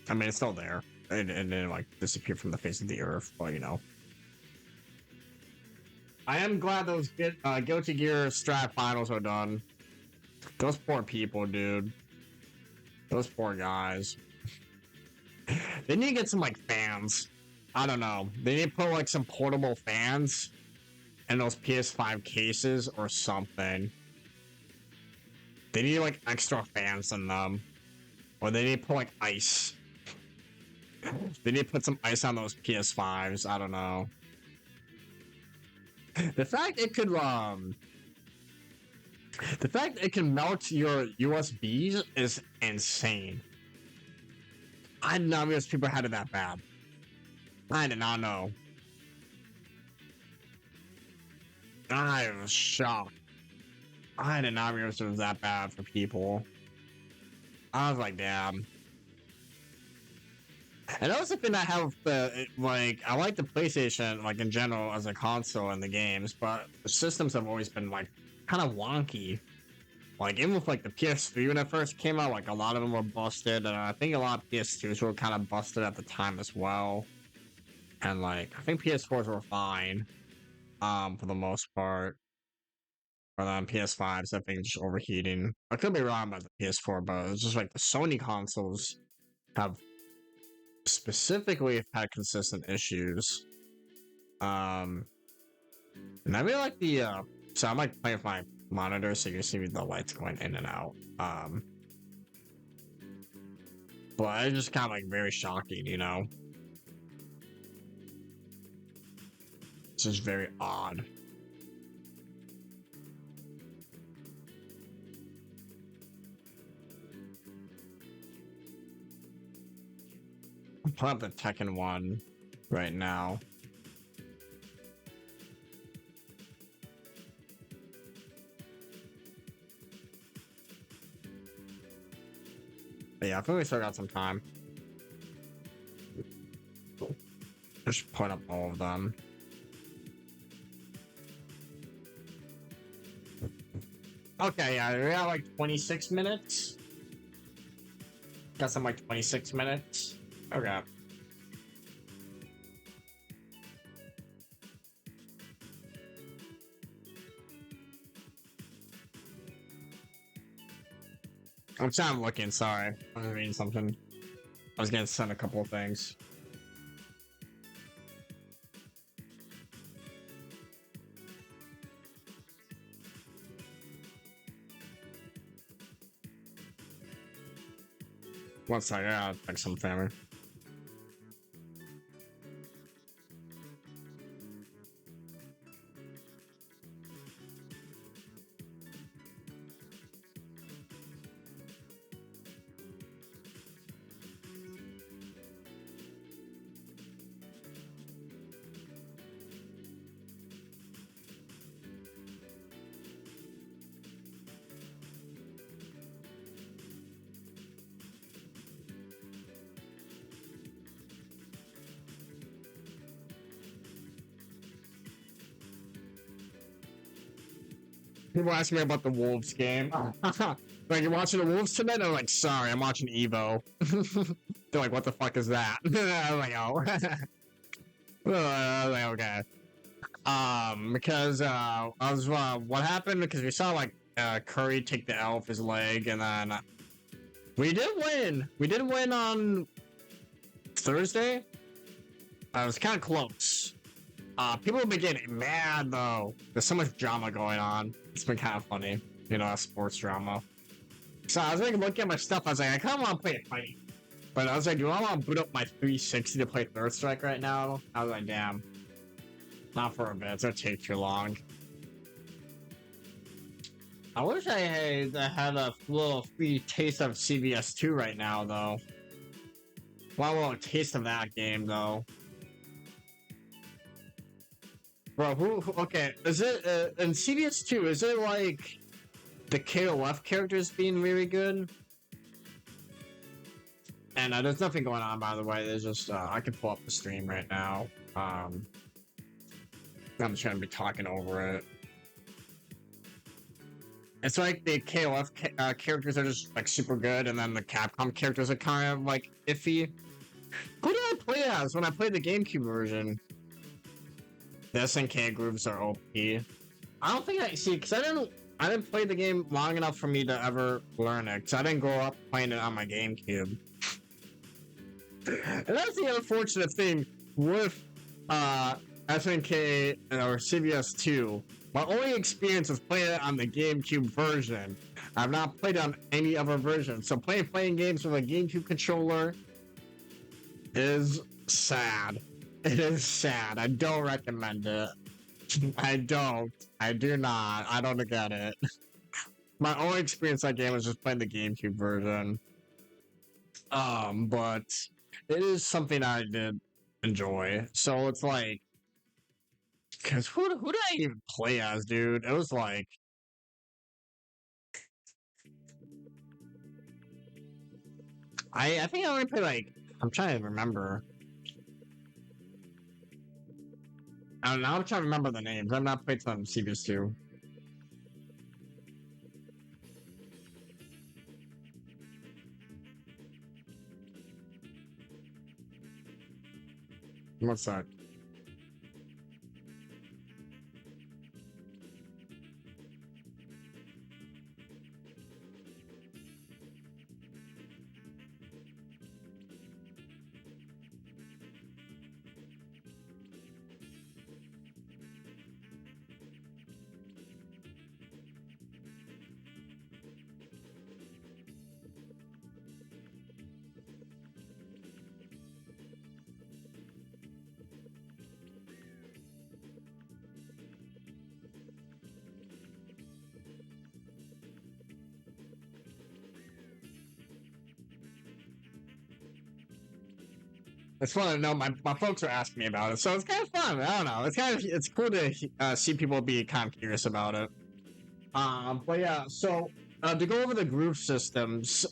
I mean, it's still there. And then like disappeared from the face of the earth, but you know. I am glad those Guilty Gear Strat finals are done. Those poor people, dude. Those poor guys. They need to get some like fans. I don't know. They need to put like some portable fans in those PS5 cases or something. They need like extra fans in them. Or they need to put like ice. They need to put some ice on those PS5s. I don't know. The fact it could melt your USBs is insane. I did not realize people had it that bad. I did not know. I was shocked. I did not realize it was that bad for people. I was like, damn. And that was the thing I have, like, I like the PlayStation, like, in general, as a console and the games, but the systems have always been, like, kind of wonky. Like, even with, like, the PS3 when it first came out, like, a lot of them were busted, and I think a lot of PS2s were kind of busted at the time as well. And, like, I think PS4s were fine, for the most part. But then PS5s, I think, just overheating. I could be wrong about the PS4, but it's just, like, the Sony consoles have specifically had consistent issues. And I really like the, so I'm, like, playing with my monitor so you can see the lights going in and out. But it's just kind of like very shocking, you know? It's just very odd. I'm pulling up the Tekken 1 right now. But yeah, I think we still got some time. Just put up all of them. Okay, yeah, we got like 26 minutes. Got some like 26 minutes. Okay. I'm sorry, I'm looking, sorry. I was reading something. I was gonna send a couple of things. One second, I'll text some family. People ask me about the Wolves game. Like, you're watching the Wolves tonight? I'm like, sorry, I'm watching Evo. They're like, what the fuck is that? I'm like, oh. I'm like, okay. Because, I was, what happened? Because we saw, like, Curry take the L off his leg, and then we did win. We did win on Thursday. It was kind of close. People have been getting mad, though. There's so much drama going on. It's been kind of funny, you know, sports drama. So I was like looking at my stuff. I was like, I kind of want to play a fight, but I was like, do I want to boot up my 360 to play Third Strike right now? I was like, damn, not for a bit. It's gonna take too long. I wish I had a little free taste of CVS2 right now, though. Well, a taste of that game though. Bro, okay, is it, in CBS2, is it like the KOF characters being really good? And there's nothing going on, by the way, there's just, I can pull up the stream right now. I'm just gonna be talking over it. It's like the KOF characters are just, like, super good, and then the Capcom characters are kind of, like, iffy. Who did I play as when I played the GameCube version? The SNK grooves are OP. I don't think because I didn't play the game long enough for me to ever learn it, because I didn't grow up playing it on my GameCube. And that's the unfortunate thing with SNK or CBS2. My only experience was playing it on the GameCube version. I've not played on any other version, so playing games with a GameCube controller is sad. It is sad. I don't recommend it. I don't. I do not. I don't get it. My only experience that game was just playing the GameCube version. But it is something I did enjoy. So it's like, cause who did I even play as, dude? It was like, I think I only played like, I'm trying to remember. I don't know, I'm trying to remember the names. I've not played some CBS2. What's that? It's fun to know my folks are asking me about it, so it's kind of fun. I don't know. It's cool to see people be kind of curious about it. But yeah, so to go over the groove systems,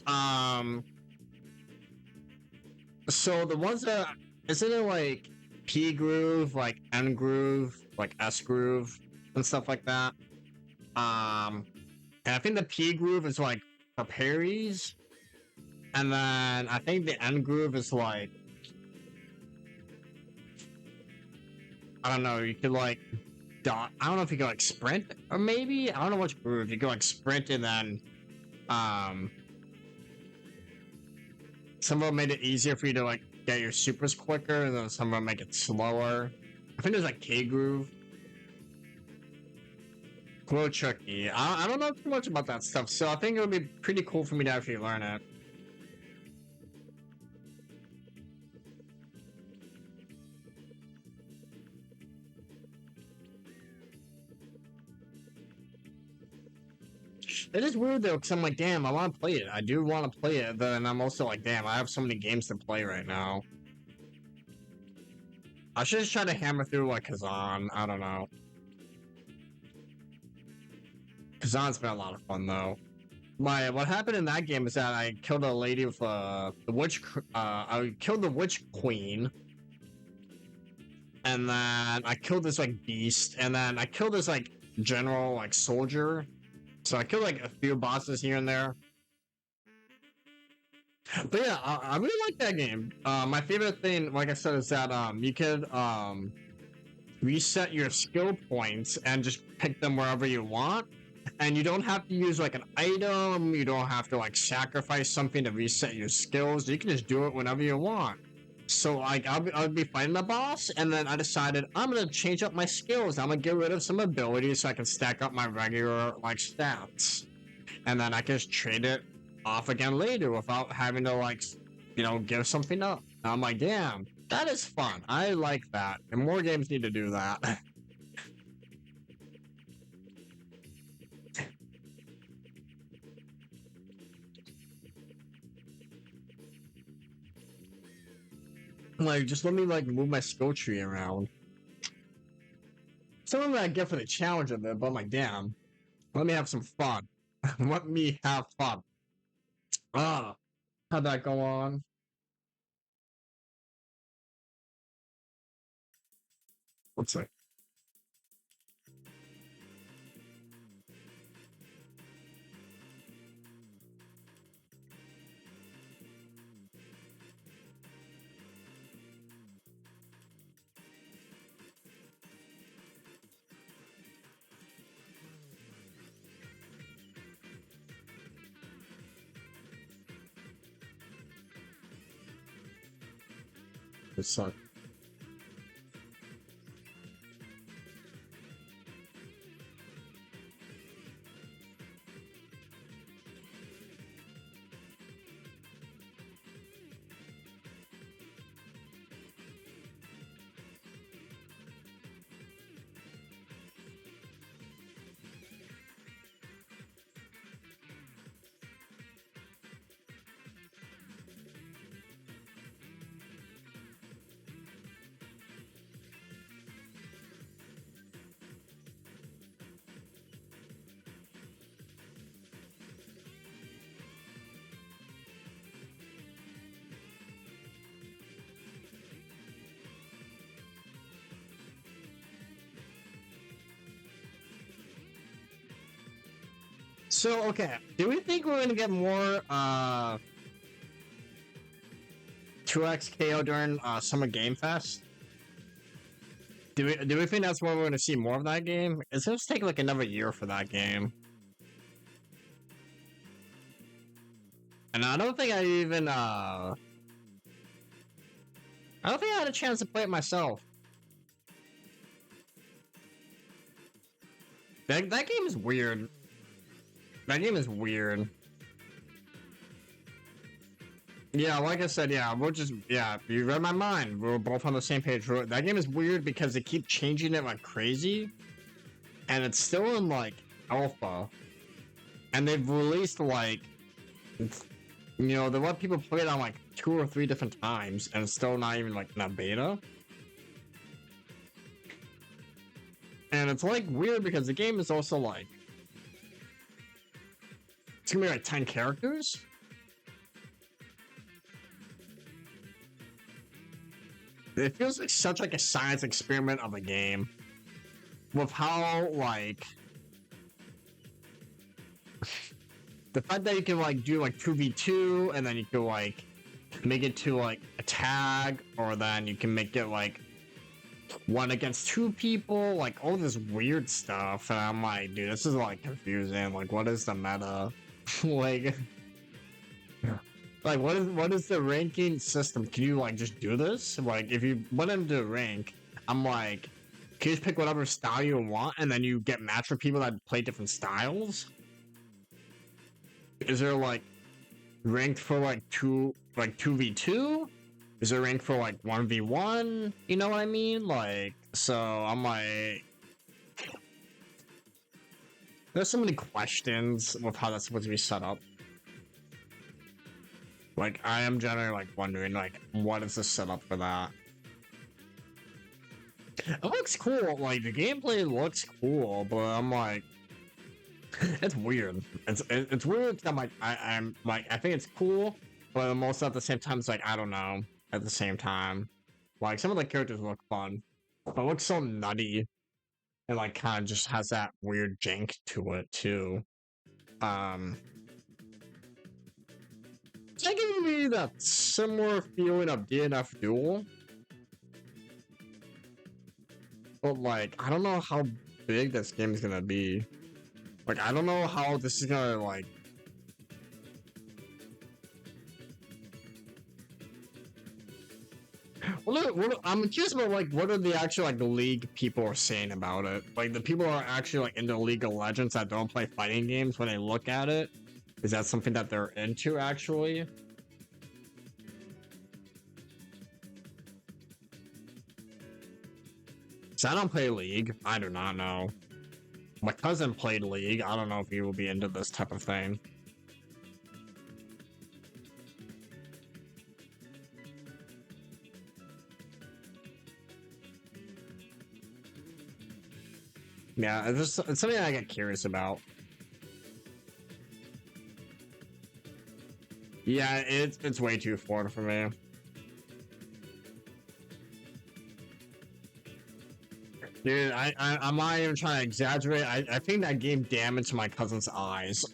so the ones that isn't it like P groove, like N groove, like S groove, and stuff like that. And I think the P groove is like for parries, and then I think the N groove is like, I don't know, you could like I don't know if you could like sprint, or maybe I don't know which groove you could like sprint, and then some of them made it easier for you to like get your supers quicker, and then some of them make it slower. I think there's like K groove. Glow tricky. I don't know too much about that stuff, so I think it would be pretty cool for me to actually learn it. It is weird though, because I'm like, damn, I want to play it. I do want to play it, then I'm also like, damn, I have so many games to play right now. I should just try to hammer through like Kazan. I don't know. Kazan's been a lot of fun though. What happened in that game is that I killed a lady with the witch. I killed the witch queen, and then I killed this like beast, and then I killed this like general like soldier. So I killed like a few bosses here and there. But yeah, I really like that game. My favorite thing, like I said, is that you could reset your skill points and just pick them wherever you want. And you don't have to use like an item, you don't have to like sacrifice something to reset your skills. You can just do it whenever you want. So like I'll be fighting the boss, and then I decided I'm gonna change up my skills. I'm gonna get rid of some abilities so I can stack up my regular like stats, and then I can just trade it off again later without having to like, give something up. And I'm like, damn, that is fun. I like that, and more games need to do that. Like, just let me like move my skill tree around. Some of it I get for the challenge of it, but I'm like, damn, let me have some fun. Let me have fun. How'd that go on? Let's see. It sucked. So, okay, do we think we're gonna get more 2x KO during Summer Game Fest? Do we think that's where we're gonna see more of that game? It's gonna take like another year for that game. And I don't think I even I don't think I had a chance to play it myself. That game is weird. That game is weird. Yeah, like I said, yeah, you read my mind. We're both on the same page. That game is weird because they keep changing it like crazy. And it's still in like alpha. And they've released like, you know, they let people play it on like 2 or 3 different times. And it's still not even like in a beta. And it's like weird because the game is also like, it's gonna be like 10 characters. It feels like such like a science experiment of a game. With how like the fact that you can like do like 2v2 and then you can like make it to like a tag, or then you can make it like 1 against 2 people, like all this weird stuff, and I'm like, dude, this is like confusing. Like, what is the meta? like what is the ranking system? Can you like just do this? Like, if you went into rank, I'm like, can you just pick whatever style you want and then you get matched with people that play different styles? Is there like ranked for like 2v2? Is there ranked for like 1v1? You know what I mean? Like, so I'm like, there's so many questions with how that's supposed to be set up. Like, I am generally like wondering, like, what is the setup for that? It looks cool. Like, the gameplay looks cool, but I'm like, it's weird. It's weird. I'm like, I'm like, I think it's cool, but I'm also at the same time, it's like, I don't know. At the same time, like, some of the characters look fun, but it looks so nutty, and like kind of just has that weird jank to it too. It's like giving me that similar feeling of DNF Duel, but like, I don't know how big this game is gonna be. Like, I don't know how this is gonna like. I'm curious about like what are the actual like League people are saying about it. Like, the people are actually like into League of Legends that don't play fighting games, when they look at it, is that something that they're into actually? So I don't play League. I do not know. My cousin played League. I don't know if he will be into this type of thing. Yeah, it's something I get curious about. Yeah, it's way too foreign for me. Dude, I'm not even trying to exaggerate. I think that game damaged my cousin's eyes.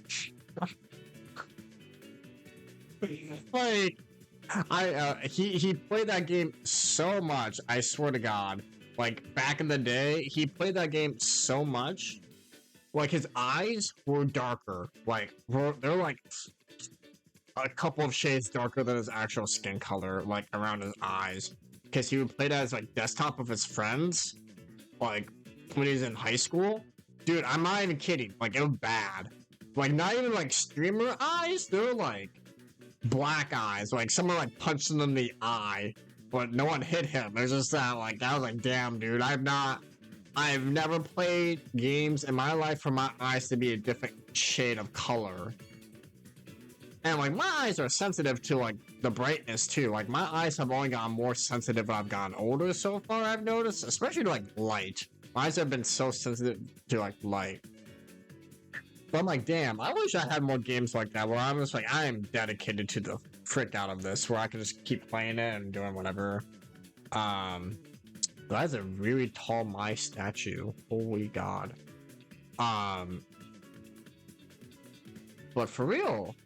Like, he played that game so much. I swear to God. Like back in the day, he played that game so much. Like his eyes were darker. Like they're like a couple of shades darker than his actual skin color, like around his eyes. Because he would play that as like desktop with his friends, like when he was in high school. Dude, I'm not even kidding. Like it was bad. Like not even like streamer eyes. They're like black eyes. Like someone like punched him in the eye, but no one hit him. There's just that like I was like, damn, dude. I've never played games in my life for my eyes to be a different shade of color. And like my eyes are sensitive to like the brightness too. Like my eyes have only gotten more sensitive as I've gotten older so far, I've noticed, especially to like light. My eyes have been so sensitive to like light. But I'm like, damn, I wish I had more games like that where I'm just like, I am dedicated to the frick out of this, where I can just keep playing it and doing whatever. That's a really tall my statue. Holy God. But for real,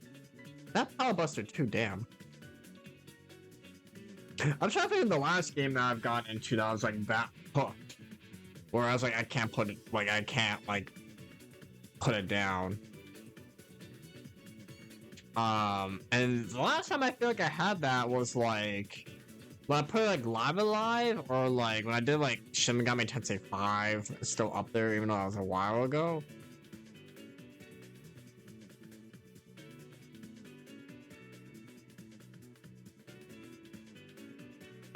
that Power Buster too, damn. I'm trying to think of the last game that I've gotten into that I was like that hooked. Where I was like, I can't put it down. And the last time I feel like I had that was like when I put like Live Alive, or like when I did like Shin Megami Tensei 5. It's still up there even though that was a while ago.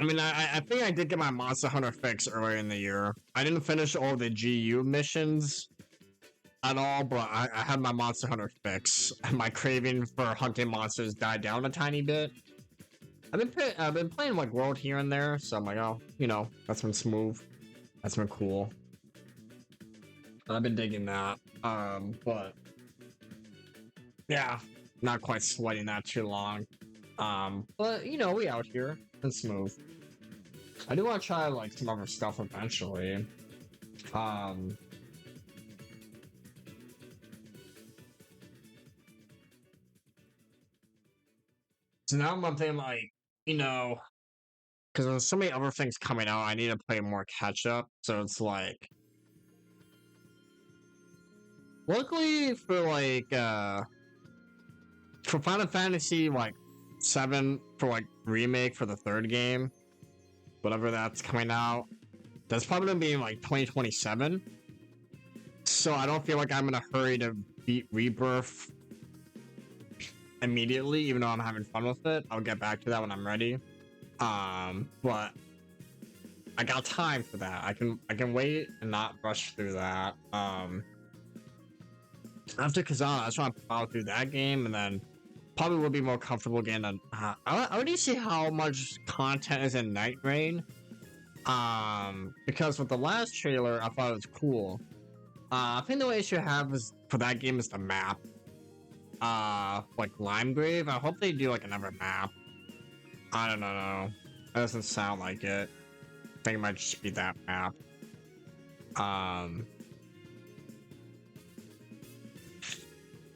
I mean, I think I did get my Monster Hunter fix earlier in the year. I didn't finish all the GU missions at all, but I had my Monster Hunter fix. And my craving for hunting monsters died down a tiny bit. I've been playing like World here and there, so I'm like, oh, you know, that's been smooth. That's been cool. I've been digging that. But yeah, not quite sweating that too long. But you know, we out here. It's smooth. I do want to try like some other stuff eventually. So now I'm thinking like, you know, because there's so many other things coming out, I need to play more catch up. So it's like, luckily for like for Final Fantasy like 7 for like remake for the third game, whatever that's coming out, that's probably gonna be in like 2027. So I don't feel like I'm in a hurry to beat Rebirth immediately, even though I'm having fun with it. I'll get back to that when I'm ready. But I got time for that. I can wait and not rush through that. After Kazana, I just want to plow through that game, and then probably will be more comfortable again. And I already see how much content is in Night Rain. Because with the last trailer, I thought it was cool. I think the only issue I have is for that game is the map. Like Limegrave. I hope they do like another map. I don't know. That doesn't sound like it. I think it might just be that map.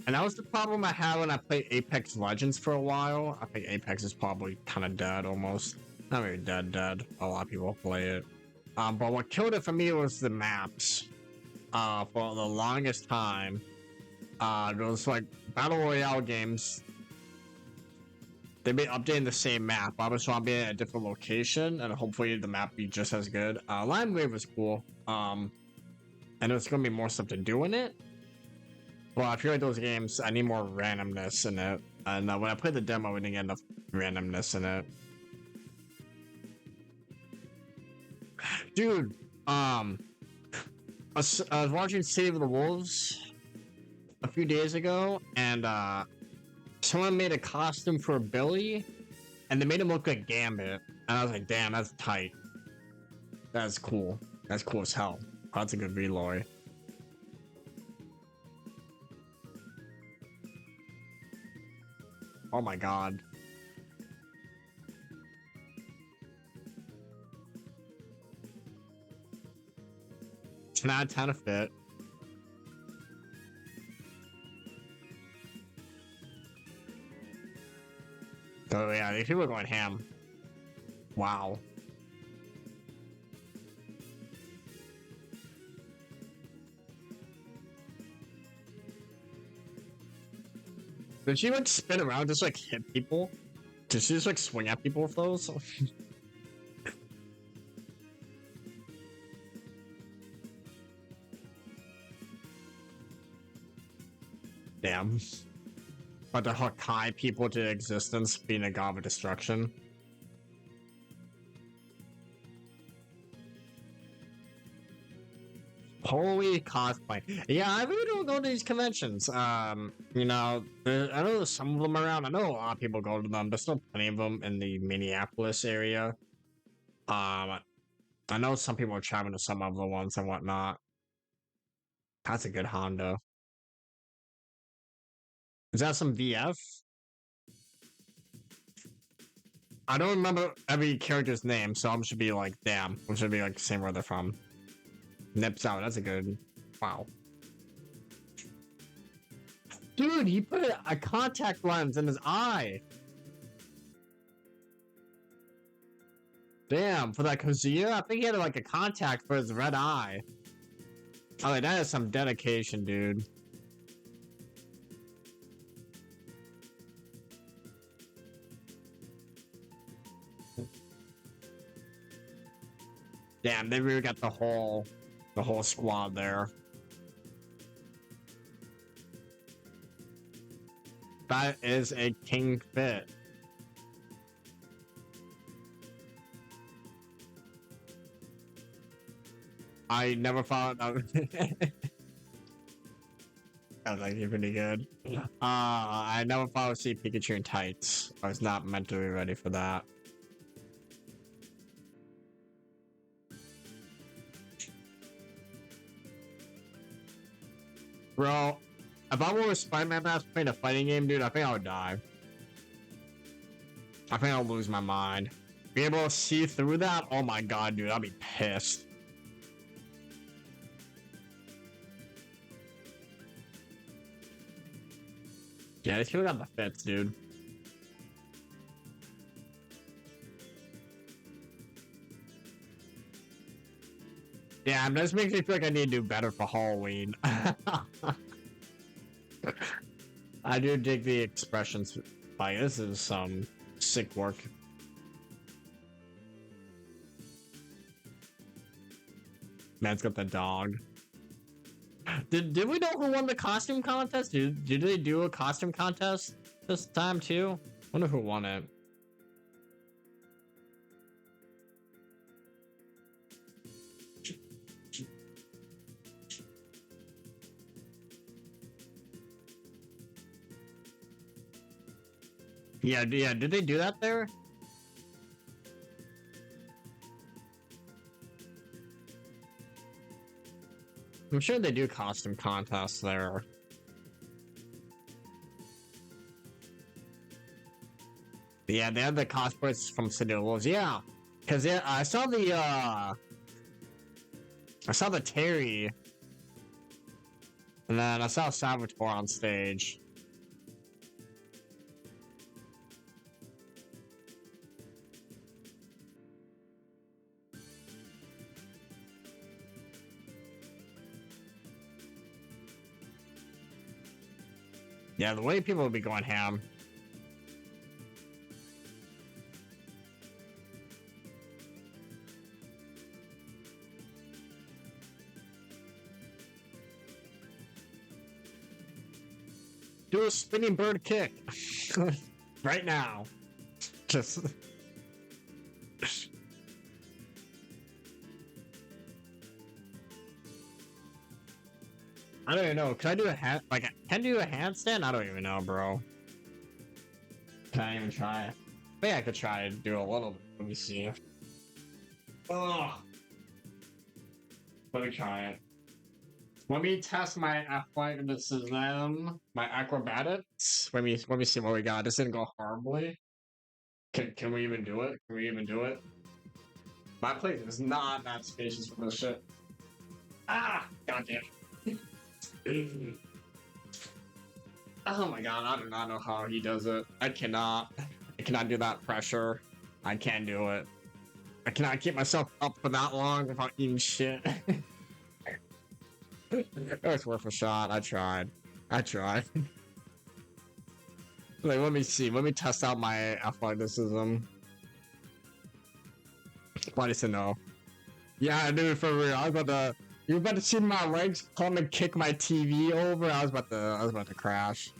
And that was the problem I had when I played Apex Legends for a while. I think Apex is probably kind of dead almost. Not really dead. A lot of people play it. But what killed it for me was the maps. For the longest time, those like Battle Royale games, they've been updating the same map. I was trying to be at a different location, and hopefully the map be just as good. Limegrave was cool. And there's gonna be more stuff to do in it. Well, I feel like those games, I need more randomness in it. And when I played the demo, we didn't get enough randomness in it. Dude, I was watching Save the Wolves a few days ago, and someone made a costume for Billy, and they made him look like Gambit. And I was like, damn, that's tight. That's cool. That's cool as hell. Oh, that's a good reloy. Oh my god. 10 out of 10 a fit. Oh yeah, these people are going ham. Wow. Did she like spin around, just like hit people? Did she just like swing at people with those? Damn. But to Hakai people to existence, being a god of destruction. Holy cosplay. Yeah, I really don't go to these conventions. You know, I know there's some of them around. I know a lot of people go to them. There's still plenty of them in the Minneapolis area. I know some people are traveling to some of the ones and whatnot. That's a good Honda. Is that some VF? I don't remember every character's name, so I'm should be like, damn. I should be like saying where they're from. Nips out, that's a good. Wow. Dude, he put a contact lens in his eye. Damn, for that Kazuya, I think he had like a contact for his red eye. Oh, like, that is some dedication, dude. Damn, they really got the whole squad there. That is a king fit. I never found out. That was actually pretty good. I never thought I would see Pikachu in tights. I was not mentally ready for that. Bro, if I were a Spider-Man mask playing a fighting game, dude, I think I would die. I think I'll lose my mind. Be able to see through that? Oh my god, dude, I'd be pissed. Yeah, they still got the fits, dude. Yeah, this makes me feel like I need to do better for Halloween. I do dig the expressions. Like, this is some sick work. Man's got the dog. Did we know who won the costume contest? Did they do a costume contest this time too? Wonder who won it. Yeah, did they do that there? I'm sure they do costume contests there. Yeah, they had the cosplays from City of Wolves. Yeah, because I saw the Terry, and then I saw Salvatore on stage. Yeah, the way people would be going ham. Do a spinning bird kick. Right now. Just... I don't even know. Can I do a hand? Like, can I do a handstand? I don't even know, bro. Can I even try? I think I could try to do a little bit. Let me see. Ugh. Let me try it. Let me test my athleticism, my acrobatics. Let me see what we got. This didn't go horribly. Can we even do it? Can we even do it? My place is not that spacious for this shit. Ah, goddamn. Oh my god, I do not know how he does it. I cannot do that pressure. I can't do it. I cannot keep myself up for that long without eating shit. It was worth a shot. I tried. Like, let me see. Let me test out my athleticism. Body said no. Yeah, dude, for real. I was about to. You were about to see my legs come and kick my TV over. I was about to crash.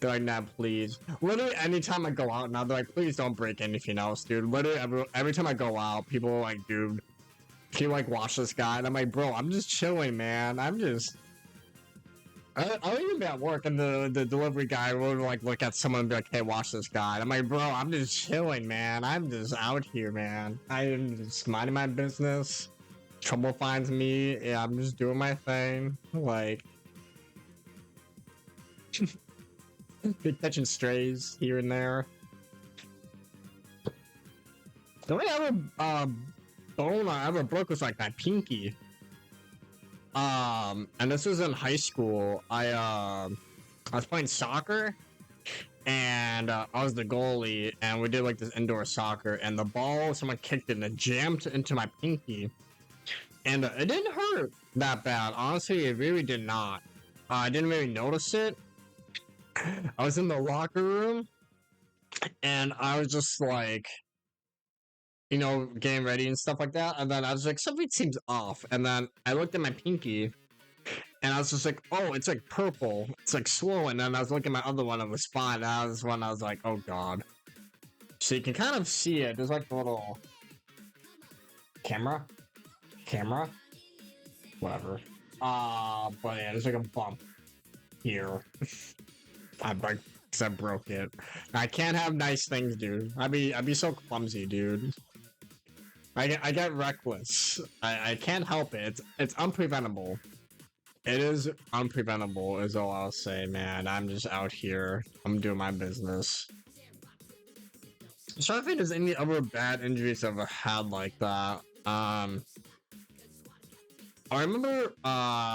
They're like, nah, please. Literally, anytime I go out now, they're like, please don't break anything else, dude. Literally, every time I go out, people are like, dude, can you like watch this guy? And I'm like, bro, I'm just chilling, man. I don't even be at work, and the delivery guy will like look at someone and be like, hey, watch this guy. And I'm like, bro, I'm just chilling, man. I'm just out here, man. I'm just minding my business. Trouble finds me. Yeah, I'm just doing my thing. Like, be catching strays here and there. The only other bone I ever broke was like my pinky. And this was in high school. I was playing soccer, and I was the goalie, and we did like this indoor soccer, and the ball, someone kicked it and it jammed into my pinky, and it didn't hurt that bad. Honestly, it really did not. I didn't really notice it. I was in the locker room, and I was just like, you know, getting ready and stuff like that, and then I was like, something seems off, and then I looked at my pinky, and I was just like, oh, it's like purple, it's like swollen, and I was looking at my other one, it was fine, and that was when I was like, oh god. So you can kind of see it, there's like a little camera, whatever. But yeah, there's like a bump here. I broke it. I can't have nice things, dude. I'd be so clumsy, dude. I get reckless. I can't help it. It's unpreventable. It is unpreventable, is all I'll say, man. I'm just out here. I'm doing my business. I'm trying to think if there's any other bad injuries I've ever had like that. I remember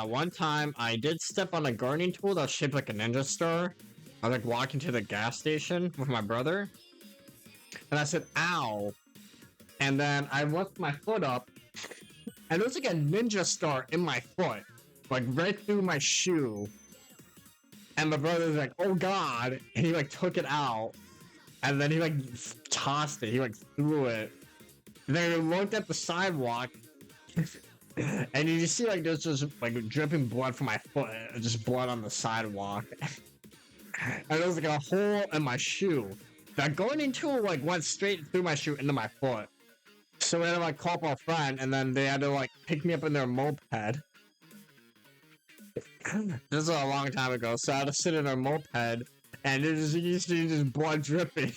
one time I did step on a gardening tool that was shaped like a ninja star. I was like walking to the gas station with my brother, and I said, ow. And then I lifted my foot up, and there was like a ninja star in my foot, like right through my shoe. And my brother was like, oh god, and he like took it out, and then he like tossed it, he like threw it. And then he looked at the sidewalk, and you just see like there's just like dripping blood from my foot, just blood on the sidewalk. And there was like a hole in my shoe. That going into like went straight through my shoe into my foot. So we had to like call up our friend, and then they had to like pick me up in their moped. This is a long time ago, so I had to sit in a moped, and you see just blood dripping.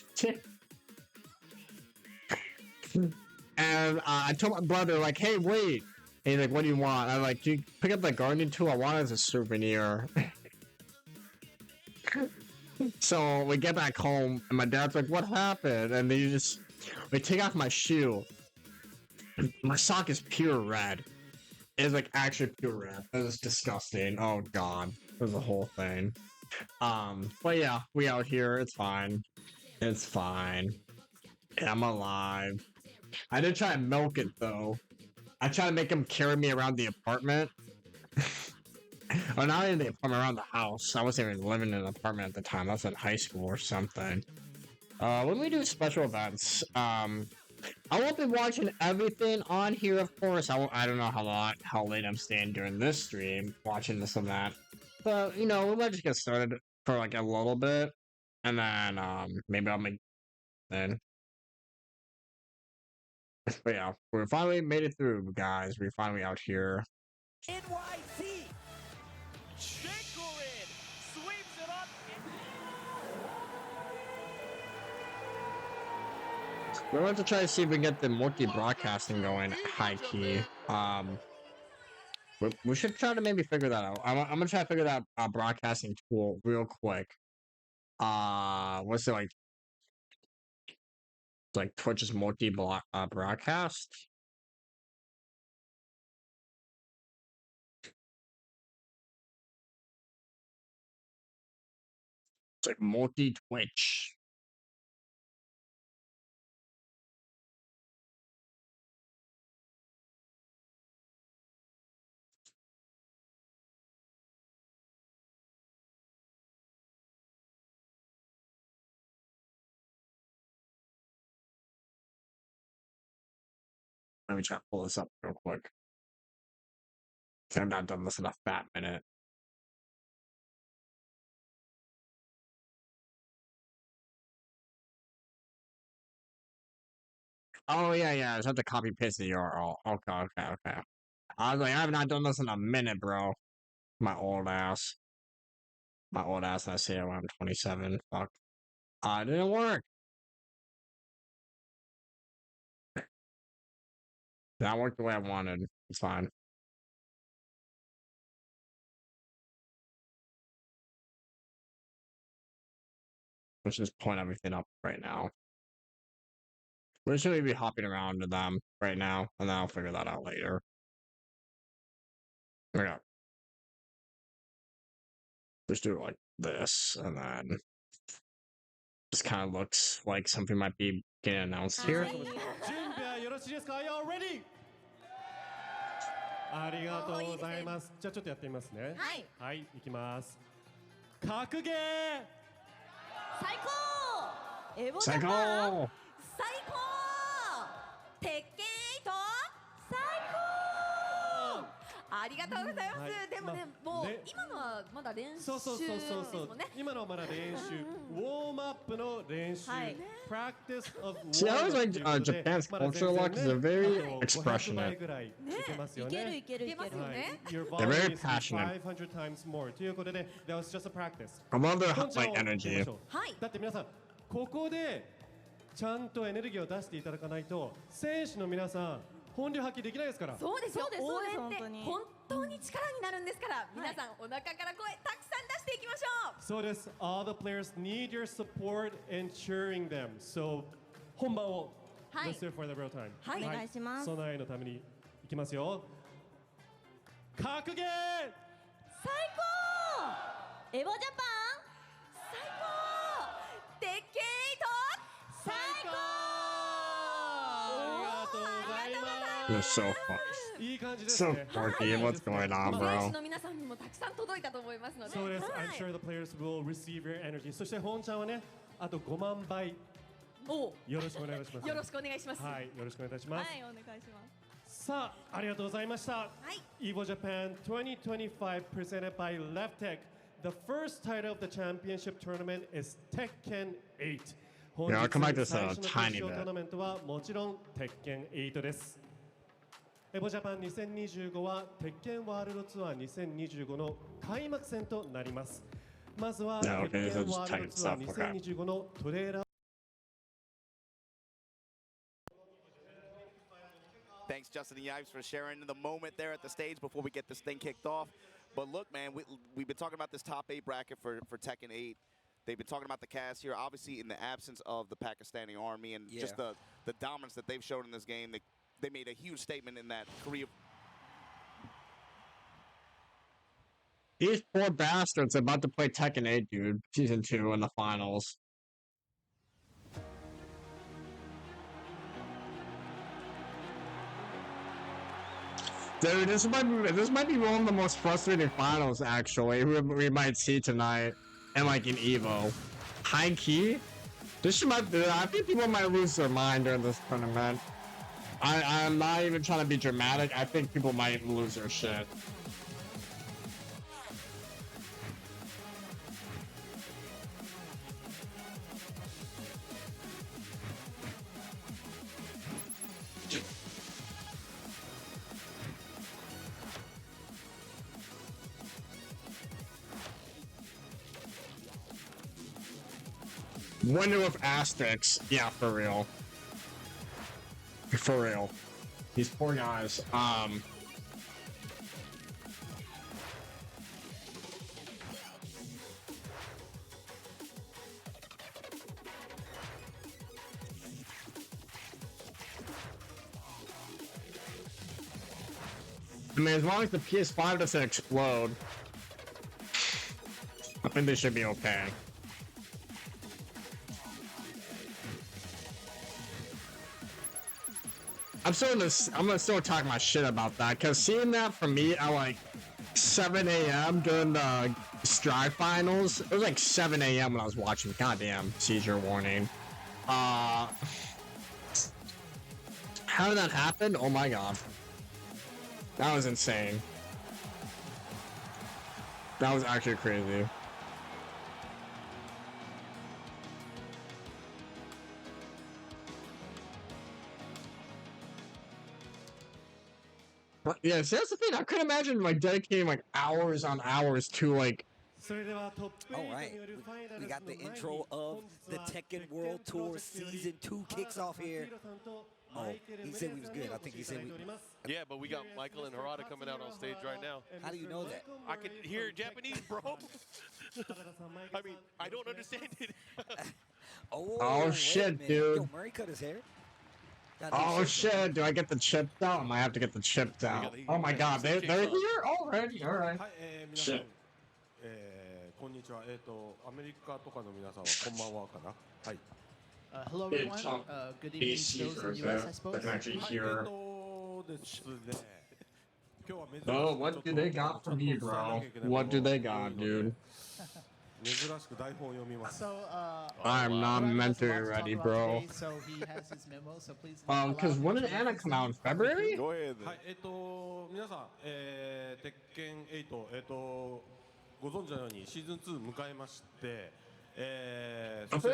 And I told my brother, like, hey, wait. And he's like, what do you want? I'm like, can you pick up the gardening tool? I want it as a souvenir. So we get back home, and my dad's like, what happened? And we take off my shoe. My sock is pure red. It's like actually pure red. It was disgusting. Oh god. It was a whole thing. But yeah, we out here. It's fine. It's fine. I'm alive. I did try to milk it though. I tried to make him carry me around the apartment. Or not in the apartment, around the house. I wasn't even living in an apartment at the time. I was in high school or something. When we do special events, I won't be watching everything on here, of course. I don't know how late I'm staying during this stream, watching this and that. But, you know, we might just get started for like a little bit. And then, maybe I'll make then. But yeah, we finally made it through, guys. We're finally out here.
NYC! Shinkorin sweeps it up.
We're going to try to see if we can get the multi-broadcasting going high key. We should try to maybe figure that out. I'm gonna try to figure that broadcasting tool real quick. What's it like? Like Twitch's broadcast. It's like multi Twitch. Let me try to pull this up real quick. I've not done this in a fat minute. Oh yeah. I just have to copy paste the URL. Okay. I was like, I have not done this in a minute, bro. My old ass. I say when I'm 27. Fuck. It didn't work. That worked the way I wanted. It's fine. Let's just point everything up right now. We're just gonna be hopping around to them right now, and then I'll figure that out later. Okay. Just do it like this, and then just kind of looks like something might be getting announced here.
準備はよろしいですか? Are y'all ready? ありがとうございます。じゃあちょっとやってみますね。はい。はい、いきます。格ゲー。
最高。エボジ
最
ャパン。
高。
最高。鉄拳8。最高。ありがとうございます。
はい
でもね、もう今のはまだ練習ですもんね。
今のはまだ練習、ウォームアップの練習、practice of
See, I always like Japan's culture a lot because they're very expressionate.
ね、いけるいけるいける。
They're very passionate.
500 times more ということで、that was just a practice.
I love their like energy.
はい。だって皆さん、ここでちゃんとエネルギーを出していただかないと、選手の皆さん本領発揮できないですから。
そうですよ。応援って
本当に
本当に力になるんですから、皆さんお腹から声たくさん出していきましょう。
そうです。All the players need your support and cheering them. So 本番を Let's do it for the real time.
はい、お願いします。
備えのためにいきますよ。格ゲー。
最高。エボジャパン。最高。鉄拳8。最高。
They're so fun. So quirky. What's going on,
選
bro?
手の皆さんにもたくさん届いたと思いますので。
そうです。
はい
I'm sure the players will receive your energy. そして本ちゃんはね、あと5万倍よろしくお願いします。
よろしくお願いします。
はい、よろしくお願いいたします。
はい、お願いします。
さあ、ありがとうございました。はい。Evo Japan 2025 presented by Left-Tech. The first title of the championship tournament is Tekken 8.
Yeah, I'll come back to this in a
最初の決
tiny
勝トー
bit.
ナメントはもちろん鉄拳8です。エボジャパン2025は鉄拳ワールドツアー2025の開幕戦となります。まずは
Yeah,
鉄
okay,
拳
so just
ワールド
type
ツアー
stuff, okay.
2025のトレーラー
Thanks, Justin and Yipes, for sharing the moment there at the stage before we get this thing kicked off. But look, man, we've been talking about this top 8 bracket for Tekken 8. They've been talking about the cast here, obviously in the absence of the Pakistani army and just the dominance that they've shown in this game. They made a huge statement in that Korea.
These poor bastards about to play Tekken 8, dude. Season 2 in the finals. Dude, this might be one of the most frustrating finals actually we might see tonight, and like in Evo. High key, I think people might lose their mind during this tournament. I'm not even trying to be dramatic. I think people might lose their shit. Window with asterisks. Yeah, for real. For real. These poor guys. I mean, as long as the PS5 doesn't explode, I think they should be okay. I'm gonna start talking my shit about that, cause seeing that for me at like 7 a.m. during the Strive Finals, it was like 7 a.m. when I was watching. Goddamn, seizure warning. How did that happen? Oh my god. That was insane. That was actually crazy. But yeah, see, that's the thing. I couldn't imagine like dedicating like hours on hours to like.
All right, we got the intro of the Tekken World Tour Season 2 kicks off here. Oh, he said we was good. I think he said we...
Yeah, but we got Michael and Harada coming out on stage right now.
How do you know that?
I can hear Japanese, bro. I mean, I don't understand it.
Oh shit, dude.
Yo, Murray cut his hair.
Oh shit, do I get the chipped out? I might have to get the chipped out. Oh my god, they're here already? Alright. Shit.
こんにちは。アメリカとかの皆さんはこんばんはかな。はい。
Hello everyone. Good evening to those in the US, I suppose.
Oh, what do they got for me, bro? What do they got, dude?
So,
I'm not mentally ready, bro.
So he has his memo, so please.
Because when did Anna come out in February?
Go ahead.
はい、皆さん、鉄拳8、ご存知のようにシーズン2迎えまして、
I feel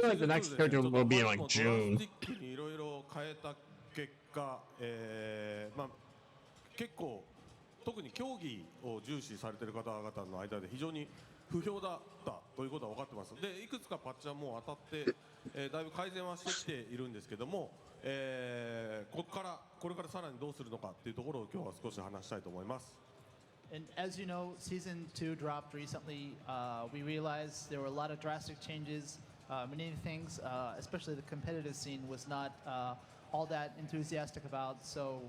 like the next character will be in like June.
にいろいろ変えた結果、まあ結構特に競技を重視されている方々の間で非常に不評だったということは分かってます。で、いくつかパッチはもう当たって、だいぶ改善はしてきているんですけども、これからさらにどうするのかっていうところを今日は少し話したいと思います。
And as you know, Season 2 dropped recently. We realized there were a lot of drastic changes. Many things, especially the competitive scene, was not all that enthusiastic about. So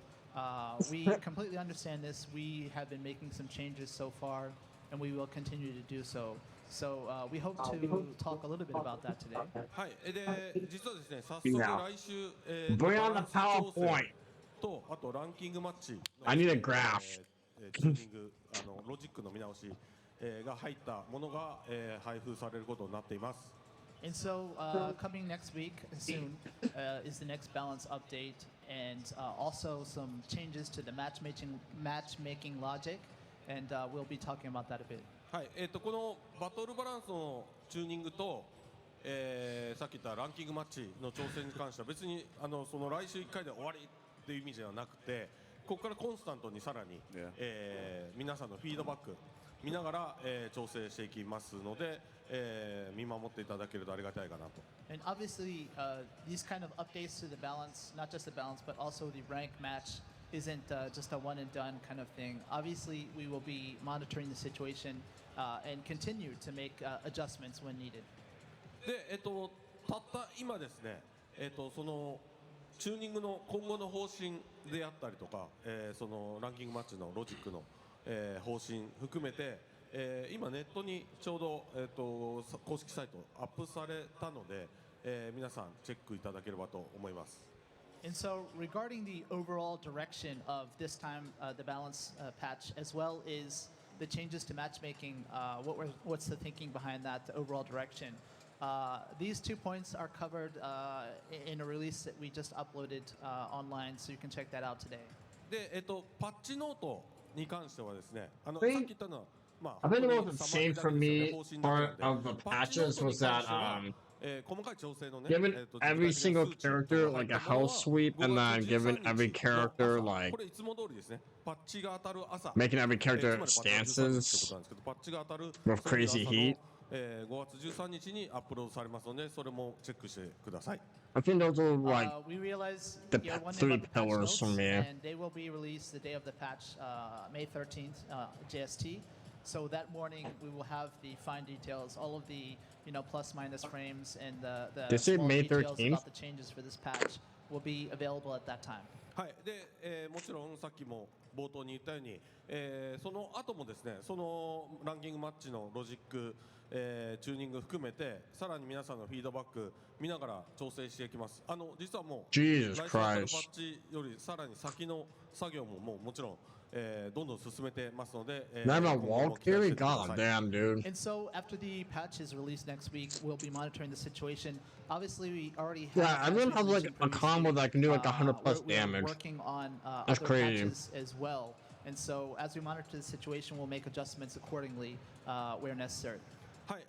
we completely understand this. We have been making some changes so far, and we will continue to do so. So we hope to talk a little bit about that today.
はい。で、実はですね、早速来週、
Bring on the PowerPoint.
とあとランキングマッチ。
I need a graph.
チューニングロジックの見直しが入ったものが配布されることになっています。
And so coming next week soon is the next balance update, and also some changes to the matchmaking logic, and we'll be talking about that a bit.
はい、このバトルバランスのチューニングと、さっき言ったランキングマッチの挑戦に関しては別にその来週1回で終わりっていう意味ではなくて。ここからコンスタントにさらに、皆さんのフィードバック見ながら、調整していきますので、見守っていただけるとありがたいかなと。
And obviously, these kind of updates to the balance, not just the balance, but also the rank match, isn't just a one and done kind of thing. Obviously, we will be monitoring the situation and continue to make adjustments when needed.
で、たった今ですね、そのチューニングの今後の方針であったりとか、そのランキングマッチのロジックの、方針含めて、今ネットにちょうど、公式サイトアップされたので、皆さんチェックいただければと思います。
And so, regarding the overall direction of this time, the balance patch, as well as the changes to matchmaking, what's the thinking behind that, the overall direction? These 2 points are covered in a release that we just uploaded online, so you can check that out today.
で、パッチノートに関してはですね、さっき言ったのは、まあ、
I think the most insane for me part of the patches was that giving every single character like a hell sweep, and then giving every character like making every character stances with crazy heat.
5月13日にアップロードされますので、それもチェックしてください。
I think those are like
we realize
the three pillars for me.
And they will be released the day of the patch, May 13th, JST. So that morning we will have the fine details, all of the plus minus frames and the
They say
small
May
details
13th?
about the changes for this patch will be available at that time.
はい、で、もちろんさっきも冒頭に言ったように、その後もですね、そのランキングマッチのロジック、チューニング含めて、さらに皆さんのフィードバック見ながら調整していきます。実はもう、
Jesus
来週当たるパ
Christ.
ッチよりさらに先の作業ももちろん、どんどん進めてますので、
Not
今
a
後も
wall
期待し
carry?
ててくださ
God
い。
damn, dude.
And so, after the patch is released next week, we'll be monitoring the situation. Obviously, we already have.
Yeah, everyone has like a combo that can do like 100 plus
we're
damage.
working on
That's
other
crazy.
patches as well. And so, as we monitor the situation, we'll make adjustments accordingly where necessary.
はい、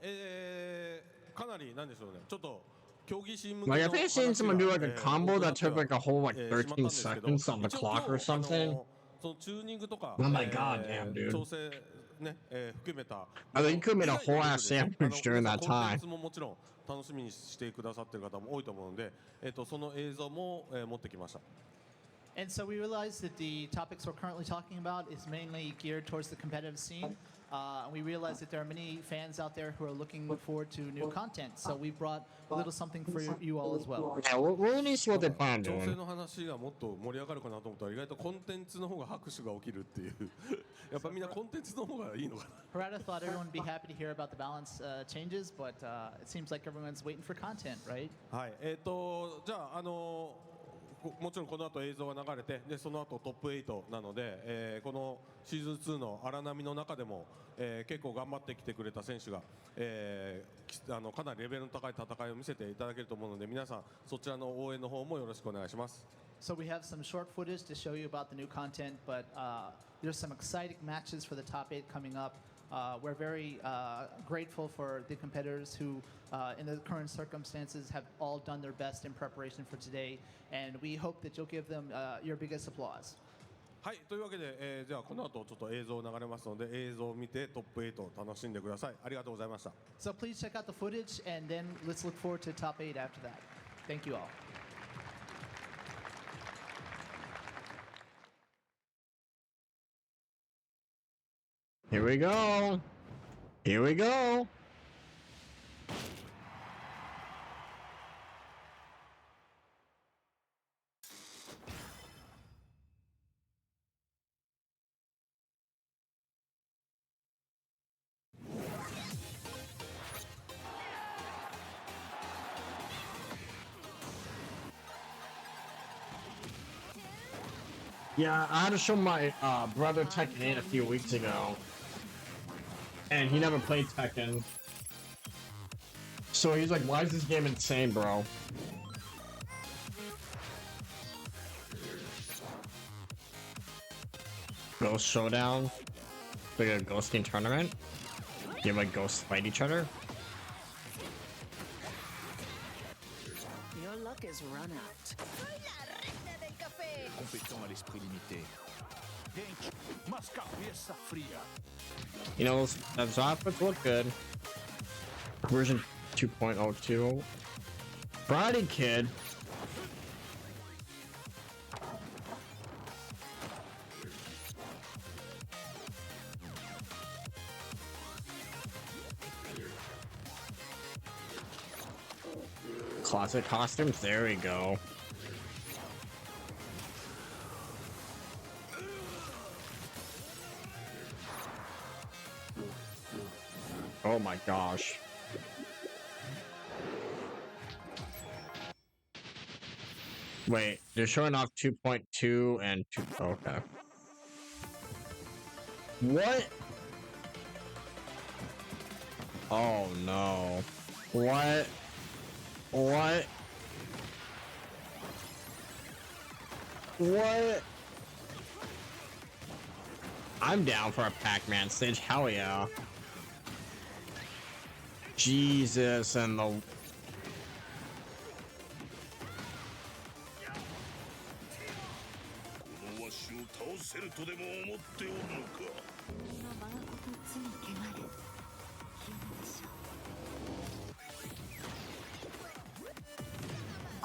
かなりなんでしょうね、ちょっと競技シーン向
Like,
け
I
の
think I've seen
話
someone do
が
like a combo
多くな
that
って
took
は
like a whole like
しまったん
13
ですけど、
seconds on the
一応
clock or
今日
something.
そのチューニングとか
Oh my god, damn, dude.
調整ね、含めた
I think you could have made a
以外
whole
の部分
ass
ですね、
sandwich during
皆さ
that
んコンテン
time.
ツももちろん楽しみにしてくださってる方も多いと思うので、その映像も、持ってきました。
And so we realized that the topics we're currently talking about is mainly geared towards the competitive scene. And we realized that there are many fans out there who are looking forward to new content. So we brought a little something for you all as well.
Yeah, we're gonna see what they plan
調整
doing.
の話がもっと盛り上がるかなと思ったら意外とコンテンツの方が拍手が起きるっていうやっぱみんなコンテンツの方がいいのかな。
Harada thought everyone would be happy to hear about the balance changes, but it seems like everyone's waiting for content, right?
はい、じゃあもちろんこの後映像が流れて、でその後トップ8なので、このシーズン2の荒波の中でも、結構頑張ってきてくれた選手が、かなりレベルの高い戦いを見せていただけると思うので、皆さんそちらの応援の方もよろしくお願いします。
So we have some short footage to show you about the new content, but there's some exciting matches for the top 8 coming up. We're very grateful for the competitors who, in the current circumstances, have all done their best in preparation for today, and we hope that you'll give them your biggest applause.
はい、というわけで、じゃあこの後ちょっと映像流れますので、映像を見てトップ8を楽しんでください。ありがとうございました。
So please check out the footage, and then let's look forward to top 8 after that. Thank you all.
Here we go. Here we go. Yeah, I had to show my brother Tekken 8 a few weeks ago. And he never played Tekken. So he's like, why is this game insane, bro? Ghost Showdown? Like a ghosting tournament? You have like ghosts fight each other?
Your luck is run out.
Compétent à l'esprit limité. Masca pieza fría.
You know, those outfits look good. Version 2.02. Friday Kid. Classic costumes, there we go. Oh my gosh. Wait, they're showing off 2.2 and 2. Okay. What? Oh no. What? What? What? I'm down for a Pac-Man stage, hell yeah. Jesus and the...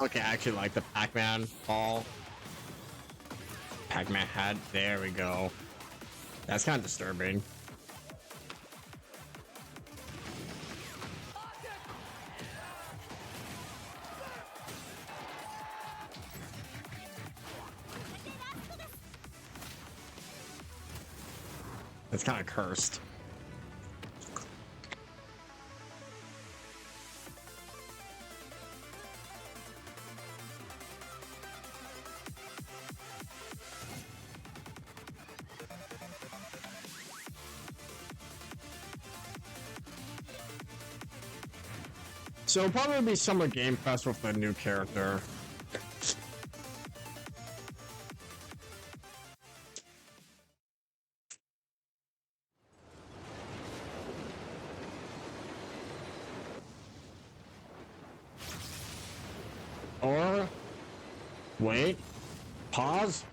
Okay, I actually like the Pac-Man ball. Pac-Man head, there we go. That's kind of disturbing. It's kind of cursed. So it'll probably be Summer Game Fest with a new character. Or wait, pause.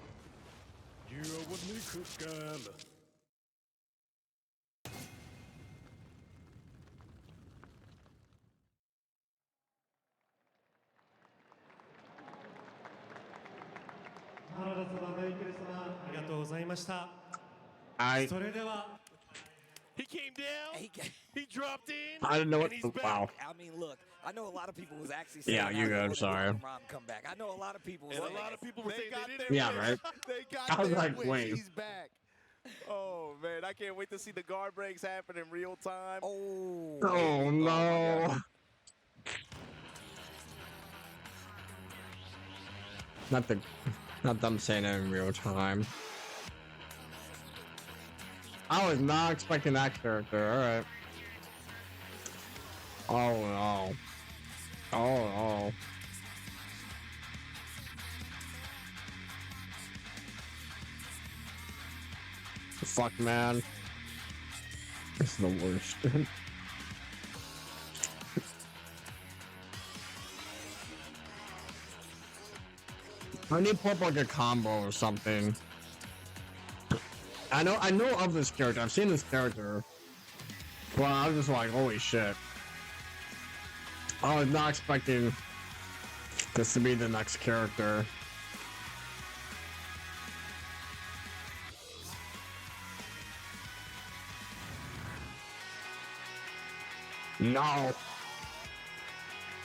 I
He came down. He dropped in.
I don't know what.
and he's back.
Wow.
I mean, look, I know a lot of people was actually saying,
Yeah, you
how
go. I'm
wanted
sorry.
Rom come back. I know a lot of people.
And
saying
a lot of people were saying they didn't.
Yeah, right.
They got
I was
their
like,
wish.
wait.
He's back. Oh man, I can't wait to see the guard breaks happen in real time.
Oh no. Not them saying it in real time. I was not expecting that character. All right. Oh no. Oh no. Fuck, man. This is the worst. I need to pull up like a combo or something. I know of this character. I've seen this character. Well, I was just like, holy shit. I was not expecting this to be the next character. No.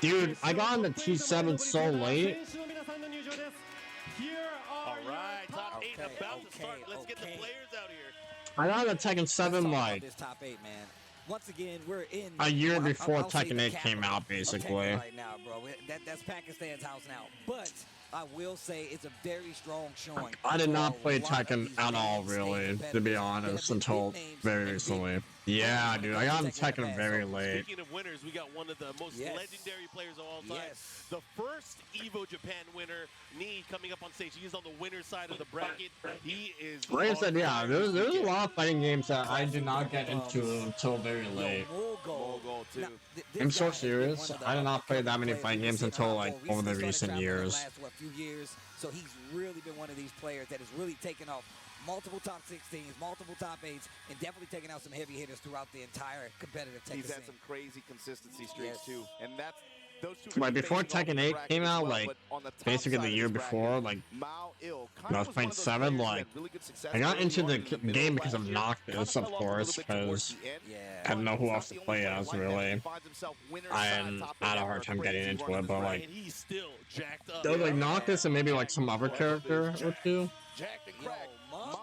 Dude, I got on the T7 so late.
All right, top 8 about to start. Let's get the players out here.
I got on the Tekken 7 like
this top 8, man. Once again, we're in
a year before
I'll say
Tekken
the
8 came
capital
out,
of
basically.
Tekken right now, bro. That's Pakistan's house now. But I will say it's a very strong showing.
I did not
for a
play
lot of
Tekken
these
at all,
names,
really,
state
to be
competitors
honest,
that have been
until
big names
very
and big
recently. Yeah, dude, I got on Tekken very late.
Speaking of winners, we got one of the most legendary players of all time. The first Evo Japan winner, Nee, coming up on stage. He's on the winner's side of the bracket. He is.
Like I said, yeah, there's a lot of fighting games that I did not get into until very late.
Mogul too.
I'm so serious. I did not play that many fighting games until like over the recent years.
Last, few years. So he's really been one of these players that has really taken off multiple top 16s, multiple top 8s, and definitely taken out some heavy hitters throughout the entire competitive Tekken
He's had
scene.
some crazy consistency streaks too, and that's those two.
Like before Tekken 8 came out, like basically the year before, like when I was playing 7, like I got into the game because of Noctis, of course, because I didn't know who else to play as really. I had a hard time getting into it, but like there was like Noctis and maybe like some other character or two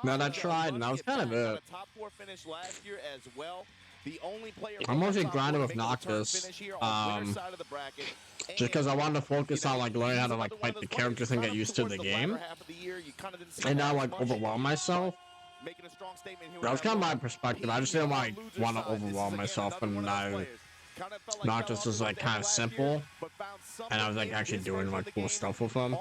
that I tried, and that was kind of it. I'm mostly grinding with Noctis, just because I wanted to focus on like learning how to like fight the characters and get used to the game, and not like overwhelm myself. That was kind of my perspective. I just didn't want to overwhelm myself, and Noctis was like kind of simple, and I was like actually doing like cool stuff with him.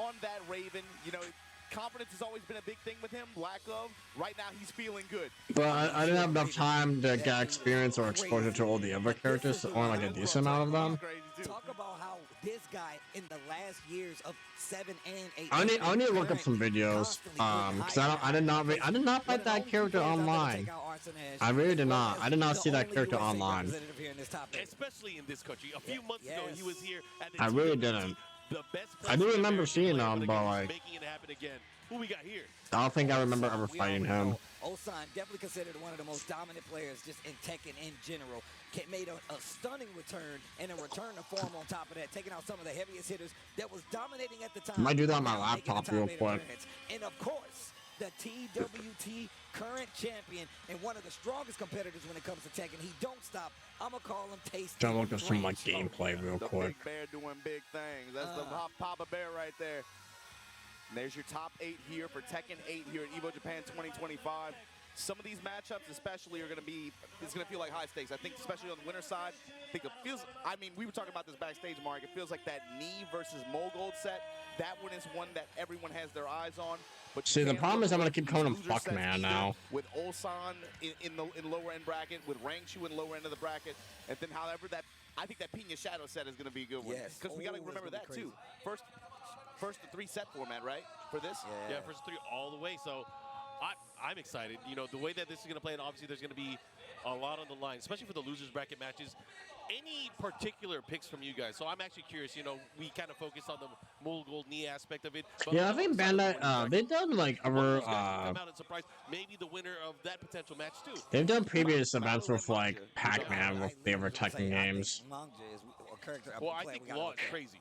Confidence has always been a big thing with him. Lack of. Right now, he's feeling good.
But I didn't have enough time to get experience or exposure to all the other characters, only like a decent amount of them.
Talk about how this guy in the last years of 7 and 8.
I need to look up some videos, because I did not fight that character online. I really did not. I did not see that character online.
Especially in this country. A few months ago, he was here at the
I really didn't. I do remember seeing him, but like,
making it happen again. Who we got here?
I don't think I remember ever fighting him.
Osan definitely considered one of the most dominant players just in Tekken in general. Made a stunning return and a return to form on top of that, taking out some of the heaviest hitters that was dominating at the time.
I might do that on my laptop real quick.
And of course, the TWT current champion and one of the strongest competitors when it comes to Tekken. He don't stop. I'm going to call him Tasty.
Trying to look up some like gameplay real quick.
Big Bear doing big things. That's the Papa Bear right there. And there's your top 8 here for Tekken 8 here at Evo Japan 2025. Some of these matchups especially are going to be, it's going to feel like high stakes. I think especially on the winner side, I think it feels, I mean, we were talking about this backstage, Mark. It feels like that Knee versus Mogold set, that one is one that everyone has their eyes on. But
see, the problem is I'm going to keep calling him Fuck Man now.
With Ulsan in lower end bracket, with Rangshu in lower end of the bracket, and then however that, I think that Pina Shadow set is going to be a good one.
Yes.
Because we got to remember that too. First the 3-set format, right? For this?
Yeah, first 3 all the way. So I'm excited. You know, the way that this is going to play, and obviously there's going to be a lot on the line, especially for the losers bracket matches. Any particular picks from you guys? So I'm actually curious. You know, we kind of focus on the Mogold Knee aspect of it.
Yeah, I think Bandai, they've done like other,
come out and surprise maybe the winner of that potential match too.
they've done previous events with like Pac-Man with the other Tekken games.
Well, I think Law is crazy.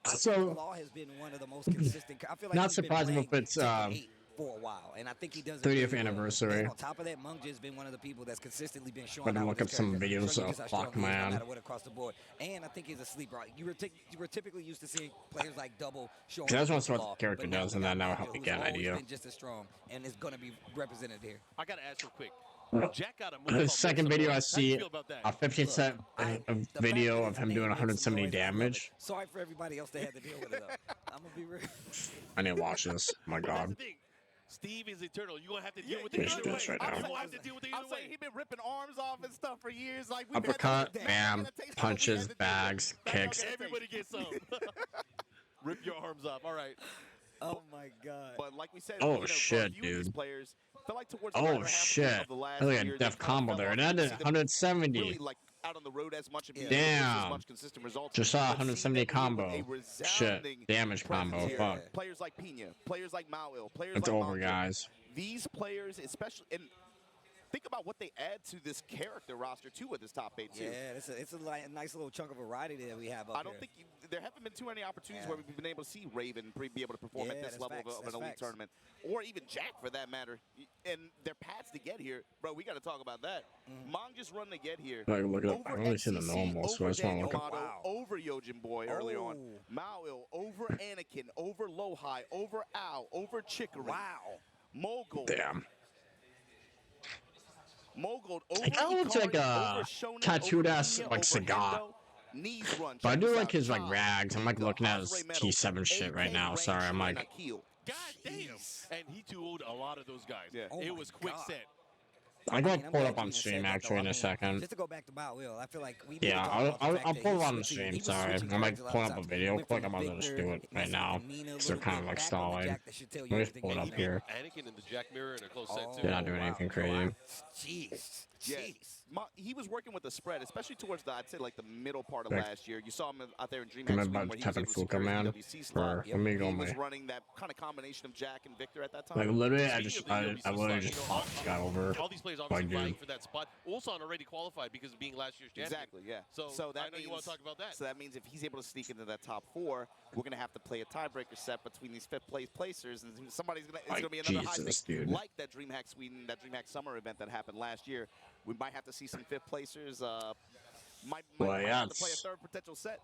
So,
Law has been one of the most consistent. I feel like
not surprising if it's
for a while, and I think he does
30th anniversary.
And on top of that, Mungja has been one of the people that's consistently been showing
But
out.
look up some videos of Fuck Man.
No matter what across the board, and I think he's a sleeper. You were typically used to seeing players like Double showing.
I just want to see what the character does, and then that'll help me get an idea.
Been just as strong, and is going to be represented here.
I got to ask real quick. Jack got a move.
The second video I see, a 15-set video of him doing 170 damage.
Sorry for everybody else that had to deal with it, though. I'm going to be real.
I need to watch this. Oh my God.
Steve is eternal. You're going to have to deal with it either way.
Right now.
You're going to have to deal with it either way.
He's been ripping arms off and stuff for years. Like
Uppercut, bam, punches, bags, kicks.
Everybody gets some. Rip your arms off. All right.
Oh my God.
But like we said,
oh shit, dude.
Players felt like towards
oh shit. Look at a def combo there. That is 170.
Really, like, out on the road as much and
damn.
as much consistent results.
Just saw 170 combo. Shit. Damage combo. Fuck.
Players like Pina, players like Mao, players
it's
like
over, guys.
These players, especially, and think about what they add to this character roster too with this top 8 too.
Yeah, it's a nice little chunk of variety that we have up
I don't think there haven't been too many opportunities where we've been able to see Raven be able to perform at this level of an elite tournament, or even Jack for that matter. And their paths to get here, bro. We got to talk about that. Mong's run to get here.
Like, look up. I only seen the normal, so I just want to look up.
Over Yojin Boy early on. Mao over Anakin, over Lohai, over Ao, over Chicory.
Wow.
Mogold.
Damn.
Mogold
It kind of looks like a tattooed ass like cigar. But I do like his like rags. I'm like looking at his T7 shit right now. Sorry, I'm like.
God damn. And he tooled a lot of those guys. Yeah. It was quick set.
I'm going to pull it up on stream actually in a second.
Just to go back to Bow Will, I feel like we
I'll pull it on the stream, sorry. I might pull up a video quick. I'm about to just do it right now. Because they're kind of like stalling. Let me just pull it up here.
Anakin in the Jack mirror in a close set too.
They're not doing anything crazy.
Jeez.
Yeah. He was working with the spread, especially towards the, I'd say, like the middle part of last year. You saw him out there in DreamHack
I'm about to type in Fuka, man. Let me go,
he was
man.
running that kind of combination of Jack and Victor at that time.
Like, literally, I literally just got over.
All these players obviously vying for that spot. Ulsan already qualified because of being last year's champion.
Exactly, yeah.
So that I know you want to talk about that.
So that means if he's able to sneak into that top 4, we're going to have to play a tiebreaker set between these 5th place placers, and somebody's going to, it's going to be another high stakes, like that DreamHack Sweden, that DreamHack Summer event that happened last year. We might have to see some 5th placers. Might have to play a third potential set.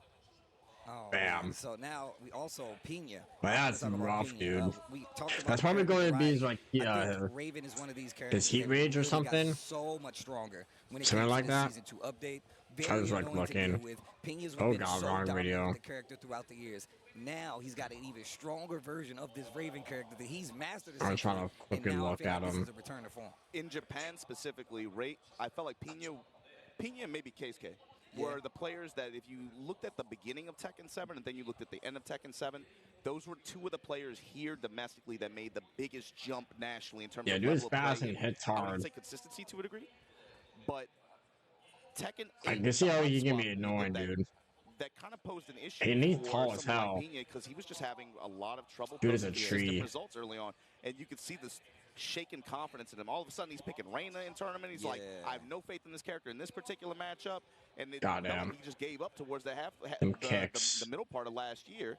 Oh,
bam.
Man. So now we also Pina.
But that's rough, dude.
We talked about
that's probably going to be like
Raven is one of these characters.
His heat rage or something.
So much stronger when it
something
comes
like
to
that.
Season 2 update.
I was like looking. Oh god, wrong video.
The character throughout the years. Now he's got an even stronger version of this Raven character that he's mastered.
I'm trying to quickly look at him.
In Japan specifically, I felt like Pina and maybe Keisuke were the players that if you looked at the beginning of Tekken 7 and then you looked at the end of Tekken 7, those were 2 of the players here domestically that made the biggest jump nationally in terms of
dude is
level
fast
of play.
and hits
I
hard.
wouldn't say consistency to a degree, but Tekken 8,
I can see how he can be annoying, dude.
That kind of posed an issue.
And he's tall as hell.
Because he was just having a lot of trouble
dude is a
posting
tree.
results early on, and you could see this shaken confidence in him. All of a sudden, he's picking Reina in tournament. He's like, I have no faith in this character in this particular matchup. And he just gave up towards the
kicks.
The middle part of last year.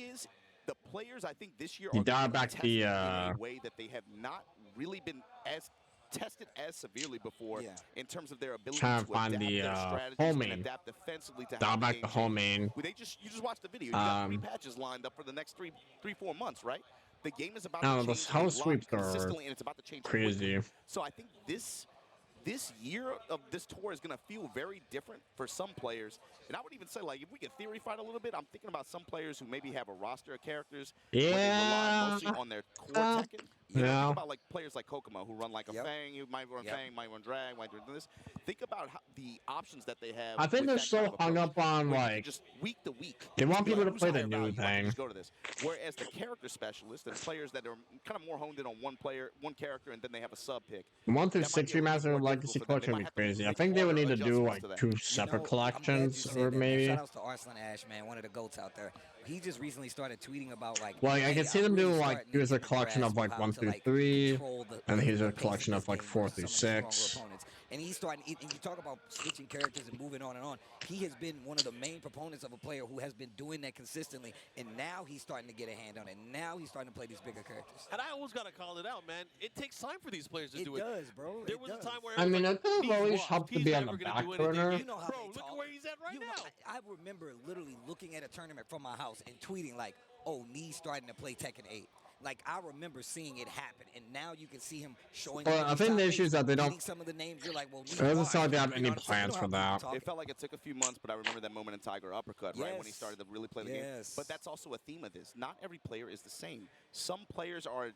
is, the players I think this year
You
are
dial
getting
back
tested
the
in a way that they have not really been as tested as severely before in terms of their ability
Trying
to
to find
adapt
the
their strategies
home
and
main.
adapt defensively to
Dial
how the
back
game
the home
changes.
main.
Well, you just watched the video. You got 3 patches lined up for the next 4 months, right? The game is about
I
to
don't know,
change
those
a
house
lot
sweeps are
consistently, and it's about to change
crazy.
quickly. So I think this year of this tour is going to feel very different for some players. And I would even say, like, if we could theory fight a little bit, I'm thinking about some players who maybe have a roster of characters where they rely mostly on their core Tekken. You know, think about like players like Kokomo who run like a Fang, who might run Fang, might run Drag, might do this. Think about the options that they have.
I think
with
they're
that
so
kind of
hung
approach,
up on
where you
like
can just week to week.
they want people to
who's
play the
higher
new
value, I can
thing.
just go to this. Whereas the character specialists and players that are kind of more honed in on one character, and then they have a sub pick.
1 through 6 remaster of Legacy Collection would be crazy. I think they would need to do like 2 separate collections, or maybe.
Shout outs to Arslan Ash, man, one of the goats out there. He just recently started tweeting about like.
Like, I
hey,
can see them
really
doing like,
starting to
here's a
get the
collection of
grasp
like
how
1
to,
through
like,
3,
control the
and here's a
pace of
collection
this
of like
game
4
versus
through
some of the
6.
stronger opponents. And he's starting, and you talk about switching characters and moving on and on. He has been one of the main proponents of a player who has been doing that consistently, and now he's starting to get a hand on it. Now he's starting to play these bigger characters.
And I always got to call it out, man. It takes time for these players to do it.
It does, bro.
There was a time where
I mean, I
like,
could have always
washed.
helped to
He's
be on the
never gonna
back
do anything.
burner.
You know how
Bro,
they
look
talk.
at where he's at right now.
I remember literally looking at a tournament from my house and tweeting like, "Oh, Knee's starting to play Tekken 8." Like, I remember seeing it happen, and now you can see him showing.
Well, I think the issue is that they don't.
Some of the names you're like, well,
It doesn't sound like they have any plans for that.
It felt like it took a few months, but I remember that moment in Tiger Uppercut, right, when he started to really play the game. But that's also a theme of this. Not every player is the same. Some players are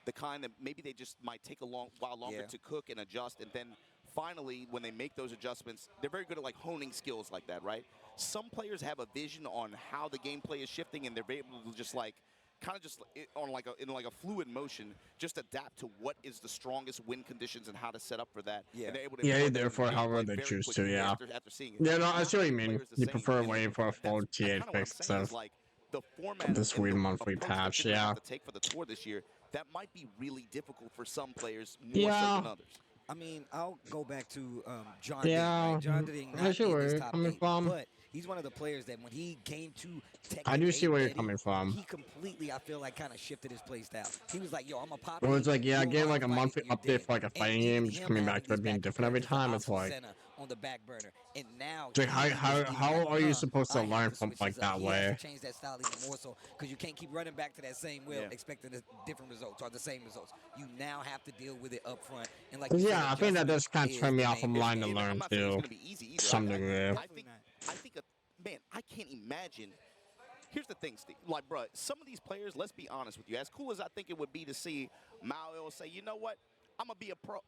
the kind that maybe they just might take a while longer to cook and adjust, and then finally, when they make those adjustments, they're very good at like honing skills like that, right? Some players have a vision on how the gameplay is shifting, and they're able to just like kind of just on like in a fluid motion, just adapt to what is the strongest win conditions and how to set up for that.
Yeah,
and they're able to
Therefore, however they choose to, yeah.
After seeing it.
Yeah, no, I see what you mean.
Players the
You
same,
prefer
and
waiting for a full TA fix of
like the format
this
and
weird
the
monthly
approach that
patch,
you're gonna
yeah.
have to take for the tour this year, that might be really difficult for some players more so
Yeah.
than others.
I mean, I'll go back to John.
Yeah,
Right? John Ding,
I see where you're
top
coming
8,
from.
but he's one of the players that when he came to Tekken
I do see
8
where you're
ready,
coming from.
He completely, I feel like, kind of shifted his play style. He was like, yo, I'm a pop.
Or it's like, yeah, getting like a monthly update for like a fighting game, just coming back to it being different every time. It's like,
on the back burner, and now
it's like how are you supposed to learn from like that
he
way?
has to change that style even more so, because you can't keep running back to that same wheel expecting different results or the same results. You now have to deal with it up front. And like,
Yeah, I think that does kind of turn me off from line to learn too, to some degree.
I think, man, I can't imagine. Here's the thing, Steve. Like, bro, some of these players, let's be honest with you. As cool as I think it would be to see Maoil say, you know what, I'm gonna be a pro.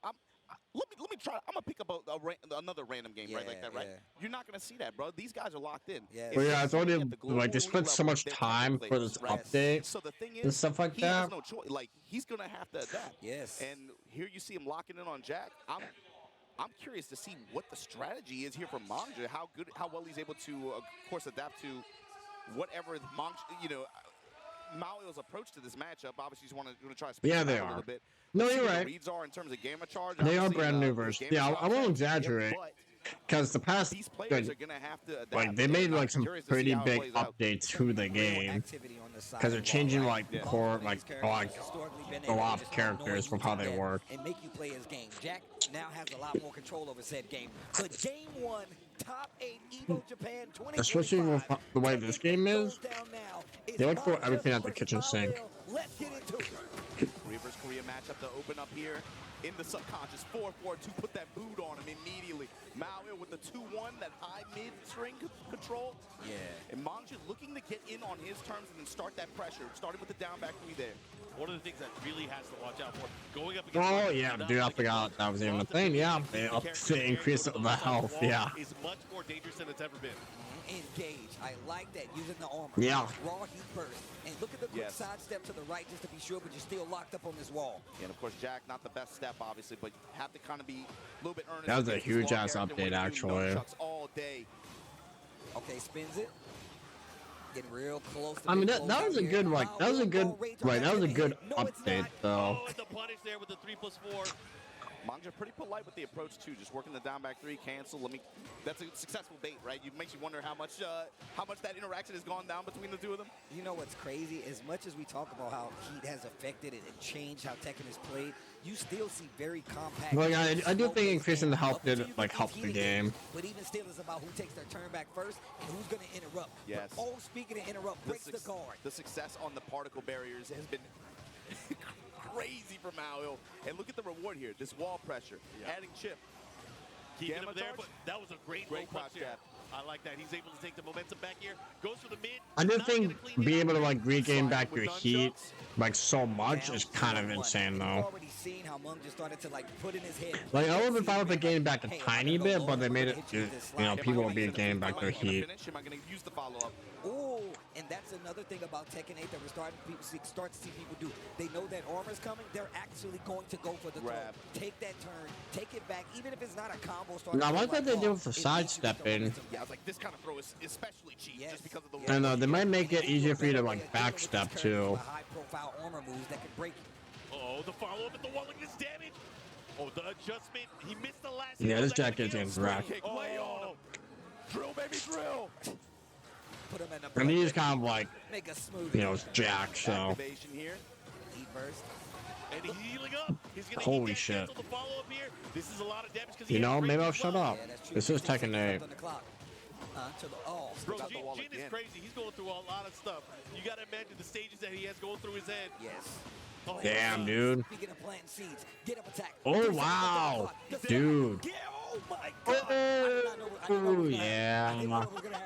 Let me try. I'm gonna pick up another random game, right, like that, right? You're not gonna see that, bro. These guys are locked in.
But yeah, it's only like they spent so much time for this update
So the thing is,
and stuff like
he
that.
has no choice. Like, he's gonna have to adapt.
Yes.
And here you see him locking in on Jack. I'm curious to see what the strategy is here for Manja. How well he's able to, of course, adapt to whatever Manja, Maoil's approach to this matchup. Obviously, he's going to try to speed
Yeah,
it
they
up a
are.
little bit.
No,
Let's see
you're
what the
right.
reads are in terms of gamma charge.
They are
Obviously,
brand new
the
versions.
gamma
Yeah, I
charge,
won't exaggerate, because the past,
these players are going to have to adapt.
like they made like some pretty big updates to the game, because they're changing like core, like a lot of characters from how they work.
And make you play his game. Jack now has a lot more control over said game. But game 1, top 8 Evo Japan 2025.
Especially with the way this game is, they like throw everything at the kitchen sink.
Let's get into it.
Reverse Korea matchup to open up here in the subconscious. 4-4-2, put that boot on him immediately. Maoil with the 2-1, that high mid-string control.
Yeah.
And Manja looking to get in on his terms and then start that pressure, starting with the down back 3 there.
One of the things that really has to watch out for, going up against
Oh yeah, dude, I forgot that was even a thing. Yeah, they increase the health. Yeah.
is much more dangerous than it's ever been.
Engage. I like that, using the armor.
Yeah.
Raw heat burst. And look at the quick sidestep to the right just to be sure, but you're still locked up on this wall.
And of course, Jack, not the best step, obviously, but you have to kind of be a little bit earnest.
That was a
against this
huge
long
ass
character when
update,
you do
actually.
nunchucks all day.
Okay, spins it. Getting real close to
I mean, that was a good like that was a good update though.
Oh, and the punish there with the 3+4.
Mangja pretty polite with the approach too, just working the down back 3, cancel. That's a successful bait, right? It makes you wonder how much that interaction has gone down between the two of them.
You know what's crazy? As much as we talk about how Heat has affected and changed how Tekken is played, you still see very compact.
Well, yeah, I do think increasing the help did help the game.
But even still, it's about who takes their turn back first and who's going to interrupt.
Yes.
But, speaking of interrupt, breaks the guard.
The success on the particle barriers has been crazy for Mao. And look at the reward here. This wall pressure, adding chip.
Keeping him there, but that was a great crouch jab. I like that. He's able to take the momentum back here. Goes for the mid.
I do think being able to like regain back your heat like so much is kind of insane though.
Already seen how Mung just started to like put in his head.
Like I would have been fine with it gaining back a tiny bit, but they made it, you know, people will be gaining back their heat.
Am I going to use the follow-up?
Oh, and that's another thing about Tekken 8 that we're starting to see people do. They know that armor's coming. They're actually going to go for the grab. Take that turn, take it back, even if it's not a combo.
Now, I like what they do with the sidestepping.
Yeah, I was like, this kind of throw is especially cheap just because of the.
And they might make it easier for you to like backstep too.
High-profile armor moves that can break you.
Oh, the follow-up at the wall, look at this damage. Oh, the adjustment. He missed the last.
Yeah, this jacket is wrecked.
Oh, drill, baby, drill.
Put him in the
And he's kind of like,
make a smooth,
you know, Jack, so.
Activation here.
Heat burst.
And he's healing up. He's gonna
Holy shit.
the follow-up here. This is a lot of damage because
You know, maybe I'll shut up. This is Tekken 8.
Bro, Jin is crazy. He's going through a lot of stuff. You gotta imagine the stages that he has going through his head.
Yes.
Oh,
Damn, dude.
Speaking of planting seeds, get up attack.
Oh, wow. Dude.
Oh, my God.
Oh, yeah.
I didn't know what was going to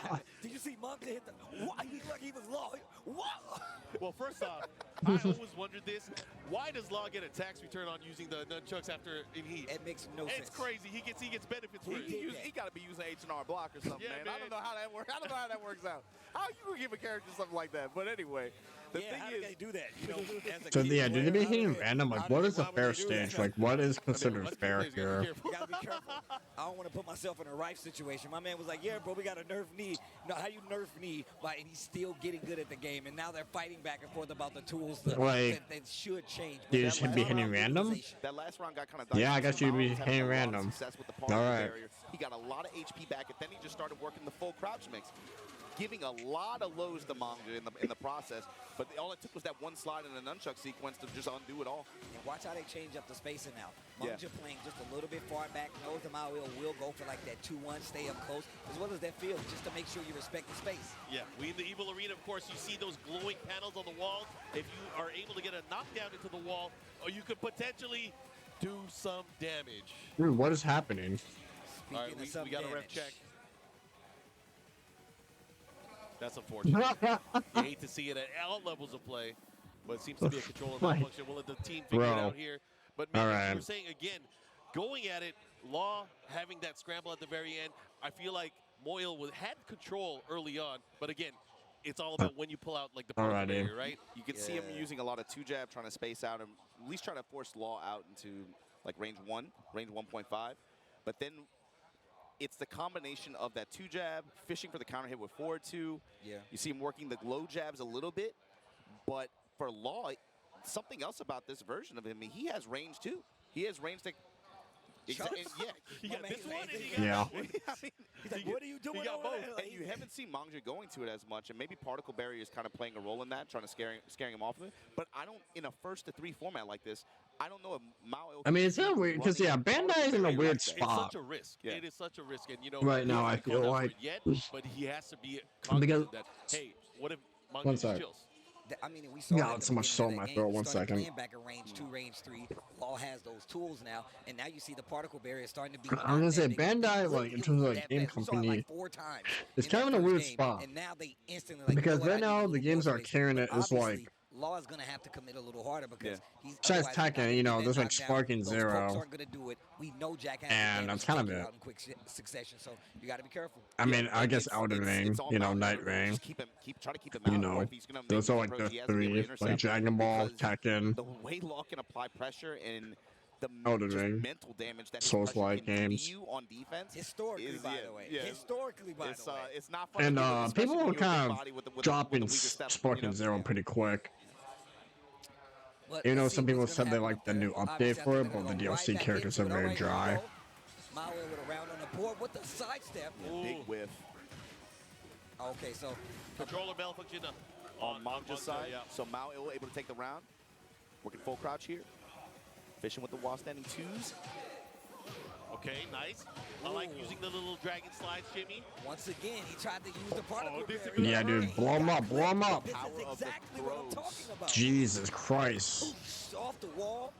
happen. Did you see Monk hit the... What? He looked like he was low. What?
Well, first off, I always wondered this. Why does Law get a tax return on using the nunchucks after in Heat?
It makes no sense.
It's crazy. He gets benefits for it.
He got to be using H&R block or something, man. I don't know how that works. I don't know how that works out. How you would give a character something like that? But anyway, the thing
how
is,
do they do that? You know, as a
So
kid
yeah, did they be hitting
player,
random? Like, what is a fair stage? Like, what is considered fair here?
You gotta be careful. I don't want to put myself in a Rife situation. My man was like, "Yeah, bro, we got a nerf knee." No, how you nerf knee? Like, and he's still getting good at the game. And now they're fighting back and forth about the tools that should change.
You should be hitting random.
that last round got kind of.
Yeah, I guess you'd be hitting random. All right.
He got a lot of HP back, and then he just started working the full crouch mix, giving a lot of lows to Manga in the process. But all it took was that one slide in a nunchuck sequence to just undo it all.
And watch how they change up the spacing now. Manga playing just a little bit far back, knows the Mao will go for like that 2-1, stay up close, as well as that field, just to make sure you respect the space.
Yeah, in the Evil Arena, of course, you see those glowing panels on the walls. If you are able to get a knockdown into the wall, or you could potentially do some damage.
Dude, what is happening?
All right, we got a ref check. That's unfortunate. You hate to see it at all levels of play, but it seems to be a controller malfunction. We'll let the team figure it out here. But man, as you were saying again, going at it, Law having that scramble at the very end, I feel like Moyle had control early on, but again, it's all about when you pull out like the barrier, right?
You can see him using a lot of 2-jab, trying to space out and at least trying to force Law out into like range 1.5. But then it's the combination of that 2-jab, fishing for the counter hit with forward 2.
Yeah.
You see him working the low jabs a little bit, but for Law, something else about this version of him, he has range too. He has range to.
You got this one and you got that one.
He's like, what are you doing?
He got both. And you haven't seen Mangja going to it as much, and maybe particle barrier is kind of playing a role in that, trying to scaring him off of it. But I don't, in a 1-to-3 format like this, I don't know if Mao.
I mean, it's not weird because Bandai is in a weird spot.
It's such a risk. Yeah. It is such a risk, and you know.
Right now, I feel like.
But he has to be cognizant that hey, what if Mangja just chills?
I mean, we saw
got so much soul in my throat. 1 second.
Playing back in range 2, range 3. Law has those tools now, and now you see the particle barrier starting to be.
I'm gonna say Bandai, like in terms of like game company, it's kind of in a weird spot.
And now they instantly
because right now the games are carrying it as like.
Law is going to have to commit a little harder because he's.
Besides Tekken, you know, there's like Sparking Zero.
Aren't going to do it. We know Jack has
and that's kind of it.
In quick succession, so you got to be careful.
I mean, I guess Elden Ring, you know, Night Ring.
Try to keep him
you know, those are like the 3, like Dragon Ball, Tekken.
The way Law can apply pressure and the
Elden Ring,
mental damage that
Souls-like games.
On defense,
historically, by the way, historically, by the way,
it's not funny.
And people were kind of dropping Sparking Zero pretty quick.
But
You know,
let's see
some people
what's gonna
said they
happen
like
up
the
there.
new update
Obviously, I
for
think
it,
they're
but the
gonna go right
DLC
back
characters
into
are
it. All
very
right, here we
dry.
go. Maui with a round on the board with the sidestep.
Big whiff.
Okay, so
Controller malfunction
On Manja's side.
yeah.
So Mao able to take the round. Working full crouch here. Fishing with the wall standing twos.
Okay, nice. I like using the little dragon slide shimmy.
Once again, he tried to use the particle barrier.
Yeah, dude, blow him up, blow him up.
This is exactly what I'm talking about.
Jesus Christ.
Off the wall.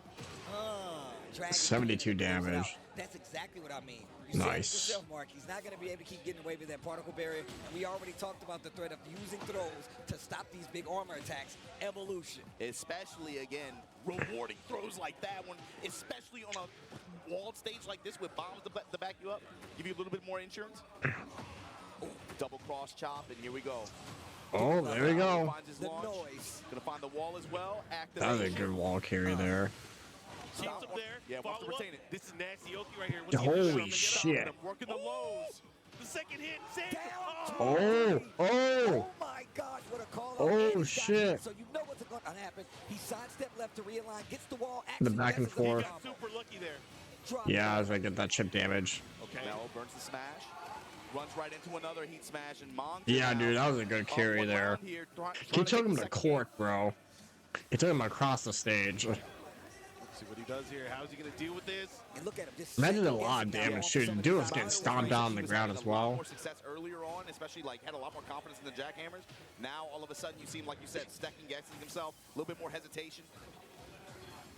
Dragon
72
cleans it out.
damage.
That's exactly what I mean. You said it
Nice.
yourself, Mark. He's not going to be able to keep getting away with that particle barrier. And we already talked about the threat of using throws to stop these big armor attacks. Evolution.
Especially, again, rewarding throws like that one, especially on a walled stage like this with bombs to back you up, give you a little bit more insurance. Double cross chop, and here we go.
Oh, there we go.
Finds his launch. Gonna find the wall as well.
That was a good wall carry there.
Keeps him there.
Yeah, wants to
Follow up.
retain it.
This is nasty Oki right here.
Holy shit.
Working the lows. The second hit. Save.
Oh, oh.
My gosh, what a call.
Oh, shit.
So you know what's going to happen. He sidestepped left to realign, gets the wall.
The back and forth.
He got super lucky there.
Yeah, I was gonna get that chip damage.
Okay. Now burns the smash. Runs right into another heat smash and Mong.
Yeah, dude, that was a good carry there. He took him to court, bro. He took him across the stage.
Let's see what he does here. How's he going to deal with this?
And look at him.
Imagine a lot of damage, too. Dude was getting stomped down on the ground as
A lot
well.
more success earlier on, especially like had a lot more confidence in the jackhammers. Now all of a sudden you seem like you said second guessing himself, a little bit more hesitation.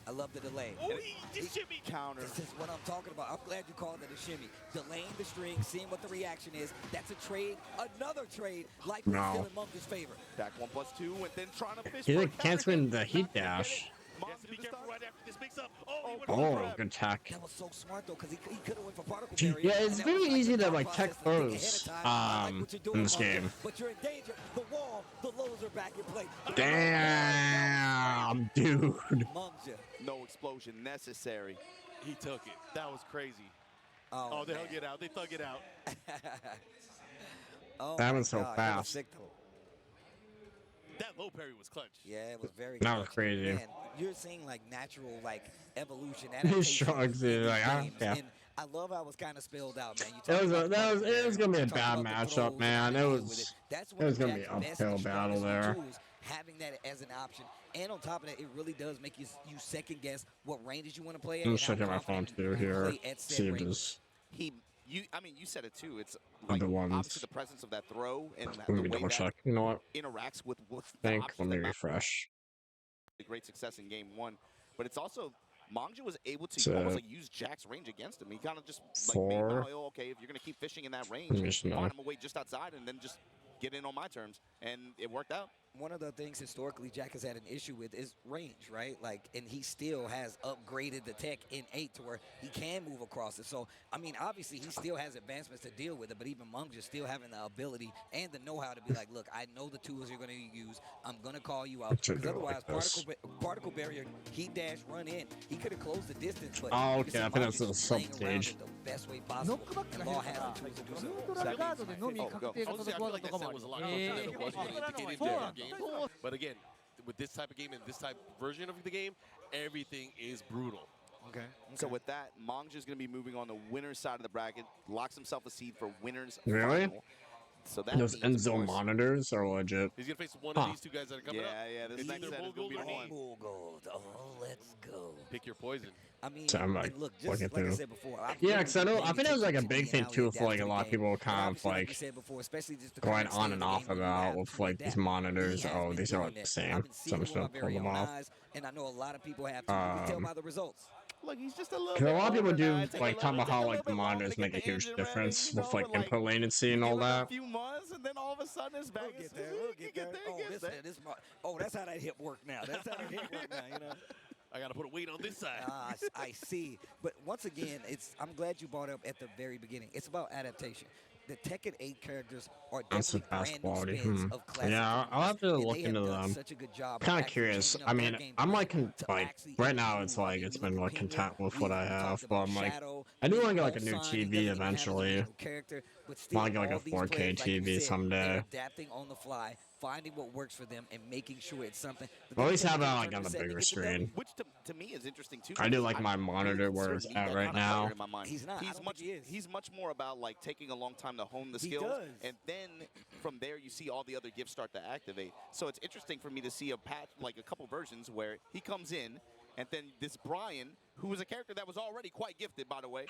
I love the delay.
Oh, he just shimmy.
Counter.
This is what I'm talking about. I'm glad you called it a shimmy. Delaying the string, seeing what the reaction is. That's a trade. Another trade. Likely
No.
still in Monk's favor.
Back 1+2, and then trying to fish
He
for a
like can't swing the heat dash.
He has to be careful right after this mix up. Oh, he went
Oh,
for the
good tech.
That was so smart though, because he could have went for particle
Gee,
barrier.
yeah, it's
and that
very
was
easy
the
to like
thought
tech
process to think ahead
throws
of time. I like what you're doing,
in this
Monk,
game.
But you're in danger. The wall, the lows are back in play.
Damn, dude.
Mungja.
No explosion necessary.
He took it. That was crazy.
Oh,
they hung it out. They thug it out.
Oh
That
my
went so
God, that was
fast.
sick, though.
That low parry was clutch.
Yeah, it was very
That was
clutch.
crazy.
Man, you're seeing like natural like evolution.
He
adaptation
shrugs
in
it
these
like, I don't
games.
care.
And I love how it was kind of spelled out, man. You
It
talk
was
about the particle
it was gonna be a
barrier, you
bad
talk about the
matchup,
throws,
man.
and
It
how to
was
deal with it. That's
it
one
was
of
gonna be
Jack's
an
best and
uphill battle
strongest
there.
tools, having that as an option. And on top of that, it really does make you second guess what ranges you want to play at.
I'm
and
just
how
checking my phone
confident
too
you
here.
play at said
See if
ranges.
there's
You said it too. It's
other
like
ones.
obviously the presence of that throw and that,
Let
the
me
way
double
that
check. You know what?
interacts with the
Think.
options
Let me
that Mao
refresh.
had great success in game one, but it's also Mongja was able to
So,
almost like use Jack's range against him. He kind of just like made
4.
Mao, okay, if you're gonna keep fishing in that range,
Mission
find
off.
him away just outside and then just get in on my terms, and it worked out.
One of the things historically Jack has had an issue with is range, right? Like, and he still has upgraded the tech in 8 to where he can move across it. So, I mean, obviously he still has advancements to deal with it, but even Mungja still having the ability and the know-how to be like, look, I know the tools you're going to use. I'm going to call you out.
Should
Because
do it
otherwise,
like this.
particle barrier, heat dash, run in. He could have closed the distance, but
Oh,
you can
okay,
see
I think
Mungja
that's the
just playing around
sub-stage.
it the best way possible. And Law has the tools to do so.
ニュートラルガードでのみ確定が
Honestly,
届
I
く
feel
技
like
と
that
か
set
もあ
was
る
a lot closer than it was when it indicated in the game. But again, with this type of game and this type of version of the game, everything is brutal.
Okay.
So with that, Mongja's going to be moving on the winner's side of the bracket, locks himself a seed for winner's
Really?
final. So that
Those
means,
end
of
zone
course-
monitors are legit.
He's going to face one
Huh.
of these two guys that are coming up.
Yeah, this
It's
next
either
set is
Bull
going to be
Gold
the
or
one.
me.
Bull gold. Oh, let's go.
Pick your poison.
I mean,
So I'm like
and look, just
looking
like I
through.
said before, I've
Yeah,
really
because I
been
know I
paying
think that was like a
attention
big
to
thing
how he
too for like
adapts
a
to
lot
the
of people
game.
kind
But
of
obviously, like
like
we said before, especially just the
going
current
on
state
and
of the
off
game where you
about
have
with
to
like these
adapt.
monitors.
He has
Oh,
been
these are
doing
like the
that.
same.
I've been
So I'm
seeing
just
it with
gonna
my
pull
very
them
own
off.
eyes, and I know a lot of people have too. You can tell by the results.
Look, he's just a little
Because a
bit
lot of people
older
do
now. Take a
like talk
little-
about
take
how
a
like
little
the
bit longer
monitors
to
make a
get the
huge
engine ready,
difference
you
with
know,
like
but, like,
input latency and
give
all
it
that.
a few months, and then all of a sudden it's back.
We'll get there. We'll get there. Oh, that's how that hip work now. That's how that hip work now. You know.
I got to put a weight on this side.
I see. But once again, I'm glad you brought it up at the very beginning. It's about adaptation. The Tekken 8 characters are
That's the
definitely
fast
brand new
quality.
spins of classic
Yeah, I'll have to
games, and
look
they have
into
done
them.
such a good job of
Kind of
actually
curious.
changing
I
up their
mean,
game
I'm
plan
like
to
like
actually
right now
improve.
it's like
I mean,
it's
we
been
look
like
at
content
Pinwheel,
with what I
we
have,
talked
but
about
I'm like
Shadow,
I do
we
want to get
know
like a new
Sun, he
TV
doesn't even have his
eventually.
original character, But still,
I'll get like
all
a
these
4K
players, like you
TV
said,
someday.
they're adapting on the fly, finding what works for them, and making sure it's something. But
At
then
least
take
have it
the
like on
tournament
the
set and
bigger
get the W.
screen.
Which to me is interesting too.
I do
because
like my
really
monitor where
consider
it's
Lee
at
that
right
kind of player
now.
in my mind.
He's not. I don't think he is.
He's much more about like taking a long time to hone the
He
skills,
does.
and then from there you see all the other gifts start to activate. So it's interesting for me to see a patch, like a couple versions where he comes in, and then this Brian, who was a character that was already quite gifted, by the way,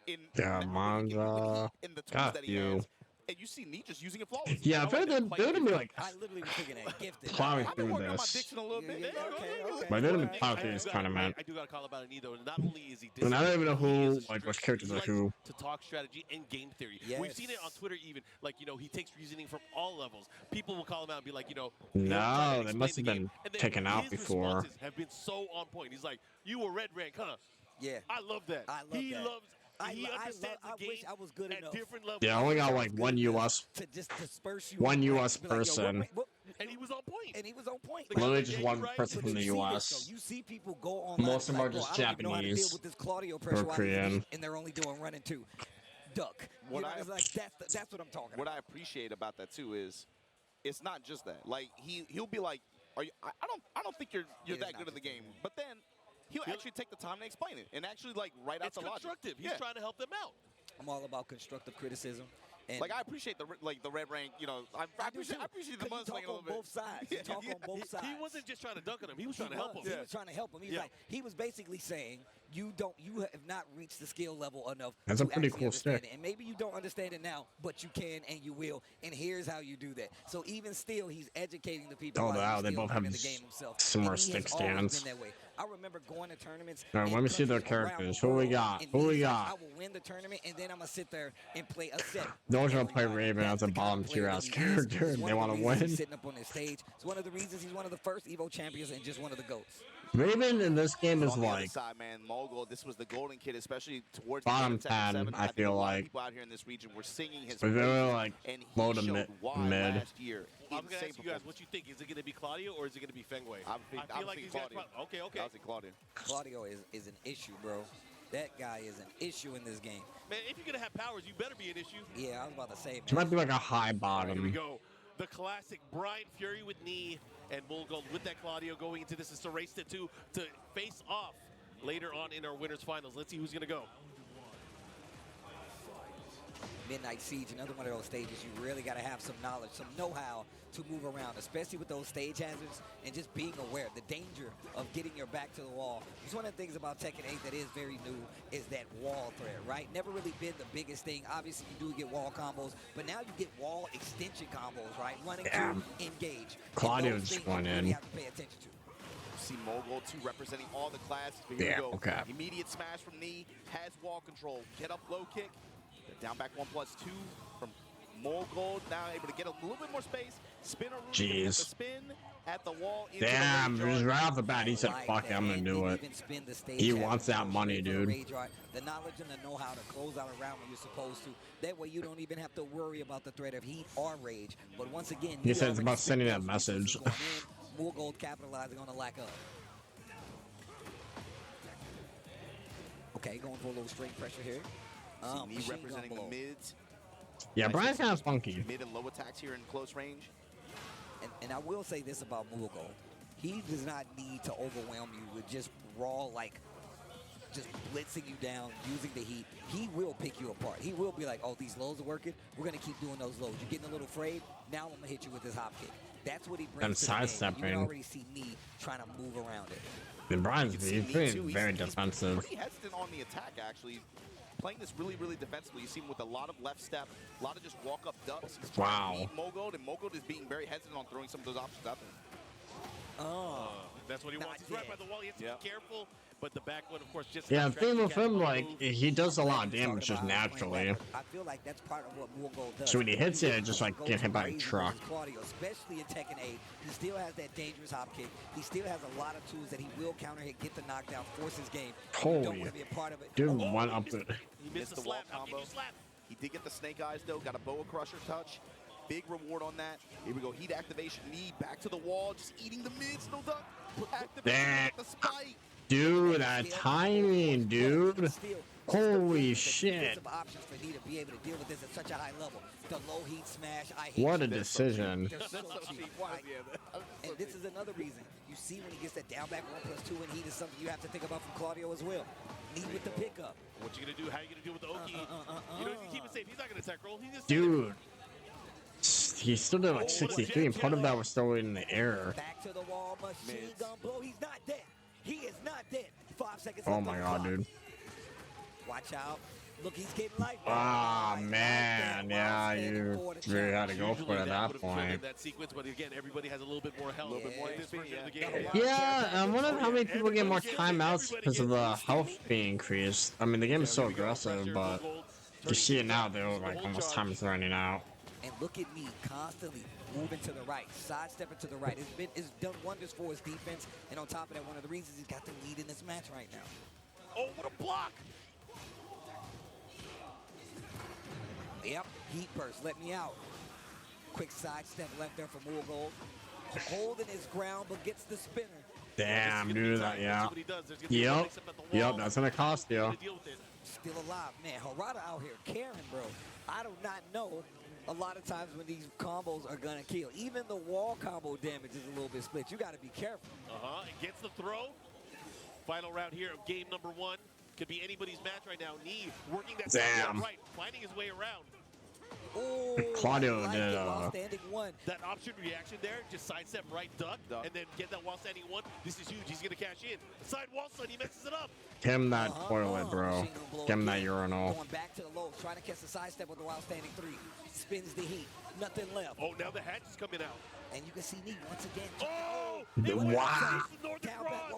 in
Yeah, Monza.
in the tools
Got
that he
you.
has. And you see me just using it flawlessly.
Yeah,
I
if
like
they're
that, quite
gonna be
gifted.
like
I literally was thinking that gifted.
plowing
I've been
through
working on my
this.
diction a little bit.
Okay.
But they're gonna
I
plow
do
through this
gotta-
tournament.
I do got to call about Anido. Not only is he
And I don't even know
disciplined, he
who,
is a
like, which
strict-
characters
he
are
likes
who.
to talk strategy and game theory.
Yes.
We've seen it on Twitter even. Like, he takes reasoning from all levels. People will call him out and be like,
No,
he'll try to
they
explain
must
the
have
game.
been
And then
taken out
his
before.
responses have been so on point. He's like, you were red rank, huh?
Yeah.
I love that.
I love
he
that.
loves. He understands
I
the game
wish I was good
at
enough.
different levels.
Yeah, I only got like one US,
to just disperse you.
one
on
US
ranks, be like, yo,
person.
And he was on point.
And he was on point.
Literally just one person
But
from the
you see this,
US.
though. You see people go online.
Most of them
like,
are
bro,
just
I don't even know how to deal
Japanese
with this Claudio
or
pressure while he's
Korean.
deep, and they're only doing running two. Duck.
What
You know,
I-
it's like that's what I'm talking
What
about.
I appreciate about that too is, it's not just that. Like he'll be like, "Are you? I don't think you're
It is
that
not
good at the
just
game." But then he'll actually take the time to explain it and actually like write out
It's
the logic.
constructive. He's
Yeah.
trying to help them out.
I'm all about constructive criticism. And
Like I appreciate the red rank. I appreciate the
Because you
mudslinging
talk
a little
on
bit.
both sides. You talk on both sides.
He wasn't just trying to dunk on him. He was trying to help him.
He was trying to help him. He's like, he was basically saying, you have not reached the skill level enough.
That's a
to
pretty
actually
cool
understand
stick.
it. And maybe you don't understand it now, but you can and you will. And here's how you do that. So even still, he's educating the people.
Oh,
while
wow,
he's
they
still
both have
learning the game himself.
similar
And he has
stick
always
stands.
been that way. I remember going to tournaments.
All right,
in
let me see their
countries around the
characters. Who we
world,
got?
and
Who we
he's like,
got?
I will win the tournament, and then I'm gonna sit there and play a set.
No one's gonna play Raven as a bottom tier ass character, and they want to win.
He's sitting up on the stage. It's one of the reasons he's one of the first Evo champions and just one of the GOATs.
Raven in this game
But
is
on the other
like
side, man, Mogul. This was the golden kid, especially towards
bottom
the end of Tekken 7.
10, I
think
feel
a lot of
like.
people out here in this region were singing his
But they
praises,
were, like,
and he
low to
showed
mid-
why
mid.
last year.
I'm going to
Insane
ask you guys what you think. Is it going to be Claudio or is it going to be Fengway?
I
feel like these guys. Okay.
I was in Claudio.
Claudio is an issue, bro. That guy is an issue in this game.
Man, if you're going to have powers, you better be an issue.
Yeah, I was about to say, man.
It might be like a high
Here we
bottom.
go. The classic Brian Fury with knee and Bullgold with that Claudio going into this. It's a race to face off later on in our winners finals. Let's see who's going to go.
Midnight Siege, another one of those stages you really got to have some knowledge, some know-how to move around, especially with those stage hazards and just being aware of the danger of getting your back to the wall. It's one of the things about Tekken 8 that is very new is that wall threat, right? Never really been the biggest thing. Obviously, you do get wall combos, but now you get wall extension combos, right? Running to engage.
Claudio
And those
just
things you
went
really
in.
have to pay attention to.
See Mogul 2 representing all the classes. But here
Yeah,
we go.
okay.
Immediate smash from knee, has wall control. Get up low kick. Down back 1+2 from Mogul. Now able to get a little bit more space. Spinner route.
Jeez.
The spin at the wall. Into
Damn,
the rage
just
art.
right off the bat, he said, "Fuck it, I'm gonna do it." He wants that money, dude.
The knowledge and the know-how to close out a round when you're supposed to. That way you don't even have to worry about the threat of heat or rage. But once again,
He
you
said it's
already
about sending
spent
that
those resources
message.
going in. Mogul capitalizing on the lack of. Okay, going for a little straight pressure here.
See knee
Machine gun
representing
blow.
the mids.
Yeah, Brian's kind of funky.
Mid and low attacks here in close range.
And I will say this about Mogul. He does not need to overwhelm you with just raw, like, just blitzing you down, using the heat. He will pick you apart. He will be like, oh, these lows are working. We're going to keep doing those lows. You're getting a little afraid. Now I'm going to hit you with this hop kick. That's what he brings
And
to the game. You
sidestepping.
can already see me trying to move around it.
And Brian's
See
he's
knee
being
too.
very
He's
defensive.
pretty hesitant on the attack, actually. Playing this really, really defensively. You see him with a lot of left step, a lot of just walk-up ducks. He's trying to beat Mogul, and Mogul is being very hesitant on throwing some of those options out there.
Oh.
That's what he wants. He's right by the wall. He has to be careful. But the back one, of course, just
Yeah, the
the
thing with
track
him,
catch
like,
move.
he does a lot of damage just naturally.
I feel like that's part of what Mogul does.
So when he hits it, it just like
Goes
get hit by a
crazy
truck.
versus Claudio, especially in Tekken 8. He still has that dangerous hop kick. He still has a lot of tools that he will counter hit, get the knockdown, force his game. You don't
Holy,
want to be a part of it.
dude
Oh,
went up the.
He missed the wall combo. He did get the snake eyes, though. Got a boa crusher touch. Big reward on that. Here we go. Heat activation. Knee back to the wall. Just eating the mids. No duck. Activation with the spike.
Dude, that timing, dude. Holy shit.
Options for Nee to be able to deal with this at such a high level. The low heat smash. I hate
What a
you.
decision.
They're so cheap. And this is another reason. You see when he gets that down back 1+2 in heat is something you have to think about from Claudio as well. Nee with the pickup.
What you gonna do? How you gonna deal with the Oki? You know, you keep it safe. He's not gonna tech roll. He just
Dude. He still did like 63, and part of that was still in the air.
Back to the wall, machine gun blow. He's not dead. He is not dead. 5 seconds
Oh
left
my
on the
god,
clock.
dude.
Watch out. Look, he's getting life.
Ah, man. Yeah, you really had to go for it at that
In
point.
that sequence, but again, everybody has a little bit more health. A little bit more in this version of the game.
Yeah, I'm wondering how many people get more timeouts because of the health being increased. I mean, the game is so aggressive, but you see it now, they're like almost time is running out.
And look at me constantly moving to the right, sidestepping to the right. It's done wonders for his defense. And on top of that, one of the reasons he's got the lead in this match right now.
Oh, what a block!
Yep, heat burst, let me out. Quick sidestep left there from Woolgold. Holding his ground, but gets the spinner.
Damn, dude, that, yeah. Yep, that's gonna cost you.
Still alive, man. Harada out here caring, bro. I do not know a lot of times when these combos are gonna kill. Even the wall combo damage is a little bit split. You gotta be careful.
It gets the throw. Final round here of game number 1. Could be anybody's match right now. Knee working that side right, finding his way around.
Oh,
Claudio did
that option reaction there, just sidestep right duck, and then get that while standing one. This is huge. He's gonna cash in. Side wall stun, he messes it up.
Give him that toilet, bro. Give him that urinal.
Going back to the low, trying to catch the sidestep with the wild standing 3. Spins the heat. Nothing left.
Oh, now the hatch is coming out.
And you can see Knee once again.
Wow.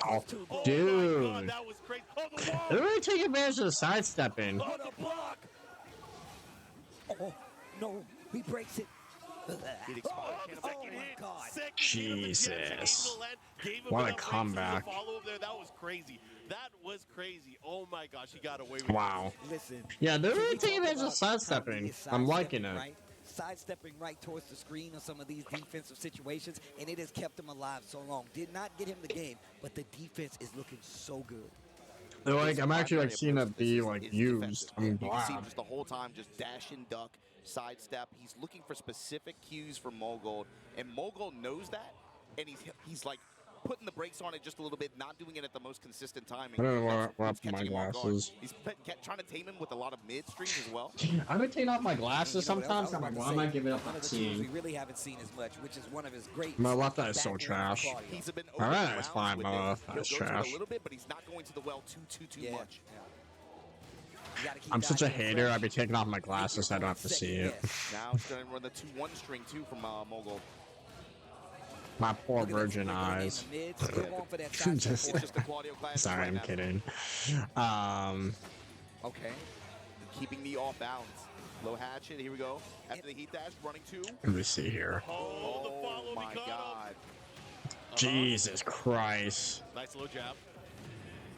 Oh,
dude.
my God, that was crazy. Oh, the wall.
They're really taking advantage of the sidestepping.
Oh, the block.
Oh, no. He breaks it.
Jesus. What a comeback.
That was crazy. That was crazy. Oh my gosh, he got away with
Wow.
Listen.
Yeah, they're really taking advantage of sidestepping. I'm liking it.
Right? Sidestepping right towards the screen on some of these defensive situations, and it has kept him alive so long. Did not get him the game, but the defense is looking so good.
They're like, I'm actually like seeing it be like used. I'm
You can see him
glad.
just the whole time, just dash and duck, sidestep. He's looking for specific cues from Mogold, and Mogold knows that, and he's like putting the brakes on it just a little bit, not doing it at the most consistent timing.
I don't know
That's
what
what's
happened to my
catching him off guard.
glasses.
He's trying to tame him with a lot of mid-streams as well.
I've been taking off my glasses sometimes. I'm like, why am I giving up
One
that
of the tools we
team?
really haven't seen as much, which is one of his great.
My left eye is so trash.
He's been
Alright, it's fine. My left eye is
He'll go to it
trash.
a little bit, but he's not going to the well too much.
I'm such a hater. I'd be taking off my glasses. So I don't have to see it.
Now he's going to run the 2-1 string too from Mogold.
My poor virgin eyes. Just, sorry, I'm kidding.
Okay. Keeping Knee off bounds. Low hatchet. Here we go. After the heat dash, running 2.
Let me see here.
Oh my God.
Jesus Christ.
Nice low jab.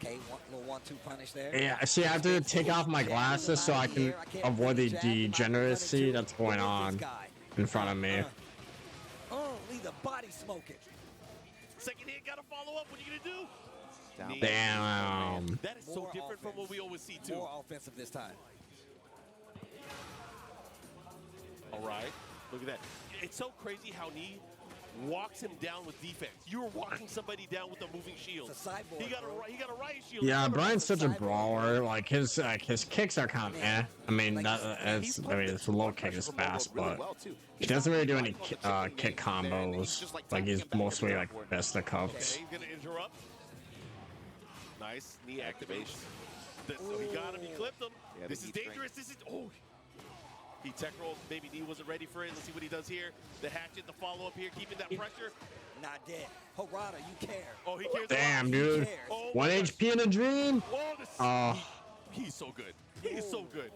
Okay, little 1-2 punish there.
Yeah, see, I have to take off my glasses so I can avoid the degeneracy that's going on in front of me.
Oh, leave the body smoking.
Second hit, gotta follow up. What are you gonna do?
Damn.
That is so different from what we always see too.
More offensive this time.
All right, look at that. It's so crazy how Knee walks him down with defense. You were walking somebody down with a moving shield. He got a riot shield.
Yeah, Brian's such a brawler. Like his kicks are kind of eh. I mean, his low kick is fast, but he doesn't really do any kick combos. Like he's mostly like best of cuffs.
Okay, he's gonna interrupt. Nice knee activation. So he got him. He clipped him. This is dangerous. This is He tech rolled. Maybe Knee wasn't ready for it. Let's see what he does here. The hatchet, the follow up here, keeping that pressure.
Not dead. Harada, you care.
Oh, he cares.
Damn, dude. 1 HP in a dream.
He's so good. He is so good.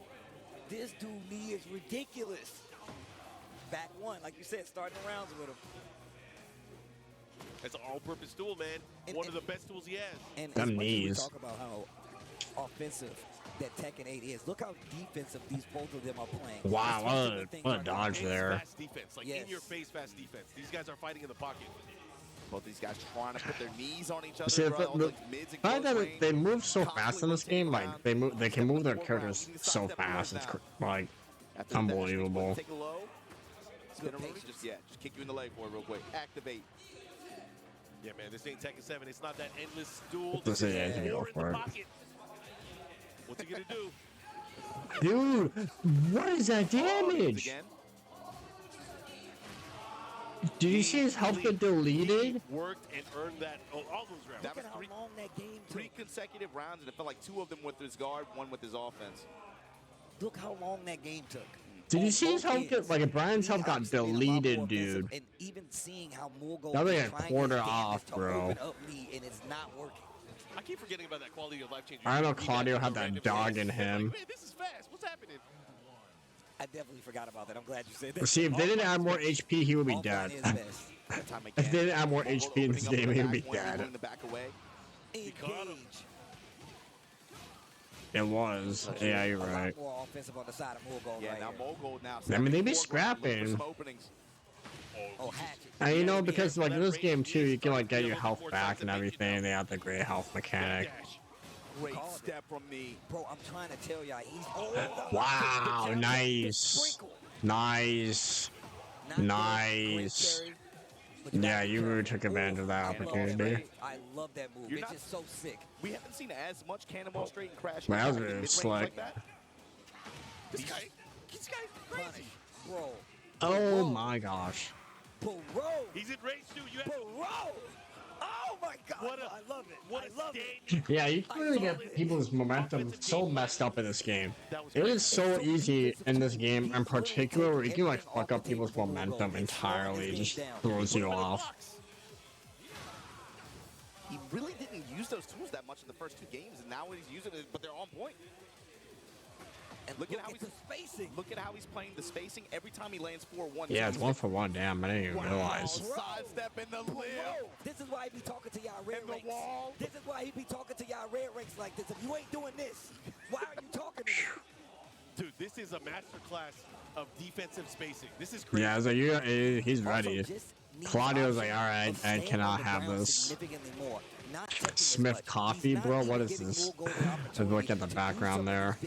This dude Knee is ridiculous. Back 1, like you said, starting rounds with him.
That's an all-purpose tool, man. One of the best tools he has.
And as much as we talk about how offensive that Tekken 8 is, look how defensive these both of them are playing.
Wow, what a dodge there.
Fast defense, like in your face fast defense. These guys are fighting in the pocket.
Both these guys trying to put their knees on each other.
See,
Like mids and
fact
close
that
range.
they move so fast in this game, like they can move their characters so fast. It's like unbelievable.
Take a low. Spin around, just kick you in the leg for it real quick. Activate.
Yeah, man, this ain't Tekken 7. It's not that endless duel.
This
This
is
is
go
more in
for
the
it.
pocket. What's he gonna do?
Dude, what is that damage? Did you see his health get deleted?
Worked and earned that. Oh, all those rounds.
That was three consecutive rounds, and it felt like 2 of them with his guard, 1 with his offense.
Look how long that game took.
Did you see his health get, like, Brian's health got deleted, dude?
And even seeing how Morgul
That was
is
like a
trying
quarter
his damage
off,
to
bro.
open up lead, and it's not working.
I keep forgetting about that quality of life change.
I know Claudio had that dog in him.
Man, this is fast. What's happening?
I definitely forgot about that. I'm glad you said that.
See, if they didn't add more HP, he would be dead. If they didn't add more HP in this game, he would be dead. It was. Yeah, you're right.
More offensive on the side of Morgul.
Yeah, now Morgul now.
I mean, they be scrapping. And you know, because like in this game too, you can like get your health back and everything. They have the great health mechanic.
Great step from me.
Bro, I'm trying to tell y'all, he's
Wow, nice. Nice. Nice. Yeah, you really took advantage of that opportunity.
I love that move. It's just so sick.
We haven't seen as much cannonball straight and crash.
Man, that was really slick.
This guy's crazy.
Bro.
Oh my gosh.
Bro.
He's in range too. You have
Bro. Oh my God. I love it.
What
I love it.
Yeah, you can really get people's momentum so messed up in this game. It is so easy in this game in particular where you can like fuck up people's momentum entirely. It just throws you off.
He really didn't use those tools that much in the first 2 games, and now he's using it, but they're on point. And look at how he's spacing. Look at how he's playing the spacing every time he lands 4-1.
Yeah, it's 1 for 1. Damn, I didn't even realize.
Sidestep in the lip.
This is why he be talking to y'all red ranks. This is why he be talking to y'all red ranks like this. If you ain't doing this, why are you talking to me?
Dude, this is a masterclass of defensive spacing. This is crazy.
Yeah, I was like, he's ready. Claudio's like, all right, I cannot have this. Smith Coffee, bro. What is this? Just look at the background there.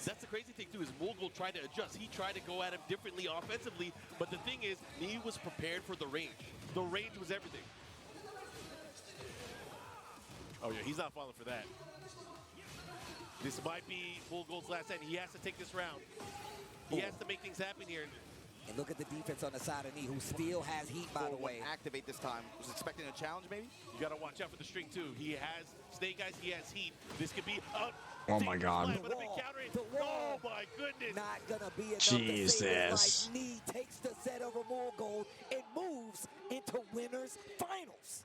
That's the crazy thing too, is Morgul tried to adjust. He tried to go at him differently offensively, but the thing is, he was prepared for the range. The range was everything. Oh yeah, he's not falling for that. This might be Morgul's last end. He has to take this round. He has to make things happen here.
And look at the defense on the side of knee, who still has heat, by the way.
Activate this time. Was expecting a challenge, maybe?
You got to watch out for the string, too. He has Snake Eyes, he has heat. This could be a...
Oh, my God.
Oh, my goodness.
Not going to be enough
Jesus.
to save his life. Knee takes the set over Morgul and moves into winners finals.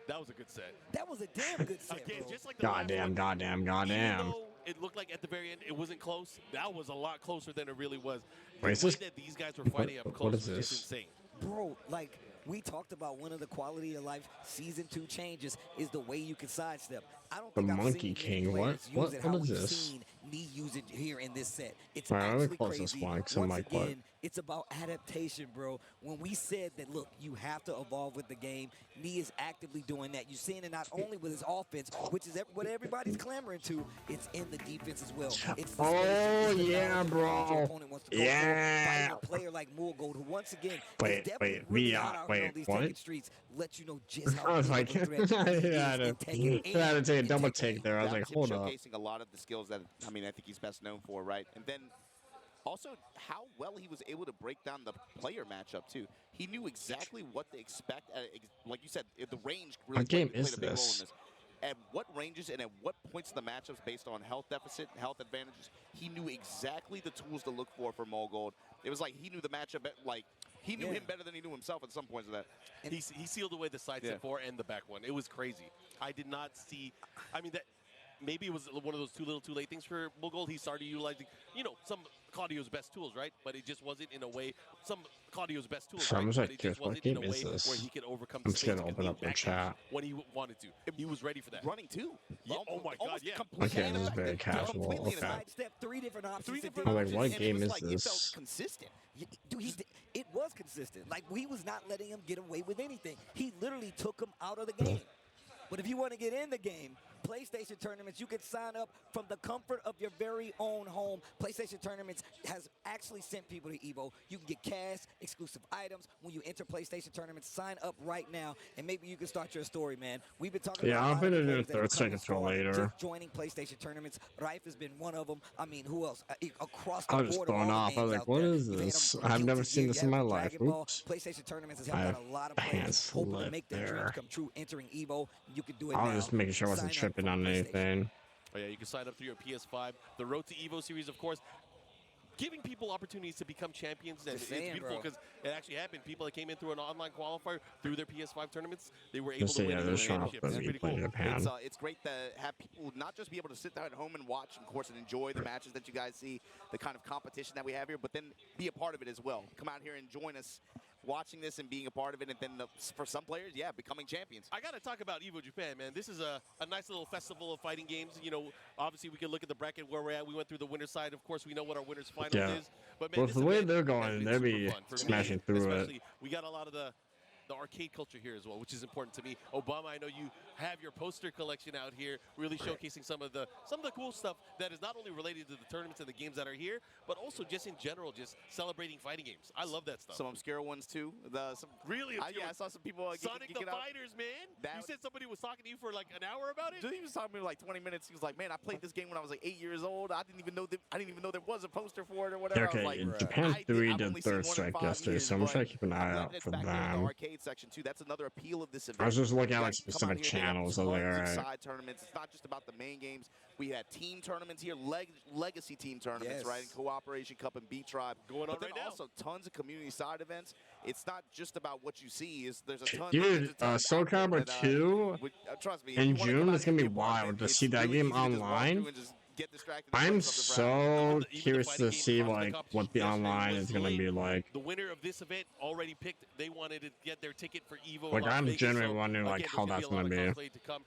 That was a good set.
That was a damn good set,
Again,
bro.
just like the
Goddamn.
even though it looked like at the very end it wasn't close, that was a lot closer than it really was.
Wait, is
the way
this-
that these guys were fighting up close
what is
was
this?
just insane.
Bro, like, we talked about one of the quality of life Season 2 changes is the way you can sidestep. I don't
The
think I've
Monkey
seen
King,
many
what-
players use
what-
it
what
how
is
we've
this?
seen me use it here in this set. It's
Alright, let me
actually
close this
crazy.
one, 'cause I'm
Once
like, what?
again, it's about adaptation, bro. When we said that, look, you have to evolve with the game, Nee is actively doing that. You're seeing it not only with his offense, which is what everybody's clamoring to, it's in the defense as well. It's the
Oh,
space, it's the
yeah,
knowledge of
bro.
what your opponent wants to go for.
Yeah.
Fighting a player like Morgul, who once again
Wait,
is definitely
wait,
really
we
hot out here on
wait,
these
what?
Tekken streets, let you know just how
I was
big
like,
of a threat he is
I had
in
to
Tekken
I had to
and
take a
in
double
Tekken
take there. I was
That
like,
him
hold up.
showcasing a lot of the skills that, I mean, I think he's best known for, right? And then also how well he was able to break down the player matchup, too. He knew exactly what to expect. Like you said, the range really
What game
played
is
a big role in
this?
this. At what ranges and at what points in the matchups based on health deficit, health advantages, he knew exactly the tools to look for Morgul. It was like he knew the matchup, like he knew him better than he knew himself at some points of that.
He sealed away the side set 4 and the back one. It was crazy. I did not see, I mean, that maybe it was one of those too little too late things for Morgul. He started utilizing, you know, some Claudio's best tools, right? But it just wasn't in a way. Some Claudio's best tools,
So
right?
I'm just
But
like,
it
curious,
just
what
wasn't in
game
a
is
way
this?
where he could overcome
I'm
the
just gonna
space
open up the
impact
chat.
when he wanted to. He was ready for that.
Running too.
Yeah, oh my God,
Almost
yeah.
Okay, this is very casual.
Completely
Okay.
sidestep 3 different options.
I'm like, what
and it
game
was
is
like, It felt
this?
consistent. Dude, it was consistent. Like, he was not letting him get away with anything. He literally took him out of the game. But if you want to get in the game, PlayStation Tournaments, you can sign up from the comfort of your very own home. PlayStation Tournaments has actually sent people to Evo. You can get cash, exclusive items when you enter PlayStation Tournaments. Sign up right now, and maybe you can start your story, man. We've been talking about
I'll
a lot
put
of
it in
players
the
that have
third
come in
second till
strong
later.
just joining PlayStation Tournaments. Rife has been one of them. I mean, who else? Across the
I was just
board of all
thrown
the
off. I was
names
like,
out
what
there.
is
You've had
this?
them
I've
Guilty
never seen
Gear,
this
you
in
have
my
them
life.
Dragon Ball.
Oops.
PlayStation Tournaments has
I
helped out a lot of players
pants
hoping to
lit
make their dreams
there.
come true entering Evo. You can do it
I
now.
was just making sure I wasn't
Sign up
tripping
from
on
PlayStation.
anything.
Oh yeah, you can sign up through your PS5. The Road to Evo series, of course, giving people opportunities to become champions, and
Just
it's
saying,
beautiful
bro.
because it actually happened. People that came in through an online qualifier through their PS5 tournaments, they were able
Just
to
say,
win
yeah,
the
they're showing off
championship.
the
It's pretty
replay
cool.
Japan.
It's great to have people not just be able to sit there at home and watch, of course, and enjoy the matches that you guys see, the kind of competition that we have here, but then be a part of it as well. Come out here and join us watching this and being a part of it, and then for some players, yeah, becoming champions.
I got to talk about Evo Japan, man. This is a nice little festival of fighting games. You know, obviously we can look at the bracket where we're at. We went through the winner's side. Of course, we know what our winner's finals
Yeah.
is. But man,
Well,
this
the way
event
they're
has
going,
been
they'll
super
be
fun. For
smashing
me,
through it.
especially, we got a lot of the arcade culture here as well, which is important to me. Obama, I know you have your poster collection out here, really showcasing some of the cool stuff that is not only related to the tournaments and the games that are here, but also just in general, just celebrating fighting games. I love that stuff.
Some obscure ones too.
Really obscure.
Yeah, I saw some people
Sonic the
geeking out.
Fighters, man. You said somebody was talking to you for like an hour about it.
Dude, he was talking to me like 20 minutes. He was like, "Man, I played this game when I was like 8 years old. I didn't even know there was a poster for it or whatever."
Okay,
I was like,
Japan 3
I've
did
only seen
third
one in
strike
5
yesterday,
years,
so I'm
but
trying to keep an eye
I'm glad
out
it's
for
back there in the
them.
arcade section too. That's another appeal of this event.
I was just looking at
You
like
guys come
specific
out here, they have
channels. I was like,
tons of
alright.
side tournaments. It's not just about the main games. We had team tournaments here, legacy team tournaments,
Yes.
right? And Cooperation Cup and Beat Tribe.
Going on
but then
right now.
also tons of community side events. It's not just about what you see. There's a ton.
Dude,
there's a ton
Soul
out there
Calibur
that,
2
trust me, if
in
you wanna come
June
out
is
here
going to
and
be
be a part of
wild
it,
to
it's
see that
really
game
easy to just walk
online.
through and just get distracted and
I'm
play something for
so
hours.
curious to see like what the online is going to be like.
The winner of this event already picked. They wanted to get their ticket for Evo.
Like,
Las
I'm
Vegas,
genuinely
so,
wondering, like,
again,
how
there's
that's
gonna
gonna
be. A lot
be.
of cosplay to come.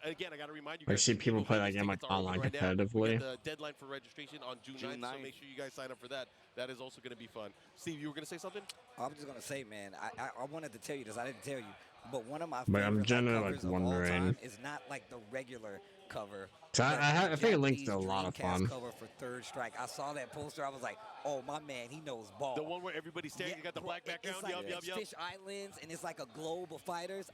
Again, I got to remind you
Like,
guys.
see
that
people
Evo
play that
Vegas
game like
tickets are open
online
right now. We
competitively.
got the deadline for registration on June 9th, so make sure you guys sign up for that. That is also going to be fun. Steve, you were going to say something?
I was just gonna say, man, I wanted to tell you this. I didn't tell you, but one of my
But I'm
favorite
genuinely,
covers
like,
of all
wondering.
time is not like the regular cover.
So
but
I
the
think it links to a
Japanese
lot of
Dreamcast
fun.
cover for Third Strike. I saw that poster. I was like, oh, my man, he knows ball.
The one where everybody's staring, you got the black background.
It's like
Yup.
Fish Islands, and it's like a globe of fighters.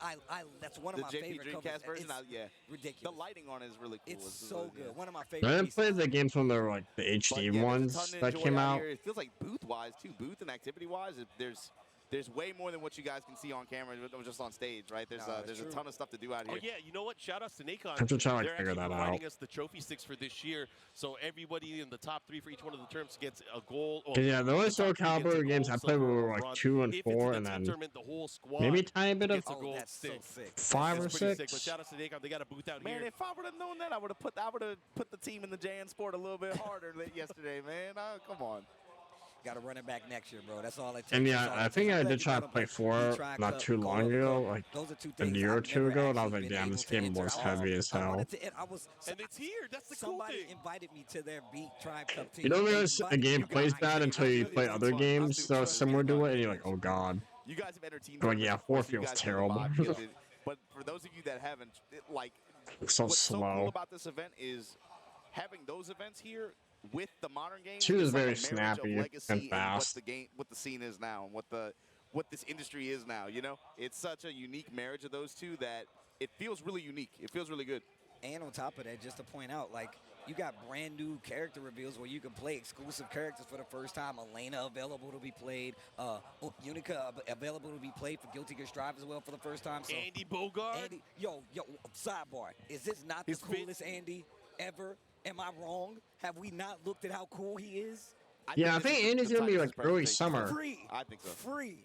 That's one of my
JP
favorite
Dreamcast
covers.
version,
It's
yeah,
ridiculous.
The lighting on it is really cool.
It's so good. One of my
I
favorite
didn't
pieces.
play the games when they were like the HD
There's a
ones
ton to
that
enjoy
came
out
out.
here. It feels like booth-wise too, booth and activity-wise. There's way more than what you guys can see on camera or just on stage, right? There's a ton of stuff to do out here.
Oh yeah, you know what? Shout outs to Nacon.
I'm just trying to
They're
figure
actually
that
providing
out.
us the trophy sticks for this year, so everybody in the top 3 for each one of the terms gets a goal. Well,
'Cause, yeah, the only Soul
top 3 gets a
Calibur games I
gold,
played
silver,
were
or
like
bronze.
2 and
If
4,
it's in
and
the team
then
tournament, the whole squad
maybe a tiny bit of
gets a gold
that's so
stick.
sick.
5 or
It's pretty
6.
sick, but shout out to Nacon. They got a booth out
Man,
here.
if I would have known that, I would have put the team in the JN Sport a little bit harder yesterday, man. Come on.
Got to run it back next year, bro. That's all it takes.
And
That's
yeah,
all
I
it
think
takes.
I
I'm glad
did
you
try to
brought up,
play
like,
4
V-Tri
not
Cup,
too long
Call
ago,
Cup.
like
Those are two
a
things
year or
I've
2
never
ago, and I was
actually
like,
been
damn,
able
this
to
game
enter.
was
I
heavy as
I
hell.
wanted to,
And it's here. That's the cool
somebody
thing.
invited me to their Beat Tribe Cup team.
You don't
They
realize a
invited
game
you
plays
guys.
bad until you play other games so similar to it, and you're like, oh god.
You guys have entered team
I'm like, yeah,
tournaments
4
before, so you
feels
guys know the
terrible.
vibe. You get the- But for those of you that haven't,
It's so
what's so
slow.
cool about this event is having those events here with the modern games.
2 is
like
very
a marriage of
snappy
legacy
and fast.
what the scene is now, and what this industry is now. You know, it's such a unique marriage of those two that it feels really unique. It feels really good.
And on top of that, just to point out, like, you got brand new character reveals where you can play exclusive characters for the first time. Elena available to be played. Unica available to be played for Guilty Gear Strive as well for the first time. So
Andy Bogard.
Yo, sidebar. Is this not the coolest Andy ever? Am I wrong? Have we not looked at how cool he is?
Yeah, I think Andy's gonna be like early summer.
Free.
I think so.
Free.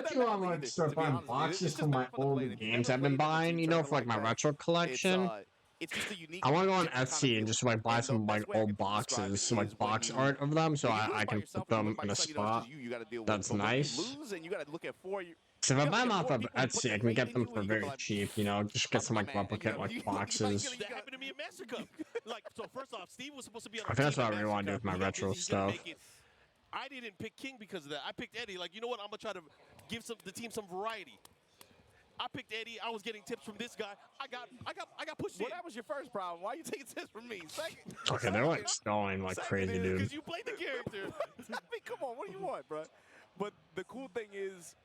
to like start buying boxes from my old games I've been buying, you know, for like my retro collection.
It's just a unique.
I want to go on Etsy and just like buy some like old boxes, some like box art of them, so I can put them in a spot. That's nice.
And you got to look at
So if I buy them off of Etsy, I can get them for very cheap, you know, just get some like replicate like boxes.
That happened to me in Massacre. Like, so first off, Steve was supposed to be on
I
our
think that's
team
what I
at
really want to do
MasterCraft,
with my
but he got
retro
busy, he couldn't
stuff.
make it. I didn't pick King because of that. I picked Eddie. Like, you know what? I'm gonna try to give the team some variety. I picked Eddie. I was getting tips from this guy. I got pushed in.
Well, that was your first problem. Why are you taking tips from me? Second,
Okay, they're like stalling like crazy, dude.
Because you played the character.
I mean, come on, what do you want, bro? But the cool thing is,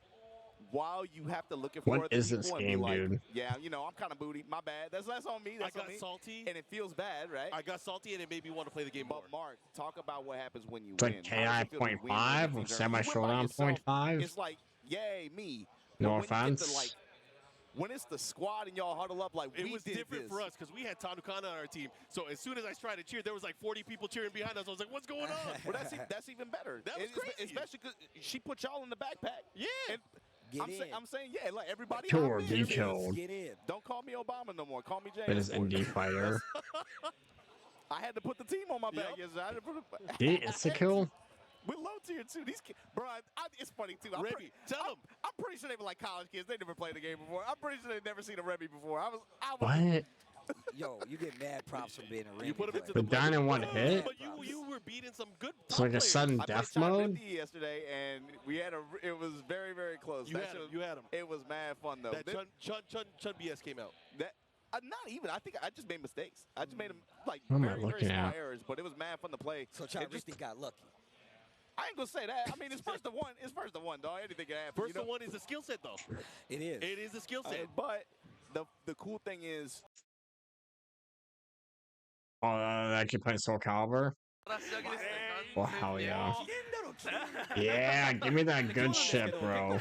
while you have to look at
What is this game, dude?
Yeah, you know, I'm kind of booty. My bad. That's on me. That's
I
on
got
me.
salty.
And it feels bad, right?
I got salty, and it made me want to play the game more.
But Mark, talk about what happens when you
It's
win.
like KI 0.5 with semi-showdown
It's
0.5.
like, yay, me.
No
But when you get
offense.
to, like, when it's the squad and y'all huddle up like
It was different for us because we had Tanukana on our team. So as soon as I tried to cheer, there was like 40 people cheering behind us. I was like, what's going on?
Well, that's even better.
That was crazy.
Especially because she put y'all in the backpack.
Yeah.
And I'm saying, yeah, like everybody.
Kill or
hop
be
in.
killed.
Get in.
Don't call me Obama no more. Call me James.
That is indie fighter.
I had to put the team on my back yesterday. I had to put
It's a kill.
We're low tier too. These kids, bro, it's funny too.
Rebby, tell them.
I'm pretty sure they were like college kids. They never played the game before. I'm pretty sure they've never seen a Rebby before. I was
What?
Yo, you get mad props from being a Rebby.
You put him into
The down in one hit?
But you were beating some good.
It's like a sudden death mode?
yesterday, and we had it was very, very close.
You had him.
It was mad fun though.
That Chun BS came out.
That not even. I think I just made mistakes. I just made them like
What am I
very, very
looking
small
at?
errors, but it was mad fun to play.
So Charisti got lucky.
I ain't gonna say that. I mean, it's first to one. It's first to one, dog. Anything can happen.
First to one is a skill set, though.
It is.
It is a skill set.
But the cool thing is,
Actually playing Soul Calibur? Well, hell yeah. Yeah, give me that good shit, bro.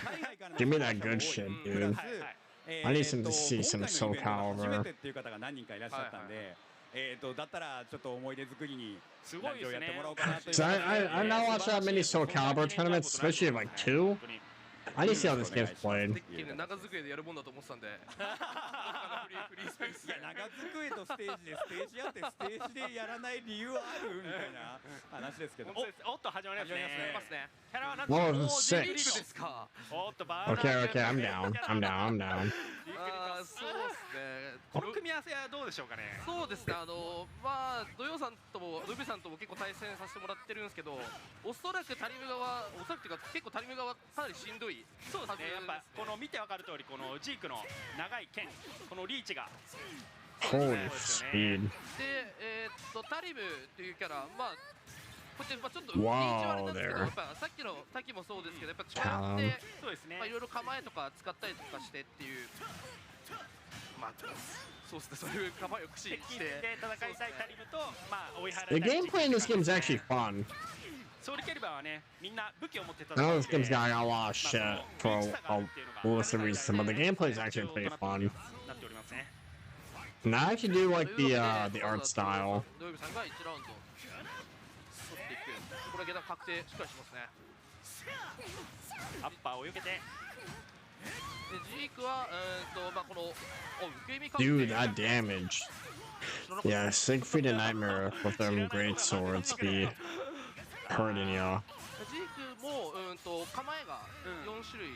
Give me that good shit, dude. I need to see some Soul Calibur.
だったらちょっと思い出作りにラジオやってもらおうかなという。
So I not watched that many Soul Calibur tournaments, especially like 2. I need to see how this game's played.
長机でやるもんだと思ってたんで。フリースペース。
いや長机とステージでステージやってステージでやらない理由はあるみたいな話ですけど。おっと始まりますね。キャラはなんかもう J リーグですか。おっとバーナー。
Okay, I'm down. I'm down.
そうですね。
この組み合わせはどうでしょうかね。
そうですね。まあ土曜さんともルビさんとも結構対戦させてもらってるんですけど、おそらくタリム側、おそらくというか結構タリム側かなりしんどい。
そうですね。やっぱこの見てわかる通りこのジークの長い剣、このリーチが。
Holy speed.
で、タリムというキャラ、まあ。こっちまあちょっとリーチはあれなんですけど、やっぱさっきの滝もそうですけど、やっぱ近寄ってそうですね。まあいろいろ構えとか使ったりとかしてっていう。まあそうですね。そういう構えを駆使して
で戦いたいタリムとまあ追い払
The gameplay in this game is actually fun.
ソウルキャリバーはね、みんな武器を持って戦
I
う
know this game's got a lot of shit for a list of reasons, but the gameplay is actually pretty fun.
なっておりますね。
And I actually do like the art style.
土曜日さんが1ラウンド取っていく。これ下段確定しっかりしますね。
アッパーを避けて。
でジークはまあこの受け身
Dude, that damage. Yeah, Siegfried and Nightmare with them great swords be hurting you.
ジークも構えが4種類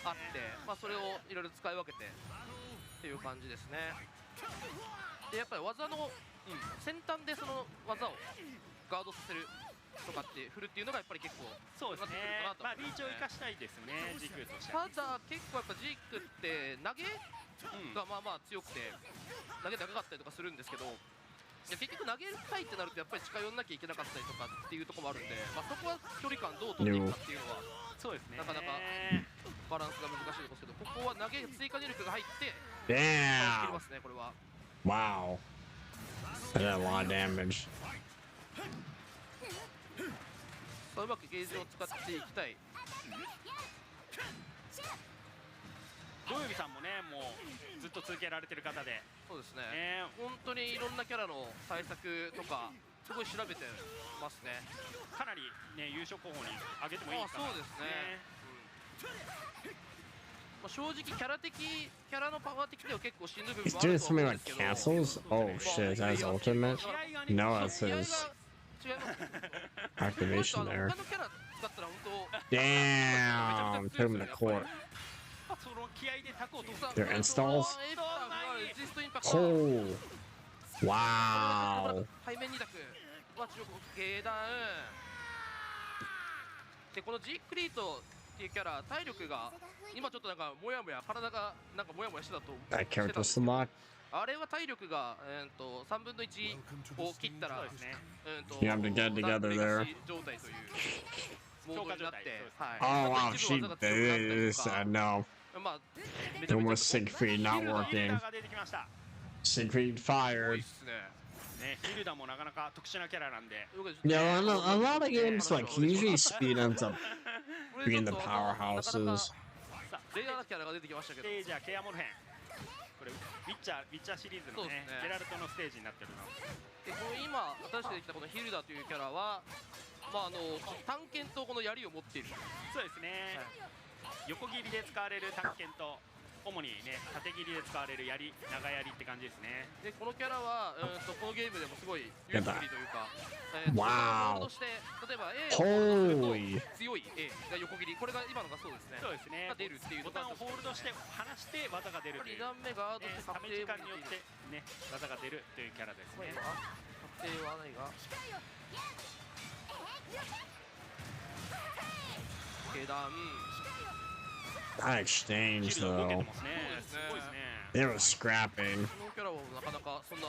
あって、まあそれをいろいろ使い分けてっていう感じですね。でやっぱり技の先端でその技をガードさせるとかって振るっていうのがやっぱり結構
そうですね。まあリーチを生かしたいですよね。ジークとして。
ただ結構やっぱジークって投げがまあまあ強くて投げ長かったりとかするんですけど。結局投げたいってなるとやっぱり近寄んなきゃいけなかったりとかっていうところもあるんで、まあ、そこは距離感どう取っていくかっていうのはそうですねなかなかバランスが難しいところですけど、ここは投げ追加入力が入って
Damn!
切りますねこれは。
Wow. That did a lot of damage.
うまくゲージを使っていきたい。
土曜日さんもね、もうずっと続けられてる方で、
そうですね。本当にいろんなキャラの対策とかすごい調べてますね。
かなりね優勝候補に挙げてもいいかな。
そうですね。まあ正直キャラのパワー的には結構しんどい部分
He's
もある
doing
と思うん
something
です
like
けど。
castles? Oh shit, is that his ultimate? No, that's his activation there. Damn, put him in the court. Their installs? Oh. Wow.
背面2択は中国下段で、このジークリートっていうキャラ、体力が今ちょっとなんかもやもや体がなんかもやもやしてたと思
That
してたん
character
ですけど、
select.
あれは体力が3分の1を切ったら
You have to get together there.
状態というモードになって、はい。
Oh wow, she is no.
まあ
Almost Siegfried not working. Siegfried fired.
ね、ヒルダもなかなか特殊なキャラなんで。
Yeah, a lot of games like usually speed ends up being the powerhouses.
レアなキャラが出てきましたけど。
ステージはケアモル編。これウィッチャーシリーズのね、ゲラルトのステージになっております。
で、この今新しくできたこのヒルダというキャラは、まあ短剣とこの槍を持っている。
そうですね。横切りで使われる短剣と。主にね、縦切りで使われる槍、長槍って感じですね。
で、このキャラは、このゲームでもすごい有利というか、
wow.
として例えば A を
Holy.
強い A が横切り、これが今のがそうですね。
そうですね。
が出るっていう
ボタンをホールドして離して技が出るという。
2段目がどうして
試し時間によってね、技が出るというキャラですね。
確定は何が？下段。
That exchange though. They were scrapping.
このキャラはなかなかそんな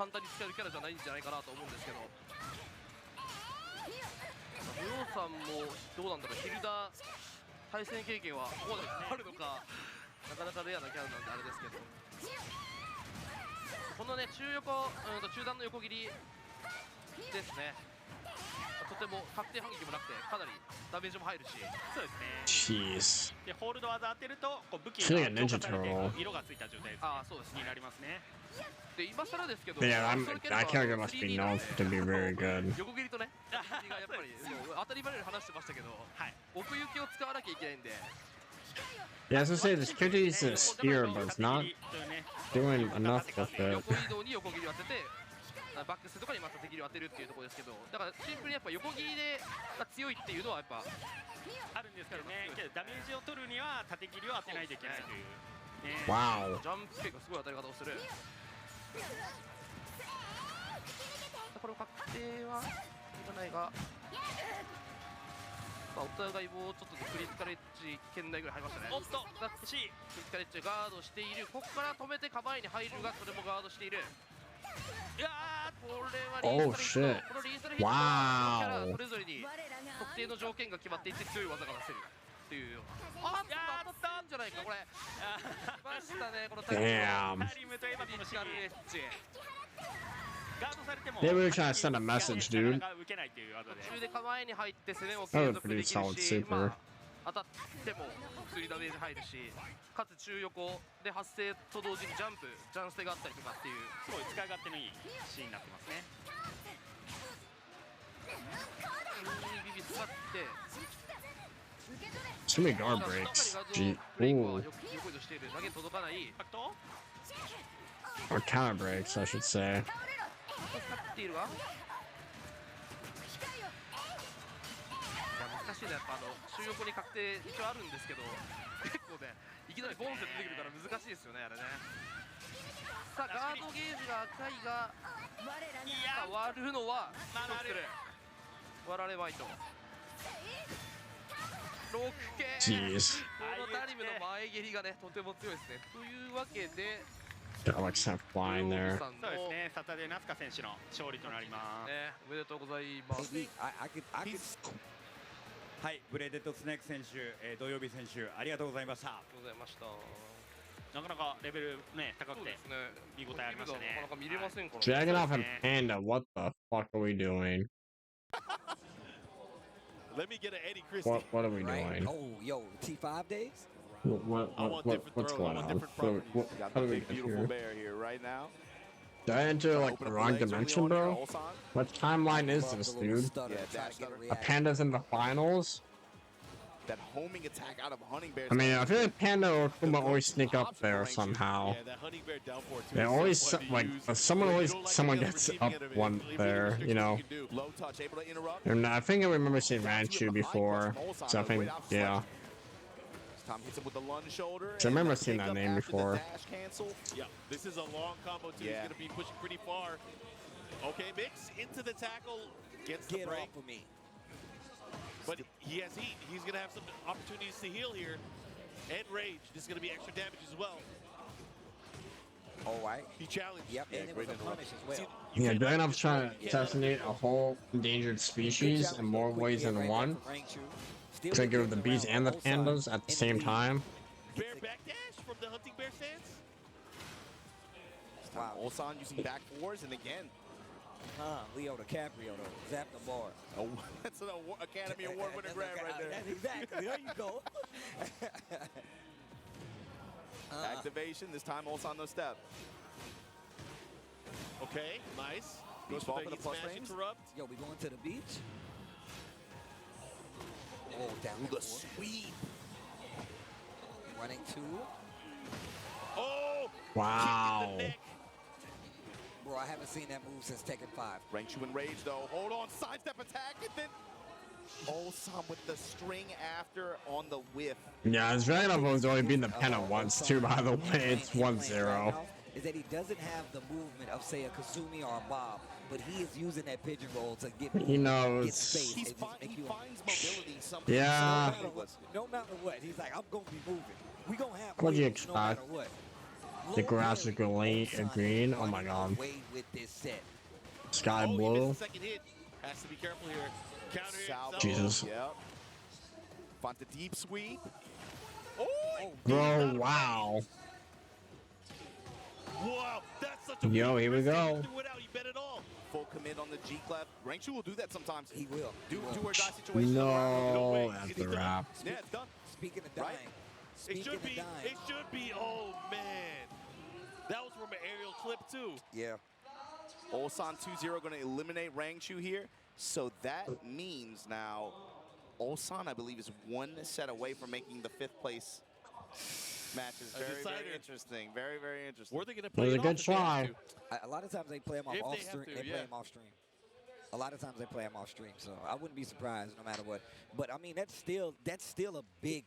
簡単に使えるキャラじゃないんじゃないかなと思うんですけど、ムヨさんもどうなんだろう、ヒルダ対戦経験はここであるのか、なかなかレアなキャラなんであれですけど、このね中段の横切りですね。とても確定反撃もなくてかなりダメージも入るし。
そうですね。
Jeez.
でホールド技当てるとこう武器
Killing
が
a
強
Ninja
化されて
Turtle.
色がついた状態になりますね。
で今更ですけど、
Yeah, that character must be known to be very good.
横切りとね、横切りがやっぱり当たり前のように話してましたけど、奥行きを使わなきゃいけないんで。
Yeah, I was gonna say this character uses a spear, but it's not doing enough with it.
横移動に横切りを当てて、バックスとかにまた敵を当てるっていうところですけど、だからシンプルにやっぱ横切りで強いっていうのはやっぱ
あるんですけどね。けどダメージを取るには縦切りを当てないといけないという。
Wow.
ジャンプ系がすごい当たり方をする。これ確定はいかないが、お互いもうちょっとでクリティカルエッジ圏内ぐらい入りましたね。
おっと、
クリティカルエッジガードしている。ここから止めて構えに入るが、それもガードしている。いやー、これはリーストリヒット。このリーストリヒットはキャラそれぞれに特定の条件が決まっていて強い技が出せるっていう。あっ、当たったんじゃないかこれ。来ましたね、このタイムといえばこのシカルエッジ。
They were trying to send a message, dude.
途中で構えに入って攻めを継続できるし、まあ当たっても普通にダメージ入るし、かつ中横で発生と同時にジャンステがあったりとかっていう
すごい使い勝手のいいシーンになってますね。
ビビ使って
Too many guard breaks. Gee. Ooh.
横移動している。投げ届かない。
Or counter breaks, I should say.
使っているわ。難しいね、やっぱ中横に確定一応あるんですけど、結構ね、いきなりボンセ出てくるから難しいですよね、あれね。さあ、ガードゲージが赤いが、割るのは割られまいと。6系
Jeez.
このタリムの前蹴りがね、とても強いですね。というわけで、
Alex have flying there.
そうですね、サタデーナスカ選手の勝利となります。
おめでとうございます。
はい、ブレーデッドスネーク選手、土曜日選手、ありがとうございました。
ありがとうございました。
なかなかレベルね、高くて、見応えありましたね。
なかなか見れませんから。
Dragon off and Panda, what the fuck are we doing?
Let me get an Eddie Christie.
What are we doing?
Oh, yo, T5 days?
What's going on? How do we get
beautiful
here?
bear here right now.
Did I enter like the wrong dimension, bro? What timeline is this, dude? A Panda's in the finals?
That homing attack out of Hunting Bear.
I mean, I feel like Panda or Kuma always sneak up there somehow. They always like someone gets up one there, you know. And I think I remember seeing Ranchu before, so I think yeah.
Tom hits him with the lunge shoulder.
I remember seeing that name before.
Dash cancel.
Yeah, this is a long combo too. He's gonna be pushing pretty far. Okay, mix into the tackle, gets the break.
Off of me.
But he has heat. He's gonna have some opportunities to heal here. And rage. This is gonna be extra damage as well.
All right.
He challenged.
Yep, and it was a punish as well.
Yeah, Dragonov's trying to assassinate a whole endangered species in more ways than one. Trying to get rid of the bees and the pandas at the same time.
Bear backdash from the hunting bear stance.
Wow, Ulsan using back fours, and again.
Leo DiCaprio, though. Zap the bar.
Oh, that's an Academy Award winner grab right there.
That's exactly. There you go.
Activation, this time Ulsan no step.
Okay, nice.
Goes for the plus range.
Yo, we going to the beach? Oh, down
the sweep.
Running two.
Oh!
Wow.
Bro, I haven't seen that move since Tekken 5.
Ranks you in rage, though. Hold on, sidestep attack, and then Ulsan with the string after on the whiff.
Yeah, Dragunov was only beaten the Penna once, too, by the way. It's 1-0.
Is that he doesn't have the movement of, say, a Kazumi or a Bob, but he is using that pigeon roll to get
He knows.
Get space.
He finds mobility somehow.
Yeah.
No matter what, he's like, I'm going to be moving. We're going to have
What do you
waves no matter
expect?
what.
The grass is green. Oh my god.
With this set.
Sky blue.
Second hit. Has to be careful here. Counter himself.
Jesus.
Yep. Find the deep sweep. Oh,
Bro, wow.
Wow, that's such a
Yo, here we go.
Full commit on the G clef. Rangchu will do that sometimes.
He will.
Do or die situation.
No, that's the wrap.
Yeah, it's done.
Speaking of dying.
It should be. It should be. Oh man, that was from an aerial clip too.
Yeah.
Ulsan 2-0 going to eliminate Rangchu here. So that means now Ulsan, I believe, is one set away from making the 5th place matches. Very interesting. Very, very interesting.
Were they going to play
it was a good try.
A lot of times they play them off stream. They play them off stream. A lot of times they play them off stream, so I wouldn't be surprised no matter what. But I mean, that's still a big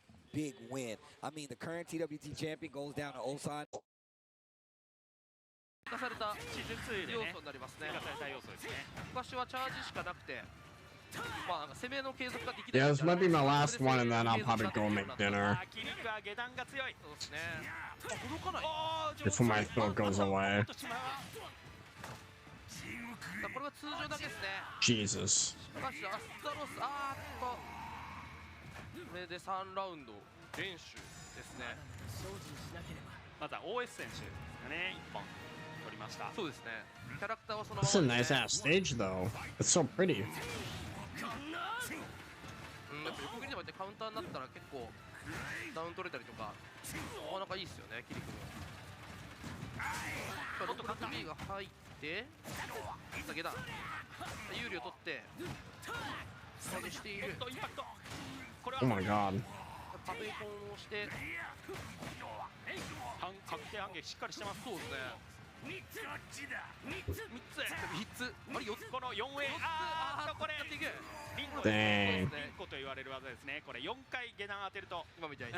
win. I mean, the current TWT champion goes down to Ulsan.
追加された要素になりますね。昔はチャージしかなくて、まあなんか攻めの継続ができない。
Yeah, this might be my last one, and then I'll probably go make dinner
そうですね。届かない。
before my throat goes away.
これは通常だけですね。
Jesus.
しかしアスタロス、これで3ラウンド連取ですね。
まずは OS 選手ですかね。1本取りました。
そうですね。キャラクターはそのま
This is a
まですね。
nice ass stage, though. It's so pretty.
やっぱ横切りでもやってカウンターになったら結構ダウン取れたりとか、なかなかいいですよね、キリ君は。ロック B が入って、下段、有利を取って、外している。
インパクト。これは
Oh my god.
壁コンをして、
確定反撃しっかりしてます。
そうですね。3つ。あれ4つ。
この4ウェイ。これリンコと言われる技ですね。これ4回下段当てると
今みたいに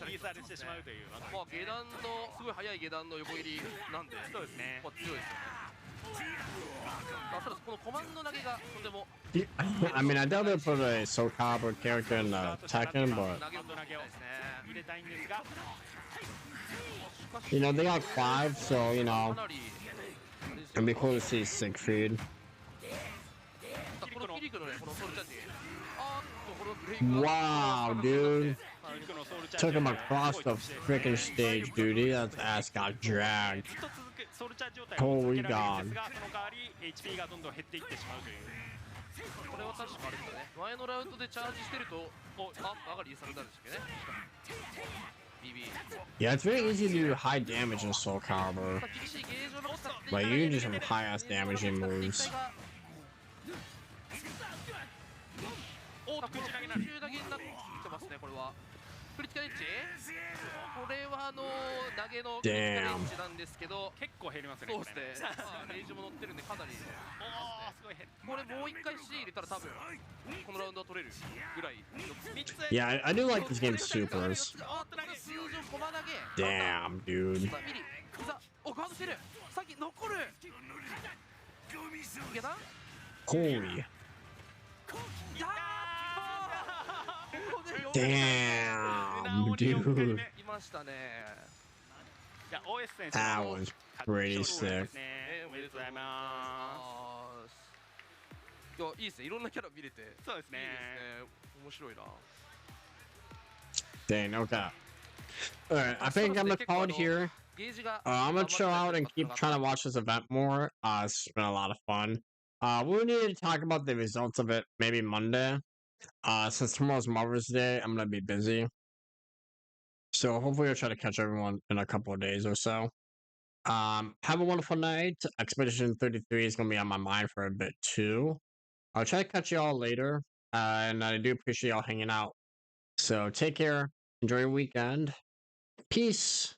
リーサルしてしまうという技。
まあ下段のすごい速い下段の横切りなんで、
そうですね。
まあ強いですよね。ただこのコマンド投げがとても。
I mean, I doubt they put a Soul Calibur character in Tekken, but
投げを入れたいんですが。
you know, they got 5, so, you know, it'd be cool to see Siegfried. Wow, dude. Took him across the freaking stage, dude. His ass got dragged. Holy god.
HP がどんどん減っていってしまうという。
これは確かあれですね。前のラウンドでチャージしてると、上がりされたんですけどね。
Yeah, it's very easy to do high damage in Soul Calibur. Like, you can do some high-ass damaging moves.
おっと、空中投げになってますね、これは。クリティカルエッジこれは投げのクリティカルエッジなんですけど
結構減りますね。
そうですね。レイジも乗ってるんでかなり。
すごい減る。
これもう一回 C 入れたら多分このラウンドは取れるぐらい。
Yeah, I do like this game's supers.
通常コマ投げ。
Damn, dude.
ミリ膝おガードしてる。さっき残る。いけた
Holy. Damn, dude.
いましたね。
じゃあ OS 選手
That was pretty sick.
おめでとうございま
いやいいですね。いろんなキャラ見れて。
そうですね。
いいですね。面白いな。
Dang, okay. Alright, I think I'm gonna call it here. I'm gonna chill out and keep trying to watch this event more. It's been a lot of fun. We need to talk about the results of it maybe Monday. Since tomorrow's Mother's Day, I'm gonna be busy. So hopefully I'll try to catch everyone in a couple of days or so. Have a wonderful night. Expedition 33 is gonna be on my mind for a bit too. I'll try to catch y'all later. And I do appreciate y'all hanging out. So take care. Enjoy your weekend. Peace.